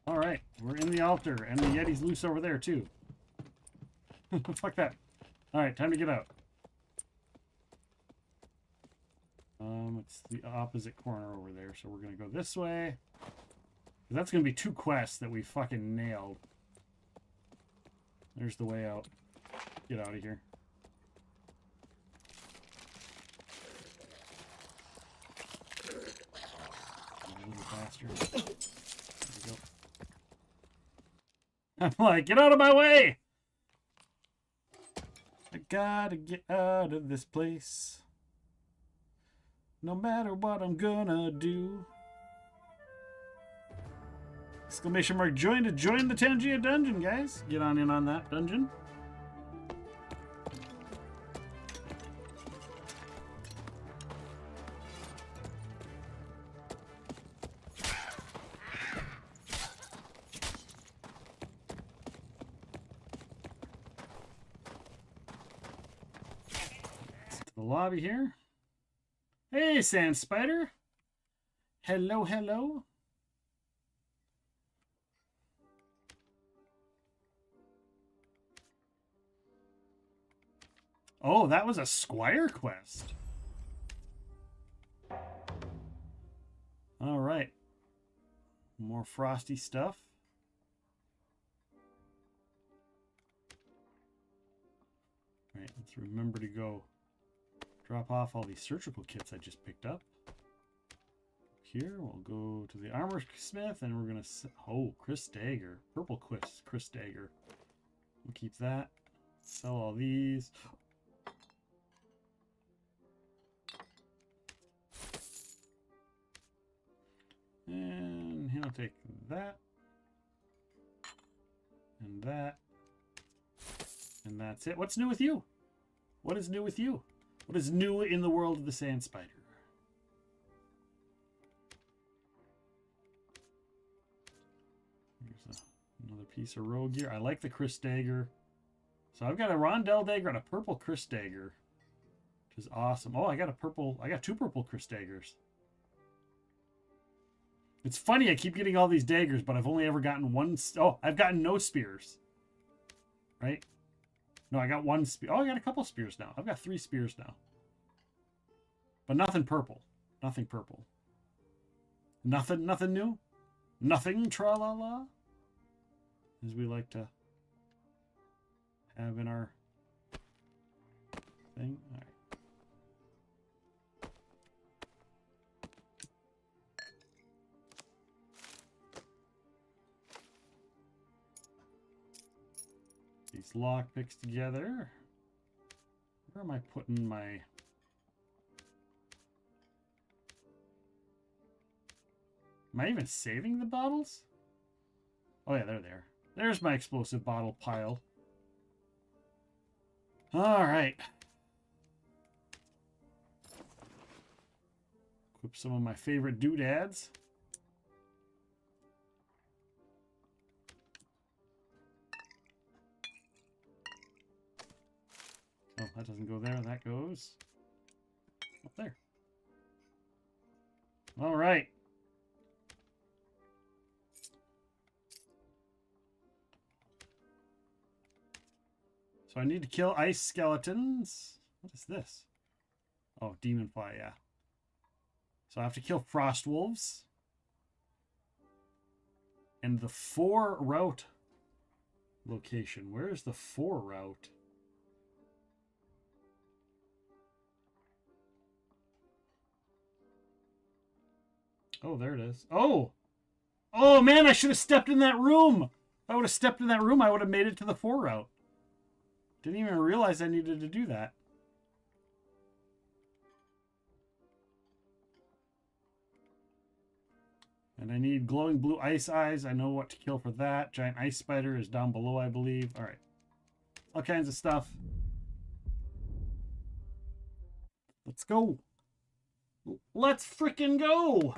All right, we're in the altar, and the Yeti's loose over there, too. Fuck that. All right, time to get out. It's the opposite corner over there, so we're going to go this way. That's going to be 2 quests that we fucking nailed. There's the way out. Get out of here. Little bastard. There we go. I'm like, get out of my way! I gotta get out of this place. No matter what I'm gonna do. Exclamation mark join to join the Tangia dungeon, guys. Get on in on that dungeon. The lobby here. Hey, Sand Spider. Hello, hello. Oh, that was a Squire quest. All right. More frosty stuff. All right, let's remember to go drop off all these surgical kits I just picked up. Here, we'll go to the armor smith, and we're gonna. Oh, Chris Dagger, purple Chris Dagger. We'll keep that. Sell all these. And he'll take that. And that. And that's it. What's new with you? What is new with you? What is new in the world of the Sand Spider? Here's another piece of rogue gear. I like the Chris Dagger. So I've got a Rondell Dagger and a purple Chris Dagger, which is awesome. Oh, I got 2 purple Chris Daggers. It's funny, I keep getting all these daggers, but I've only ever gotten one. Oh, I've gotten no spears. Right? No, I got 1 spear. Oh, I got a couple spears now. I've got 3 spears now. But nothing purple. Nothing purple. Nothing new? Nothing tra-la-la? As we like to have in our thing. All right. these lockpicks together. Where am I putting my... Am I even saving the bottles? Oh yeah, they're there. There's my explosive bottle pile. All right. Equip some of my favorite doodads. Oh, that doesn't go there. That goes up there. All right. So I need to kill ice skeletons. What is this? Oh, demon fly, yeah. So I have to kill frost wolves. And the 4 route location. Where is the 4 route? Oh, there it is. Oh! Oh, man, I should have stepped in that room. If I would have stepped in that room, I would have made it to the 4 route. Didn't even realize I needed to do that. And I need glowing blue ice eyes. I know what to kill for that. Giant ice spider is down below, I believe. All right. All kinds of stuff. Let's go. Let's freaking go.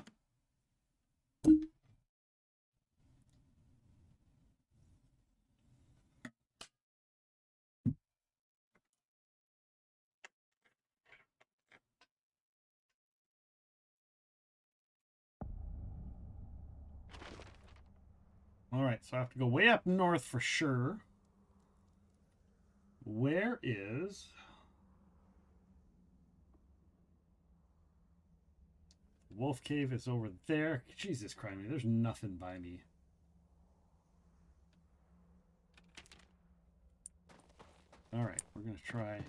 All right, so I have to go way up north for sure. Where is... Wolf Cave is over there. Jesus Christ, there's nothing by me. All right, we're going to try...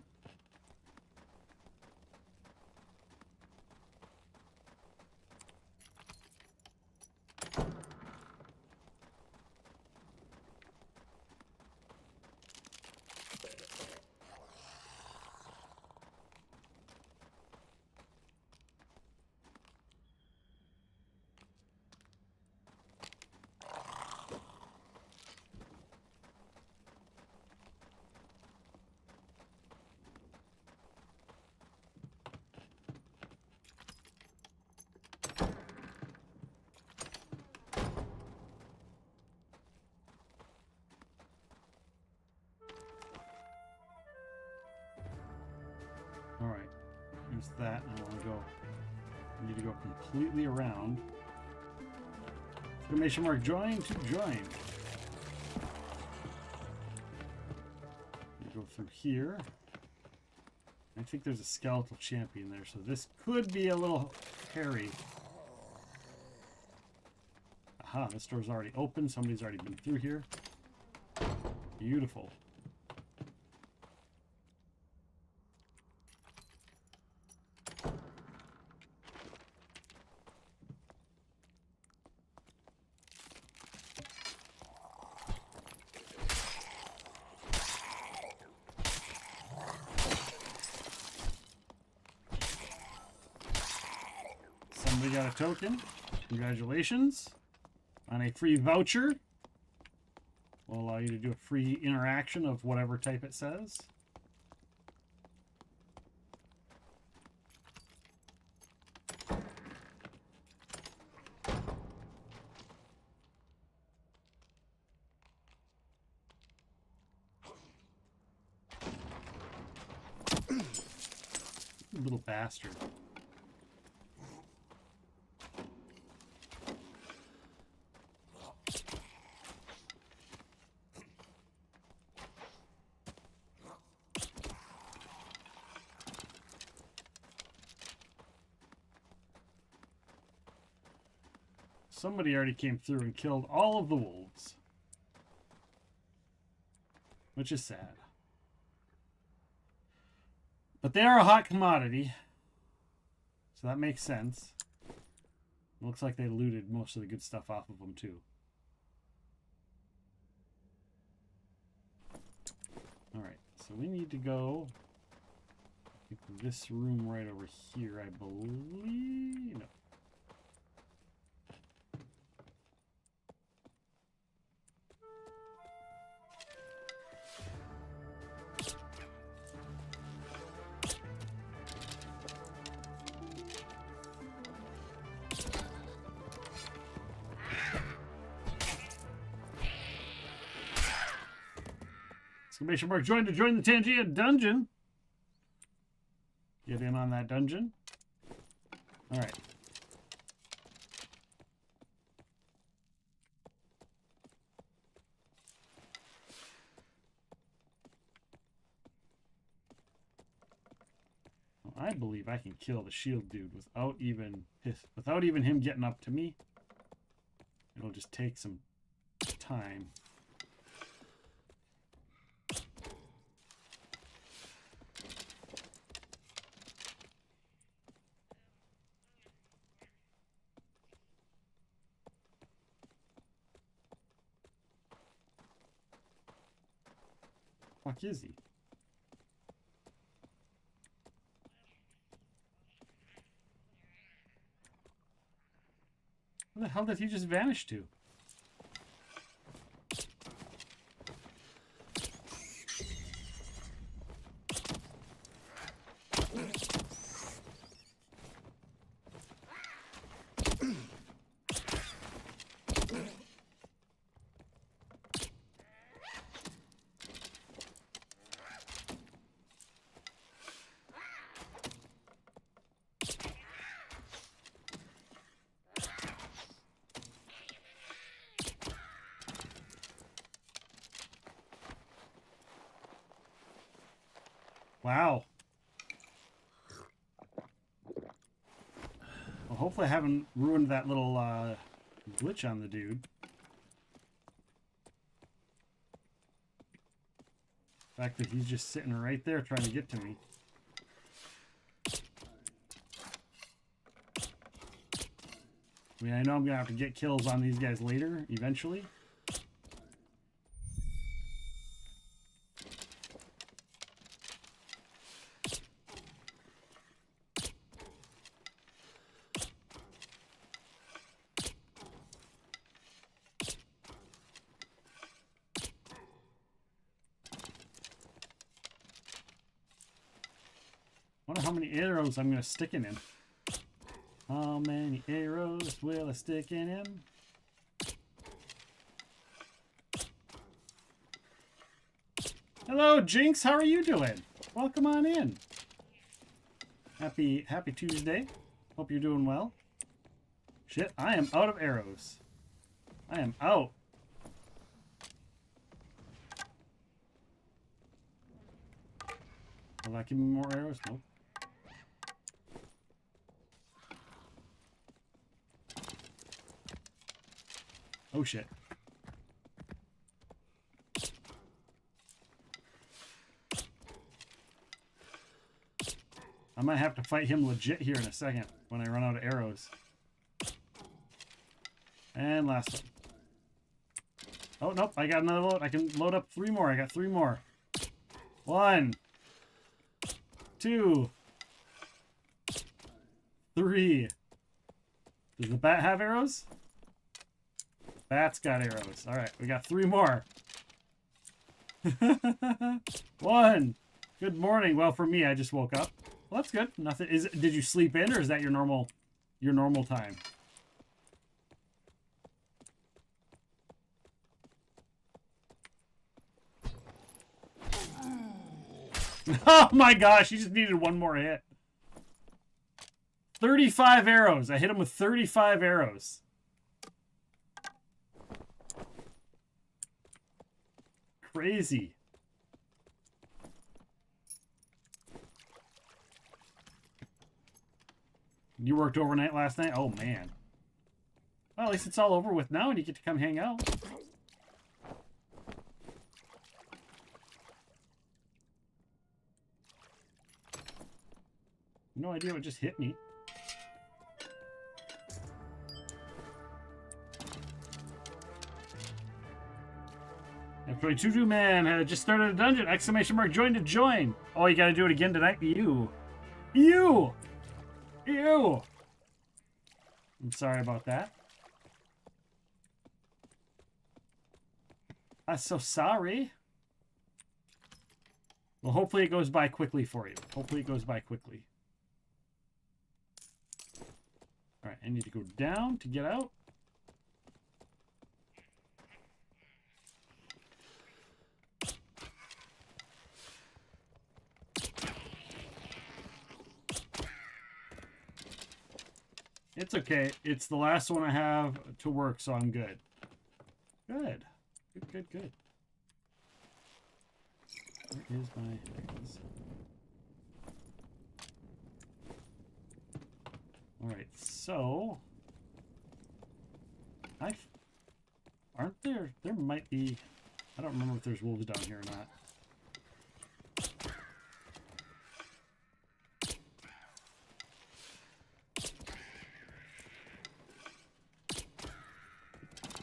All right, there's that. I want to go. I need to go completely around. Exclamation mark join to join. Go through here. I think there's a skeletal champion there, so this could be a little hairy. Aha, this door's already open. Somebody's already been through here. Beautiful. Somebody got a token. Congratulations on a free voucher. Will allow you to do a free interaction of whatever type it says. Little bastard. Somebody already came through and killed all of the wolves. Which is sad. But they are a hot commodity. So that makes sense. Looks like they looted most of the good stuff off of them too. Alright, so we need to go this room right over here, I believe. No. Exclamation mark, join the Tangia dungeon. Get in on that dungeon. All right. Well, I believe I can kill the shield dude without even him getting up to me. It'll just take some time. Fuck is he? Where the hell did he just vanish to? Wow. Well, hopefully I haven't ruined that little glitch on the dude. The fact that he's just sitting right there trying to get to me. I mean, I know I'm going to have to get kills on these guys later, eventually. I wonder how many arrows I'm going to stick in him. How many arrows will I stick in him? Hello, Jinx. How are you doing? Welcome on in. Happy Tuesday. Hope you're doing well. Shit, I am out of arrows. I am out. Will that give me more arrows? Nope. Oh shit. I might have to fight him legit here in a second when I run out of arrows. And last one. Oh, nope. I got another load. I can load up 3 more. I got 3 more. 1, 2, 3. Does the bat have arrows? Bat's got arrows. All right, we got 3 more. 1. Good morning. Well, for me, I just woke up. Well, that's good. Nothing. Did you sleep in, or is that your normal time? Oh my gosh! He just needed 1 more hit. 35 arrows. I hit him with 35 arrows. Crazy. You worked overnight last night? Oh, man. Well, at least it's all over with now and you get to come hang out. No idea what just hit me. 22 man had just started a dungeon! Exclamation mark, join to join! Oh, you gotta do it again tonight? You! You! You! I'm sorry about that. I'm so sorry. Well, hopefully it goes by quickly for you. Hopefully it goes by quickly. Alright, I need to go down to get out. It's okay. It's the last one I have to work, so I'm good. Good. Good, good, good. Where is my... There it is. Alright, so... Aren't there... There might be... I don't remember if there's wolves down here or not.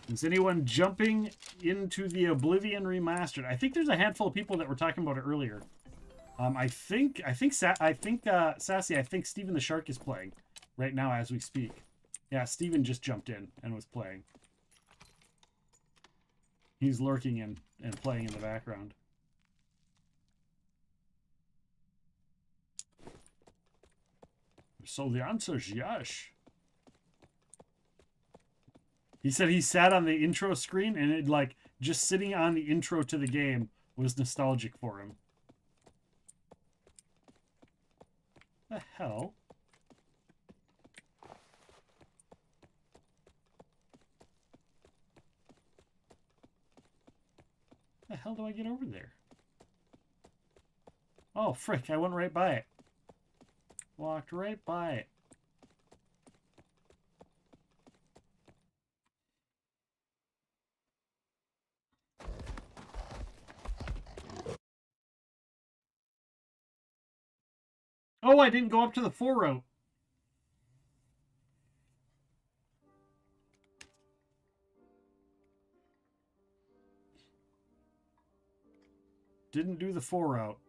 Is anyone jumping into the Oblivion Remastered? I think there's a handful of people that were talking about it earlier. I think Sassy, I think Steven the Shark is playing right now as we speak. Yeah, Steven just jumped in and was playing. He's lurking and playing in the background. So the answer is yes. He said he sat on the intro screen and it, like, just sitting on the intro to the game was nostalgic for him. The hell? The hell do I get over there? Oh, frick, I went right by it. Walked right by it. Oh, I didn't go up to the 4 route. Didn't do the 4 route.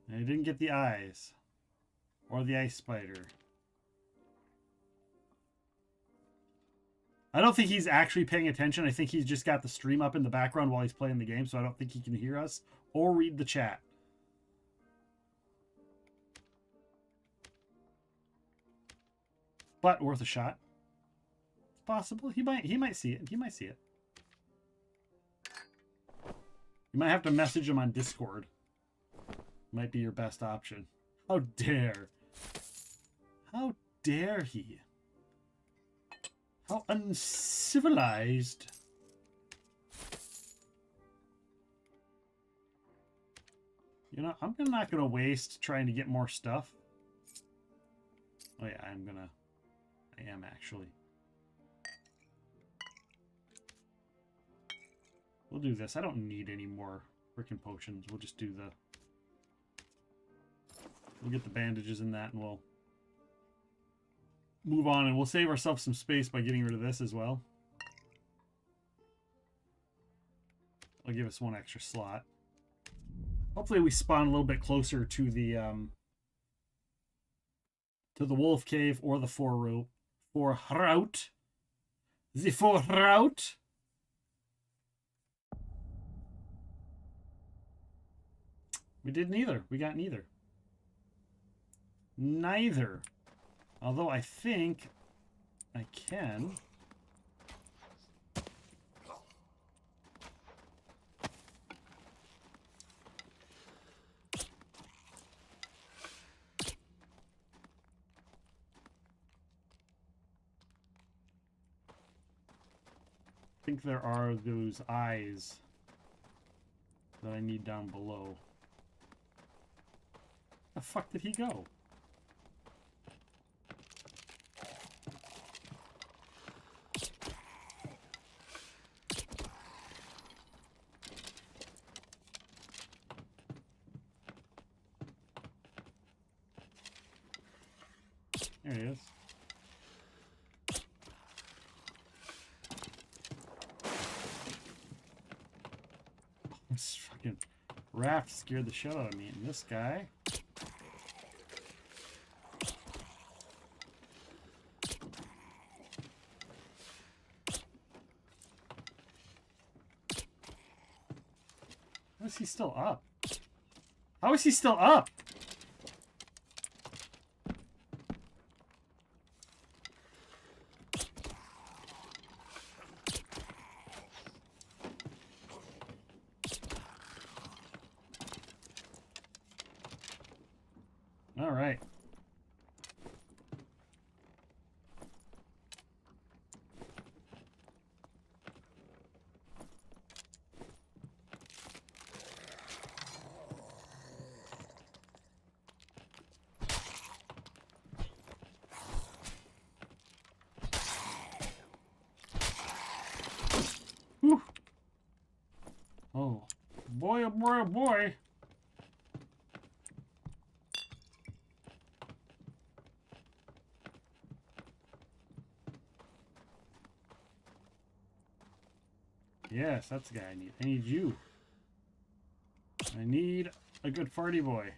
And I didn't get the eyes. Or the ice spider. I don't think he's actually paying attention. I think he's just got the stream up in the background while he's playing the game, so I don't think he can hear us or read the chat. But worth a shot. It's possible. He might see it. He might see it. You might have to message him on Discord. Might be your best option. How dare. How dare he? How uncivilized. You know, I'm not going to waste trying to get more stuff. Oh yeah, I am actually. We'll do this. I don't need any more freaking potions. We'll just do the... We'll get the bandages in that and we'll move on, and we'll save ourselves some space by getting rid of this as well. I'll give us one extra slot. Hopefully we spawn a little bit closer to the wolf cave or the 4 route. The 4 route. We did neither. We got neither. Neither. Although I think I can. I think there are those eyes that I need down below. The fuck did he go? There he is. Raft scared the shit out of me. And this guy. How is he still up? How is he still up? All right. Whew. Oh, boy, oh boy, oh boy. Yes, that's the guy I need. I need you. I need a good farty boy.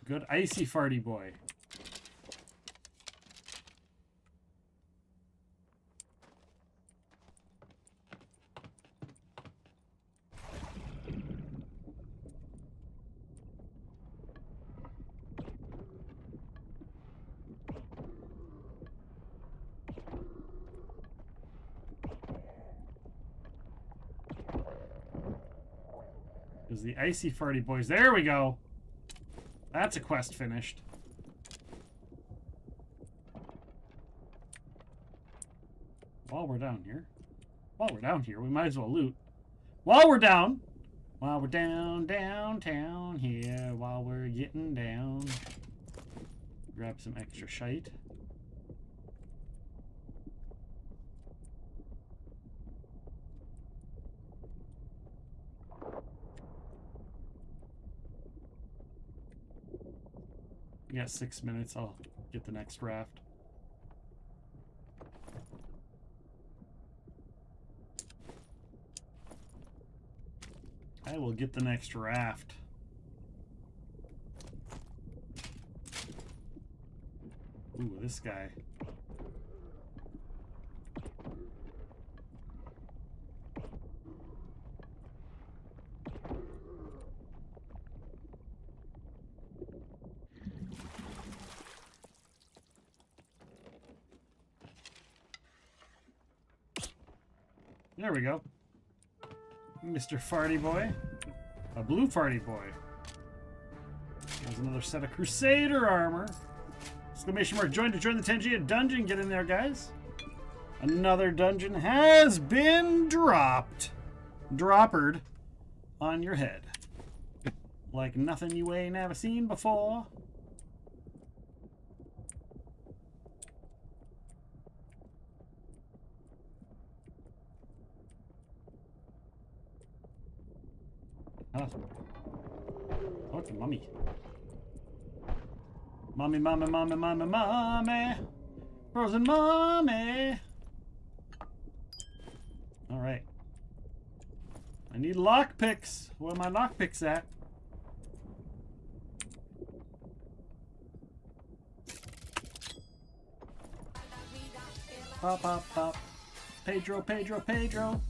Good icy farty boy. Because the icy farty boys. There we go. That's a quest finished. While we're down here, we might as well loot. While we're downtown here, while we're getting down. Grab some extra shite. We got 6 minutes. I'll get the next raft. I will get the next raft. Ooh, this guy. There we go. Mr. Farty Boy. A blue Farty Boy. There's another set of Crusader armor. Exclamation mark, join to join the Tangia dungeon. Get in there, guys. Another dungeon has been dropped. Droppered on your head. Like nothing you ain't ever seen before. Oh, it's a mummy. Mommy, mommy, mommy, mommy, mommy. Frozen mommy. Alright. I need lockpicks. Where are my lockpicks at? Pop, pop, pop. Pedro, Pedro, Pedro.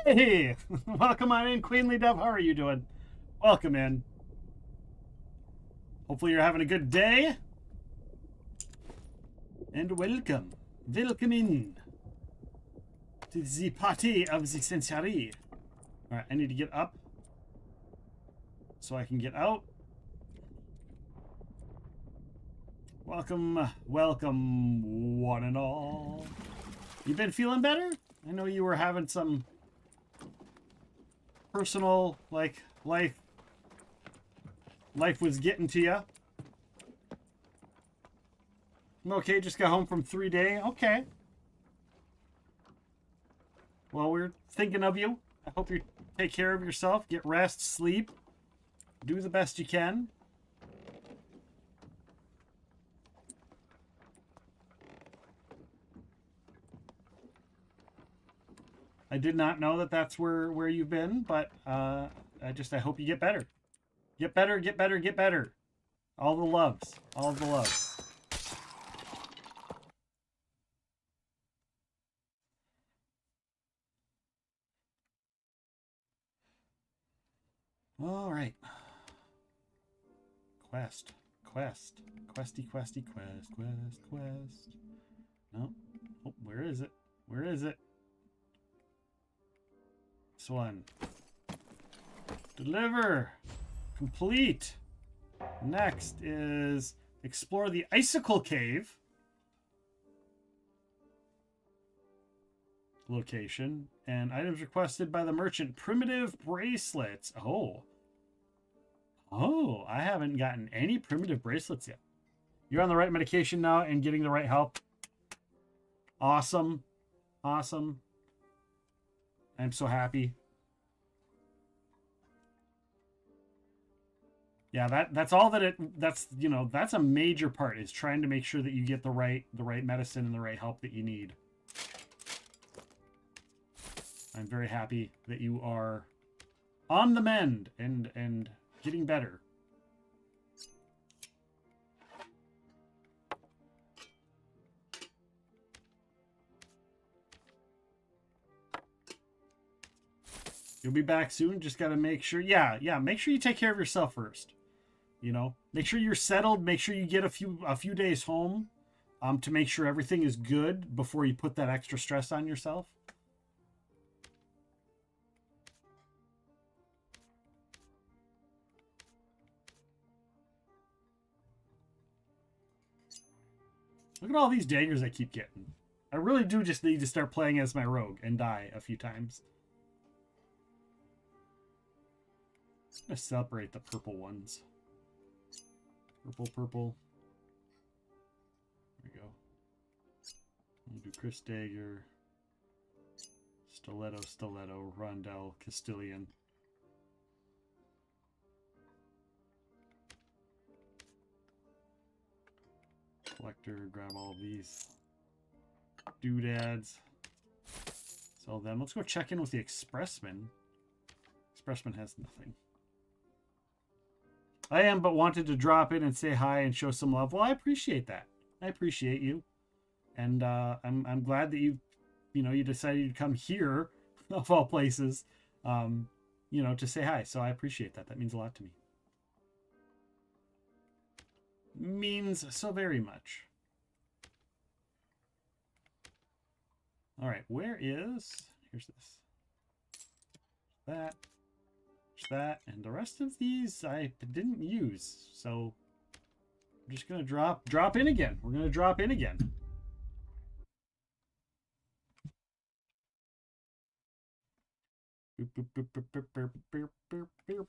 Hey! Welcome on in, Queenly Dove. How are you doing? Welcome in. Hopefully you're having a good day. And welcome. Welcome in to the party of the Sensory. Alright, I need to get up so I can get out. Welcome, welcome, one and all. You been feeling better? I know you were having some personal, like, life was getting to you. I'm okay, just got home from 3-day. Okay. Well, we're thinking of you. I hope you're Take care of yourself. Get rest, sleep. Do the best you can. I did not know that that's where you've been, but I hope you get better. Get better, get better, get better. All the loves. All the loves. All right. Quest. Questy, quest. No. Oh, where is it? Where is it? This one. Deliver. Complete. Next is explore the Icicle Cave. Location. And items requested by the merchant. Primitive bracelets. Oh. Oh, I haven't gotten any primitive bracelets yet. You're on the right medication now and getting the right help. Awesome. Awesome. I'm so happy. Yeah, that's all that that's a major part, is trying to make sure that you get the right medicine and the right help that you need. I'm very happy that you are on the mend and getting better. You'll be back soon. Just got to make sure. Yeah. Make sure you take care of yourself first. Make sure you're settled. Make sure you get a few days home, to make sure everything is good before you put that extra stress on yourself. Look at all these daggers I keep getting. I really do just need to start playing as my rogue and die a few times. I'm going to separate the purple ones. Purple. There we go. We'll do Chris Dagger. Stiletto, Rondell, Castilian. Collector, grab all of these doodads. Sell them. Let's go check in with the Expressman. Expressman has nothing. I am, but wanted to drop in and say hi and show some love. Well, I appreciate that. I appreciate you, and I'm glad that you decided to come here, of all places, to say hi. So I appreciate that. That means a lot to me. Means so very much. All right, here's this. That. That, and the rest of these I didn't use, so I'm just gonna drop in again. We're gonna drop in again. Boop, boop, boop, boop, boop, boop, boop, boop.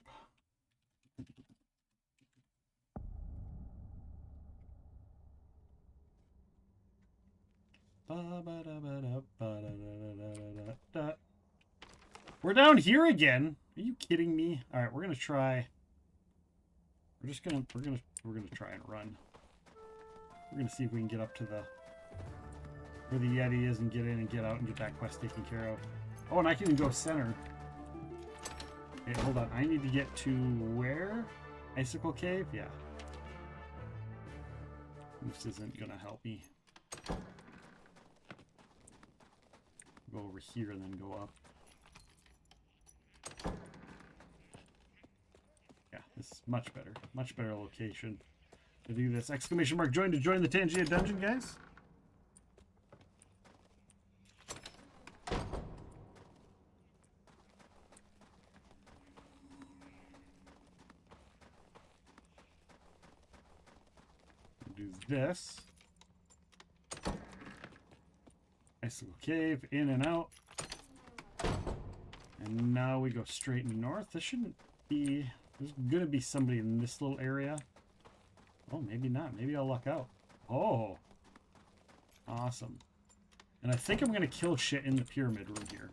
We're down here again. Are you kidding me? All right, we're gonna try. We're gonna try and run. We're gonna see if we can get up to where the Yeti is and get in and get out and get that quest taken care of. Oh, and I can go center. Okay, hold on. I need to get to where? Icicle Cave? Yeah. This isn't gonna help me. Go over here and then go up. Yeah, this is much better location to do this. Exclamation mark join to join the Tangia dungeon, guys. Do this. Icicle Cave, in and out. And now we go straight north. This shouldn't be... There's going to be somebody in this little area. Oh, maybe not. Maybe I'll luck out. Oh. Awesome. And I think I'm going to kill shit in the pyramid room here.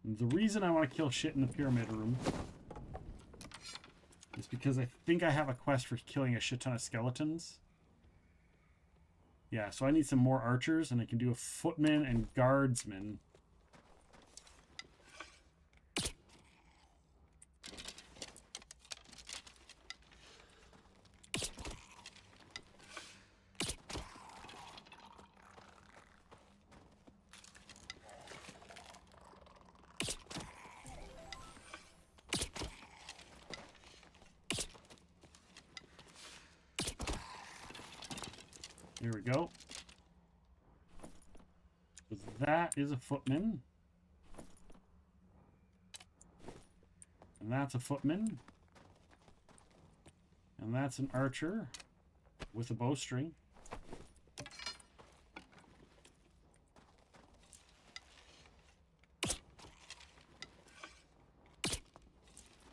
The reason I want to kill shit in the pyramid room is because I think I have a quest for killing a shit ton of skeletons. Yeah, so I need some more archers, and I can do a footman and guardsman. Here we go. That is a footman. And that's a footman. And that's an archer with a bowstring.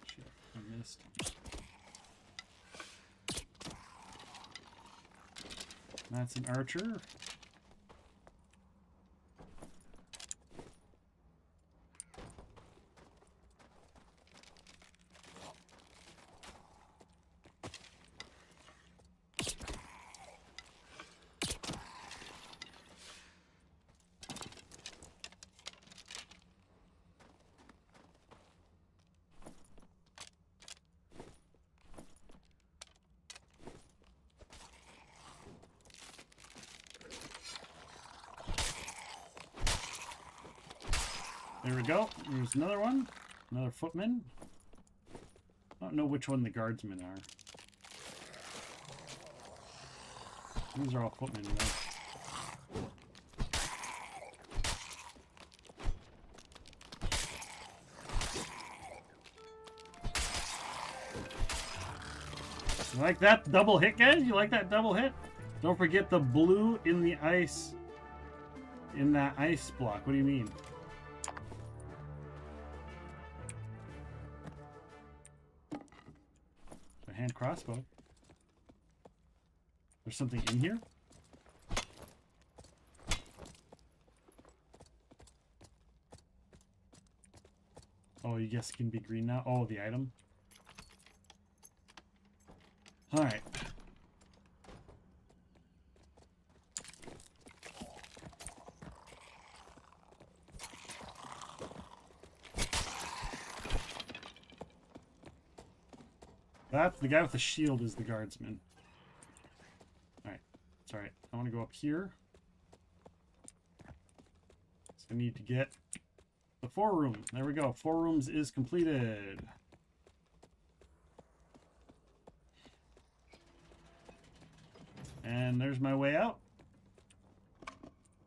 Shit, I missed. That's an archer. There we go. There's another one. Another footman. I don't know which one the guardsmen are. These are all footmen, though. You like that double hit, guys? You like that double hit? Don't forget the blue in the ice. In that ice block. What do you mean? Hand crossbow. There's something in here? Oh, you guess it can be green now? Oh, the item. Alright. That's the guy with the shield is the guardsman. Alright. It's alright. I want to go up here. So I need to get the 4 room. There we go. 4 rooms is completed. And there's my way out.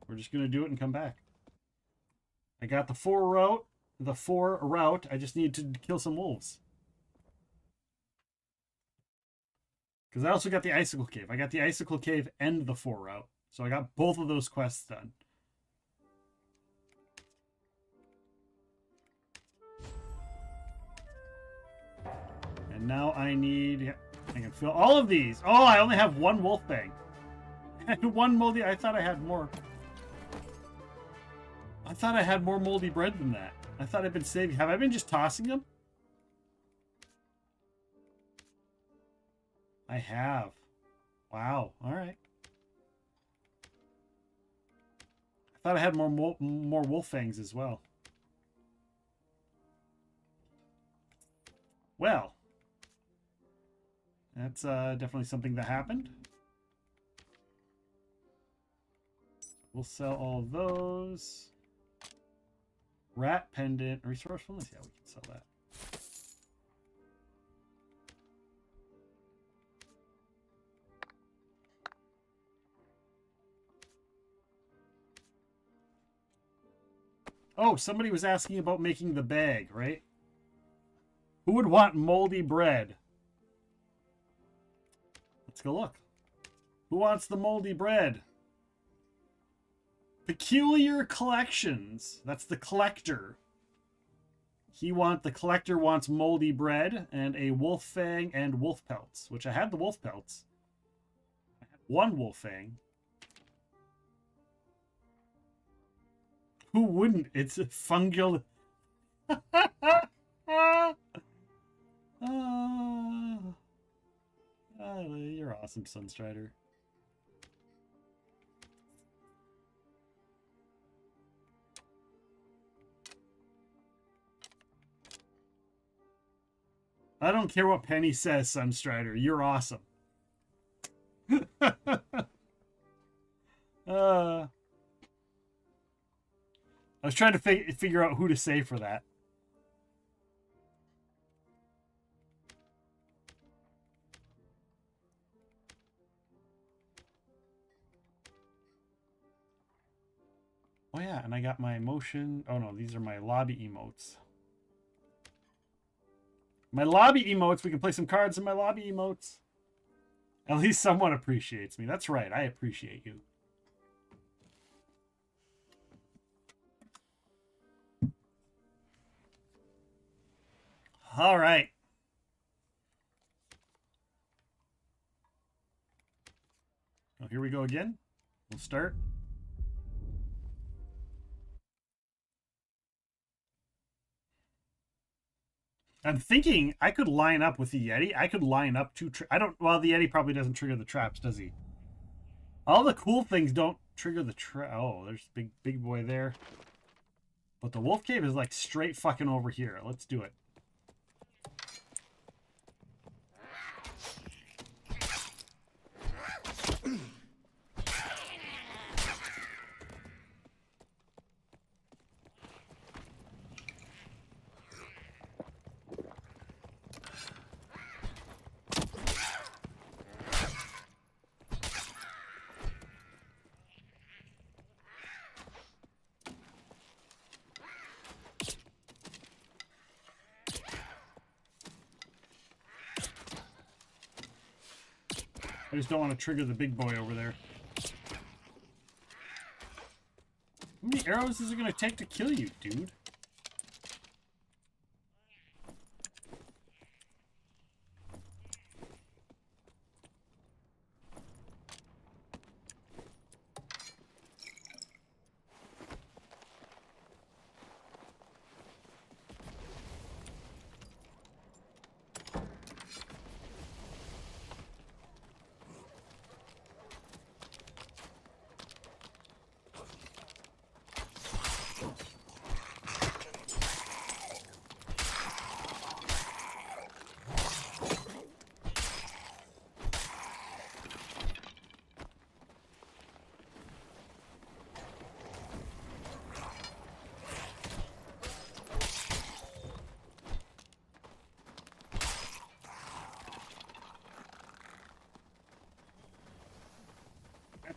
We're just going to do it and come back. I got the 4 route. I just need to kill some wolves. Because I also got the Icicle Cave. I got the Icicle Cave and the 4 route. So I got both of those quests done. And now I need... I can fill all of these. Oh, I only have 1 wolf bang. And 1 moldy... I thought I had more. I thought I had more moldy bread than that. I thought I'd been saving... Have I been just tossing them? I have. Wow. All right. I thought I had more wolf fangs as well. Well, that's definitely something that happened. We'll sell all those. Rat pendant, resourcefulness. Yeah, we can sell that. Oh, somebody was asking about making the bag, right? Who would want moldy bread? Let's go look. Who wants the moldy bread? Peculiar Collections. That's the collector. The collector wants moldy bread and a wolf fang and wolf pelts, which I had the wolf pelts. I had 1 wolf fang. Who wouldn't? It's a fungal. You're awesome, Sunstrider. I don't care what Penny says, Sunstrider. You're awesome. I was trying to figure out who to say for that. Oh yeah, and I got my emotion. Oh no, these are my lobby emotes. My lobby emotes. We can play some cards in my lobby emotes. At least someone appreciates me. That's right. I appreciate you. All right. Oh, here we go again. We'll start. I'm thinking I could line up with the Yeti. I could line up two. Well, the Yeti probably doesn't trigger the traps, does he? All the cool things don't trigger the trap. Oh, there's big boy there. But the wolf cave is like straight fucking over here. Let's do it. I just don't want to trigger the big boy over there. How many arrows is it going to take to kill you, dude?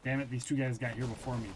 Damn it, these two guys got here before me.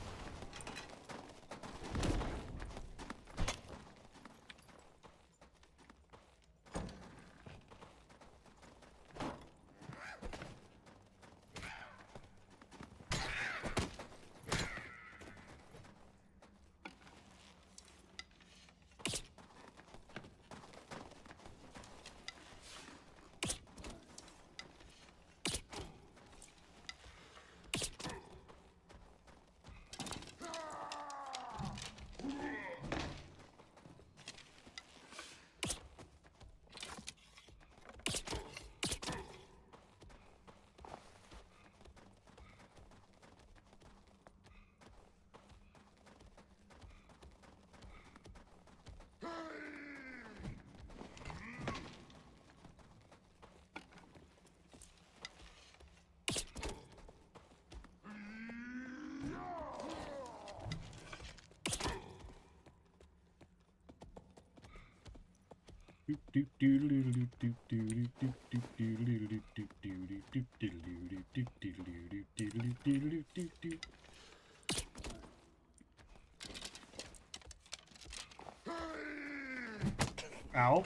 Ow.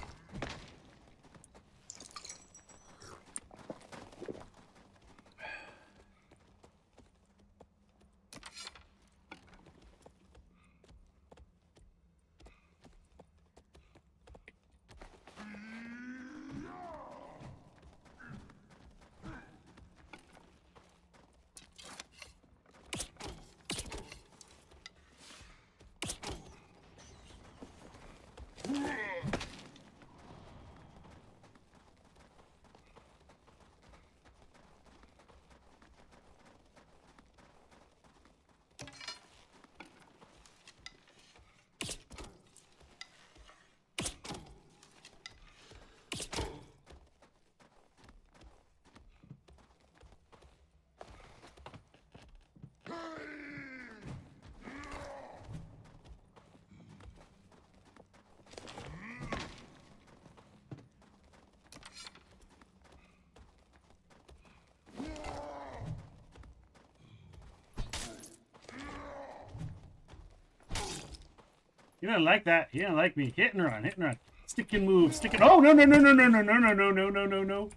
He didn't like that. He didn't like me. Hit and run. Hit and run. Stick and move. Stick and... Oh, no, no, no, no, no, no, no, no, no, no, no, no, no.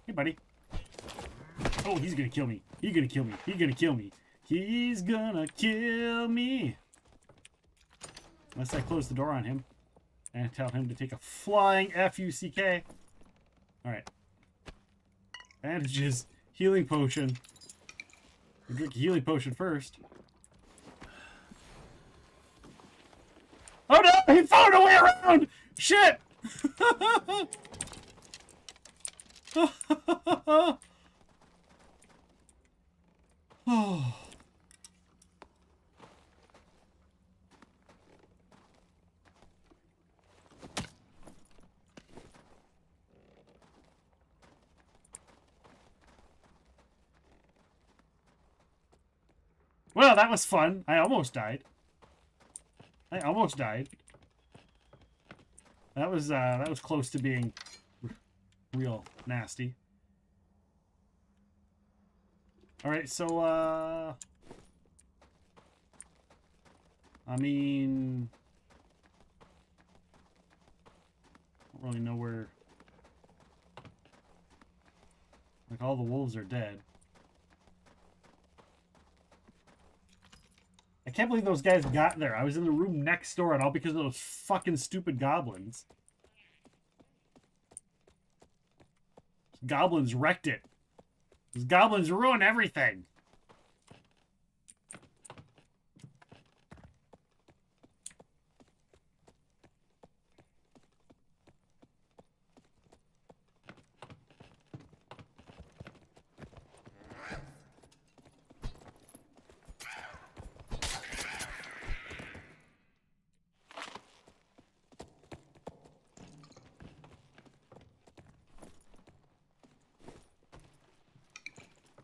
Hey, buddy. Oh, he's gonna kill me. He's gonna kill me. He's gonna kill me. He's gonna kill me. Unless I close the door on him and tell him to take a flying F-U-C-K. Alright. Bandages. Healing potion. We'll drink a healing potion first. Oh no! He found a way around! Shit! Oh. Well, that was fun. I almost died. That was close to being real nasty. All right, so I mean, I don't really know where. Like, all the wolves are dead. I can't believe those guys got there. I was in the room next door, and all because of those fucking stupid goblins. Goblins wrecked it. Those goblins ruin everything.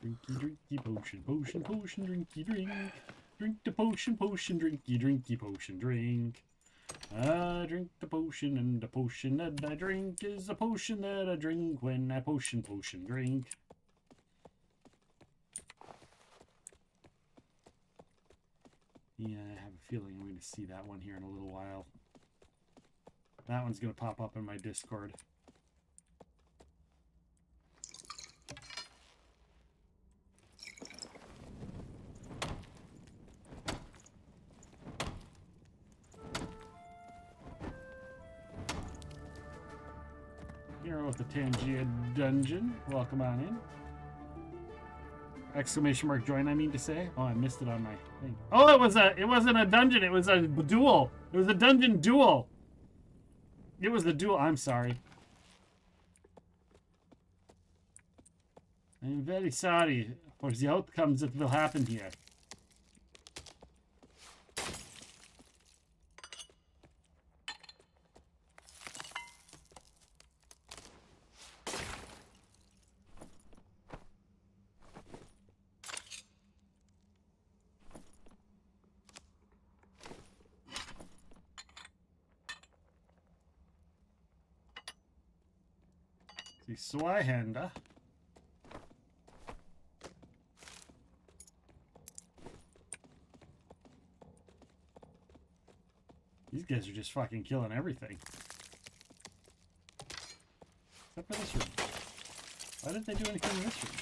Drinky, drinky, potion, potion, potion, drinky, drink. Drink the potion, potion, drinky, drinky, potion, drink. I drink the potion, and the potion that I drink is a potion that I drink when I potion, potion, drink. Yeah, I have a feeling I'm going to see that one here in a little while. That one's going to pop up in my Discord. Hero with the Tangia dungeon. Welcome on in. Exclamation mark join, I mean to say. Oh, I missed it on my thing. Oh, it wasn't a dungeon, it was a duel. It was a dungeon duel. It was the duel. I'm sorry. I'm very sorry for the outcomes that will happen here. Die Zweihänder. These guys are just fucking killing everything. Except for this room. Why didn't they do anything in this room?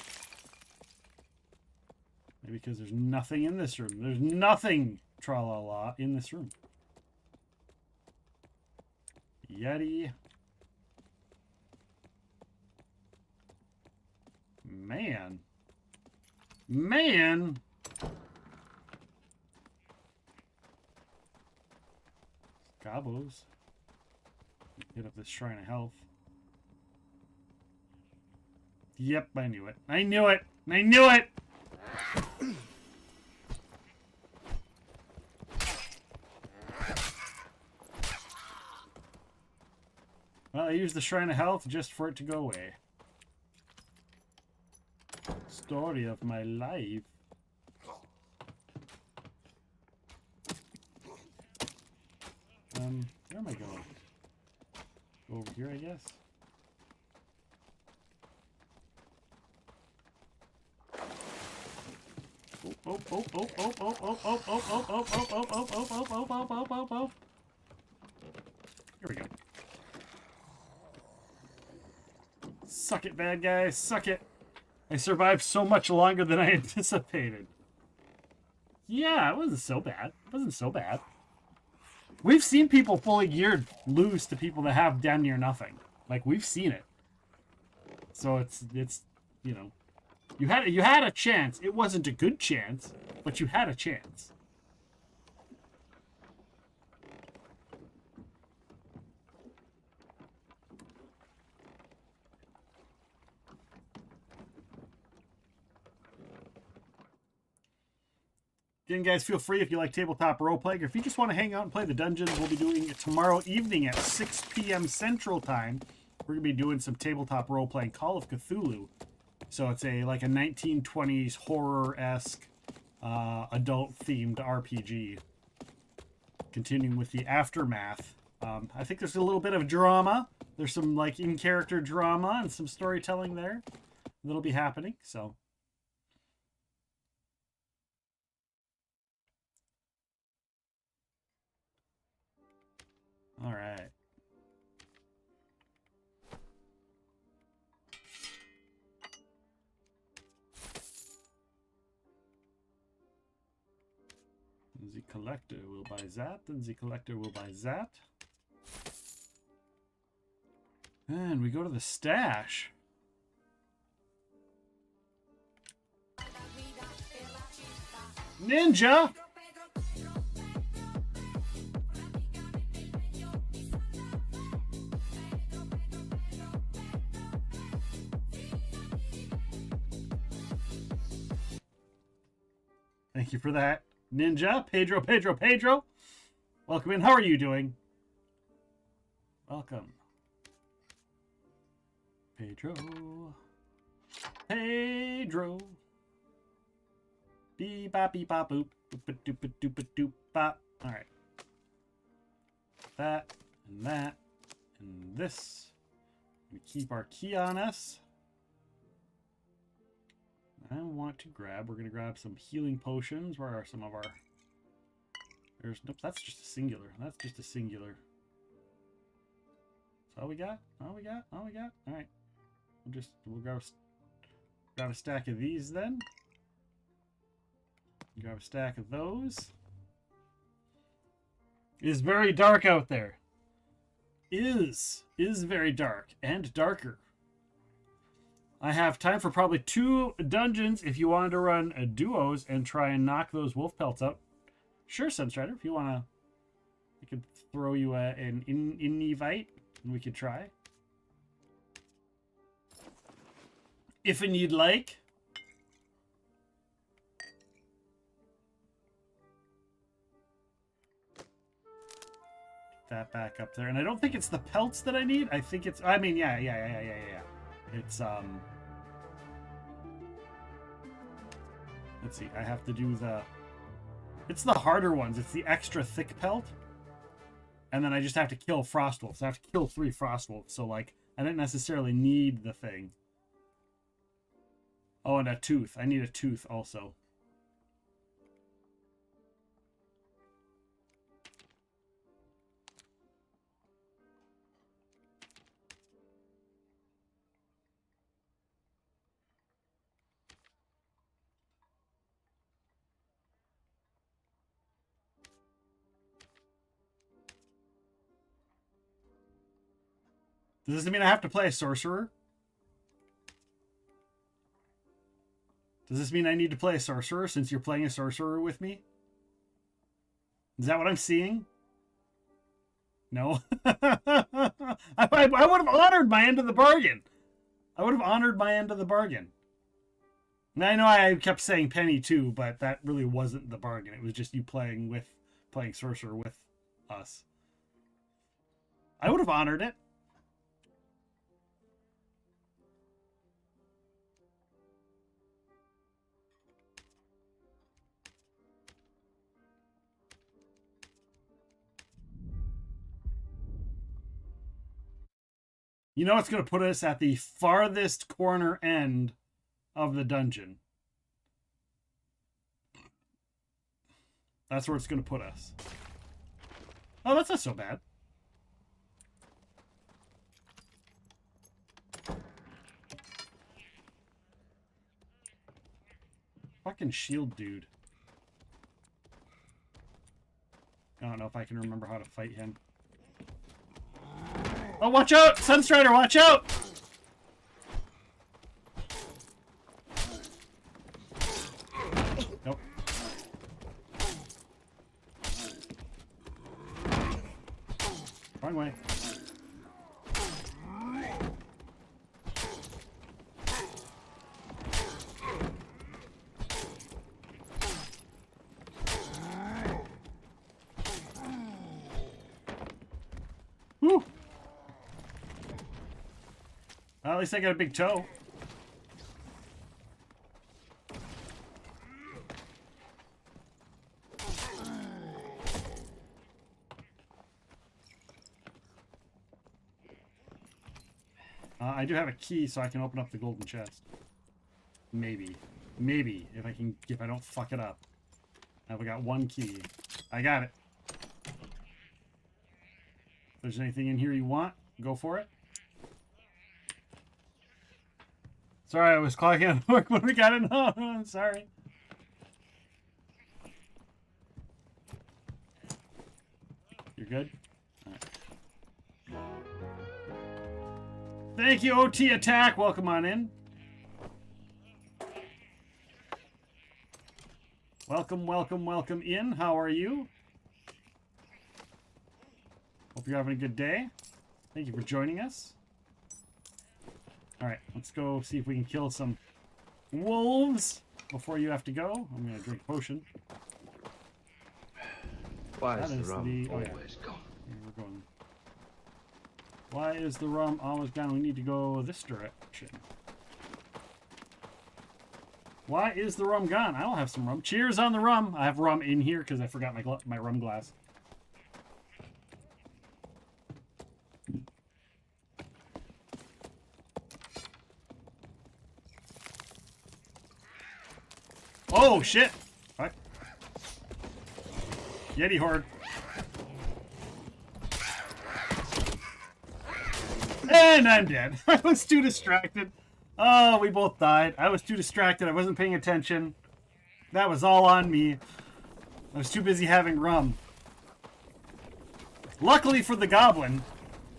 Maybe because there's nothing in this room. There's nothing, tra-la-la, in this room. Yeti. Man. Gobos. Hit up this Shrine of Health. Yep, I knew it. I knew it! Well, I used the Shrine of Health just for it to go away. Story of my life. Where am I going? Over here, I guess. Oh. Here we go. Suck it, bad guys. Suck it. I survived so much longer than I anticipated. Yeah, it wasn't so bad. It wasn't so bad. We've seen people fully geared lose to people that have damn near nothing. Like, we've seen it. So it's you know, you had a chance. It wasn't a good chance, but you had a chance. Again, guys, feel free if you like tabletop role-playing, or if you just want to hang out and play the dungeons, we'll be doing it tomorrow evening at 6 p.m. Central Time. We're going to be doing some tabletop role-playing Call of Cthulhu. So it's like a 1920s horror-esque, adult-themed RPG. Continuing with the Aftermath. I think there's a little bit of drama. There's some, like, in-character drama and some storytelling there that'll be happening, so... All right. The collector will buy that, and the collector will buy that. And we go to the stash. Ninja! Thank you for that, Ninja. Pedro. Welcome in. How are you doing? Welcome. Pedro. Beep bop boop. Doop bop. Alright. That and that and this. We keep our key on us. I want to grab, we're going to grab some healing potions. Where are some of our... nope, that's just a singular. That's just a singular. That's all we got? All we got? Alright. We'll grab a stack of these then. Grab a stack of those. It is very dark out there. Is very dark and darker. I have time for probably 2 dungeons if you wanted to run duos and try and knock those wolf pelts out. Sure, Sunstrider, if you want to, I could throw you an invite and we could try. If and you'd like. That back up there. And I don't think it's the pelts that I need. I think it's, I mean, yeah. It's, let's see, I have to do it's the harder ones. It's the extra thick pelt. And then I just have to kill Frostwolves. I have to kill 3 Frostwolves. So, like, I didn't necessarily need the thing. Oh, and a tooth. I need a tooth also. Does this mean I have to play a sorcerer? Does this mean I need to play a sorcerer since you're playing a sorcerer with me? Is that what I'm seeing? No? I would have honored my end of the bargain. And I know I kept saying Penny too, but that really wasn't the bargain. It was just you playing sorcerer with us. I would have honored it. You know it's going to put us at the farthest corner end of the dungeon. That's where it's going to put us. Oh, that's not so bad. fucking shield dude. I don't know if I can remember how to fight him. Oh, watch out! Sunstrider, watch out! Nope. Wrong way. Woo! Well, at least I got a big toe. I do have a key, so I can open up the golden chest. Maybe. Maybe, if I don't fuck it up. I've got one key. I got it. If there's anything in here you want, go for it. Sorry, I was clocking out work when we got it. No, I'm sorry. You're good? All right. Thank you, OT Attack. Welcome on in. Welcome, welcome, welcome in. How are you? Hope you're having a good day. Thank you for joining us. Alright, let's go see if we can kill some wolves before you have to go. I'm going to drink a potion. Why That is the is rum the- oh, yeah. always gone? Here we're going. Why is the rum always gone? We need to go this direction. Why is the rum gone? I'll have some rum. Cheers on the rum. I have rum in here because I forgot my rum glass. Oh, shit! What? Yeti horde. And I'm dead. I was too distracted. Oh, we both died. I was too distracted. I wasn't paying attention. That was all on me. I was too busy having rum. Luckily for the goblin.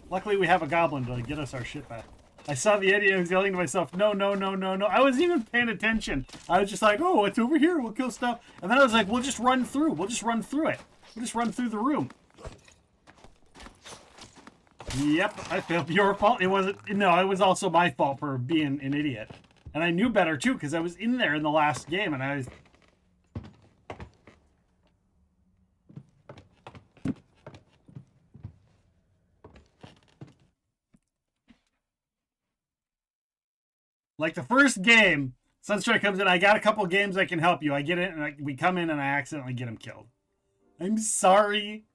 Luckily we have a goblin to get us our shit back. I saw the Yeti and I was yelling to myself, no, no, no, no, no. I wasn't even paying attention. I was just like, oh, it's over here. We'll kill stuff. And then I was like, we'll just run through. We'll just run through it. We'll just run through the room. Yep, I failed. Your fault. It wasn't. No, it was also my fault for being an idiot. And I knew better, too, because I was in there in the last game, and I was... Like the first game, Sunstrike comes in, I got a couple games I can help you. I get it, and we come in, and I accidentally get him killed. I'm sorry.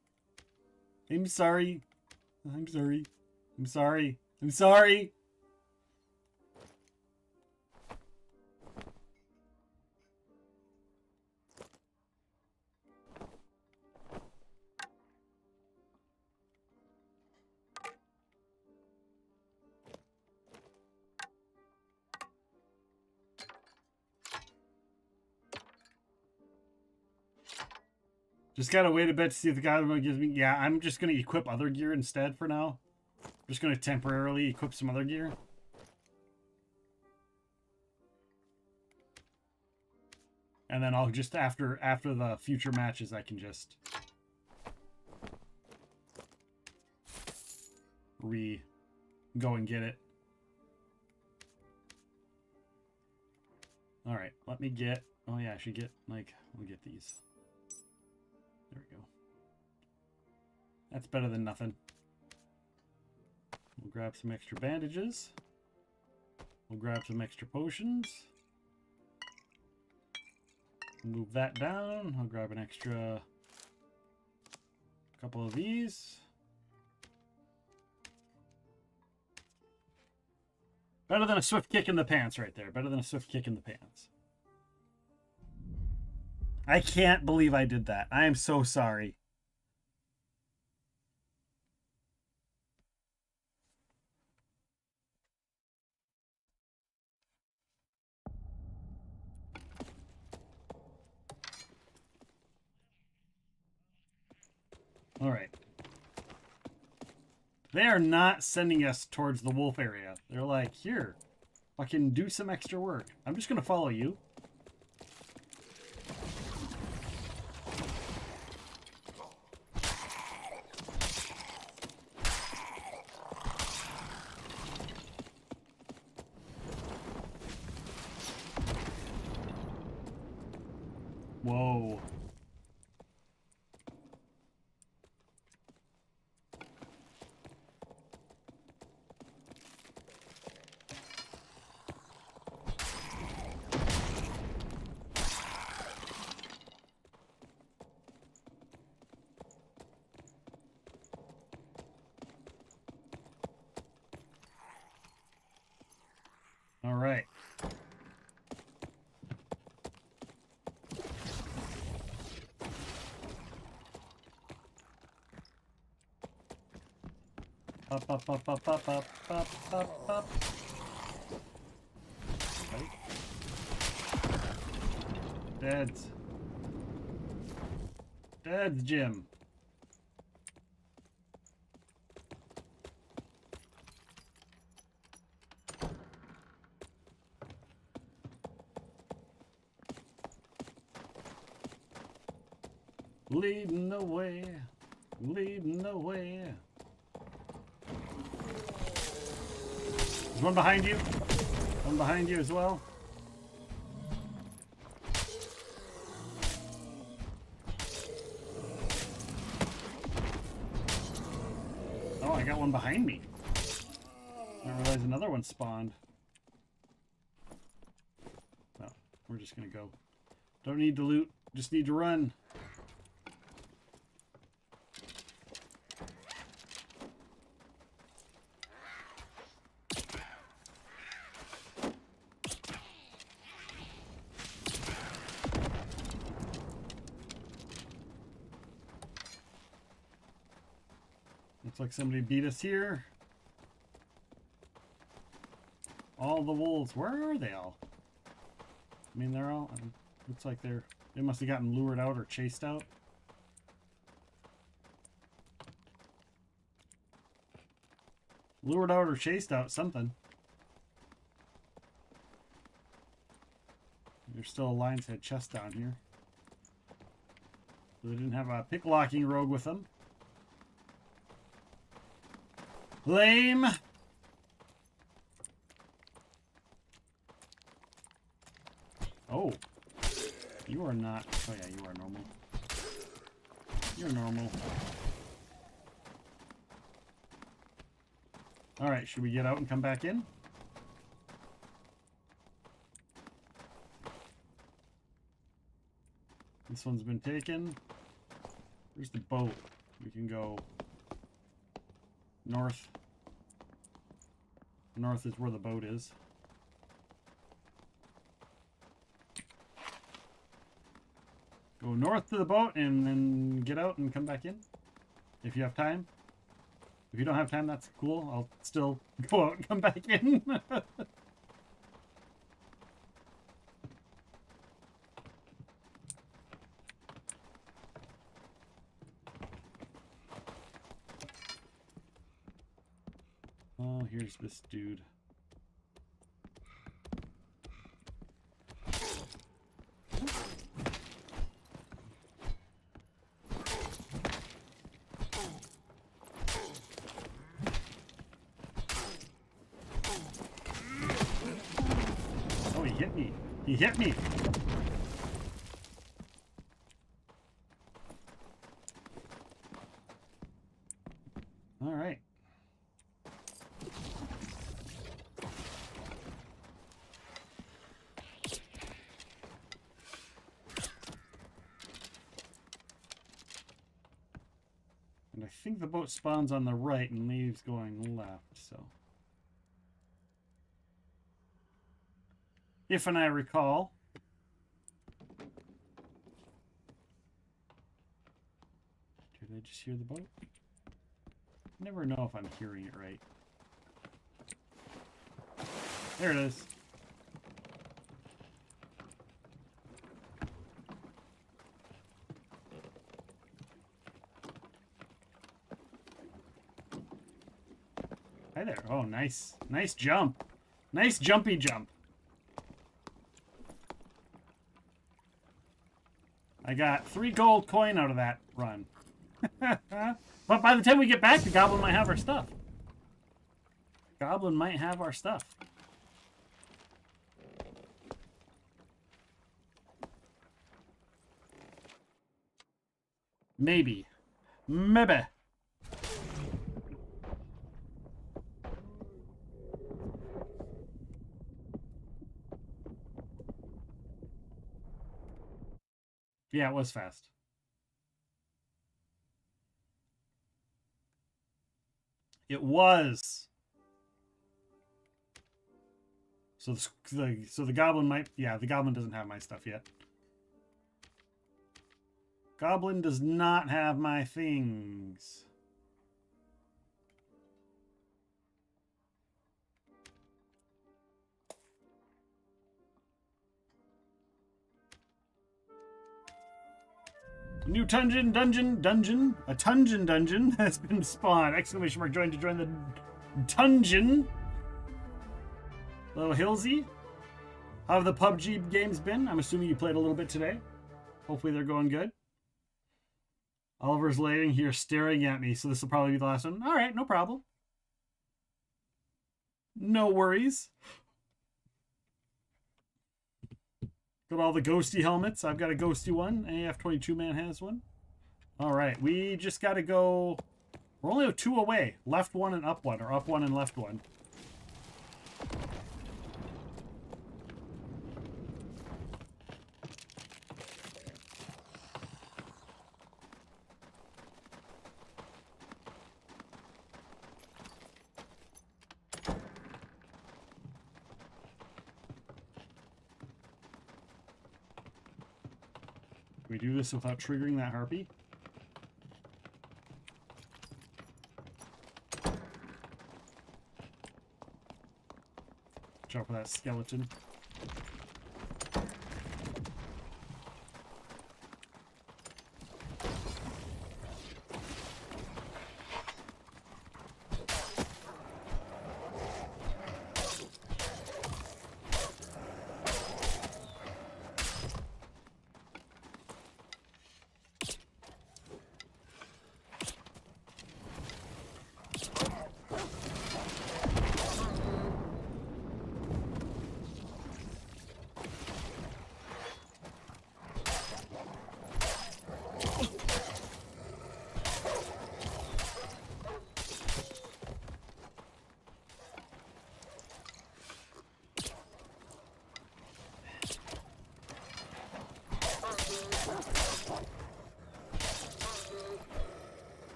I'm sorry. I'm sorry. I'm sorry. I'm sorry. Just gotta wait a bit to see if the guy gives me... Yeah, I'm just gonna equip other gear instead for now. I'm just gonna temporarily equip some other gear. And then I'll just, after the future matches, I can just... go and get it. Alright, let me get... Oh yeah, I should get, like... We'll get these. There we go. That's better than nothing. We'll grab some extra bandages. We'll grab some extra potions. Move that down. I'll grab an extra couple of these. Better than a swift kick in the pants right there. Better than a swift kick in the pants. I can't believe I did that. I am so sorry. All right. They are not sending us towards the wolf area. They're like, here, fucking do some extra work. I'm just going to follow you. Whoa. All right. Up, up, up, up, up, up, up, up, up. Right. Deads. Deads, Jim. Leading the way, leading the way. There's one behind you. One behind you as well. Oh, I got one behind me. I didn't realize another one spawned. No, we're just gonna go. Don't need to loot, just need to run. Looks like somebody beat us here. All the wolves. Where are they all? I mean, they're all... looks like they must have gotten lured out or chased out. Lured out or chased out, something. There's still a lion's head chest down here. So they didn't have a pick-locking rogue with them. Lame. Oh. You are not. Oh yeah, you are normal. You're normal. Alright, should we get out and come back in? This one's been taken. Where's the boat? We can go north. North is where the boat is. Go north to the boat and then get out and come back in. If you have time. If you don't have time, that's cool. I'll still go out and come back in. Oh, here's this dude. Oh, he hit me. He hit me. All right. And I think the boat spawns on the right and leaves going left, so. If and I recall. Did I just hear the boat? Never know if I'm hearing it right. There it is. there. Oh, nice. Nice jump. Nice jumpy jump. I got 3 gold coin out of that run. But by the time we get back, the goblin might have our stuff. Goblin might have our stuff. Maybe. Maybe. Yeah, it was fast. It was. So the goblin might, yeah, the goblin doesn't have my stuff yet. Goblin does not have my things. A new dungeon has been spawned. Exclamation mark join to join the dungeon. Hello, Hilsey. How have the PUBG games been? I'm assuming you played a little bit today. Hopefully they're going good. Oliver's laying here staring at me, so this will probably be the last one. All right, no problem. No worries. Got all the ghosty helmets. I've got a ghosty one. AF22 man has one. All right, we just got to go. We're only 2 away. Left one and up one, or up one and left one. Can we do this without triggering that harpy? Watch out for that skeleton.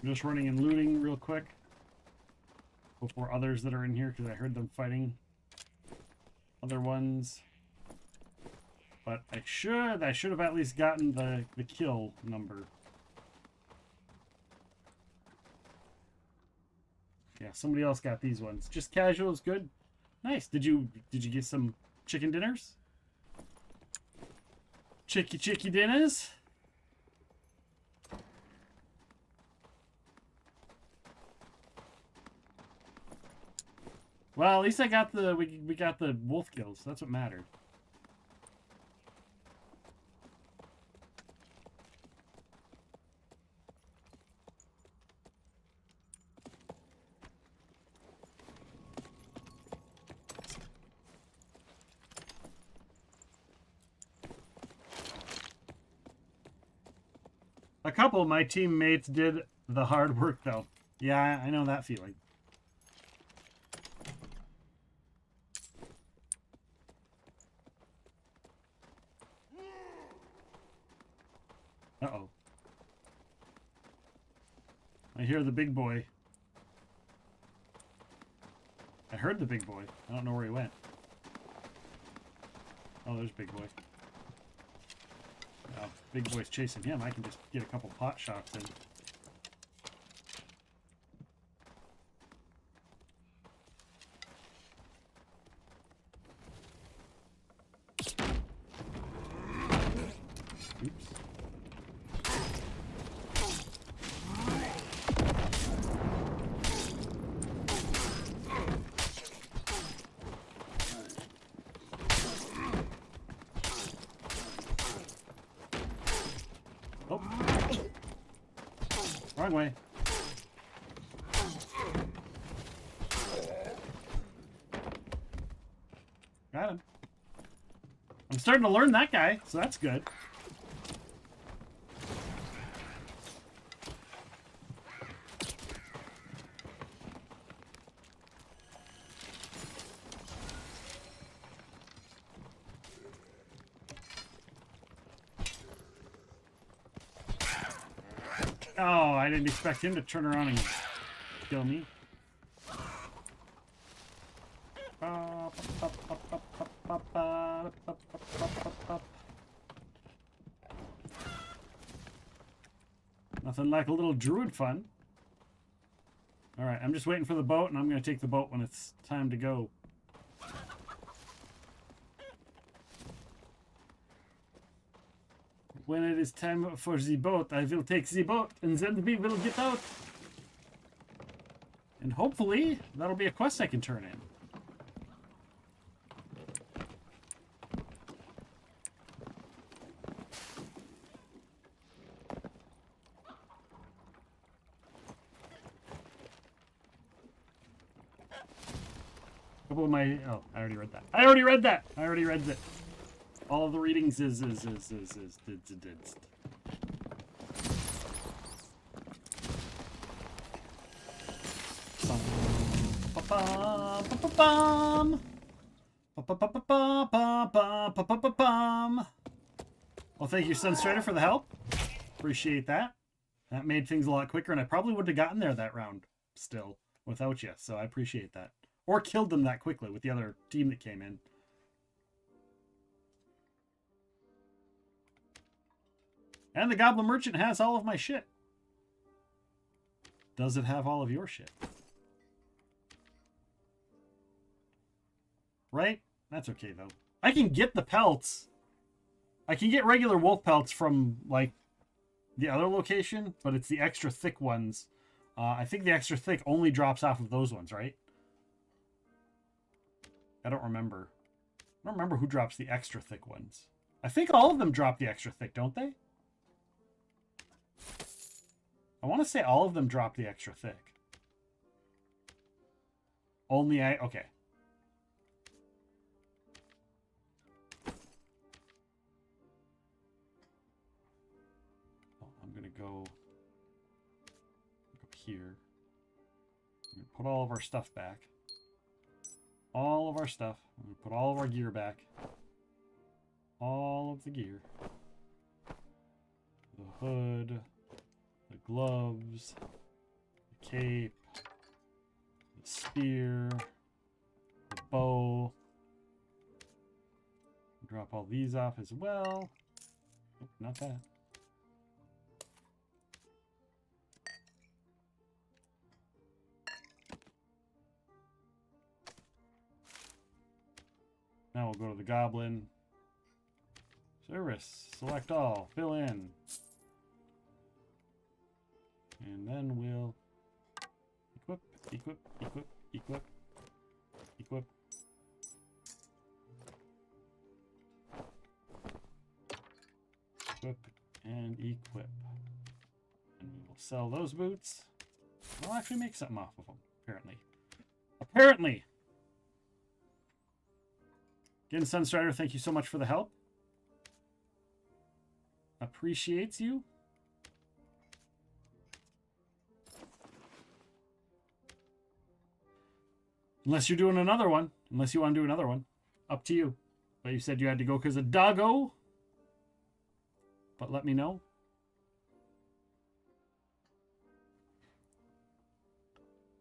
I'm just running and looting real quick before others that are in here, because I heard them fighting other ones. But I should have at least gotten the kill number. Yeah, somebody else got these ones. Just casual is good. Nice. Did you get some chicken dinners? Chicky dinners? Well, at least I got the we got the wolf kills. That's what mattered. A couple of my teammates did the hard work, though. Yeah, I know that feeling. Uh-oh. I hear the big boy. I heard the big boy. I don't know where he went. Oh, there's big boy. Oh, big boy's chasing him. I can just get a couple pot shots in. Wrong way. Got him. I'm starting to learn that guy, so that's good. Oh, I didn't expect him to turn around and kill me. Nothing like a little druid fun. Alright, I'm just waiting for the boat, and I'm going to take the boat when it's time to go. When it is time for the boat, I will take the boat, and then we will get out. And hopefully, that'll be a quest I can turn in. Couple of my... Oh, I already read that. I already read that! I already read it. All of the readings is. Well, thank you, Sunstrider, for the help. Appreciate that. That made things a lot quicker, and I probably wouldn't have gotten there that round still without you, so I appreciate that. Or killed them that quickly with the other team that came in. And the Goblin Merchant has all of my shit. Does it have all of your shit? Right? That's okay, though. I can get the pelts. I can get regular wolf pelts from, like, the other location, but it's the extra thick ones. I think the extra thick only drops off of those ones, right? I don't remember. I don't remember who drops the extra thick ones. I think all of them drop the extra thick, don't they? I want to say all of them drop the extra thick. Only okay. I'm going to go here. I'm going to put all of our stuff back. All of our stuff. I'm going to put all of our gear back. All of the gear. The hood. The gloves. The cape. The spear. The bow. Drop all these off as well. Oh, not that. Now we'll go to the Goblin. Service. Select all. Fill in. And then we'll equip, equip, equip, equip, equip. Equip and equip. And we will sell those boots. We'll actually make something off of them, apparently. Apparently! Again, Sunstrider, thank you so much for the help. Appreciates you. Unless you're doing another one. Unless you want to do another one. Up to you. But you said you had to go because of doggo. But let me know.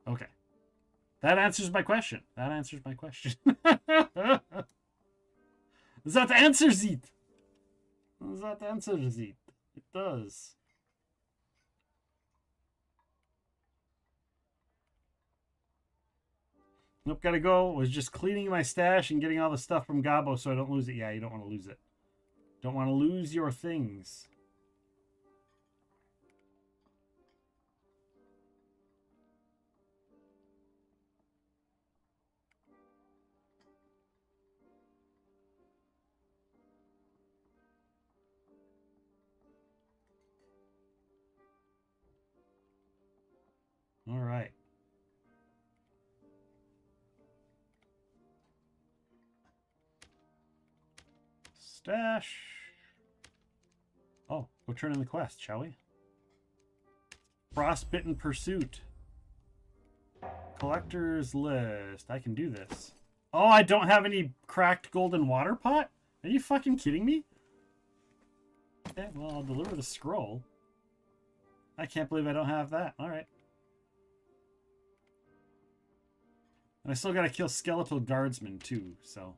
Okay. That answers my question. That answers my question. That answers it. That answers it. It does. Nope, gotta go. Was just cleaning my stash and getting all the stuff from Gabo so I don't lose it. Yeah, you don't want to lose it. Don't want to lose your things. All right. Stash. Oh, go turn in the quest, shall we? Frostbitten Pursuit. Collector's list. I can do this. Oh, I don't have any cracked golden water pot? Are you fucking kidding me? Okay, well, I'll deliver the scroll. I can't believe I don't have that. All right. And I still gotta kill skeletal guardsmen too, so.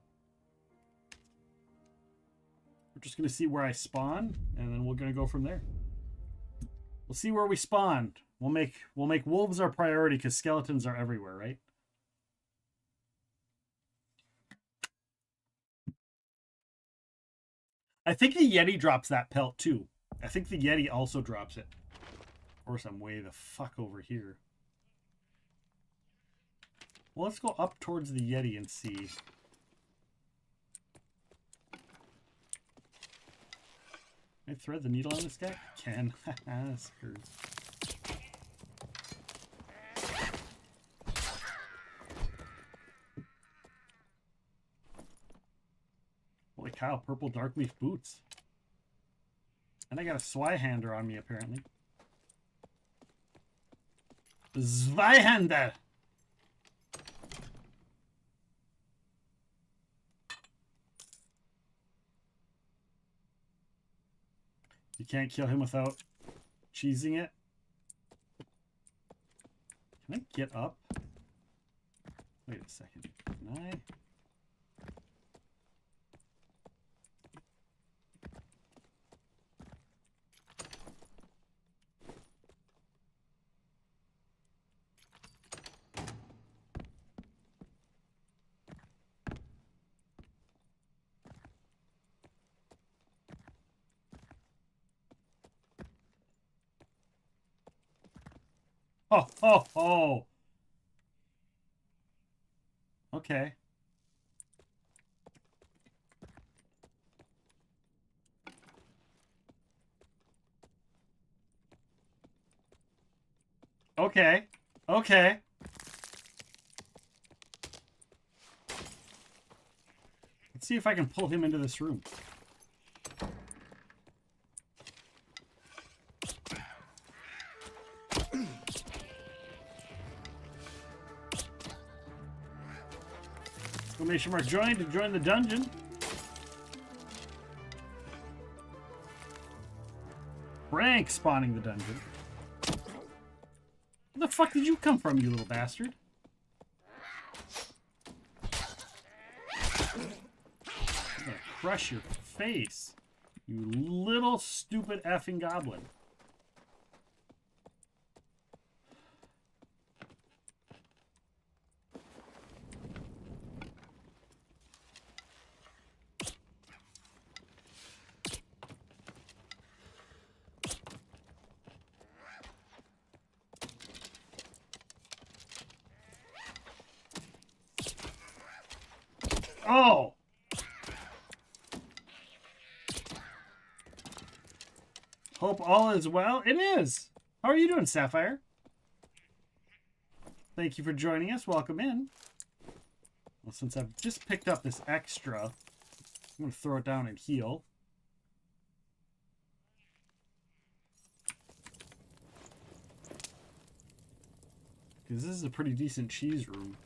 We're just gonna see where I spawn, and then we're gonna go from there. We'll see where we spawn. We'll make wolves our priority because skeletons are everywhere, right? I think the Yeti drops that pelt too. I think the Yeti also drops it. Of course, I'm way the fuck over here. Well, let's go up towards the Yeti and see. Can I thread the needle on this guy? I can. Screw. Holy cow, purple dark leaf boots. And I got a Zweihander on me, apparently. Zweihander! You can't kill him without cheesing it. Can I get up? Wait a second. Can I? Oh, oh, oh. Okay. Okay. Okay. Let's see if I can pull him into this room. Exclamation mark join to join the dungeon. Frank spawning the dungeon. Where the fuck did you come from, you little bastard? I'm gonna crush your face, you little stupid effing goblin. Oh! Hope all is well. It is. How are you doing, Sapphire? Thank you for joining us. Welcome in. Well, since I've just picked up this extra, I'm going to throw it down and heal. Because this is a pretty decent cheese room.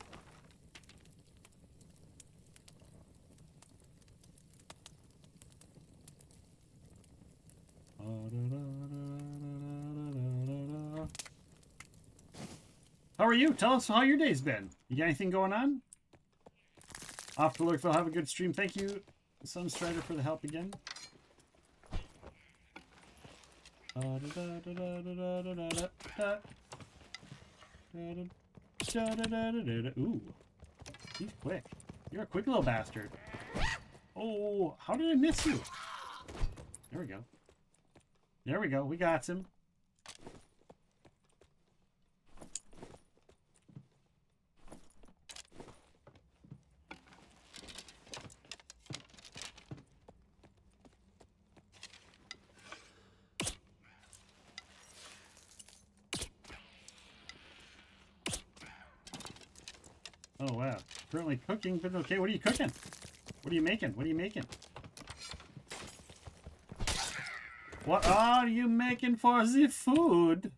How are you? Tell us how your day's been. You got anything going on? Off to Lurkville. Have a good stream. Thank you, Sunstrider, for the help again. Ooh. He's quick. You're a quick little bastard. Oh, how did I miss you? There we go. There we go. We got him. Oh wow. Currently cooking, but okay, what are you cooking? What are you making? What are you making? What are you making for the food?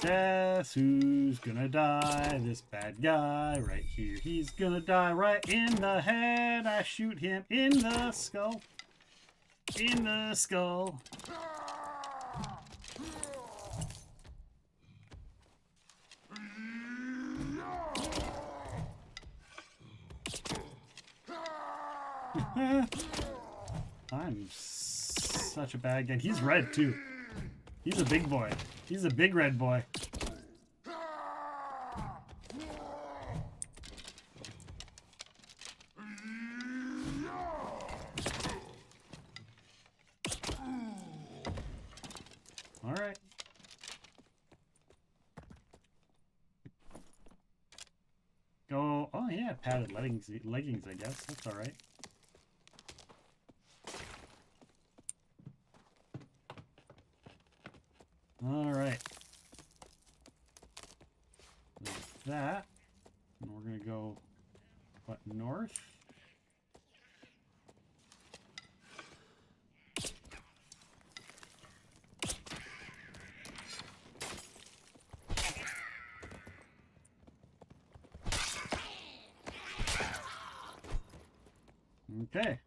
Guess who's gonna die? This bad guy right here. He's gonna die right in the head. I shoot him in the skull. In the skull. I'm such a bad guy. He's red too. He's a big boy. He's a big red boy. All right. Go. Oh yeah, padded leggings. I guess that's all right. All right. There's that. And we're gonna go what, north? Okay.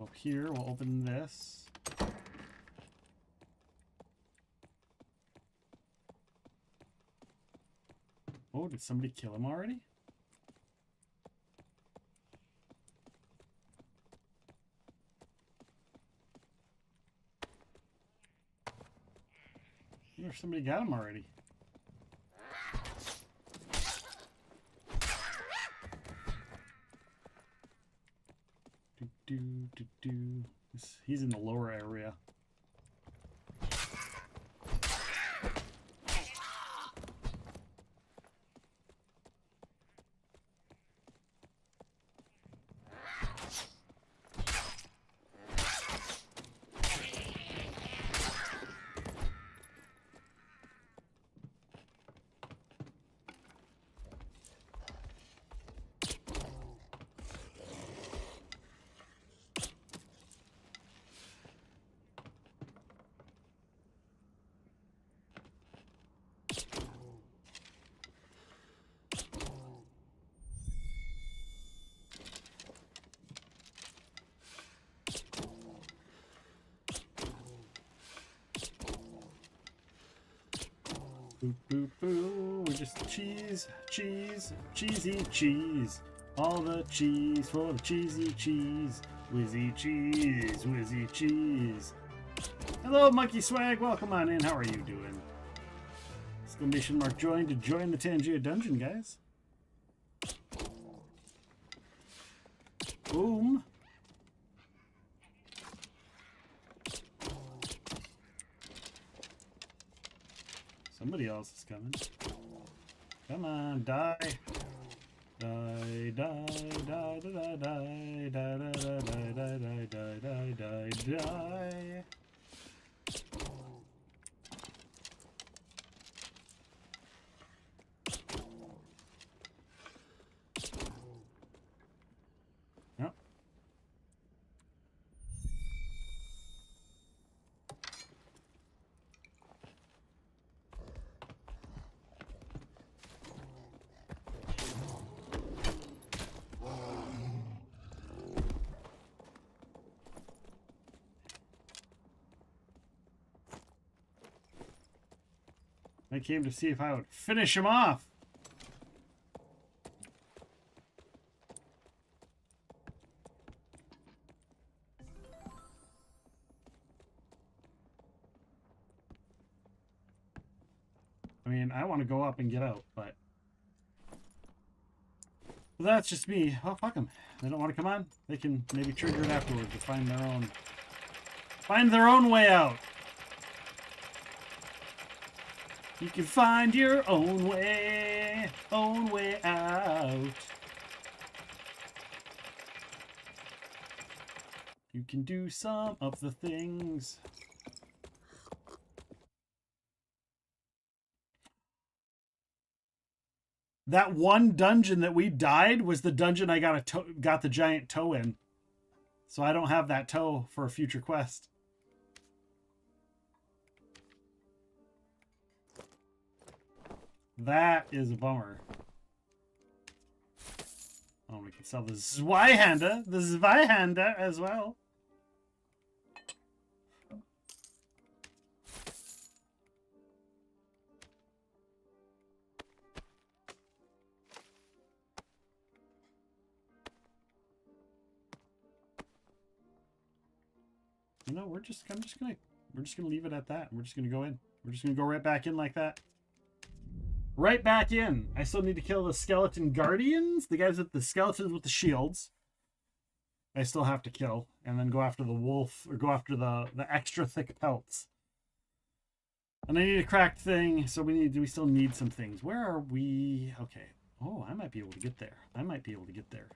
Up here, we'll open this. Oh, did somebody kill him already? I wonder if somebody got him already. He's in the lower area. Boop, boop, boo. We're just cheese, cheese, cheesy cheese. All the cheese for the cheesy cheese. Whizzy cheese, whizzy cheese. Hello, Monkey Swag. Welcome on in. How are you doing? Exclamation mark join to join the Tangier Dungeon, guys. Boom. Somebody else is coming. Come on, die. Die, die, die, die, die, die, die, die, die, die, die, die, die, die. Yep. I came to see if I would finish him off. I mean, I want to go up and get out, but that's just me. Oh, fuck them. They don't want to come on. They can maybe trigger it afterwards to find their own way out. You can find your own way out. You can do some of the things. That one dungeon that we died was the dungeon I got the giant toe in. So I don't have that toe for a future quest. That is a bummer. Oh, we can sell the Zweihander as well. You know, we're just gonna leave it at that. We're just gonna go in. We're just gonna go right back in like that. Right back in. I still need to kill the skeleton guardians, the guys with the skeletons with the shields. I still have to kill, and then go after the wolf, or go after the extra thick pelts. And I need a cracked thing, so we still need some things. Where are we? Okay. Oh, I might be able to get there. I might be able to get there.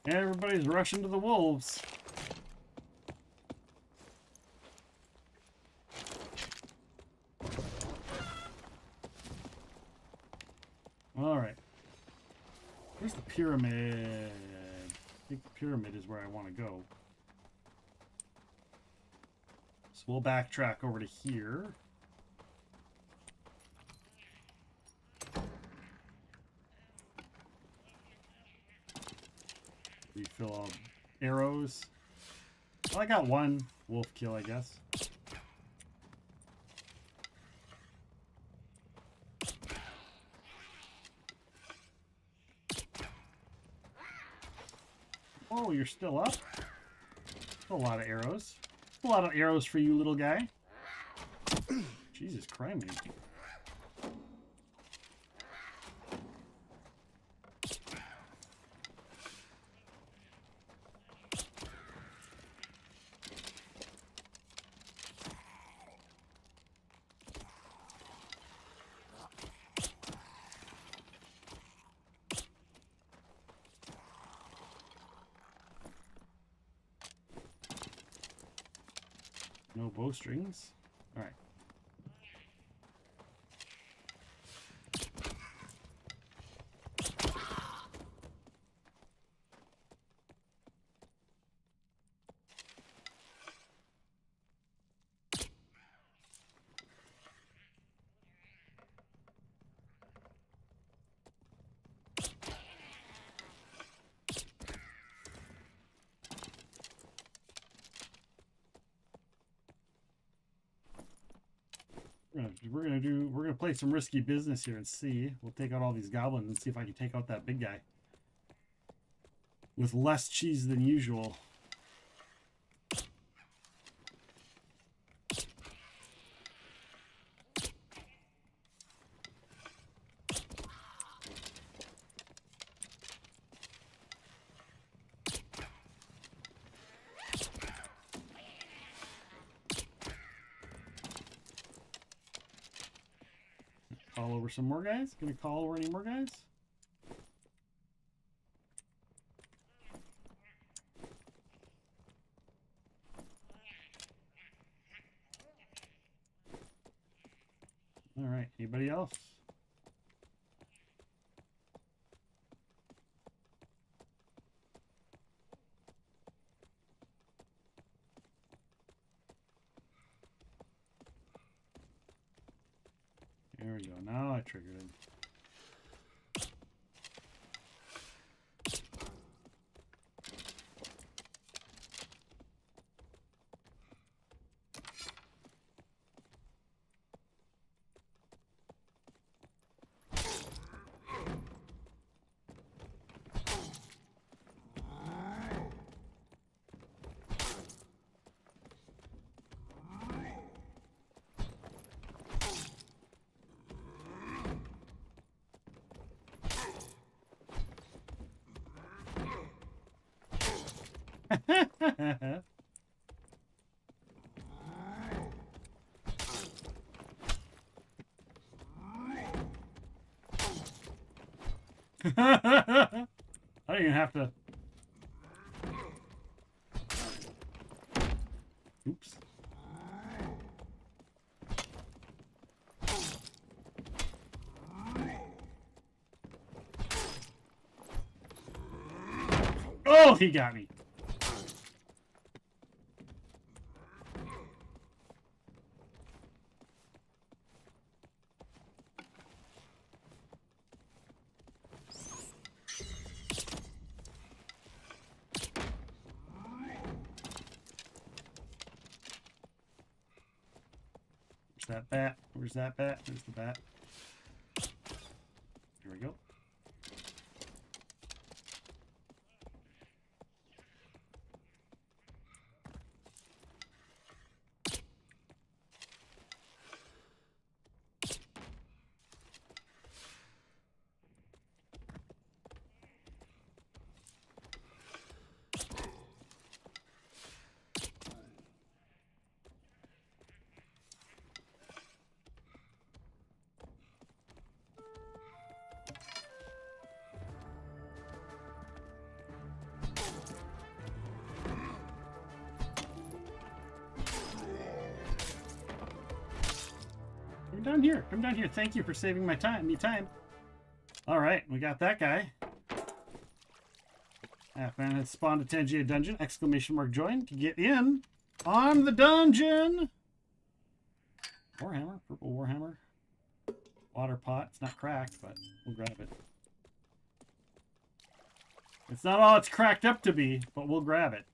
Everybody's rushing to the wolves. All right. Where's the pyramid? I think the pyramid is where I want to go. So we'll backtrack over to here. Refill all arrows. Well, I got one wolf kill, I guess. Oh, you're still up? A lot of arrows. A lot of arrows for you, little guy. Jesus Christ. No bowstrings. All right. We're gonna play some risky business here and see. We'll take out all these goblins and see if I can take out that big guy with less cheese than usual. call over some more guys? Gonna call over any more guys? All right. Anybody else? There we go. Now I triggered him. I don't even have to. Oops. Oh, he got me. That bat? Where's that bat? Where's the bat? Here we go. Come down here. Come down here. Thank you for saving my time. All right, we got that guy. Half-man has spawned a Tangia dungeon. Exclamation mark join to get in on the dungeon. Warhammer. Purple Warhammer. Water pot. It's not cracked, but we'll grab it. It's not all it's cracked up to be, but we'll grab it.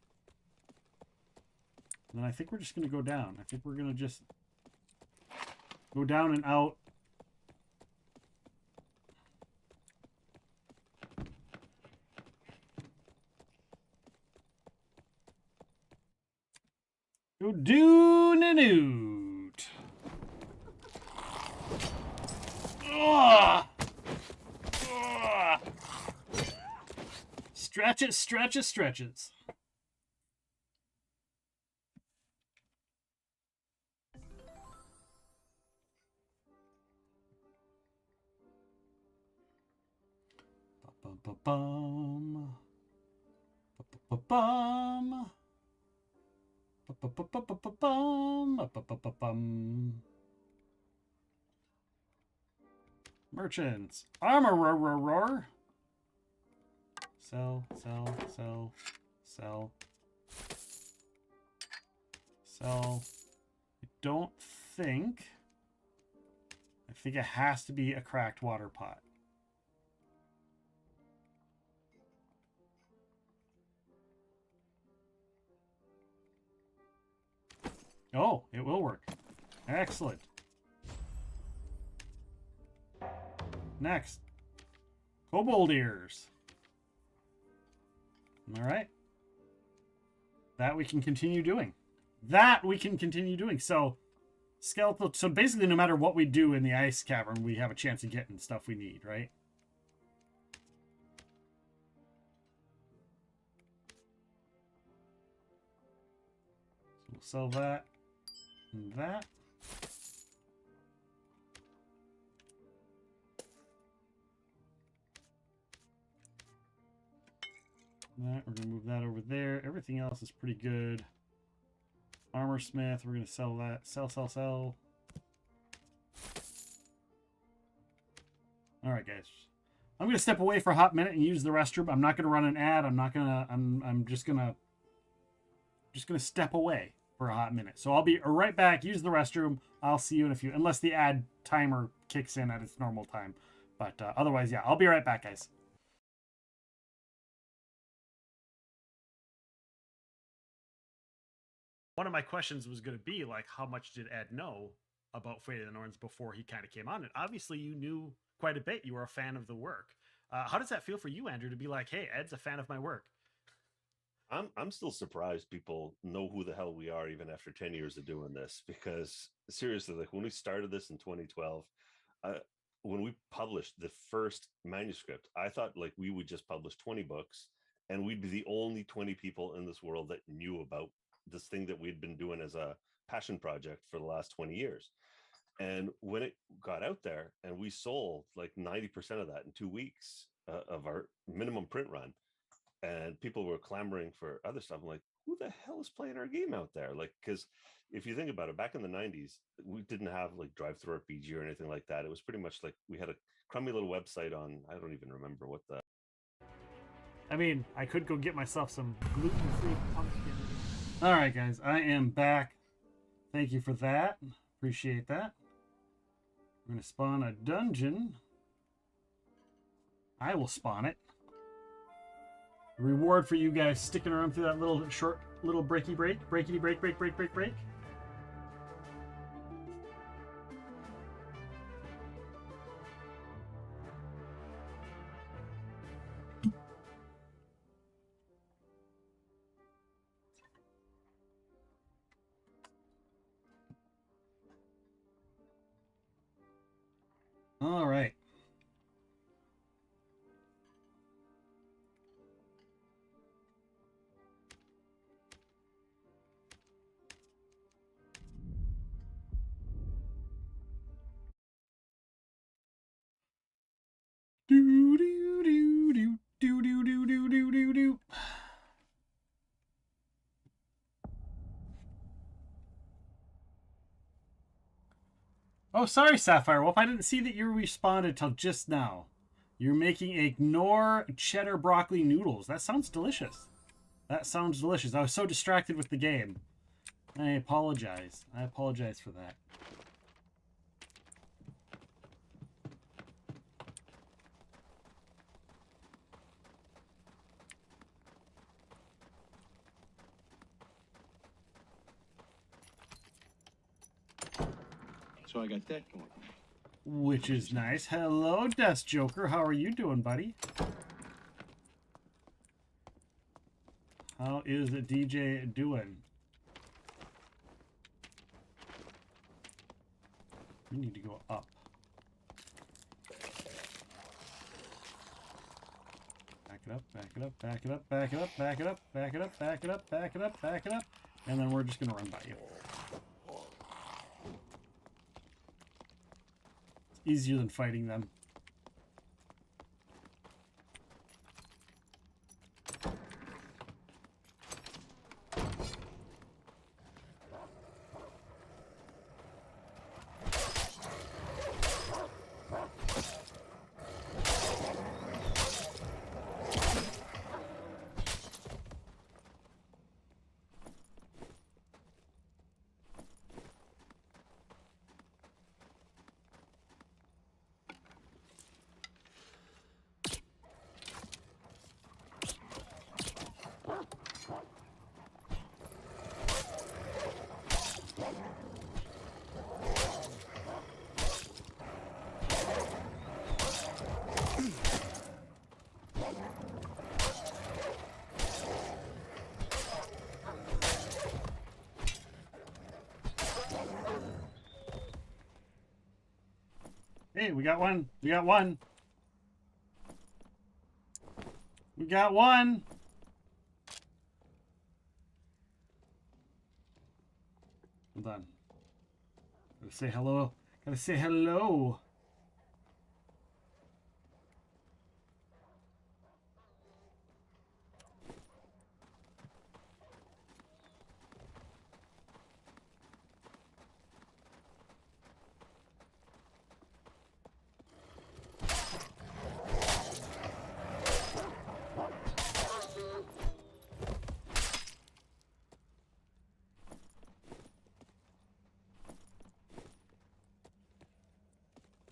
And then I think we're just going to go down. I think we're going to just go down and out. Go doon and out. Stretches, stretches, stretches. Ba-ba-bum. Ba-ba-bum. Ba-ba-ba-ba-ba-bum. Ba-ba-ba-ba-bum. Merchants. Armor. Sell, sell, sell, sell. Sell. I don't think. I think it has to be a cracked water pot. Oh, it will work. Excellent. Next. Kobold ears. All right. That we can continue doing. So, skeletal. So basically, no matter what we do in the ice cavern, we have a chance of getting stuff we need, right? So we'll sell that and that. That we're gonna move that over there. Everything else is pretty good. Armor smith, we're gonna sell that. Sell. All right, guys. I'm gonna step away for a hot minute and use the restroom. I'm not gonna run an ad. I'm just gonna step away for a hot minute. So I'll be right back. Use the restroom. I'll see you in a few, unless the ad timer kicks in at its normal time. But otherwise, yeah, I'll be right back, guys. One of my questions was going to be like, how much did Ed know about Fate of the Norns before he kind of came on? And obviously, you knew quite a bit. You were a fan of the work. How does that feel for you, Andrew, to be like, hey, Ed's a fan of my work? I'm still surprised people know who the hell we are even after 10 years of doing this, because seriously, like when we started this in 2012, when we published the first manuscript, I thought like we would just publish 20 books and we'd be the only 20 people in this world that knew about this thing that we'd been doing as a passion project for the last 20 years. And when it got out there and we sold like 90% of that in 2 weeks of our minimum print run, and people were clamoring for other stuff, I'm like, who the hell is playing our game out there? Like, because if you think about it, back in the 90s, we didn't have like Drive-Thru RPG or anything like that. It was pretty much like we had a crummy little website on, I don't even remember what the... I mean, I could go get myself some gluten-free pumpkin. All right, guys, I am back. Thank you for that. Appreciate that. We're going to spawn a dungeon. I will spawn it. Reward for you guys sticking around through that little breakity break. All right. Do. Oh, sorry, Sapphire Wolf. I didn't see that you responded till just now. You're making a Knorr cheddar broccoli noodles. That sounds delicious. That sounds delicious. I was so distracted with the game. I apologize. I apologize for that. So I got that going. Which is nice. Hello, Death Joker. How are you doing, buddy? How is the DJ doing? We need to go up. Back it up, back it up, back it up, back it up, back it up, back it up, back it up, back it up, back it up. And then we're just going to run by you. Easier than fighting them. Hey, we got one. We got one. We got one. Hold on. Gotta say hello. Gotta say hello.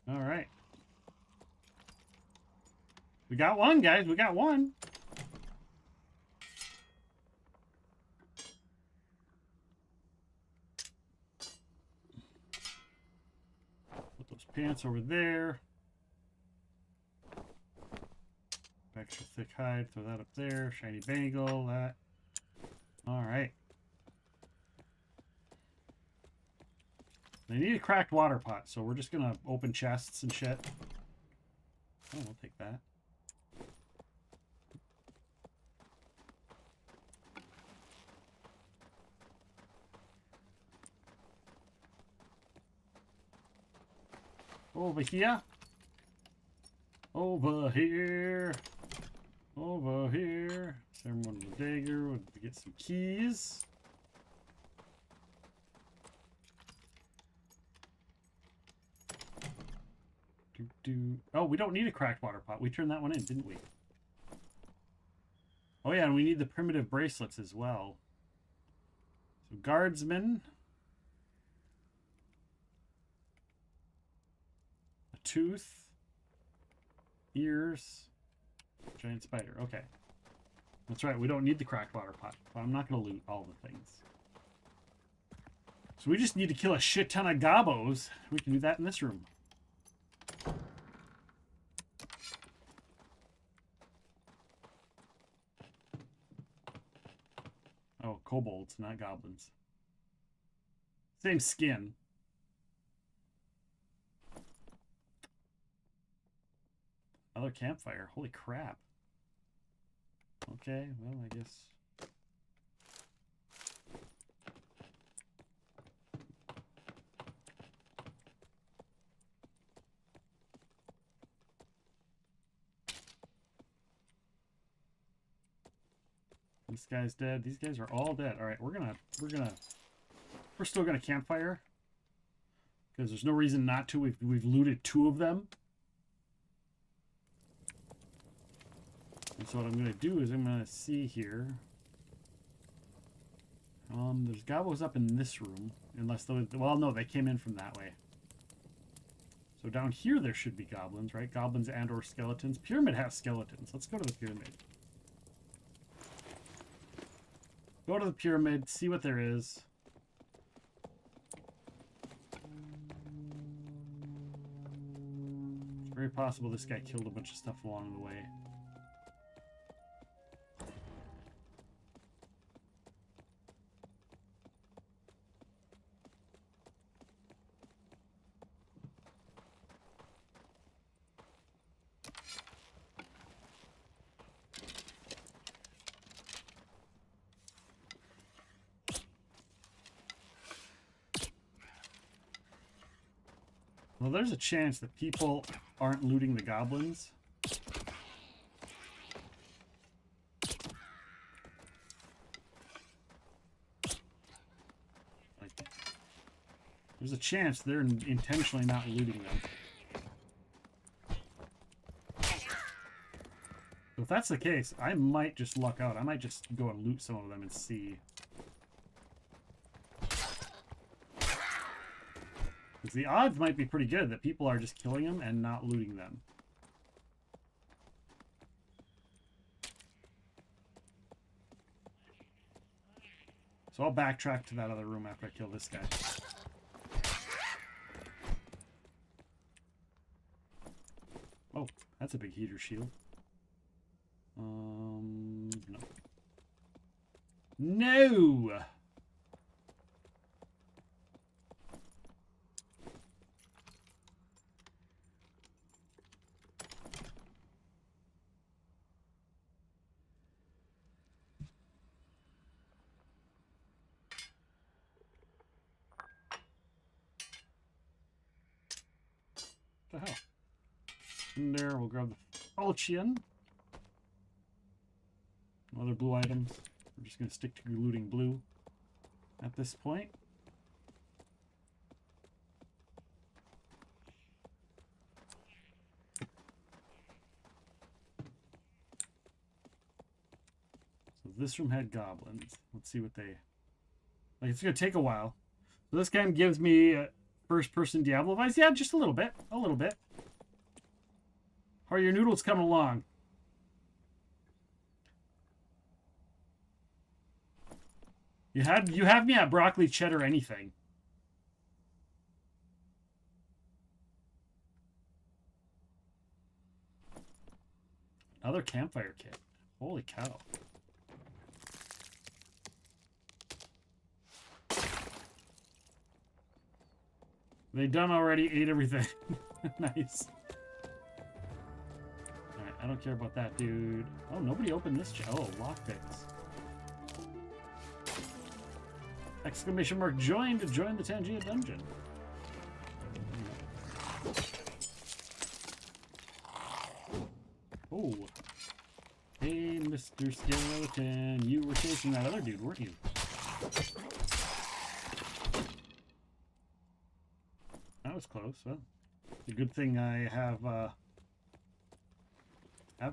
All right. We got one, guys. We got one. Put those pants over there. Extra thick hide. Throw that up there. Shiny bangle. That. All right. They need a cracked water pot, so we're just gonna open chests and shit. Oh, we'll take that. Over here. Over here. Over here. Someone with a dagger would get some keys. Oh, we don't need a cracked water pot. We turned that one in, didn't we? Oh yeah, and we need the primitive bracelets as well. So guardsmen. A tooth. Ears. Giant spider. Okay. That's right, we don't need the cracked water pot. But I'm not going to loot all the things. So we just need to kill a shit ton of gobos. We can do that in this room. Oh, kobolds, not goblins. Same skin. Another campfire. Holy crap. Okay, well, I guess. This guy's dead. These guys are all dead. All right, we're still gonna campfire because there's no reason not to. We've looted 2 of them. And so what I'm gonna do is I'm gonna see here. There's gobos up in this room, unless those. Well, no, they came in from that way. So down here there should be goblins, right? Goblins and/or skeletons. Pyramid has skeletons. Let's go to the pyramid. Go to the pyramid, see what there is. It's very possible this guy killed a bunch of stuff along the way. Well, there's a chance that people aren't looting the goblins. Like, there's a chance they're intentionally not looting them. So if that's the case, I might just luck out. I might just go and loot some of them and see. The odds might be pretty good that people are just killing them and not looting them. So I'll backtrack to that other room after I kill this guy. Oh, that's a big heater shield. No. No! What the hell? In there, we'll grab the falchion. Other blue items. We're just going to stick to looting blue at this point. So this room had goblins. Let's see what they... Like, it's going to take a while. So this game gives me first-person Diablo vibes? Yeah, just a little bit. A little bit. How are your noodles coming along? You have me at broccoli, cheddar, anything. Another campfire kit. Holy cow. They done already, ate everything. Nice. Alright, I don't care about that, dude. Oh, nobody opened this. Oh, lockpicks. Exclamation mark join to join the Tangia dungeon. Oh. Hey, Mr. Skeleton. You were chasing that other dude, weren't you? That was close. Well, it's a good thing I have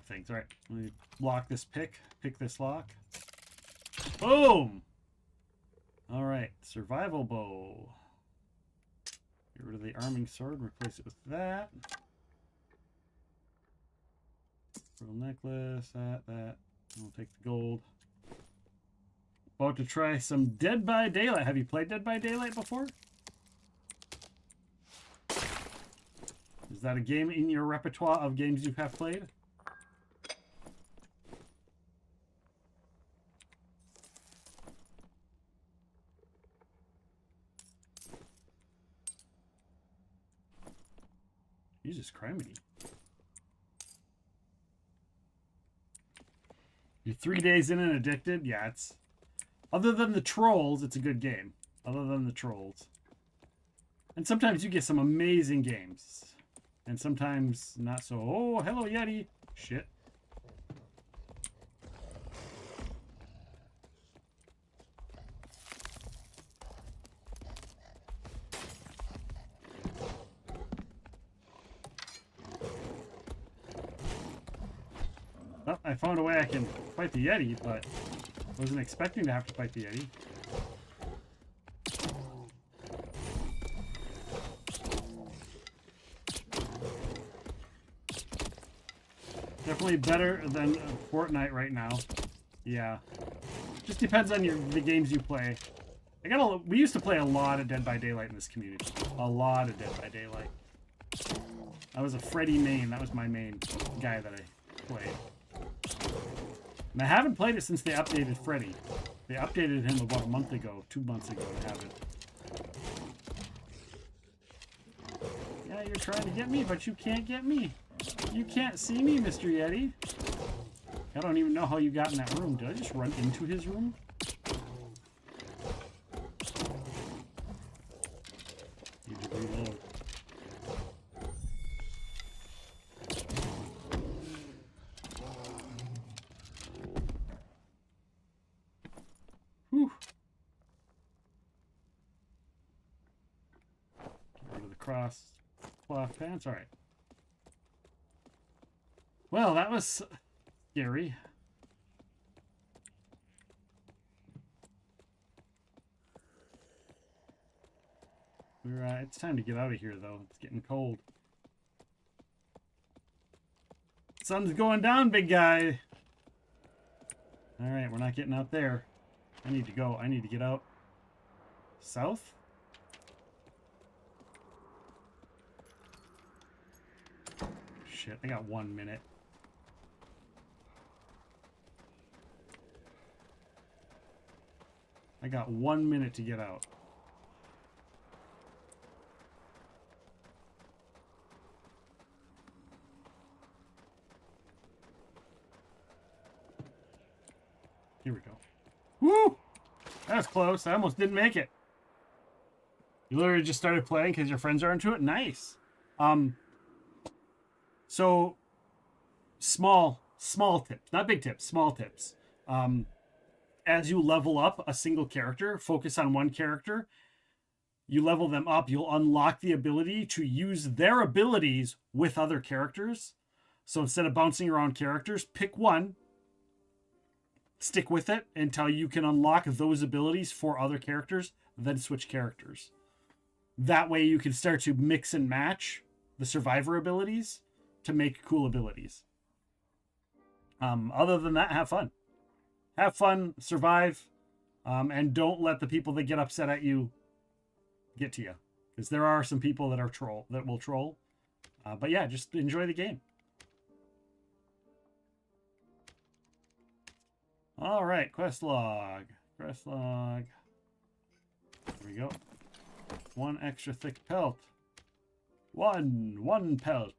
things. All right, let me lock this pick this lock. Boom! All right, survival bow. Get rid of the arming sword and replace it with that. Pearl necklace, that. I'll take the gold. About to try some Dead by Daylight. Have you played Dead by Daylight before? Is that a game in your repertoire of games you have played? Jesus criminy. You're 3 days in and addicted? Yeah, it's... Other than the trolls, it's a good game. Other than the trolls. And sometimes you get some amazing games. And sometimes not so. Oh, hello, Yeti. Shit. Well, I found a way I can fight the Yeti, but wasn't expecting to have to fight the Yeti. Definitely better than Fortnite right now. Yeah. Just depends on the games you play. We used to play a lot of Dead by Daylight in this community. A lot of Dead by Daylight. I was a Freddy main. That was my main guy that I played. And I haven't played it since they updated Freddy. They updated him about a month ago, 2 months ago. I haven't. Yeah, you're trying to get me, but you can't get me. You can't see me, Mr. Yeti. I don't even know how you got in that room. Did I just run into his room? Need to reload. Whew. Get rid of the cross cloth pants. All right. Well, that was scary. It's time to get out of here, though. It's getting cold. Sun's going down, big guy. All right, we're not getting out there. I need to go. I need to get out. South? Shit, I got 1 minute. I got 1 minute to get out. Here we go. Woo! That was close. I almost didn't make it. You literally just started playing because your friends are into it? Nice. So, small tips. Not big tips, small tips. As you level up a single character, focus on one character, you level them up, you'll unlock the ability to use their abilities with other characters. So instead of bouncing around characters, pick one, stick with it until you can unlock those abilities for other characters, then switch characters. that way you can start to mix and match the survivor abilities to make cool abilities. Other than that, have fun. Have fun, survive, and don't let the people that get upset at you get to you. Because there are some people that will troll. But yeah, just enjoy the game. All right, quest log. Quest log. There we go. 1 extra thick pelt. One pelt.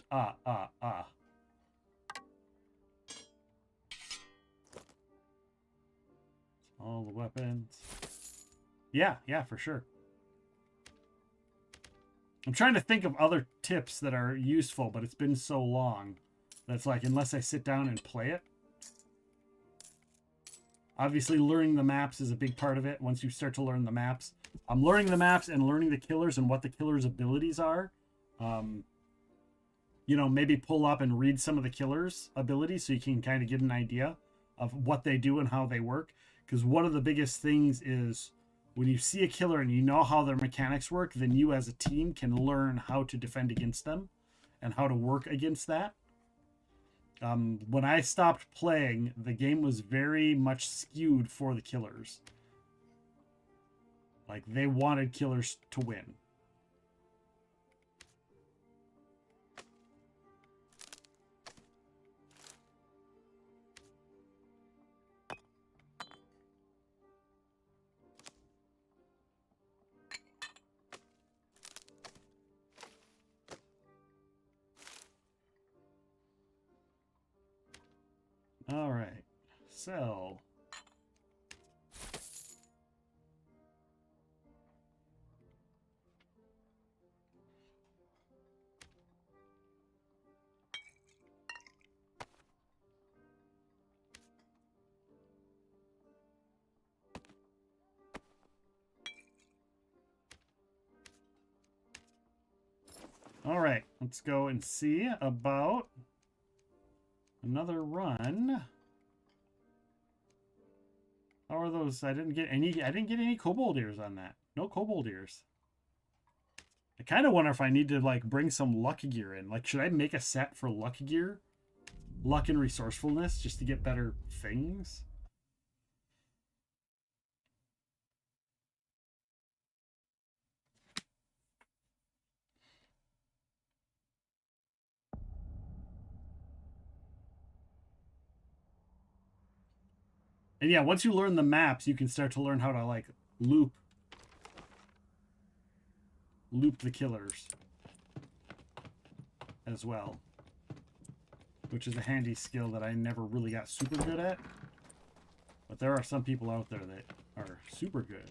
All the weapons. Yeah, for sure. I'm trying to think of other tips that are useful, but it's been so long that's like, unless I sit down and play it. Obviously, learning the maps is a big part of it. Once you start to learn the maps, I'm learning the maps and learning the killers and what the killers' abilities are. You know, maybe pull up and read some of the killers' abilities so you can kind of get an idea of what they do and how they work. Because one of the biggest things is when you see a killer and you know how their mechanics work, then you as a team can learn how to defend against them and how to work against that. When I stopped playing, the game was very much skewed for the killers. Like, they wanted killers to win. All right, sell. All right, let's go and see about another run. How are those? I didn't get any kobold ears on that. No kobold ears. I kind of wonder if I need to like bring some luck gear in. Like, should I make a set for luck gear? Luck and resourcefulness just to get better things? And yeah, once you learn the maps, you can start to learn how to like loop the killers as well, which is a handy skill that I never really got super good at. But there are some people out there that are super good.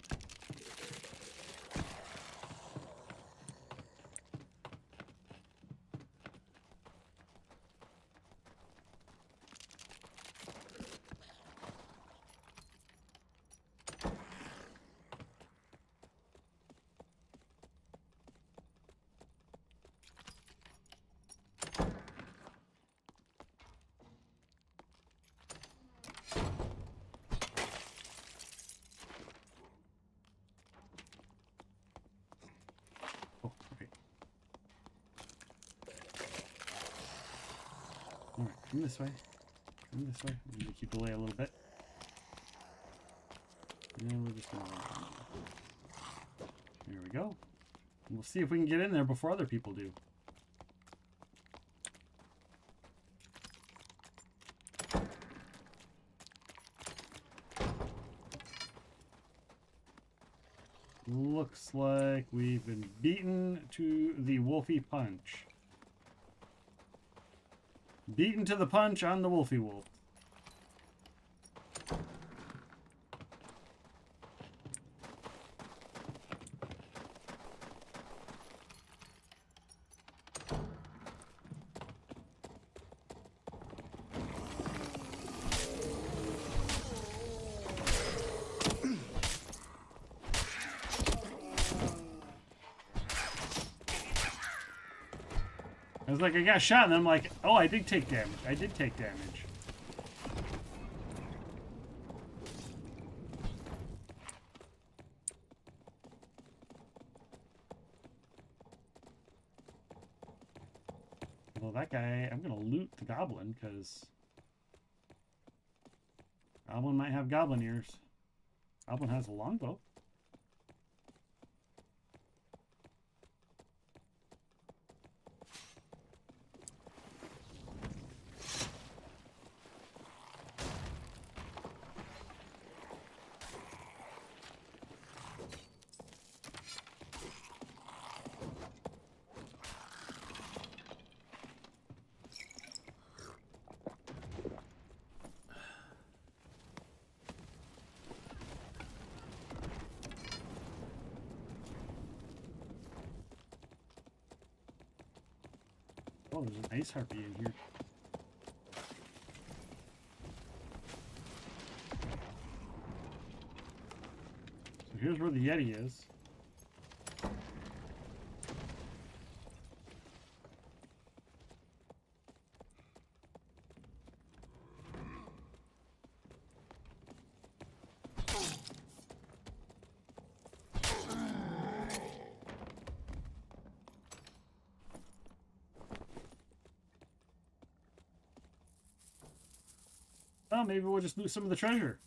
Come this way. Come this way. I'm going to keep away a little bit. And we're just going to... There we go. And we'll see if we can get in there before other people do. Looks like we've been beaten to the Wolfie Punch. Beaten to the punch on the Wolfie Wolf. I was like, I got shot, and then I'm like, oh, I did take damage. I did take damage. Although that guy, I'm gonna loot the goblin because goblin might have goblin ears. Goblin has a longbow. Oh, there's an ice harpy in here. So here's where the Yeti is. Oh, maybe we'll just lose some of the treasure.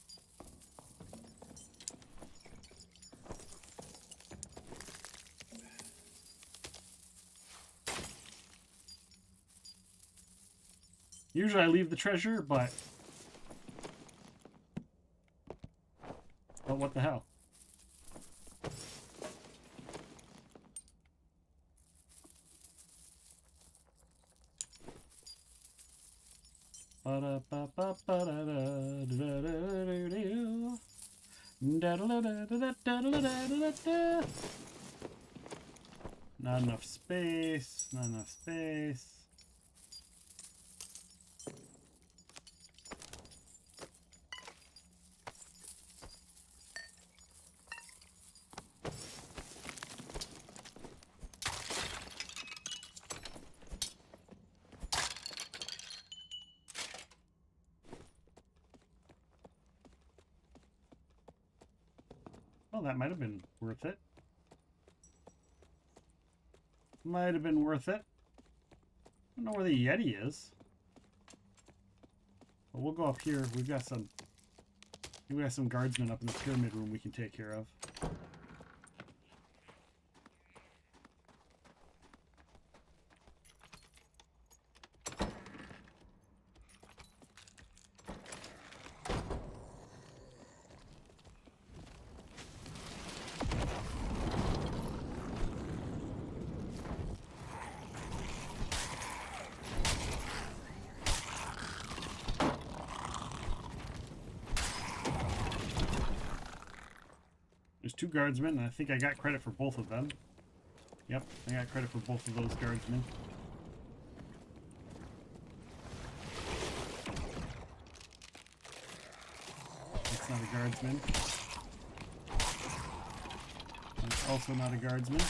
Usually I leave the treasure, but what the hell? Not enough space, not enough space. Well, that might have been worth it. Might have been worth it. I don't know where the Yeti is. But we'll go up here. We got some guardsmen up in the pyramid room we can take care of. There's 2 guardsmen, and I think I got credit for both of them. Yep, I got credit for both of those guardsmen. That's not a guardsman. That's also not a guardsman.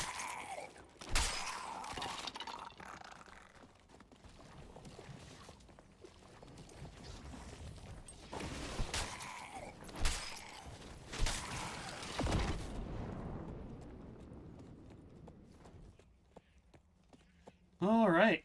All right.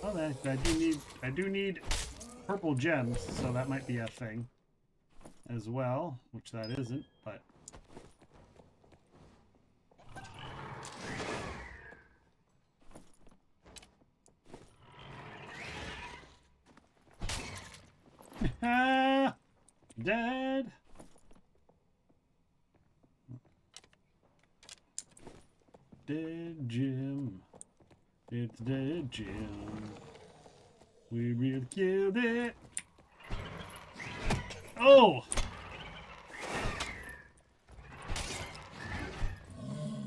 Oh, I do need purple gems, so that might be a thing as well, which that isn't, but dead. Dead Jim. It's dead Jim. We really killed it. Oh!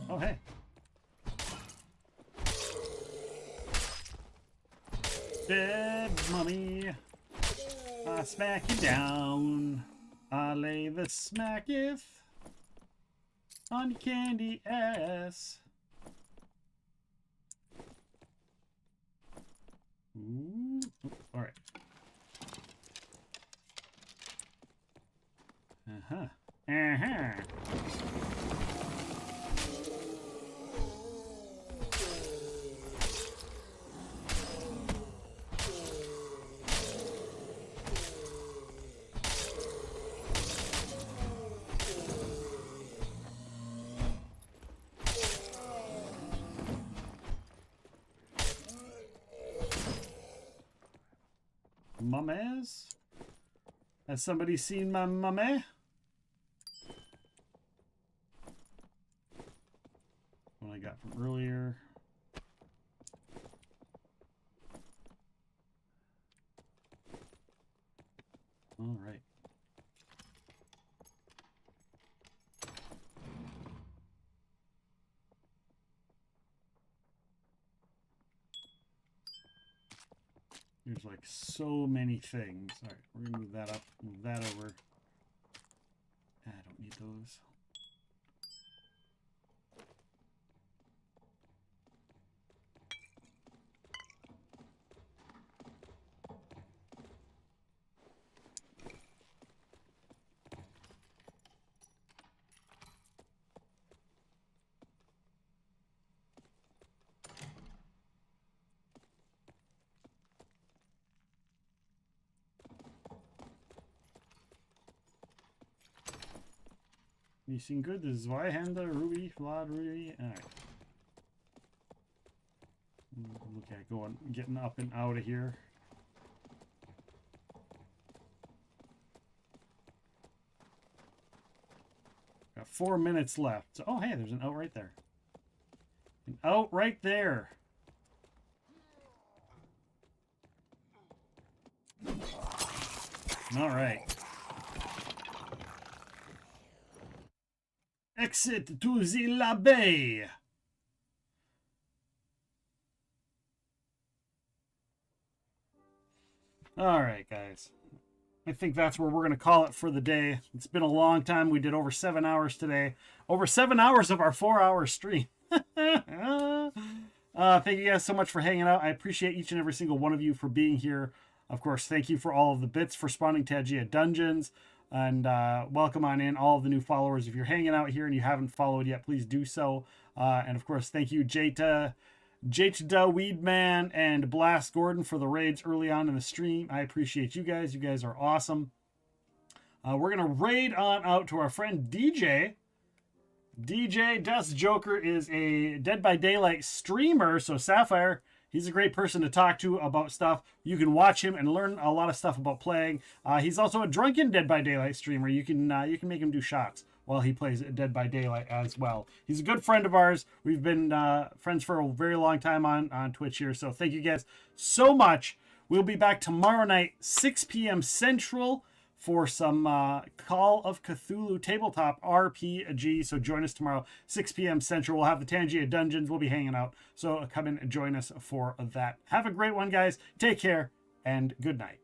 Oh, hey. Dead mummy. I smack you down. I lay the smacketh on your candy ass. Ooh. All right. Uh-huh. Uh-huh. Mummies? Has somebody seen my mummy? What I got from earlier. All right. There's like so many things. All right, we're gonna move that up, move that over. I don't need those. You seen good? This is Zweihander, Ruby, Vlad, Ruby. Alright. Look at going, getting up and out of here. Got 4 minutes left. So, oh, hey, there's an out right there. An out right there. All right. Exit to the lobby. All right, guys. I think that's where we're going to call it for the day. It's been a long time. We did over 7 hours today. Over 7 hours of our 4-hour stream. Thank you guys so much for hanging out. I appreciate each and every single one of you for being here. Of course, thank you for all of the bits for spawning Tangia Dungeons. And welcome on in all of the new followers. If you're hanging out here and you haven't followed yet, please do so. And of course, thank you, Jada Weedman and Blast Gordon for the raids early on in the stream. I appreciate you guys. You guys are awesome. We're going to raid on out to our friend DJ. DJ Dust Joker is a Dead by Daylight streamer. So Sapphire, he's a great person to talk to about stuff. You can watch him and learn a lot of stuff about playing. He's also a drunken Dead by Daylight streamer. You can make him do shots while he plays Dead by Daylight as well. He's a good friend of ours. We've been friends for a very long time on Twitch here. So thank you guys so much. We'll be back tomorrow night, 6 p.m. Central, for some Call of Cthulhu tabletop RPG. So join us tomorrow, 6 p.m. Central. We'll have the Tangia Dungeons. We'll be hanging out. So come in and join us for that. Have a great one, guys. Take care, and good night.